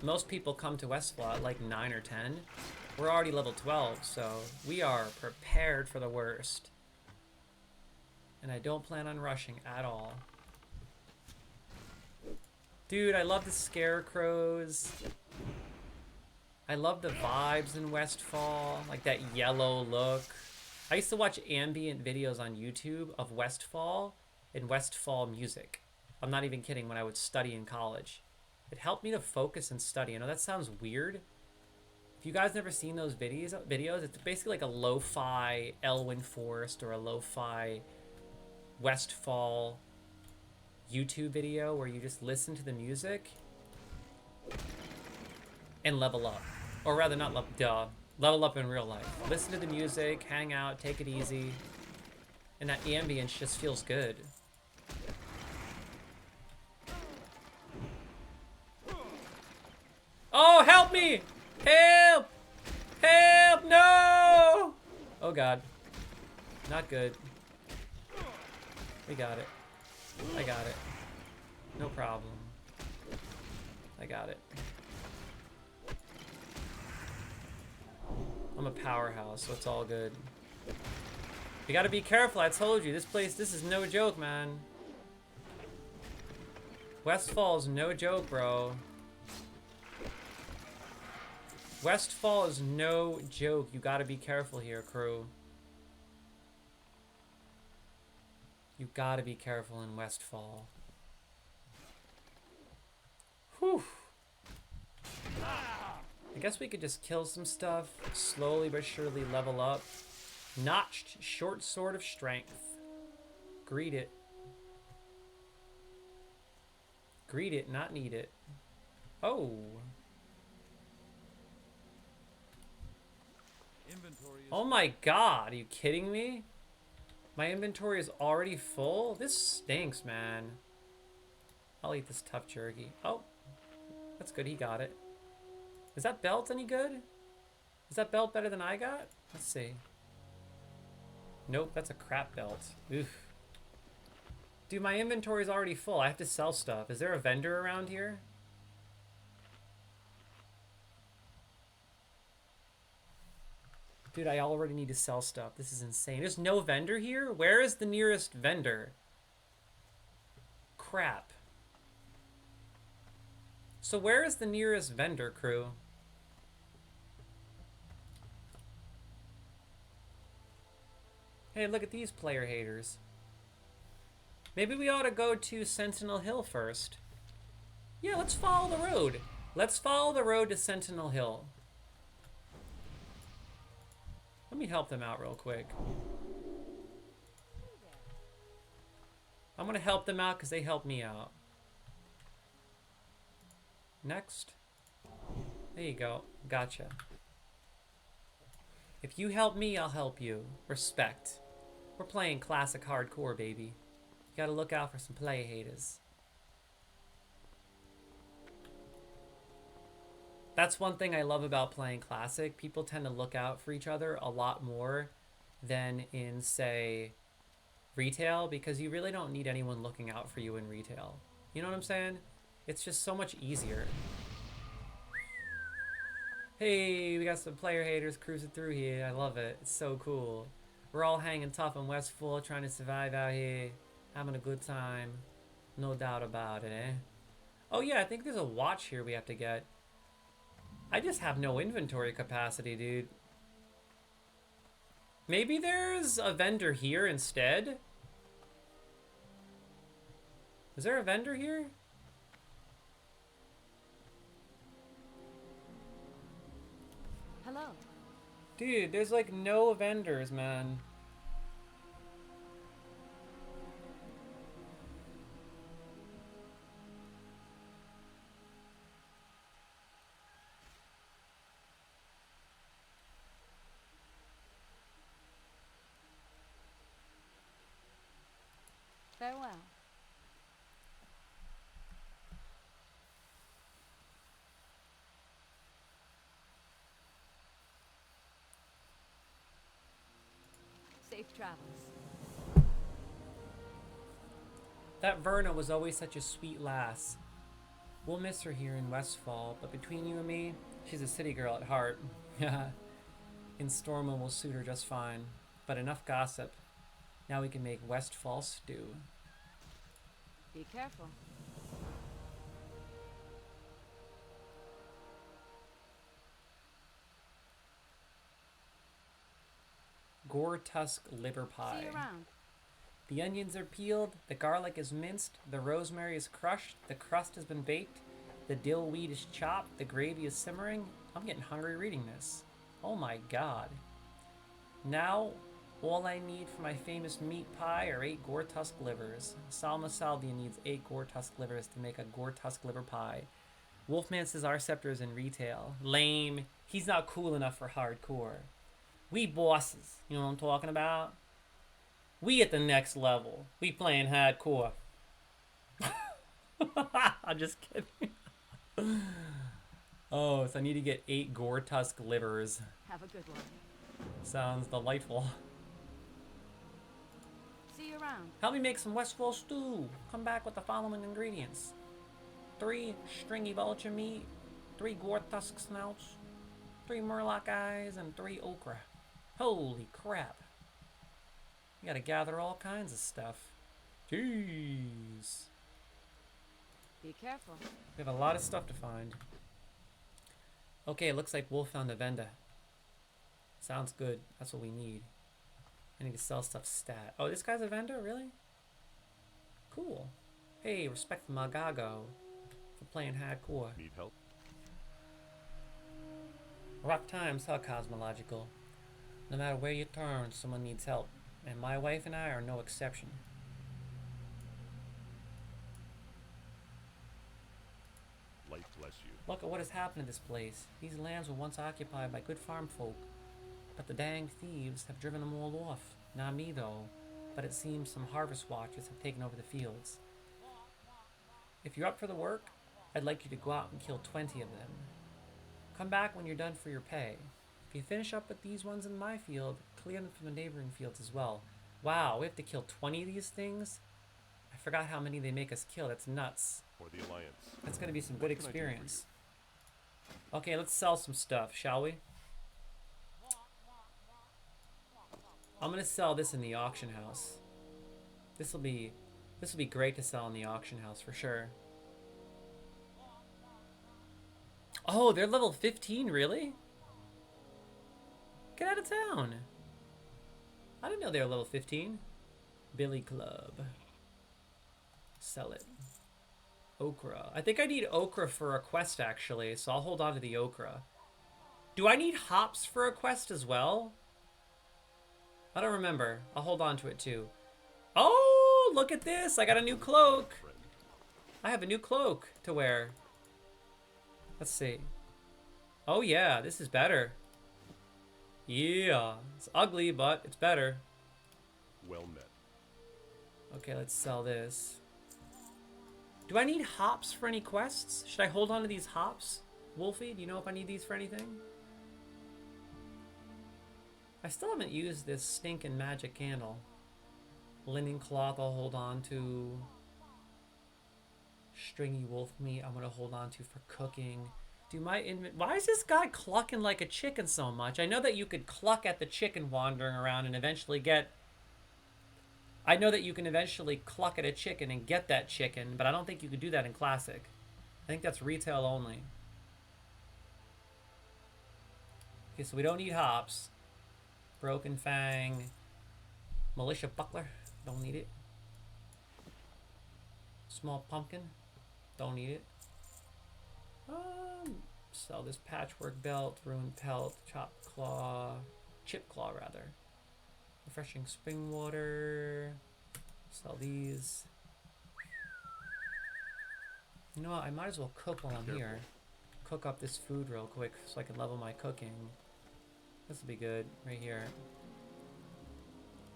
Most people come to Westfall at like 9 or 10. We're already level 12, so we are prepared for the worst. And I don't plan on rushing at all. Dude, I love the scarecrows. I love the vibes in Westfall, like that yellow look. I used to watch ambient videos on YouTube of Westfall and Westfall music. I'm not even kidding, when I would study in college. It helped me to focus and study. I know that sounds weird. If you guys never seen those videos, it's basically like a lo-fi Elwyn Forest or a lo-fi Westfall YouTube video where you just listen to the music and level up. Or rather, not level up in real life. Listen to the music, hang out, take it easy. And that ambience just feels good. Oh, help me! Help! Help! No! Oh god. Not good. We got it. I got it. No problem. I got it. I'm a powerhouse, so it's all good. You gotta be careful, I told you. This is no joke, man. Westfall's no joke, bro. Westfall is no joke. You gotta be careful here, crew. You gotta be careful in Westfall. Whew. I guess we could just kill some stuff, slowly but surely level up. Notched short sword of strength. Greet it. Greet it, not need it. Oh. Oh my god, are you kidding me? My inventory is already full? This stinks, man. I'll eat this tough jerky. Oh, that's good, he got it. Is that belt any good? Is that belt better than I got? Let's see. Nope, that's a crap belt. Oof. Dude, my inventory's already full. I have to sell stuff. Is there a vendor around here? Dude, I already need to sell stuff. This is insane. There's no vendor here? Where is the nearest vendor? Crap. So where is the nearest vendor, crew? Hey, look at these player haters. Maybe we ought to go to Sentinel Hill first. Yeah, let's follow the road. Let's follow the road to Sentinel Hill. Let me help them out real quick. I'm gonna help them out because they helped me out. Next. There you go. Gotcha. If you help me, I'll help you. Respect. We're playing classic hardcore, baby. You gotta look out for some play haters. That's one thing I love about playing classic. People tend to look out for each other a lot more than in, say, retail, because you really don't need anyone looking out for you in retail. You know what I'm saying? It's just so much easier. Hey, we got some player haters cruising through here. I love it. It's so cool. We're all hanging tough in Westfall, trying to survive out here. Having a good time. No doubt about it, eh? Oh yeah, I think there's a watch here we have to get. I just have no inventory capacity, dude. Maybe there's a vendor here instead? Is there a vendor here? Hello. Dude, there's like no vendors, man. Farewell. Safe travels. That Verna was always such a sweet lass. We'll miss her here in Westfall, but between you and me, she's a city girl at heart. In Storma will suit her just fine. But enough gossip. Now we can make Westfall stew. Be careful. Gore tusk liver pie. See you around. The onions are peeled, the garlic is minced, the rosemary is crushed, the crust has been baked, the dill weed is chopped, the gravy is simmering. I'm getting hungry reading this. Oh my god. Now, all I need for my famous meat pie are 8 gore tusk livers. Salma Salvia needs 8 gore tusk livers to make a gore tusk liver pie. Wolfman says our scepter is in retail. Lame. He's not cool enough for hardcore. We bosses. You know what I'm talking about? We at the next level. We playing hardcore. I'm just kidding. Oh, so I need to get 8 gore tusk livers. Have a good one. Sounds delightful. See you around. Help me make some Westfall stew. Come back with the following ingredients. 3 stringy vulture meat, 3 gore tusk snouts, 3 murloc eyes, and 3 okra. Holy crap. You gotta gather all kinds of stuff. Jeez. Be careful. We have a lot of stuff to find. Okay, looks like Wolf found a vendor. Sounds good. That's what we need. I need to sell stuff stat. Oh, this guy's a vendor? Really? Cool. Hey, respect the Magago for playing hardcore. Need help? Rough times, huh, Cosmological? No matter where you turn, someone needs help. And my wife and I are no exception. Light bless you. Look at what has happened to this place. These lands were once occupied by good farm folk. But the dang thieves have driven them all off. Not me, though. But it seems some harvest watchers have taken over the fields. If you're up for the work, I'd like you to go out and kill 20 of them. Come back when you're done for your pay. If you finish up with these ones in my field, clear them from the neighboring fields as well. Wow, we have to kill 20 of these things? I forgot how many they make us kill. That's nuts. For the Alliance. That's gonna be some What good can I do for you? experience. Okay, let's sell some stuff, shall we? I'm gonna sell this in the auction house. This will be great to sell in the auction house for sure. Oh, they're level 15, really? Get out of town. I didn't know they were level 15. Billy Club. Sell it. Okra. I think I need okra for a quest, actually, so I'll hold on to the okra. Do I need hops for a quest as well? I don't remember. I'll hold on to it, too. Oh, look at this. I got a new cloak. Friend. I have a new cloak to wear. Let's see. Oh, yeah, this is better. Yeah, it's ugly, but it's better. Well met. Okay, let's sell this. Do I need hops for any quests? Should I hold on to these hops? Wolfie, do you know if I need these for anything? I still haven't used this stinking magic candle. Linen cloth I'll hold on to. Stringy wolf meat I'm gonna hold on to for cooking. Do my why is this guy clucking like a chicken so much? I know that you could cluck at the chicken wandering around and eventually get... I know that you can eventually cluck at a chicken and get that chicken, but I don't think you could do that in Classic. I think that's retail only. Okay, so we don't need hops. Broken Fang. Militia Buckler. Don't need it. Small Pumpkin. Don't need it. Sell this patchwork belt, ruined pelt, chopped claw, chip claw rather. Refreshing spring water. Sell these. You know what? I might as well cook while I'm here. Cook up this food real quick so I can level my cooking. This will be good right here.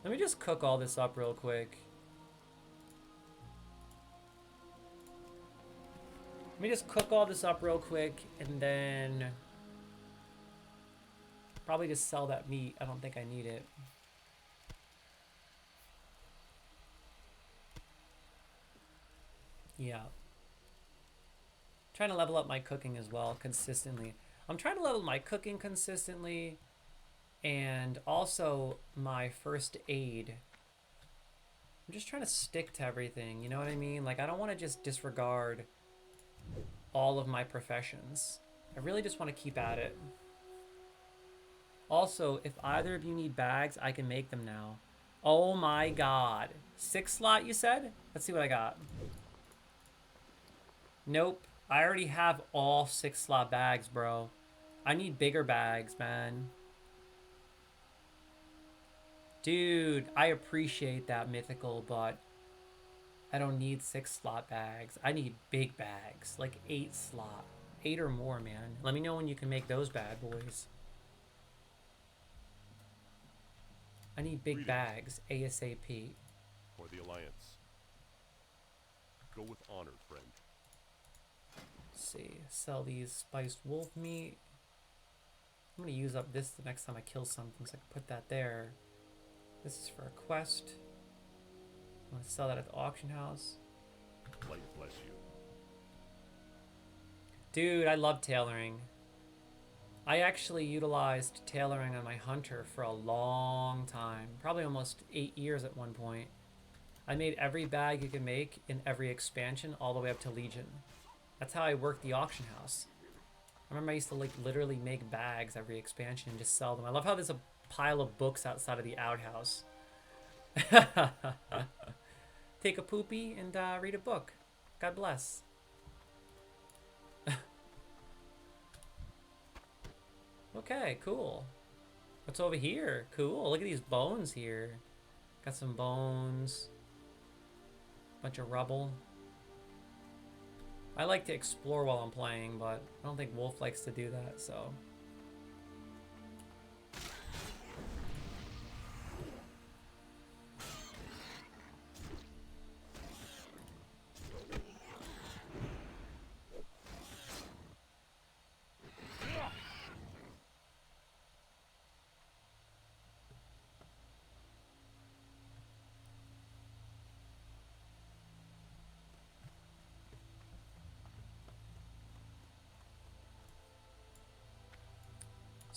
Let me just cook all this up real quick. Let me just cook all this up real quick and then probably just sell that meat. I don't think I need it. Yeah. Trying to level up my cooking as well consistently. I'm trying to level my cooking consistently and also my first aid. I'm just trying to stick to everything, you know what I mean? Like, I don't want to just disregard all of my professions. I really just want to keep at it. Also, if either of you need bags, I can make them now. Oh my god. 6 slot, you said? Let's see what I got. Nope. I already have all 6 slot bags, bro. I need bigger bags, man. Dude, I appreciate that, Mythical, but I don't need 6 slot bags. I need big bags, like 8 slot. 8 or more, man. Let me know when you can make those bad boys. I need big bags, ASAP. For the Alliance. Go with honor, friend. Let's see, sell these spiced wolf meat. I'm gonna use up this the next time I kill something, so I can put that there. This is for a quest. I'm gonna sell that at the auction house. Light bless you. Dude, I love tailoring. I actually utilized tailoring on my hunter for a long time. Probably almost 8 years at one point. I made every bag you can make in every expansion all the way up to Legion. That's how I worked the auction house. I remember I used to like literally make bags every expansion and just sell them. I love how there's a pile of books outside of the outhouse. Take a poopy and read a book. God bless. Okay, cool. What's over here? Cool. Look at these bones here. Got some bones. Bunch of rubble. I like to explore while I'm playing, but I don't think Wolf likes to do that, so.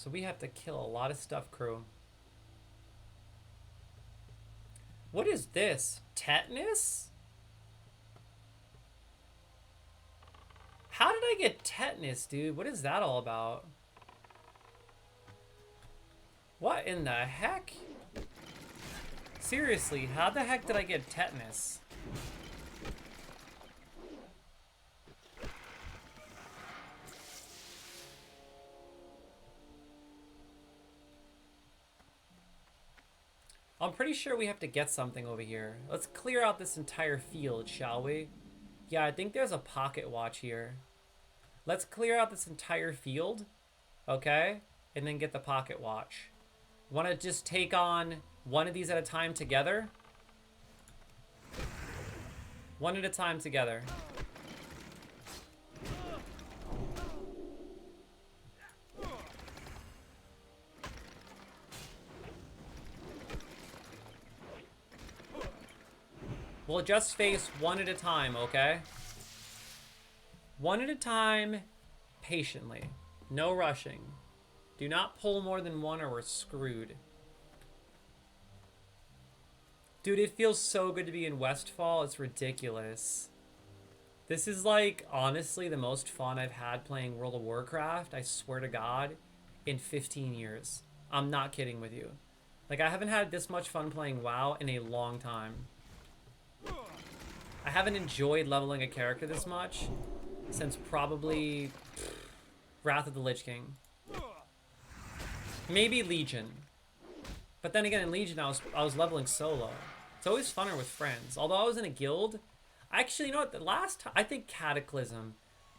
So we have to kill a lot of stuff, crew. What is this? Tetanus? How did I get tetanus, dude? What is that all about? What in the heck? Seriously, how the heck did I get tetanus? I'm pretty sure we have to get something over here. Let's clear out this entire field, shall we? Yeah, I think there's a pocket watch here. Let's clear out this entire field, okay? And then get the pocket watch. Want to just take on one of these at a time together? One at a time together. We'll just face one at a time, okay? One at a time, patiently. No rushing. Do not pull more than one or we're screwed. Dude, it feels so good to be in Westfall. It's ridiculous. This is like, honestly, the most fun I've had playing World of Warcraft, I swear to God, in 15 years. I'm not kidding with you. Like, I haven't had this much fun playing WoW in a long time. I haven't enjoyed leveling a character this much since probably Wrath of the Lich King. Maybe Legion. But then again, in Legion, I was leveling solo. It's always funner with friends. Although I was in a guild, actually, you know what? The last time, I think Cataclysm.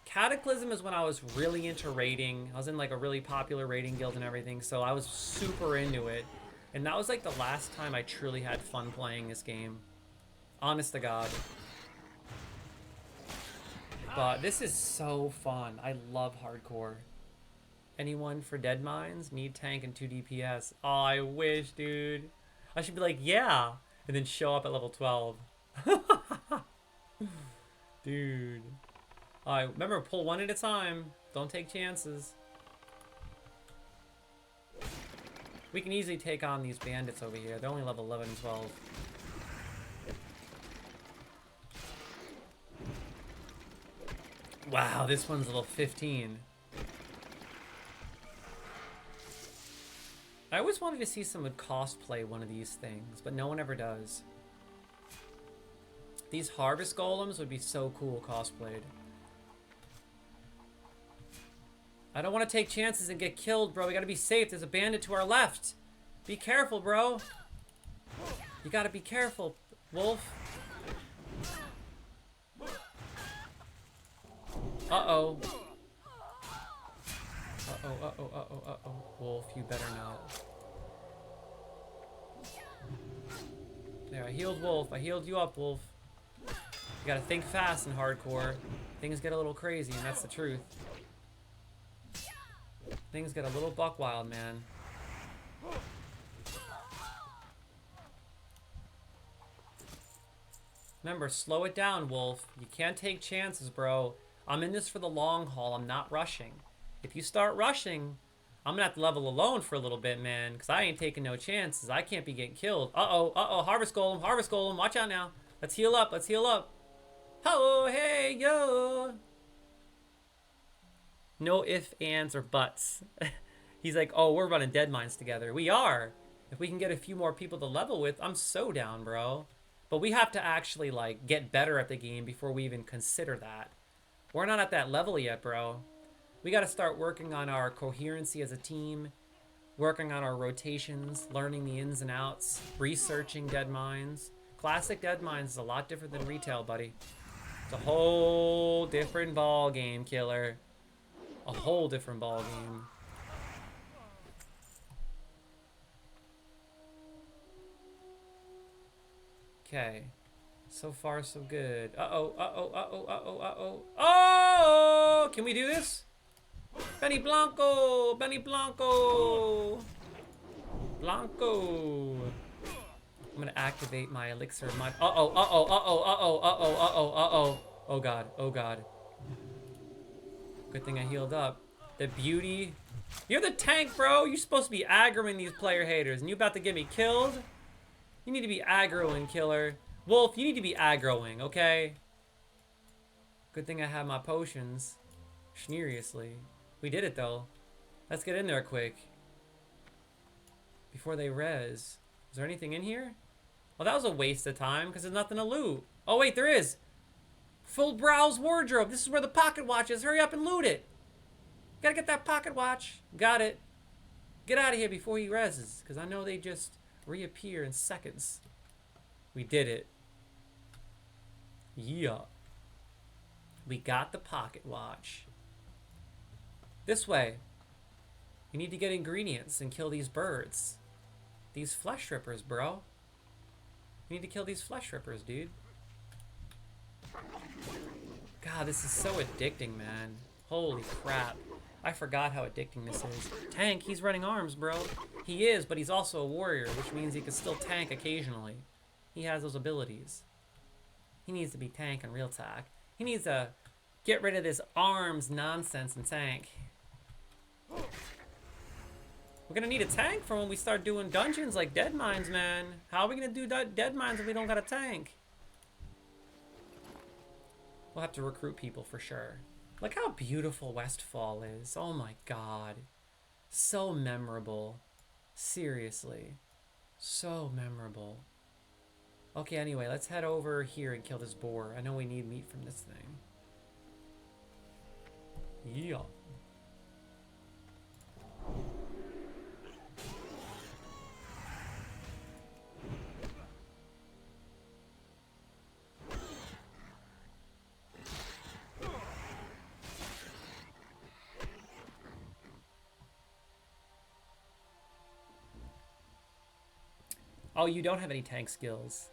Cataclysm is when I was really into raiding. I was in like a really popular raiding guild and everything, so I was super into it. And that was like the last time I truly had fun playing this game. Honest to God. But this is so fun. I love hardcore. Anyone for Dead Mines? Need tank and 2 DPS. Oh, I wish, dude. I should be like, yeah. And then show up at level 12. Dude. Alright, remember, pull one at a time. Don't take chances. We can easily take on these bandits over here. They're only level 11 and 12. Wow, this one's level 15. I always wanted to see someone cosplay one of these things, but no one ever does. These harvest golems would be so cool cosplayed. I don't want to take chances and get killed, bro. We gotta be safe. There's a bandit to our left. Be careful, bro. You gotta be careful, Wolf. Uh-oh. Uh-oh, uh-oh, uh-oh, uh-oh. Wolf, you better not. There, I healed Wolf. I healed you up, Wolf. You gotta think fast in hardcore. Things get a little crazy, and that's the truth. Things get a little buck wild, man. Remember, slow it down, Wolf. You can't take chances, bro. I'm in this for the long haul. I'm not rushing. If you start rushing, I'm gonna have to level alone for a little bit, man, because I ain't taking no chances. I can't be getting killed. Uh-oh, uh-oh, Harvest Golem, watch out now. Let's heal up, let's heal up. Oh, hey, yo. No ifs, ands, or buts. He's like, oh, we're running Dead Mines together. We are. If we can get a few more people to level with, I'm so down, bro. But we have to actually, like, get better at the game before we even consider that. We're not at that level yet, bro. We got to start working on our coherency as a team, working on our rotations, learning the ins and outs, researching Dead Mines. Classic Dead Mines is a lot different than retail, buddy. It's a whole different ball game, killer. A whole different ball game. Okay. So far, so good. Uh-oh, uh-oh, uh-oh, uh-oh, uh-oh. Oh! Can we do this? Benny Blanco! Benny Blanco! Blanco! I'm gonna activate my elixir of my... Uh-oh, uh-oh, uh-oh, uh-oh, uh-oh, uh-oh, uh-oh. Oh god, oh god. Good thing I healed up. The beauty You're the tank, bro. You're supposed to be aggroing these player haters, and you about to get me killed? You need to be aggroing, killer. Wolf, you need to be aggroing, okay? Good thing I have my potions. Seriously. We did it, though. Let's get in there quick. Before they res. Is there anything in here? Well, that was a waste of time, because there's nothing to loot. Oh, wait, there is. Full browse wardrobe. This is where the pocket watch is. Hurry up and loot it. Gotta get that pocket watch. Got it. Get out of here before he reses, because I know they just reappear in seconds. We did it. Yeah. We got the pocket watch. This way. We need to get ingredients and kill these birds. These flesh rippers, bro. We need to kill these flesh rippers, dude. God, this is so addicting, man. Holy crap. I forgot how addicting this is. Tank, he's running arms, bro. He is, but he's also a warrior, which means he can still tank occasionally. He has those abilities. He needs to be tank and real talk. He needs to get rid of this arms nonsense and tank. We're gonna need a tank for when we start doing dungeons like Dead Mines, man. How are we gonna do Dead Mines if we don't got a tank? We'll have to recruit people for sure. Look how beautiful Westfall is. Oh my god. So memorable. Seriously. So memorable. Okay, anyway, let's head over here and kill this boar. I know we need meat from this thing. Yeah. Oh, you don't have any tank skills.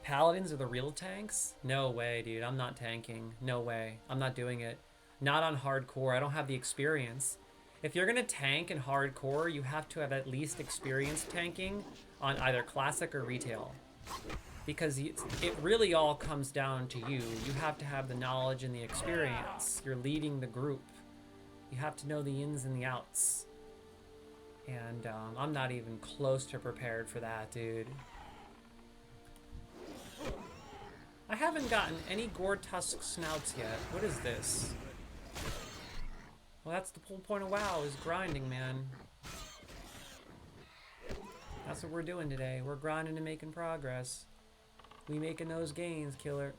Paladins are the real tanks? No way, dude. I'm not tanking. No way. I'm not doing it. Not on hardcore. I don't have the experience. If you're gonna tank in hardcore, you have to have at least experience tanking on either classic or retail. Because it really all comes down to you. You have to have the knowledge and the experience. You're leading the group. You have to know the ins and the outs. And I'm not even close to prepared for that, dude. I haven't gotten any gore tusk snouts yet. What is this? Well, that's the whole point of WoW, is grinding, man. That's what we're doing today. We're grinding and making progress. We making those gains, killer.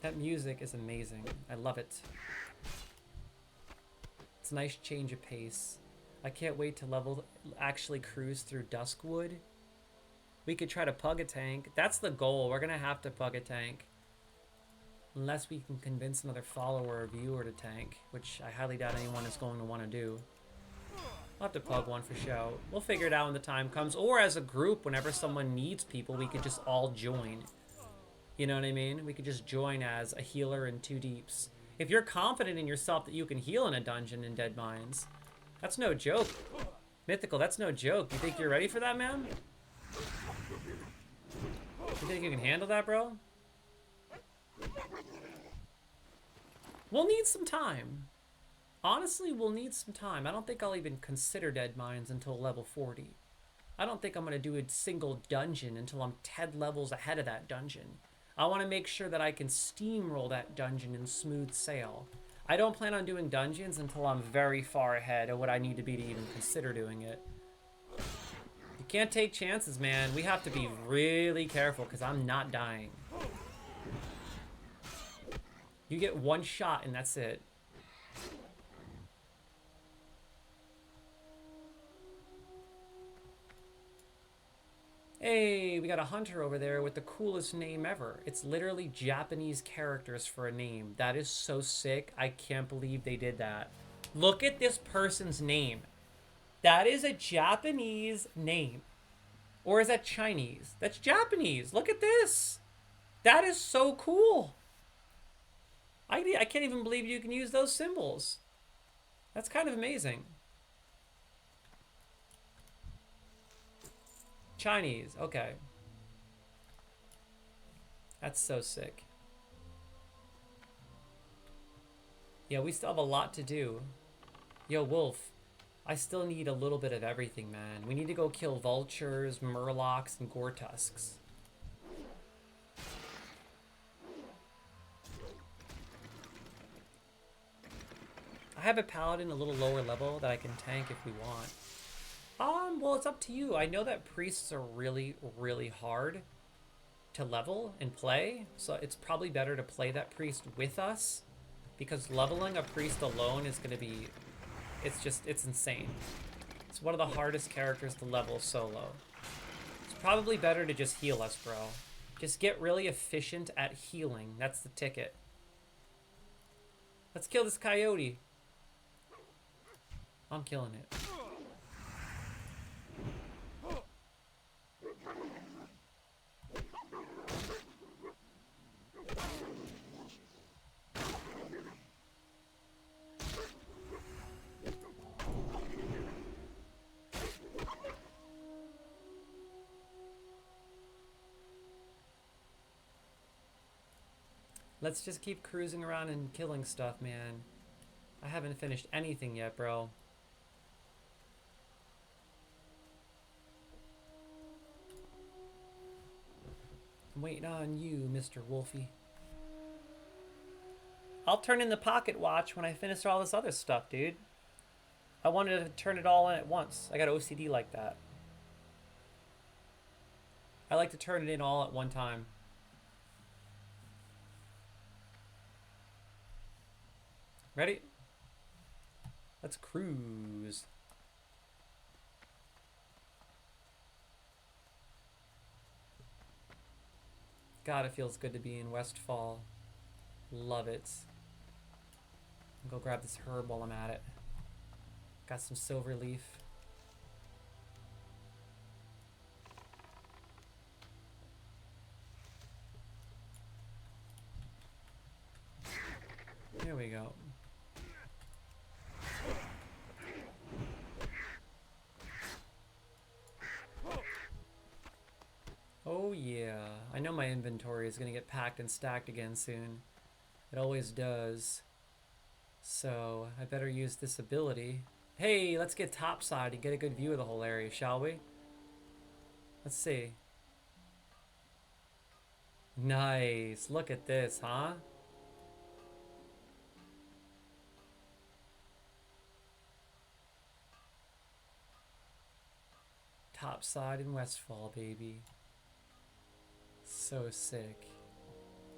That music is amazing. I love it. It's a nice change of pace. I can't wait to actually cruise through Duskwood. We could try to pug a tank. That's the goal. We're gonna have to pug a tank. Unless we can convince another follower or viewer to tank, which I highly doubt anyone is going to want to do. We'll have to pug one for show. We'll figure it out when the time comes. Or as a group, whenever someone needs people, we could just all join. You know what I mean? We could just join as a healer and two deeps. If you're confident in yourself that you can heal in a dungeon in Dead Mines, that's no joke. Mythical, that's no joke. You think you're ready for that, man? You think you can handle that, bro? We'll need some time. Honestly, we'll need some time. I don't think I'll even consider Dead Mines until level 40. I don't think I'm going to do a single dungeon until I'm 10 levels ahead of that dungeon. I want to make sure that I can steamroll that dungeon in smooth sail. I don't plan on doing dungeons until I'm very far ahead of what I need to be to even consider doing it. You can't take chances, man. We have to be really careful because I'm not dying. You get one shot and that's it. Hey, we got a hunter over there with the coolest name ever. It's literally Japanese characters for a name. That is so sick. I can't believe they did that. Look at this person's name. That is a Japanese name. Or is that Chinese? That's Japanese. Look at this. That is so cool. I can't even believe you can use those symbols. That's kind of amazing. Chinese, okay. That's so sick. Yeah, we still have a lot to do. Yo, Wolf, I still need a little bit of everything, man. We need to go kill vultures, murlocs, and gore tusks. I have a paladin a little lower level that I can tank if we want. Well, it's up to you. I know that priests are really, really hard to level and play, so it's probably better to play that priest with us, because leveling a priest alone is going to be, it's insane. It's one of the hardest characters to level solo. It's probably better to just heal us, bro. Just get really efficient at healing. That's the ticket. Let's kill this coyote. I'm killing it. Let's just keep cruising around and killing stuff, man. I haven't finished anything yet, bro. I'm waiting on you, Mr. Wolfie. I'll turn in the pocket watch when I finish all this other stuff, dude. I wanted to turn it all in at once. I got OCD like that. I like to turn it in all at one time. Ready? Let's cruise. God, it feels good to be in Westfall. Love it. I'll go grab this herb while I'm at it. Got some silver leaf. There we go. Oh yeah, I know my inventory is gonna get packed and stacked again soon. It always does. So I better use this ability. Hey, let's get topside and get a good view of the whole area, shall we? Let's see. Nice, look at this, huh? Topside in Westfall, baby. So sick.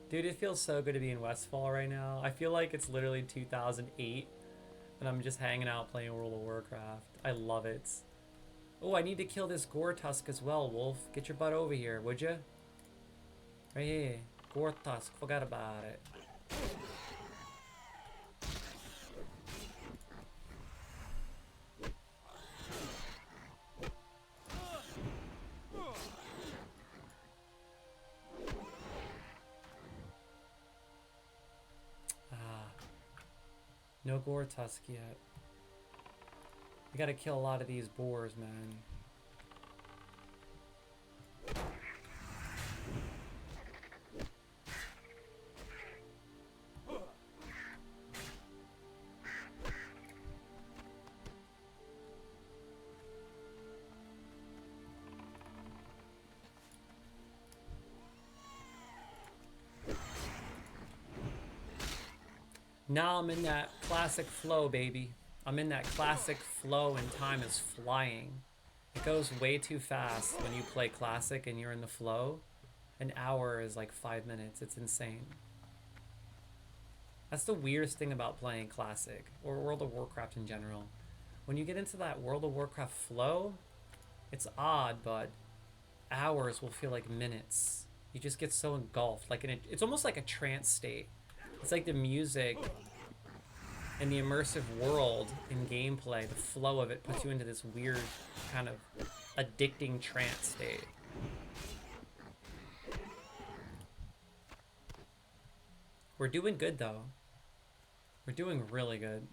Dude, it feels so good to be in Westfall right now. I feel like it's literally 2008 and I'm just hanging out playing World of Warcraft. I love it. Oh, I need to kill this gore tusk as well, Wolf. Get your butt over here, would you? Right here. Gore tusk. Forgot about it. No gore tusk yet. We gotta kill a lot of these boars, man. Now I'm in that classic flow, baby. I'm in that classic flow and time is flying. It goes way too fast when you play classic and you're in the flow. An hour is like 5 minutes. It's insane. That's the weirdest thing about playing classic or World of Warcraft in general. When you get into that World of Warcraft flow, it's odd, but hours will feel like minutes. You just get so engulfed. It's almost like a trance state. It's like the music and the immersive world in gameplay, the flow of it puts you into this weird kind of addicting trance state. We're doing good though. We're doing really good.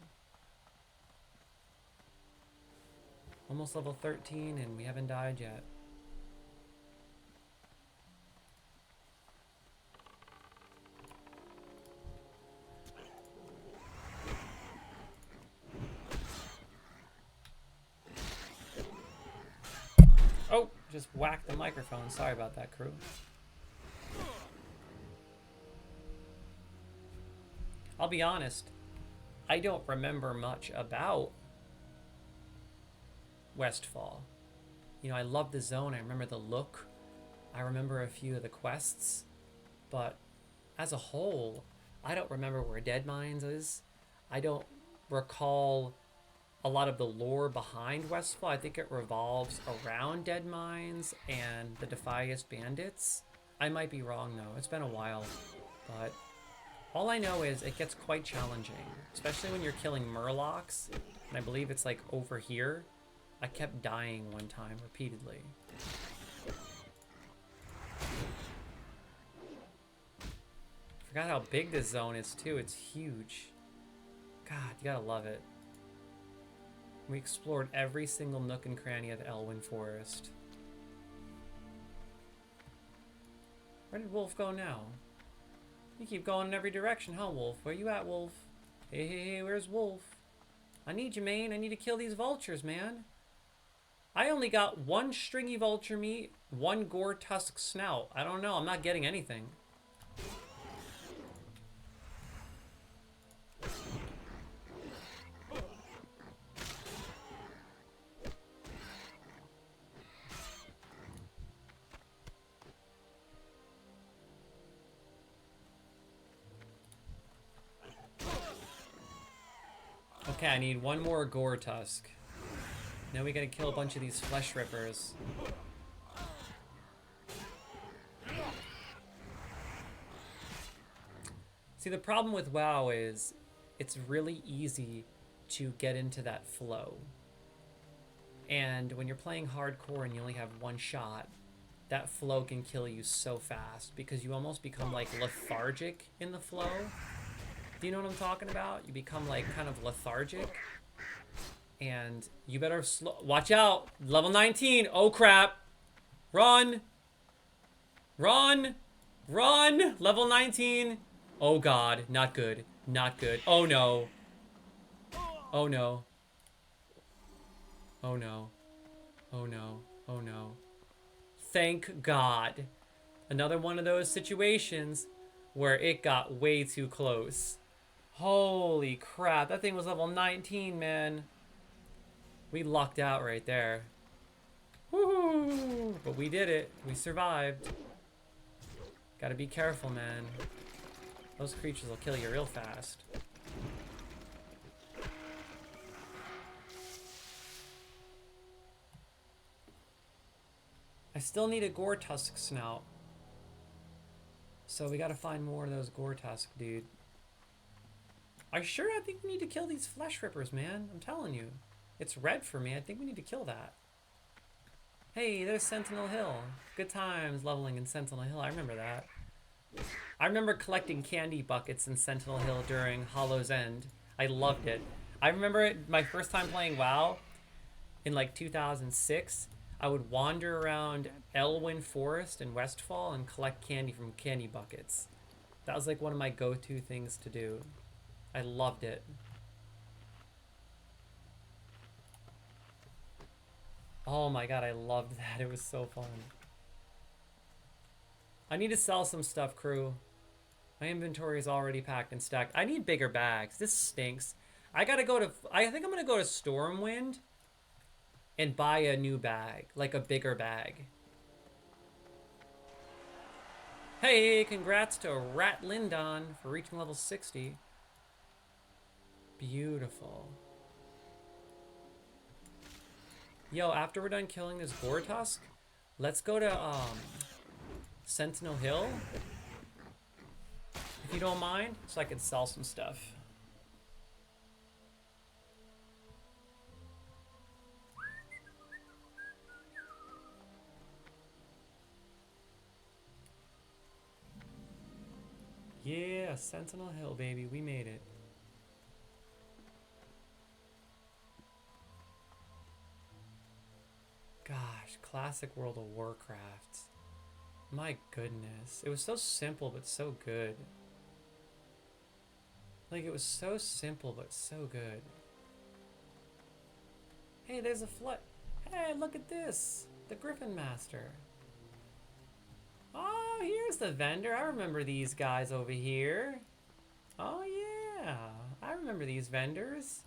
Almost level 13 and we haven't died yet. just whacked the microphone. Sorry about that, crew. I'll be honest, I don't remember much about Westfall. You know, I love the zone. I remember the look. I remember a few of the quests. But as a whole, I don't remember where Dead Mines is. I don't recall a lot of the lore behind Westfall. I think it revolves around Dead Mines and the Defias Bandits. I might be wrong though. It's been a while. But all I know is it gets quite challenging, especially when you're killing Murlocs. And I believe it's like over here. I kept dying one time repeatedly. Forgot how big this zone is too. It's huge. God, you gotta love it. We explored every single nook and cranny of Elwyn Forest. Where did Wolf go now? You keep going in every direction, huh, Wolf? Where you at, Wolf? Hey, hey, hey, where's Wolf? I need you, man. I need to kill these vultures, man. I only got one stringy vulture meat, one gore tusk snout. I don't know. I'm not getting anything. Okay, I need one more gore tusk. Now we gotta kill a bunch of these flesh rippers. See, the problem with WoW is it's really easy to get into that flow. And when you're playing hardcore and you only have one shot, that flow can kill you so fast because you almost become like lethargic in the flow. Do you know what I'm talking about? You become like kind of lethargic. And you better watch out. Level 19. Oh crap. Run. Run. Run. Level 19. Oh god. Not good. Not good. Oh no. Oh no. Oh no. Oh no. Oh no. Thank God. Another one of those situations where it got way too close. Holy crap. That thing was level 19, man. We lucked out right there. Woohoo! But we did it. We survived. Gotta be careful, man. Those creatures will kill you real fast. I still need a gore tusk snout. So we gotta find more of those gore tusk, dude. I think we need to kill these flesh rippers, man. I'm telling you. It's red for me. I think we need to kill that. Hey, there's Sentinel Hill. Good times leveling in Sentinel Hill. I remember that. I remember collecting candy buckets in Sentinel Hill during Hollow's End. I loved it. I remember it, my first time playing WoW in like 2006. I would wander around Elwyn Forest in Westfall and collect candy from candy buckets. That was like one of my go-to things to do. I loved it. Oh my god, I loved that. It was so fun. I need to sell some stuff, crew. My inventory is already packed and stacked. I need bigger bags. This stinks. I think I'm gonna go to Stormwind and buy a new bag, like a bigger bag. Hey, congrats to Rat Lindon for reaching level 60. Beautiful. Yo, after we're done killing this Gore Tusk, let's go to Sentinel Hill, if you don't mind, so I can sell some stuff. Yeah, Sentinel Hill, baby, we made it. Gosh, classic World of Warcraft. My goodness. It was so simple, but so good. Like, it was so simple, but so good. Hey, there's a flood. Hey, look at this. The Griffin Master. Oh, here's the vendor. I remember these guys over here. Oh, yeah. I remember these vendors.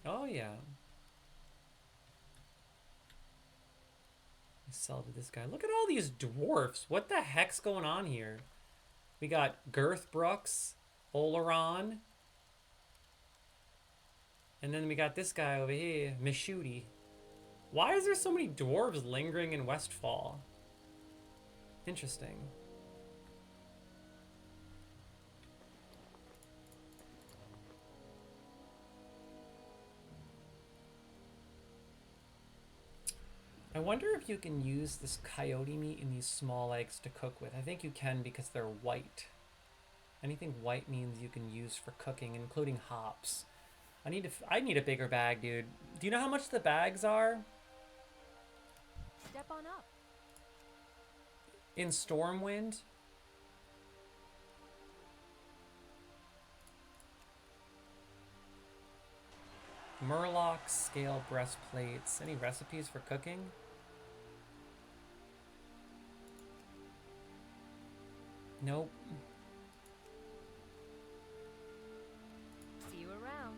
Oh, yeah. I sell to this guy. Look at all these dwarfs. What the heck's going on here? We got Girth Brooks, Oleron. And then we got this guy over here, Mishuti. Why is there so many dwarves lingering in Westfall? Interesting. I wonder if you can use this coyote meat in these small eggs to cook with. I think you can because they're white. Anything white means you can use for cooking, including hops. I need a bigger bag, dude. Do you know how much the bags are? Step on up. In Stormwind? Murloc scale breastplates. Any recipes for cooking? Nope. See you around.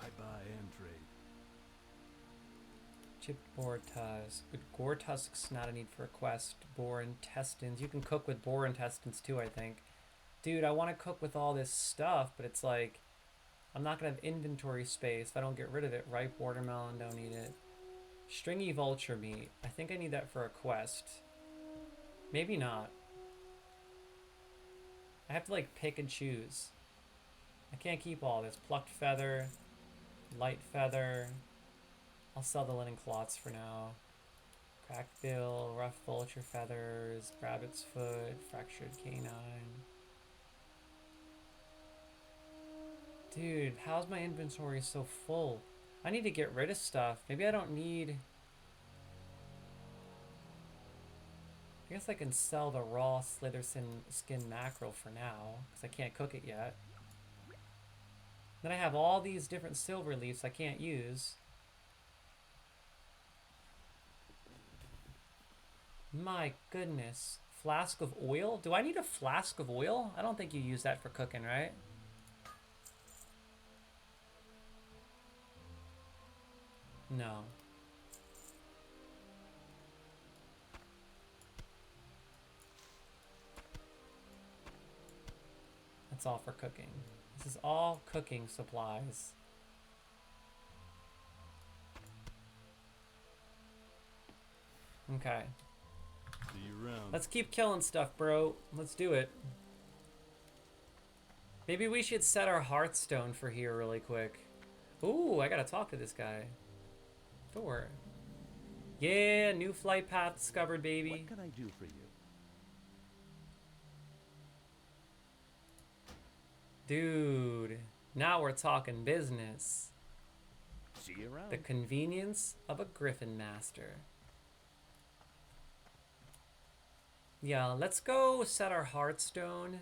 I buy and trade. Chipped boar tusk. But gore tusks, not a need for a quest. Boar intestines. You can cook with boar intestines too, I think. Dude, I want to cook with all this stuff, but it's like, I'm not going to have inventory space if I don't get rid of it. Ripe watermelon, don't need it. Stringy vulture meat. I think I need that for a quest. Maybe not. I have to like pick and choose. I can't keep all this. Plucked feather, light feather. I'll sell the linen cloths for now. Cracked bill, rough vulture feathers, rabbit's foot, fractured canine. Dude, how's my inventory so full? I need to get rid of stuff. Maybe I don't need... I guess I can sell the raw slither skin mackerel for now, because I can't cook it yet. Then I have all these different silver leaves I can't use. My goodness. Flask of oil? Do I need a flask of oil? I don't think you use that for cooking, right? No. That's all for cooking. This is all cooking supplies. Okay. See you around. Let's keep killing stuff, bro. Let's do it. Maybe we should set our Hearthstone for here really quick. Ooh, I gotta talk to this guy. Thor. Yeah, new flight path discovered, baby. What can I do for you? Dude, now we're talking business. See you around. The convenience of a Griffin Master. Yeah, let's go set our Hearthstone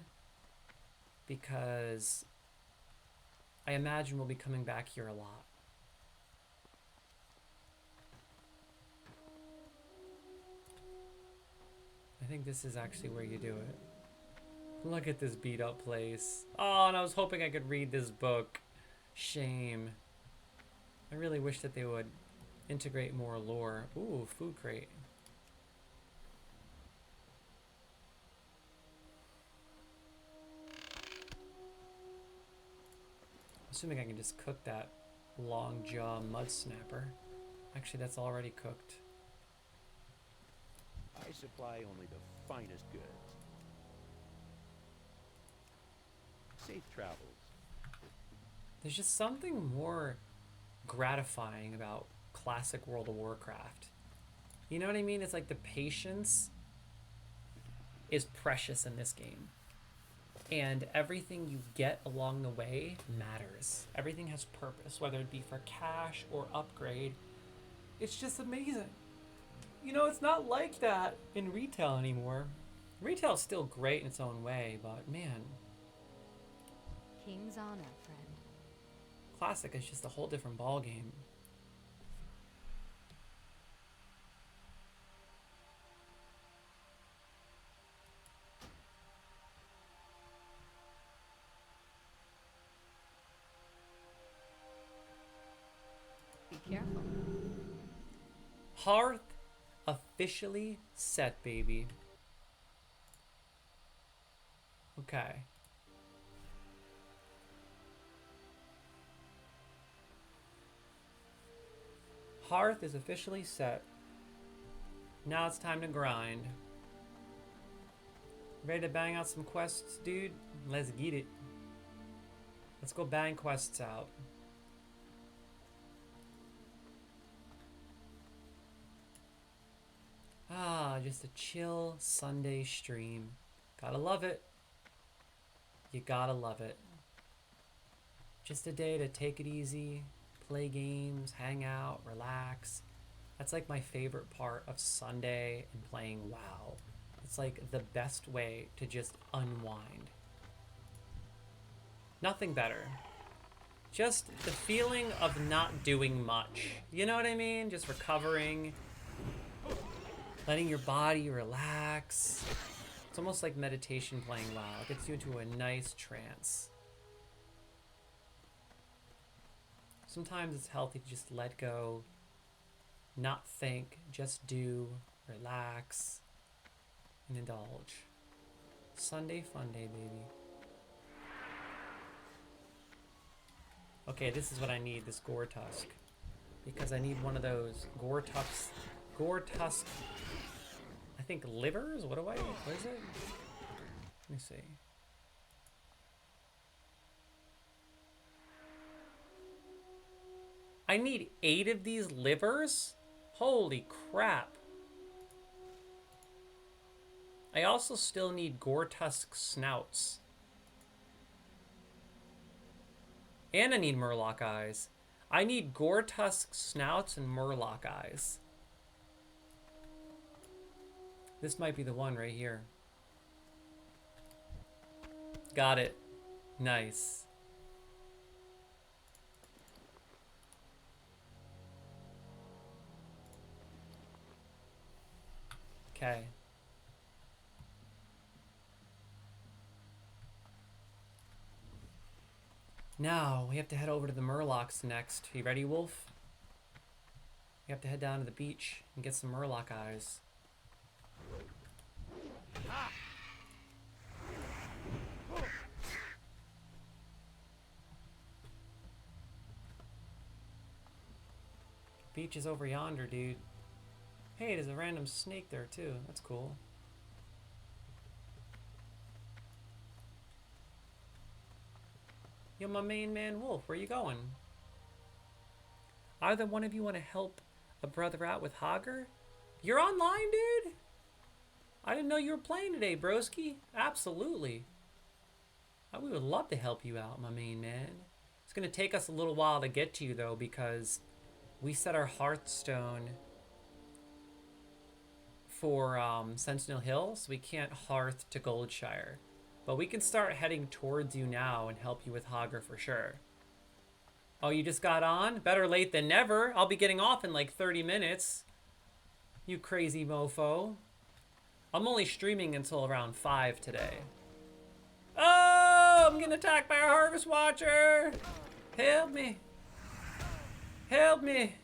because I imagine we'll be coming back here a lot. I think this is actually where you do it. Look at this beat up place. Oh, and I was hoping I could read this book. Shame. I really wish that they would integrate more lore. Ooh, food crate. Assuming I can just cook that long jaw mud snapper. Actually, that's already cooked. I supply only the finest goods. Safe travels. There's just something more gratifying about classic World of Warcraft. You know what I mean? It's like the patience is precious in this game. And everything you get along the way matters. Everything has purpose, whether it be for cash or upgrade. It's just amazing. You know, it's not like that in retail anymore. Retail's still great in its own way, but man. King's honor, friend. Classic is just a whole different ball game. Be careful. Hearth officially set, baby. Okay. Hearth is officially set. Now it's time to grind. Ready to bang out some quests, dude? Let's get it. Let's go bang quests out. Ah, just a chill Sunday stream. Gotta love it. You gotta love it. Just a day to take it easy, play games, hang out, relax. That's like my favorite part of Sunday and playing WoW. It's like the best way to just unwind. Nothing better. Just the feeling of not doing much. You know what I mean? Just recovering. Letting your body relax. It's almost like meditation playing WoW. It gets you into a nice trance. Sometimes it's healthy to just let go, not think, just do, relax, and indulge. Sunday fun day, baby. Okay, this is what I need, this Gore Tusk. Because I need one of those Gore Tusk, I think livers? What is it? Let me see. I need 8 of these livers? Holy crap. I also still need Gore Tusk snouts. And I need Murloc eyes. I need Gore Tusk snouts and Murloc eyes. This might be the one right here. Got it. Nice. Okay. Now, we have to head over to the Murlocs next. You ready, Wolf? We have to head down to the beach and get some Murloc eyes. Beach is over yonder, dude. Hey, there's a random snake there too. That's cool. Yo, my main man Wolf, where you going? Either one of you want to help a brother out with Hogger? You're online, dude? I didn't know you were playing today, broski. Absolutely. We would love to help you out, my main man. It's going to take us a little while to get to you, though, because we set our Hearthstone for Sentinel Hill, so we can't Hearth to Goldshire. But we can start heading towards you now and help you with Hogger for sure. Oh, you just got on? Better late than never. I'll be getting off in like 30 minutes. You crazy mofo. I'm only streaming until around 5 today. Oh, I'm getting attacked by a Harvest Watcher. Help me. Help me.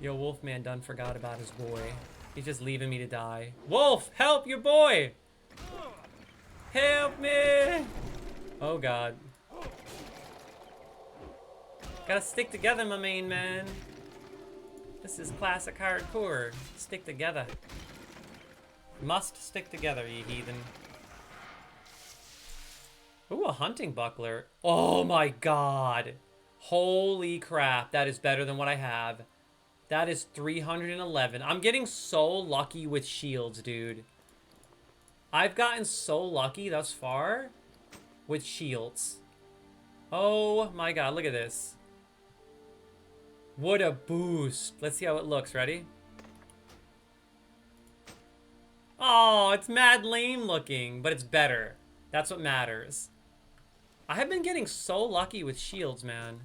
Yo, Wolfman done forgot about his boy. He's just leaving me to die. Wolf, help your boy. Help me. Oh, God. Gotta stick together, my main man. This is classic hardcore. Stick together. Must stick together, ye heathen. Ooh, a hunting buckler. Oh my god. Holy crap. That is better than what I have. That is 311. I'm getting so lucky with shields, dude. I've gotten so lucky thus far with shields. Oh my god, look at this. What a boost. Let's see how it looks. Ready? Oh, it's mad lame looking, but it's better. That's what matters. I have been getting so lucky with shields, man.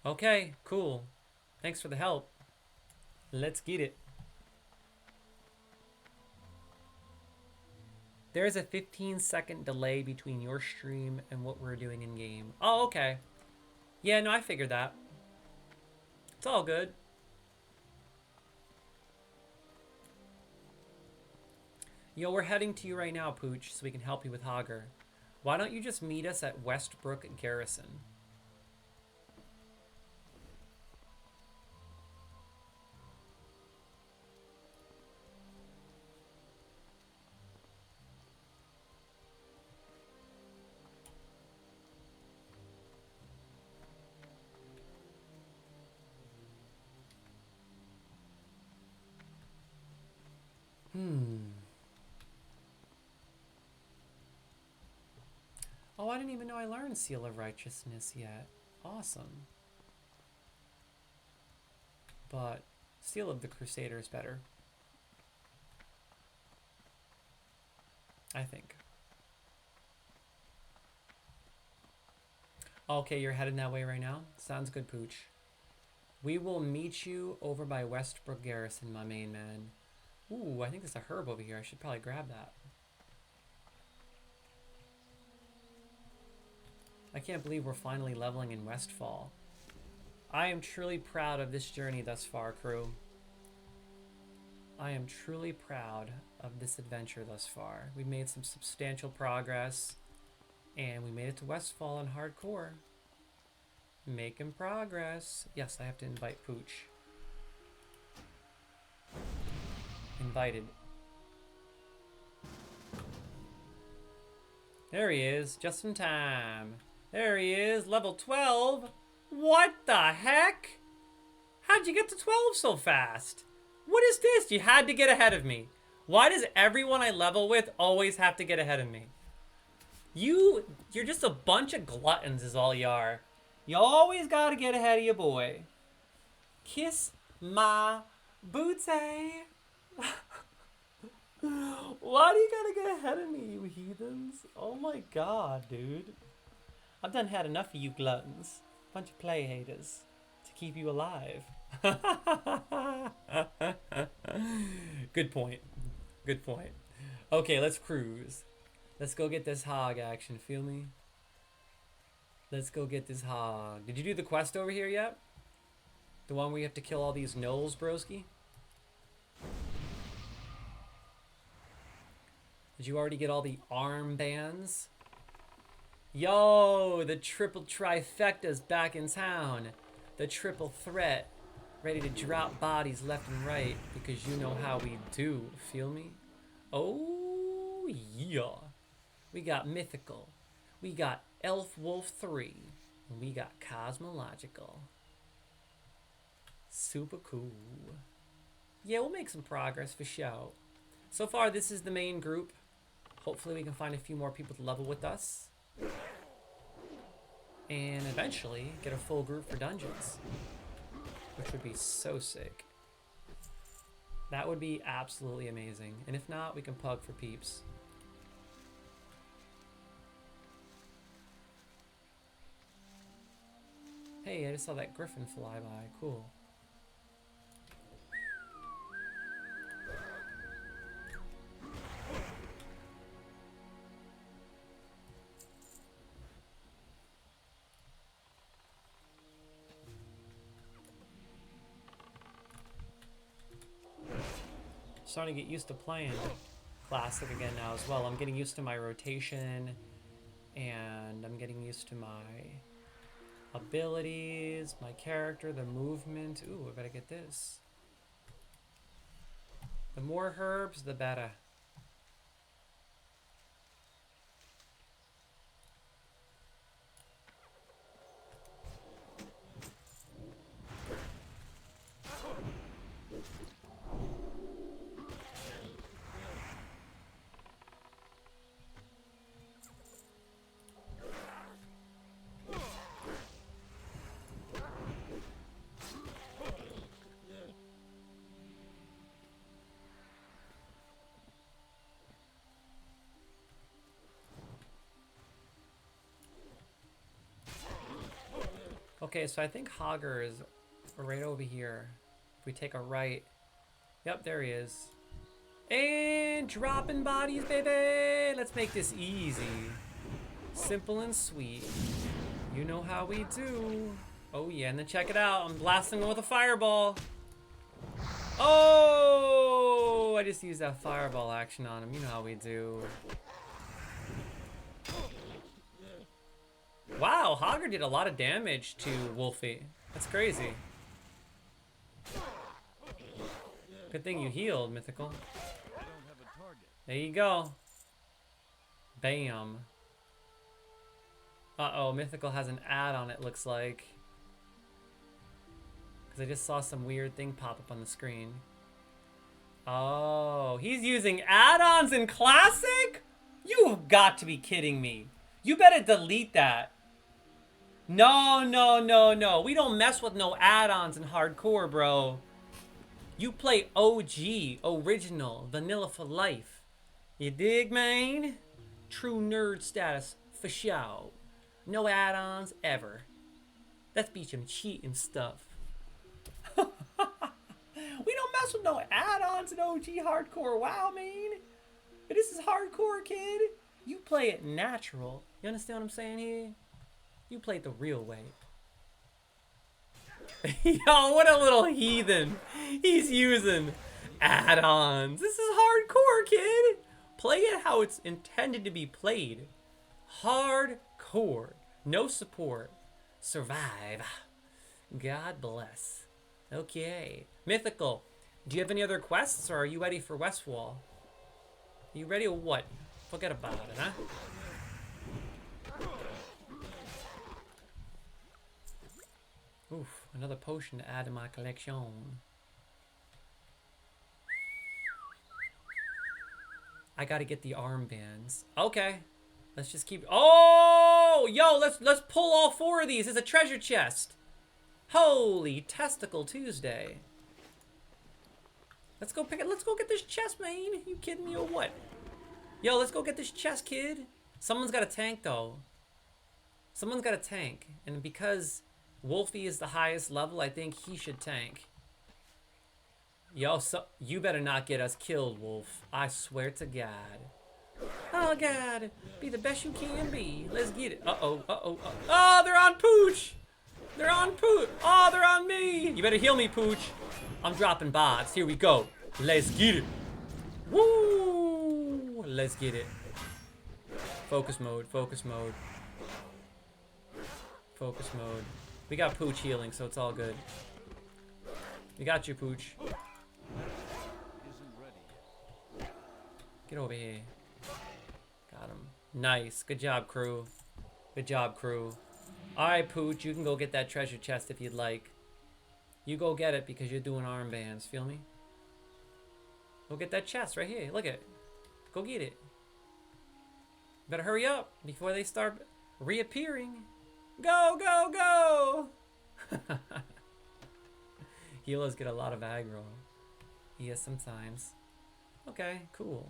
Okay, cool. Thanks for the help. Let's get it. There's a 15-second delay between your stream and what we're doing in game. Oh, okay. Yeah, no, I figured that. It's all good. Yo, we're heading to you right now, Pooch, so we can help you with Hager. Why don't you just meet us at Westbrook Garrison? Oh, I didn't even know I learned Seal of Righteousness yet. Awesome. But Seal of the Crusader is better. I think. Okay, you're headed that way right now? Sounds good, Pooch. We will meet you over by Westbrook Garrison, my main man. Ooh, I think there's a herb over here. I should probably grab that. I can't believe we're finally leveling in Westfall. I am truly proud of this journey thus far, crew. I am truly proud of this adventure thus far. We've made some substantial progress, and we made it to Westfall in hardcore. Making progress. Yes, I have to invite Pooch. Invited. There he is, just in time. There he is, level 12. What the heck? How'd you get to 12 so fast? What is this? You had to get ahead of me. Why does everyone I level with always have to get ahead of me? You're just a bunch of gluttons is all you are. You always gotta get ahead of your boy. Kiss my booty. Why do you gotta get ahead of me, you heathens? Oh my god, dude. I've done had enough of you gluttons. Bunch of play haters. To keep you alive. Good point. Good point. Okay, let's cruise. Let's go get this hog action, feel me? Let's go get this hog. Did you do the quest over here yet? The one where you have to kill all these gnolls, broski? Did you already get all the armbands? Yo, the triple trifecta's back in town. The triple threat. Ready to drop bodies left and right because you know how we do. Feel me? Oh, yeah. We got Mythical. We got Elf Wolf 3. And we got Cosmological. Super cool. Yeah, we'll make some progress for sure. So far, this is the main group. Hopefully we can find a few more people to level with us. And eventually get a full group for dungeons. Which would be so sick. That would be absolutely amazing. And if not, we can pug for peeps. Hey, I just saw that griffin fly by. Cool. Starting to get used to playing Classic again now as well. I'm getting used to my rotation, and I'm getting used to my abilities, my character, the movement. Ooh, I better get this. The more herbs, the better. Okay, so I think Hogger is right over here. If we take a right. Yep, there he is. And dropping bodies, baby! Let's make this easy. Simple and sweet. You know how we do. Oh yeah, and then check it out. I'm blasting him with a fireball. Oh! I just used that fireball action on him. You know how we do. Wow, Hogger did a lot of damage to Wolfie. That's crazy. Good thing you healed, Mythical. There you go. Bam. Uh-oh, Mythical has an ad on it, looks like. Because I just saw some weird thing pop up on the screen. Oh, he's using add-ons in Classic? You've got to be kidding me. You better delete that. No, no, no, no. We don't mess with no add-ons in Hardcore, bro. You play OG, original, vanilla for life. You dig, man? True nerd status, for sure. No add-ons, ever. That's be some cheating stuff. We don't mess with no add-ons in OG Hardcore. Wow, man. This is Hardcore, kid. You play it natural. You understand what I'm saying here? You play it the real way. Yo, what a little heathen. He's using add-ons. This is Hardcore, kid. Play it how it's intended to be played. Hardcore. No support. Survive. God bless. Okay. Mythical. Do you have any other quests, or are you ready for Westwall? Are you ready or what? Forget about it, huh? Oof, another potion to add to my collection. I gotta get the armbands. Okay. Let's just keep... Oh! Yo, let's pull all 4 of these. It's a treasure chest. Holy Testicle Tuesday. Let's go pick it. Let's go get this chest, man. You kidding me or what? Yo, let's go get this chest, kid. Someone's got a tank, though. Someone's got a tank. And because Wolfie is the highest level, I think he should tank. Yo, so you better not get us killed, Wolf. I swear to God. Oh, God. Be the best you can be. Let's get it. Uh-oh, uh-oh, uh-oh. Oh, they're on Pooch. They're on Pooch. Oh, they're on me. You better heal me, Pooch. I'm dropping bots. Here we go. Let's get it. Woo! Let's get it. Focus mode, focus mode. Focus mode. We got Pooch healing, so it's all good. We got you, Pooch. Get over here. Got him. Nice. Good job, crew. Good job, crew. Alright, Pooch, you can go get that treasure chest if you'd like. You go get it because you're doing armbands. Feel me? Go get that chest right here. Look at it. Go get it. Better hurry up before they start reappearing. Go, go, go! Healers get a lot of aggro. Yes, sometimes. Okay, cool.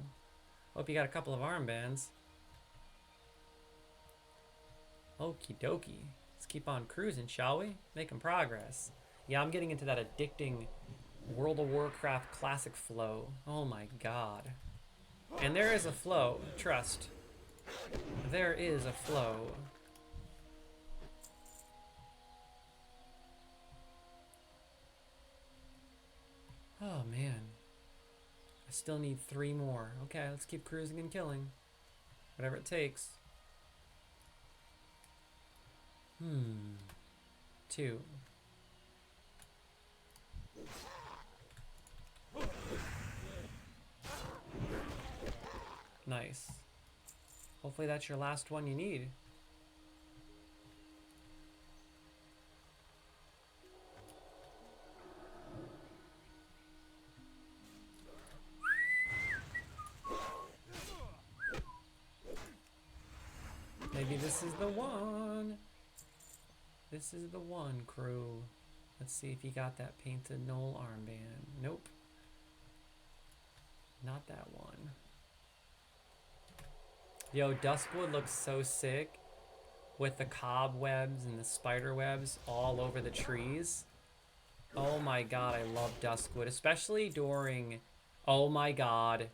Hope you got a couple of armbands. Okie dokie. Let's keep on cruising, shall we? Making progress. Yeah, I'm getting into that addicting World of Warcraft classic flow. Oh my god. And there is a flow. Trust. There is a flow. Oh man. I still need 3 more. Okay, let's keep cruising and killing. Whatever it takes. 2. Nice. Hopefully that's your last one you need. Maybe this is the one. This is the one, crew. Let's see if you got that painted knoll armband. Nope. Not that one. Yo, Duskwood looks so sick. with the cobwebs and the spider webs all over the trees. Oh my god, I love Duskwood, especially during... Oh my god.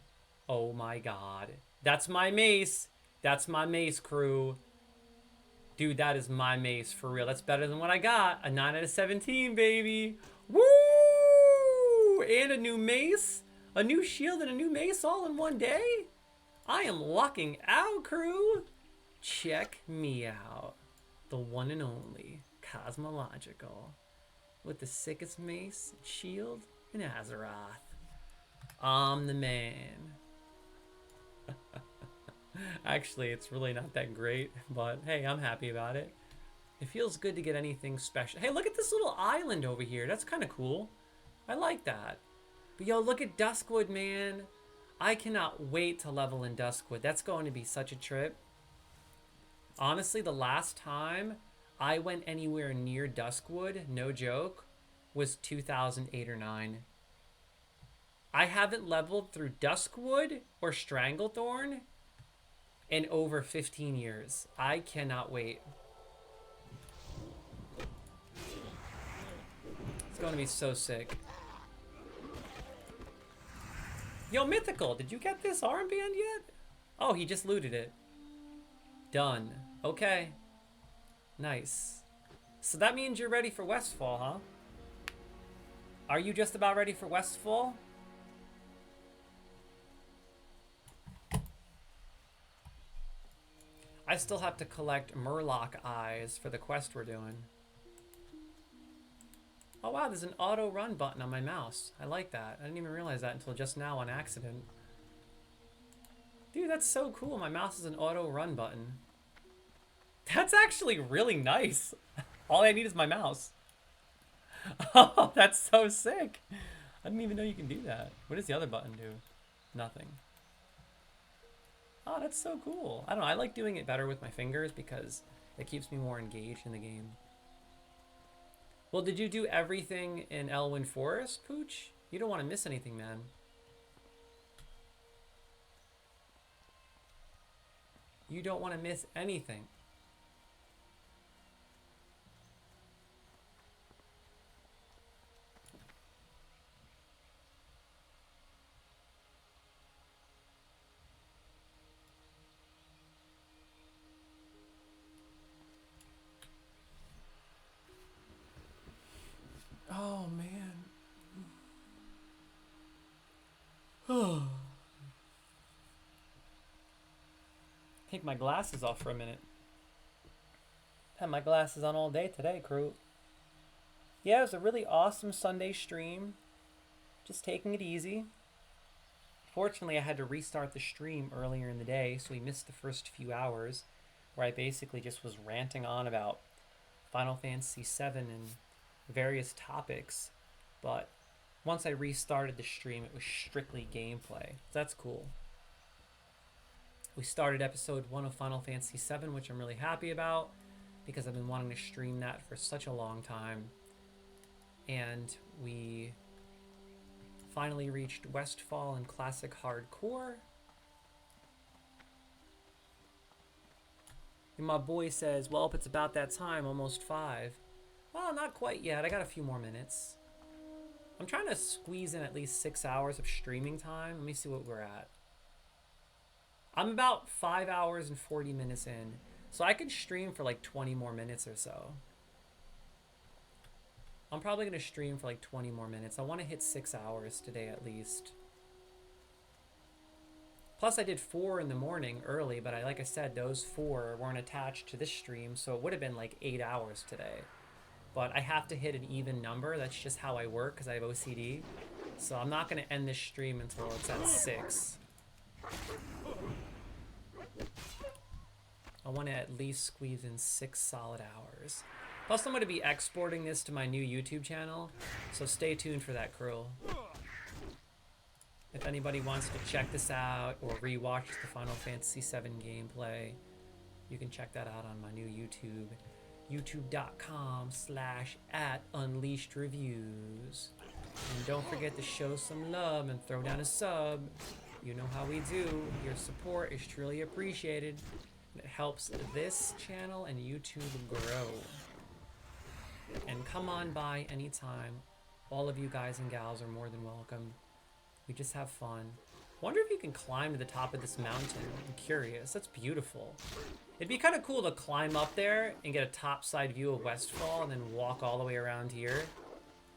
Oh my god. That's my mace. That's my mace, crew. Dude, that is my mace, for real. That's better than what I got. A 9 out of 17, baby. Woo! And a new mace. A new shield and a new mace all in one day. I am lucking out, crew. Check me out. The one and only Cosmological. With the sickest mace, shield, and Azeroth. I'm the man. Actually, it's really not that great, but hey, I'm happy about it. It feels good to get anything special. Hey, look at this little island over here. That's kind of cool. I like that. But yo, look at Duskwood, man. I cannot wait to level in Duskwood. That's going to be such a trip. Honestly, the last time I went anywhere near Duskwood, no joke, was 2008 or 9. I haven't leveled through Duskwood or Stranglethorn in over 15 years. I cannot wait. It's going to be so sick. Yo, Mythical, did you get this armband yet? Oh, he just looted it. Done. Okay. Nice. So that means you're ready for Westfall, huh? Are you just about ready for Westfall? I still have to collect Murloc eyes for the quest we're doing. Oh wow, there's an auto run button on my mouse. I like that. I didn't even realize that until just now on accident. Dude, that's so cool. My mouse is an auto run button. That's actually really nice. All I need is my mouse. Oh, that's so sick. I didn't even know you can do that. What does the other button do? Nothing. Oh, that's so cool. I don't know. I like doing it better with my fingers because it keeps me more engaged in the game. Well, did you do everything in Elwyn Forest, Pooch? You don't want to miss anything, man. You don't want to miss anything. Oh, man. Oh. Take my glasses off for a minute. Had my glasses on all day today, crew. Yeah, it was a really awesome Sunday stream. Just taking it easy. Fortunately, I had to restart the stream earlier in the day, so we missed the first few hours, where I basically just was ranting on about Final Fantasy VII and various topics. But once I restarted the stream, it was strictly gameplay. That's cool. We started episode 1 of Final Fantasy VII, which I'm really happy about, because I've been wanting to stream that for such a long time. And we finally reached Westfall and Classic Hardcore. And my boy says, well, if it's about that time, almost 5. Well, not quite yet. I got a few more minutes. I'm trying to squeeze in at least 6 hours of streaming time. Let me see what we're at. I'm about 5 hours and 40 minutes in. So I could stream for like 20 more minutes or so. I'm probably going to stream for like 20 more minutes. I want to hit 6 hours today at least. Plus I did 4 in the morning early, but like I said, those 4 weren't attached to this stream, so it would have been like 8 hours today. But I have to hit an even number. That's just how I work because I have OCD. So I'm not going to end this stream until it's at 6. I want to at least squeeze in 6 solid hours. Plus, I'm going to be exporting this to my new YouTube channel, so stay tuned for that, crew. If anybody wants to check this out or rewatch the Final Fantasy VII gameplay, you can check that out on my new YouTube, youtube.com/@unleashedreviews. And don't forget to show some love and throw down a sub. You know how we do. Your support is truly appreciated. It helps this channel and YouTube grow. And come on by anytime. All of you guys and gals are more than welcome. We just have fun. Wonder if you can climb to the top of this mountain. I'm curious. That's beautiful. It'd be kind of cool to climb up there and get a topside view of Westfall and then walk all the way around here.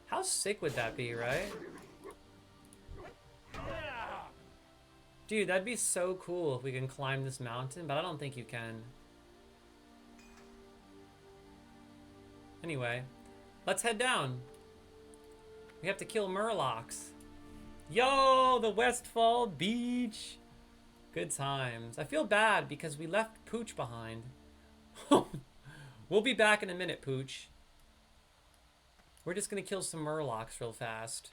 How sick would that be, right? Dude, that'd be so cool if we can climb this mountain, but I don't think you can. Anyway, let's head down. We have to kill Murlocs. Yo, the Westfall Beach. Good times. I feel bad because we left Pooch behind. We'll be back in a minute, Pooch. We're just gonna kill some Murlocs real fast.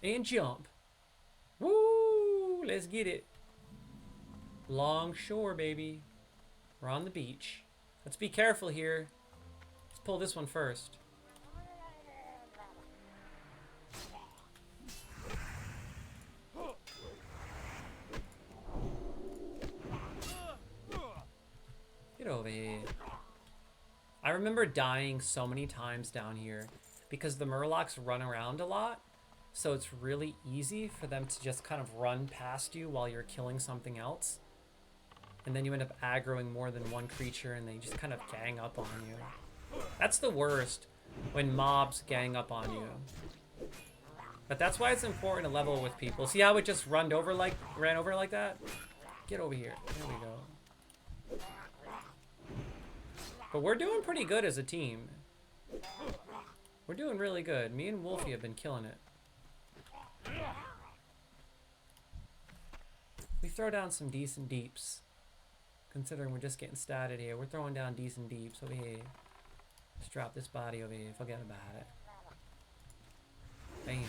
And jump. Woo! Let's get it. Longshore, baby. We're on the beach. Let's be careful here. Let's pull this one first. Get over here. I remember dying so many times down here because the Murlocs run around a lot. So it's really easy for them to just kind of run past you while you're killing something else. And then you end up aggroing more than one creature and they just kind of gang up on you. That's the worst, when mobs gang up on you. But that's why it's important to level with people. See how it just ran over like that? Get over here. There we go. But we're doing pretty good as a team. We're doing really good. Me and Wolfie have been killing it. We throw down some decent deeps. Considering we're just getting started here. We're throwing down decent deeps over here. Let's drop this body over here. Forget about it. Bam.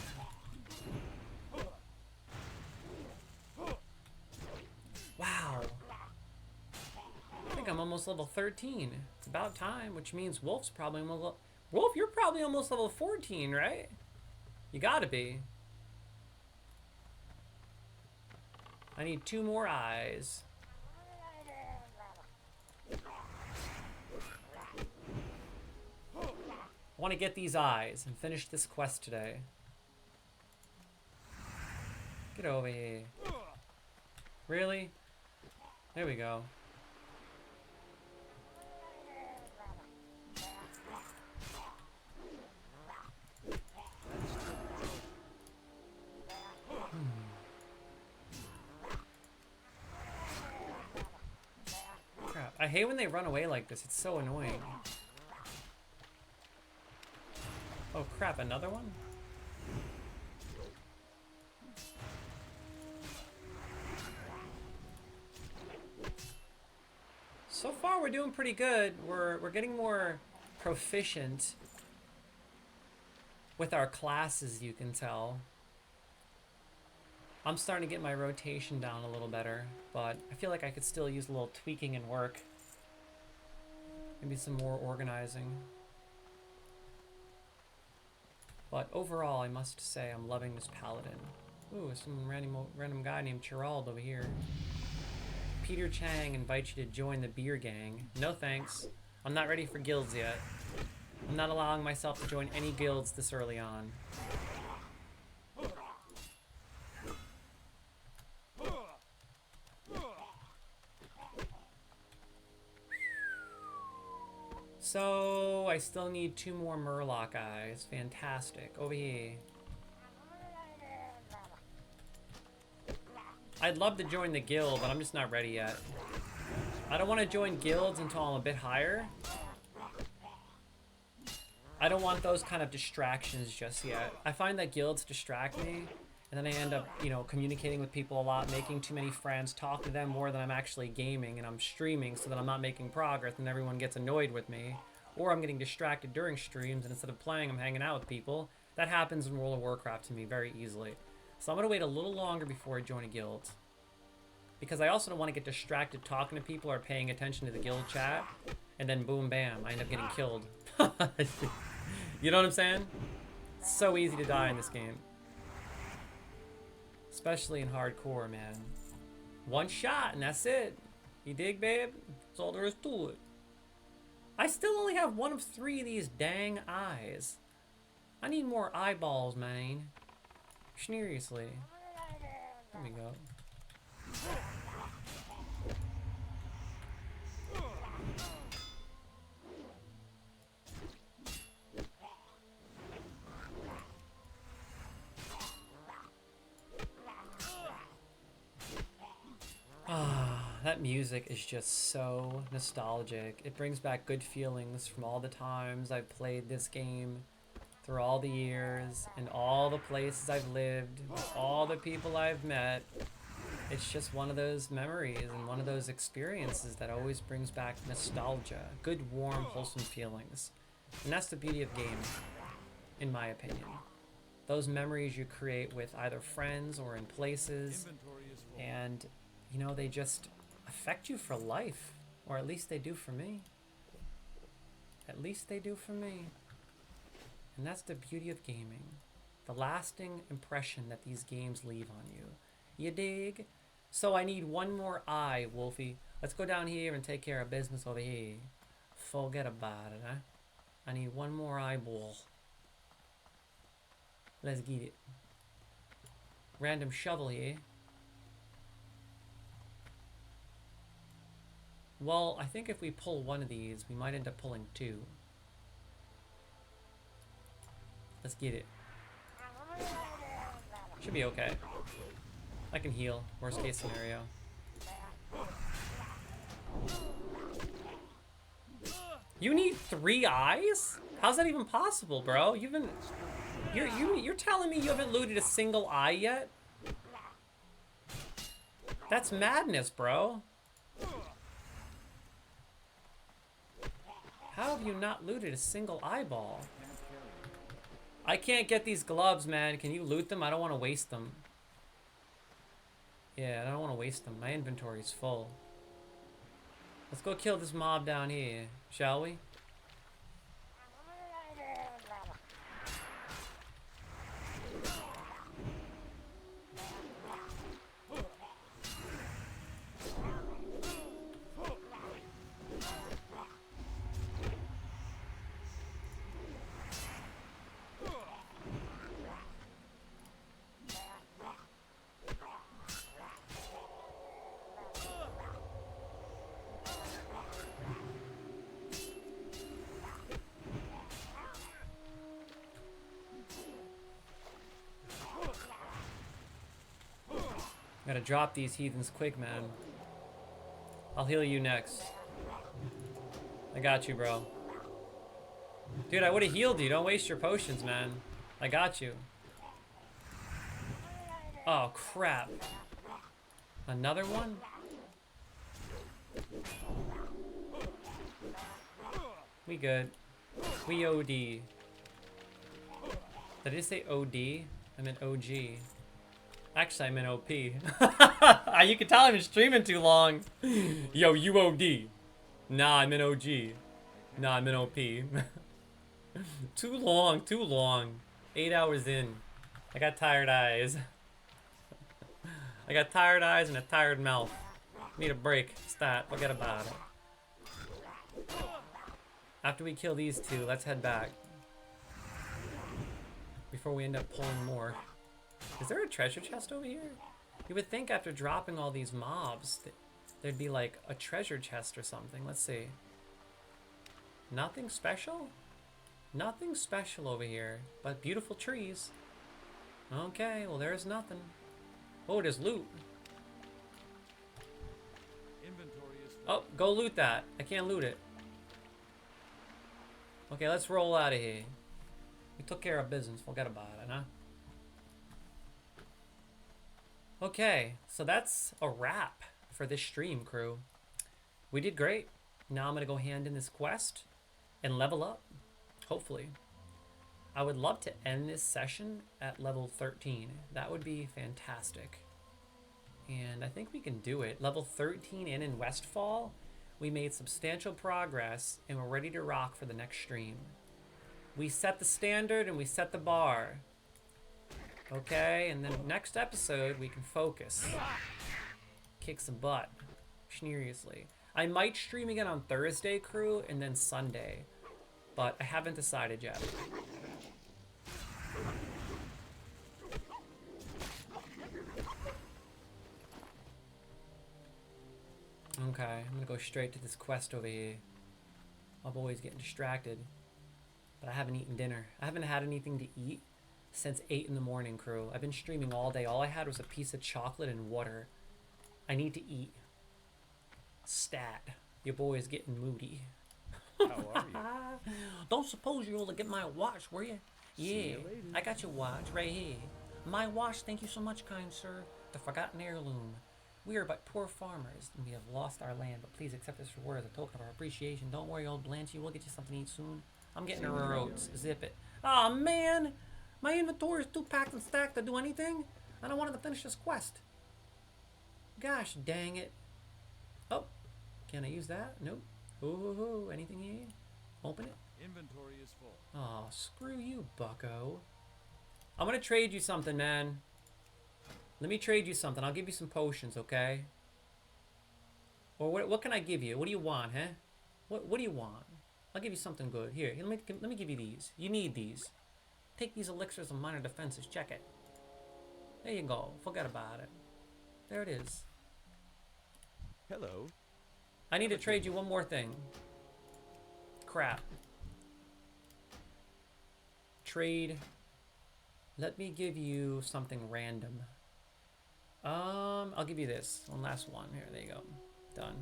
Wow. I think I'm almost level 13. It's about time, which means Wolf's probably almost Wolf, you're probably almost level 14, right? You gotta be. I need 2 more eyes. I want to get these eyes and finish this quest today. Get over here. Really? There we go. Crap. I hate when they run away like this. It's so annoying. Oh crap, another one? So far we're doing pretty good. We're getting more proficient with our classes, you can tell. I'm starting to get my rotation down a little better, but I feel like I could still use a little tweaking and work. Maybe some more organizing. But overall, I must say I'm loving this paladin. Ooh, some random guy named Chirald over here. Peter Chang invites you to join the beer gang. No thanks. I'm not ready for guilds yet. I'm not allowing myself to join any guilds this early on. So, I still need 2 more Murloc eyes. Fantastic. Over here. I'd love to join the guild, but I'm just not ready yet. I don't want to join guilds until I'm a bit higher. I don't want those kind of distractions just yet. I find that guilds distract me, and then I end up, you know, communicating with people a lot, making too many friends, talk to them more than I'm actually gaming, and I'm streaming so that I'm not making progress, and everyone gets annoyed with me. Or I'm getting distracted during streams, and instead of playing, I'm hanging out with people. That happens in World of Warcraft to me very easily. So I'm going to wait a little longer before I join a guild. Because I also don't want to get distracted talking to people or paying attention to the guild chat, and then boom, bam, I end up getting killed. You know what I'm saying? It's so easy to die in this game. Especially in hardcore, man. One shot and that's it. You dig, babe? That's all there is to it. I still only have one of 3 of these dang eyes. I need more eyeballs, man. Seriously. There we go. That music is just so nostalgic. It brings back good feelings from all the times I've played this game, through all the years, and all the places I've lived, all the people I've met. It's just one of those memories and one of those experiences that always brings back nostalgia, good, warm, wholesome feelings. And that's the beauty of gaming, in my opinion. Those memories you create with either friends or in places, Inventory is full. and you know, they just affect you for life, or at least they do for me. At least they do for me. And that's the beauty of gaming, the lasting impression that these games leave on you. You dig? So I need one more eye, Wolfie. Let's go down here and take care of business over here. Forget about it, huh? I need one more eyeball. Let's get it. Random shovel here. Well, I think if we pull one of these, we might end up pulling 2. Let's get it. Should be okay. I can heal. Worst case scenario. You need 3 eyes? How's that even possible, bro? You're telling me you haven't looted a single eye yet? That's madness, bro. How have you not looted a single eyeball? I can't get these gloves, man. Can you loot them? I don't want to waste them. Yeah, I don't want to waste them. My inventory is full. Let's go kill this mob down here, shall we? Gotta drop these heathens quick, man. I'll heal you next. I got you, bro. Dude, I would have healed you. Don't waste your potions, man. I got you. Oh, crap. Another one? We good. We OD. Did I say OD? I meant OG. Actually, I'm in OP. You can tell I've been streaming too long. Yo, you OD. Nah, I'm in OG. Nah, I'm in OP. Too long, too long. 8 hours in. I got tired eyes. I got tired eyes and a tired mouth. Need a break. Stat. Forget about it. After we kill these 2, let's head back. Before we end up pulling more. Is there a treasure chest over here? You would think after dropping all these mobs, there'd be like a treasure chest or something. Let's see. Nothing special? Nothing special over here, but beautiful trees. Okay, well there's nothing. Oh, there's loot. Inventory is full. Oh, go loot that. I can't loot it. Okay, let's roll out of here. We took care of business. Forget about it, huh? Okay, so that's a wrap for this stream, crew. We did great. Now I'm going to go hand in this quest and level up, hopefully. I would love to end this session at level 13. That would be fantastic. And I think we can do it. Level 13 in Westfall, we made substantial progress and we're ready to rock for the next stream. We set the standard and we set the bar. Okay, and then next episode we can focus. Kick some butt. Seriously. I might stream again on Thursday, crew, and then Sunday. But I haven't decided yet. Okay, I'm gonna go straight to this quest over here. My boy's getting distracted. But I haven't eaten dinner. I haven't had anything to eat since 8 in the morning, crew. I've been streaming all day. All I had was a piece of chocolate and water. I need to eat. Stat. Your boy is getting moody. How are you? Don't suppose you will get my watch, were you? See Yeah, you later. I got your watch right here. My watch, thank you so much, kind sir. The forgotten heirloom. We are but poor farmers, and we have lost our land, but please accept this reward as a token of our appreciation. Don't worry, old Blanchy, we'll get you something to eat soon. I'm getting her oats. Zip it. Aw, oh, man! My inventory is too packed and stacked to do anything. I don't want to finish this quest. Gosh dang it. Oh, can I use that? Nope. Ooh, anything here? Open it. Inventory is full. Aw, screw you, bucko. I'm gonna trade you something, man. Let me trade you something. I'll give you some potions, okay? Or what can I give you? What do you want, huh? What do you want? I'll give you something good. Here, let me give you these. You need these. Take these elixirs of minor defenses. Check it. There you go. Forget about it. There it is. Hello. I need to trade you one more thing. Crap. Trade. Let me give you something random. I'll give you this. One last one. Here, there you go. Done.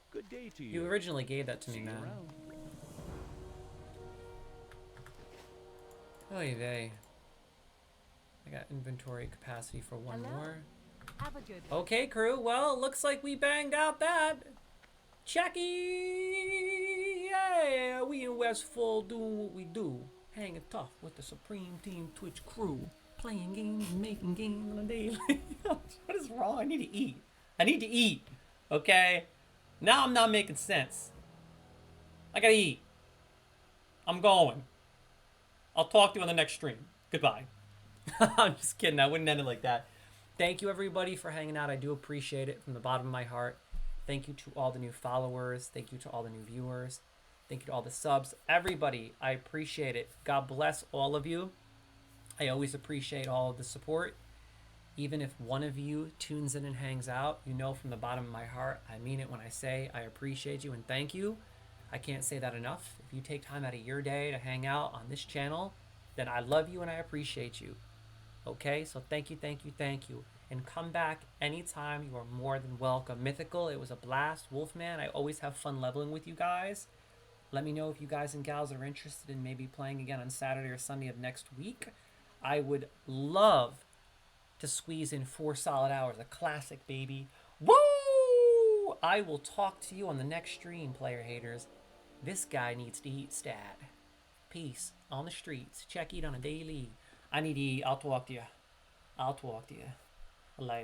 Good day to you. You originally gave that to me, See you man. around. Oy vey. I got inventory capacity for one Hello? more. Have a good day. Okay, crew. Well, looks like we banged out that. Checky! Yeah, we in Westfall doing what we do. Hanging tough with the Supreme Team Twitch crew. Playing games and making games on a daily. What is wrong? I need to eat. I need to eat. Okay? Now I'm not making sense. I gotta eat. I'm going. I'll talk to you on the next stream. Goodbye. I'm just kidding. I wouldn't end it like that. Thank you, everybody, for hanging out. I do appreciate it from the bottom of my heart. Thank you to all the new followers. Thank you to all the new viewers. Thank you to all the subs. Everybody, I appreciate it. God bless all of you. I always appreciate all of the support. Even if one of you tunes in and hangs out, you know from the bottom of my heart, I mean it when I say I appreciate you and thank you. I can't say that enough. If you take time out of your day to hang out on this channel, then I love you and I appreciate you. Okay, so thank you, thank you, thank you. And come back anytime. You are more than welcome. Mythical, it was a blast. Wolfman, I always have fun leveling with you guys. Let me know if you guys and gals are interested in maybe playing again on Saturday or Sunday of next week. I would love to squeeze in 4 solid hours. A classic, baby. Woo! I will talk to you on the next stream, player haters. This guy needs to eat stat. Peace on the streets. Check eat on a daily. I need to eat. I'll talk to you. Later.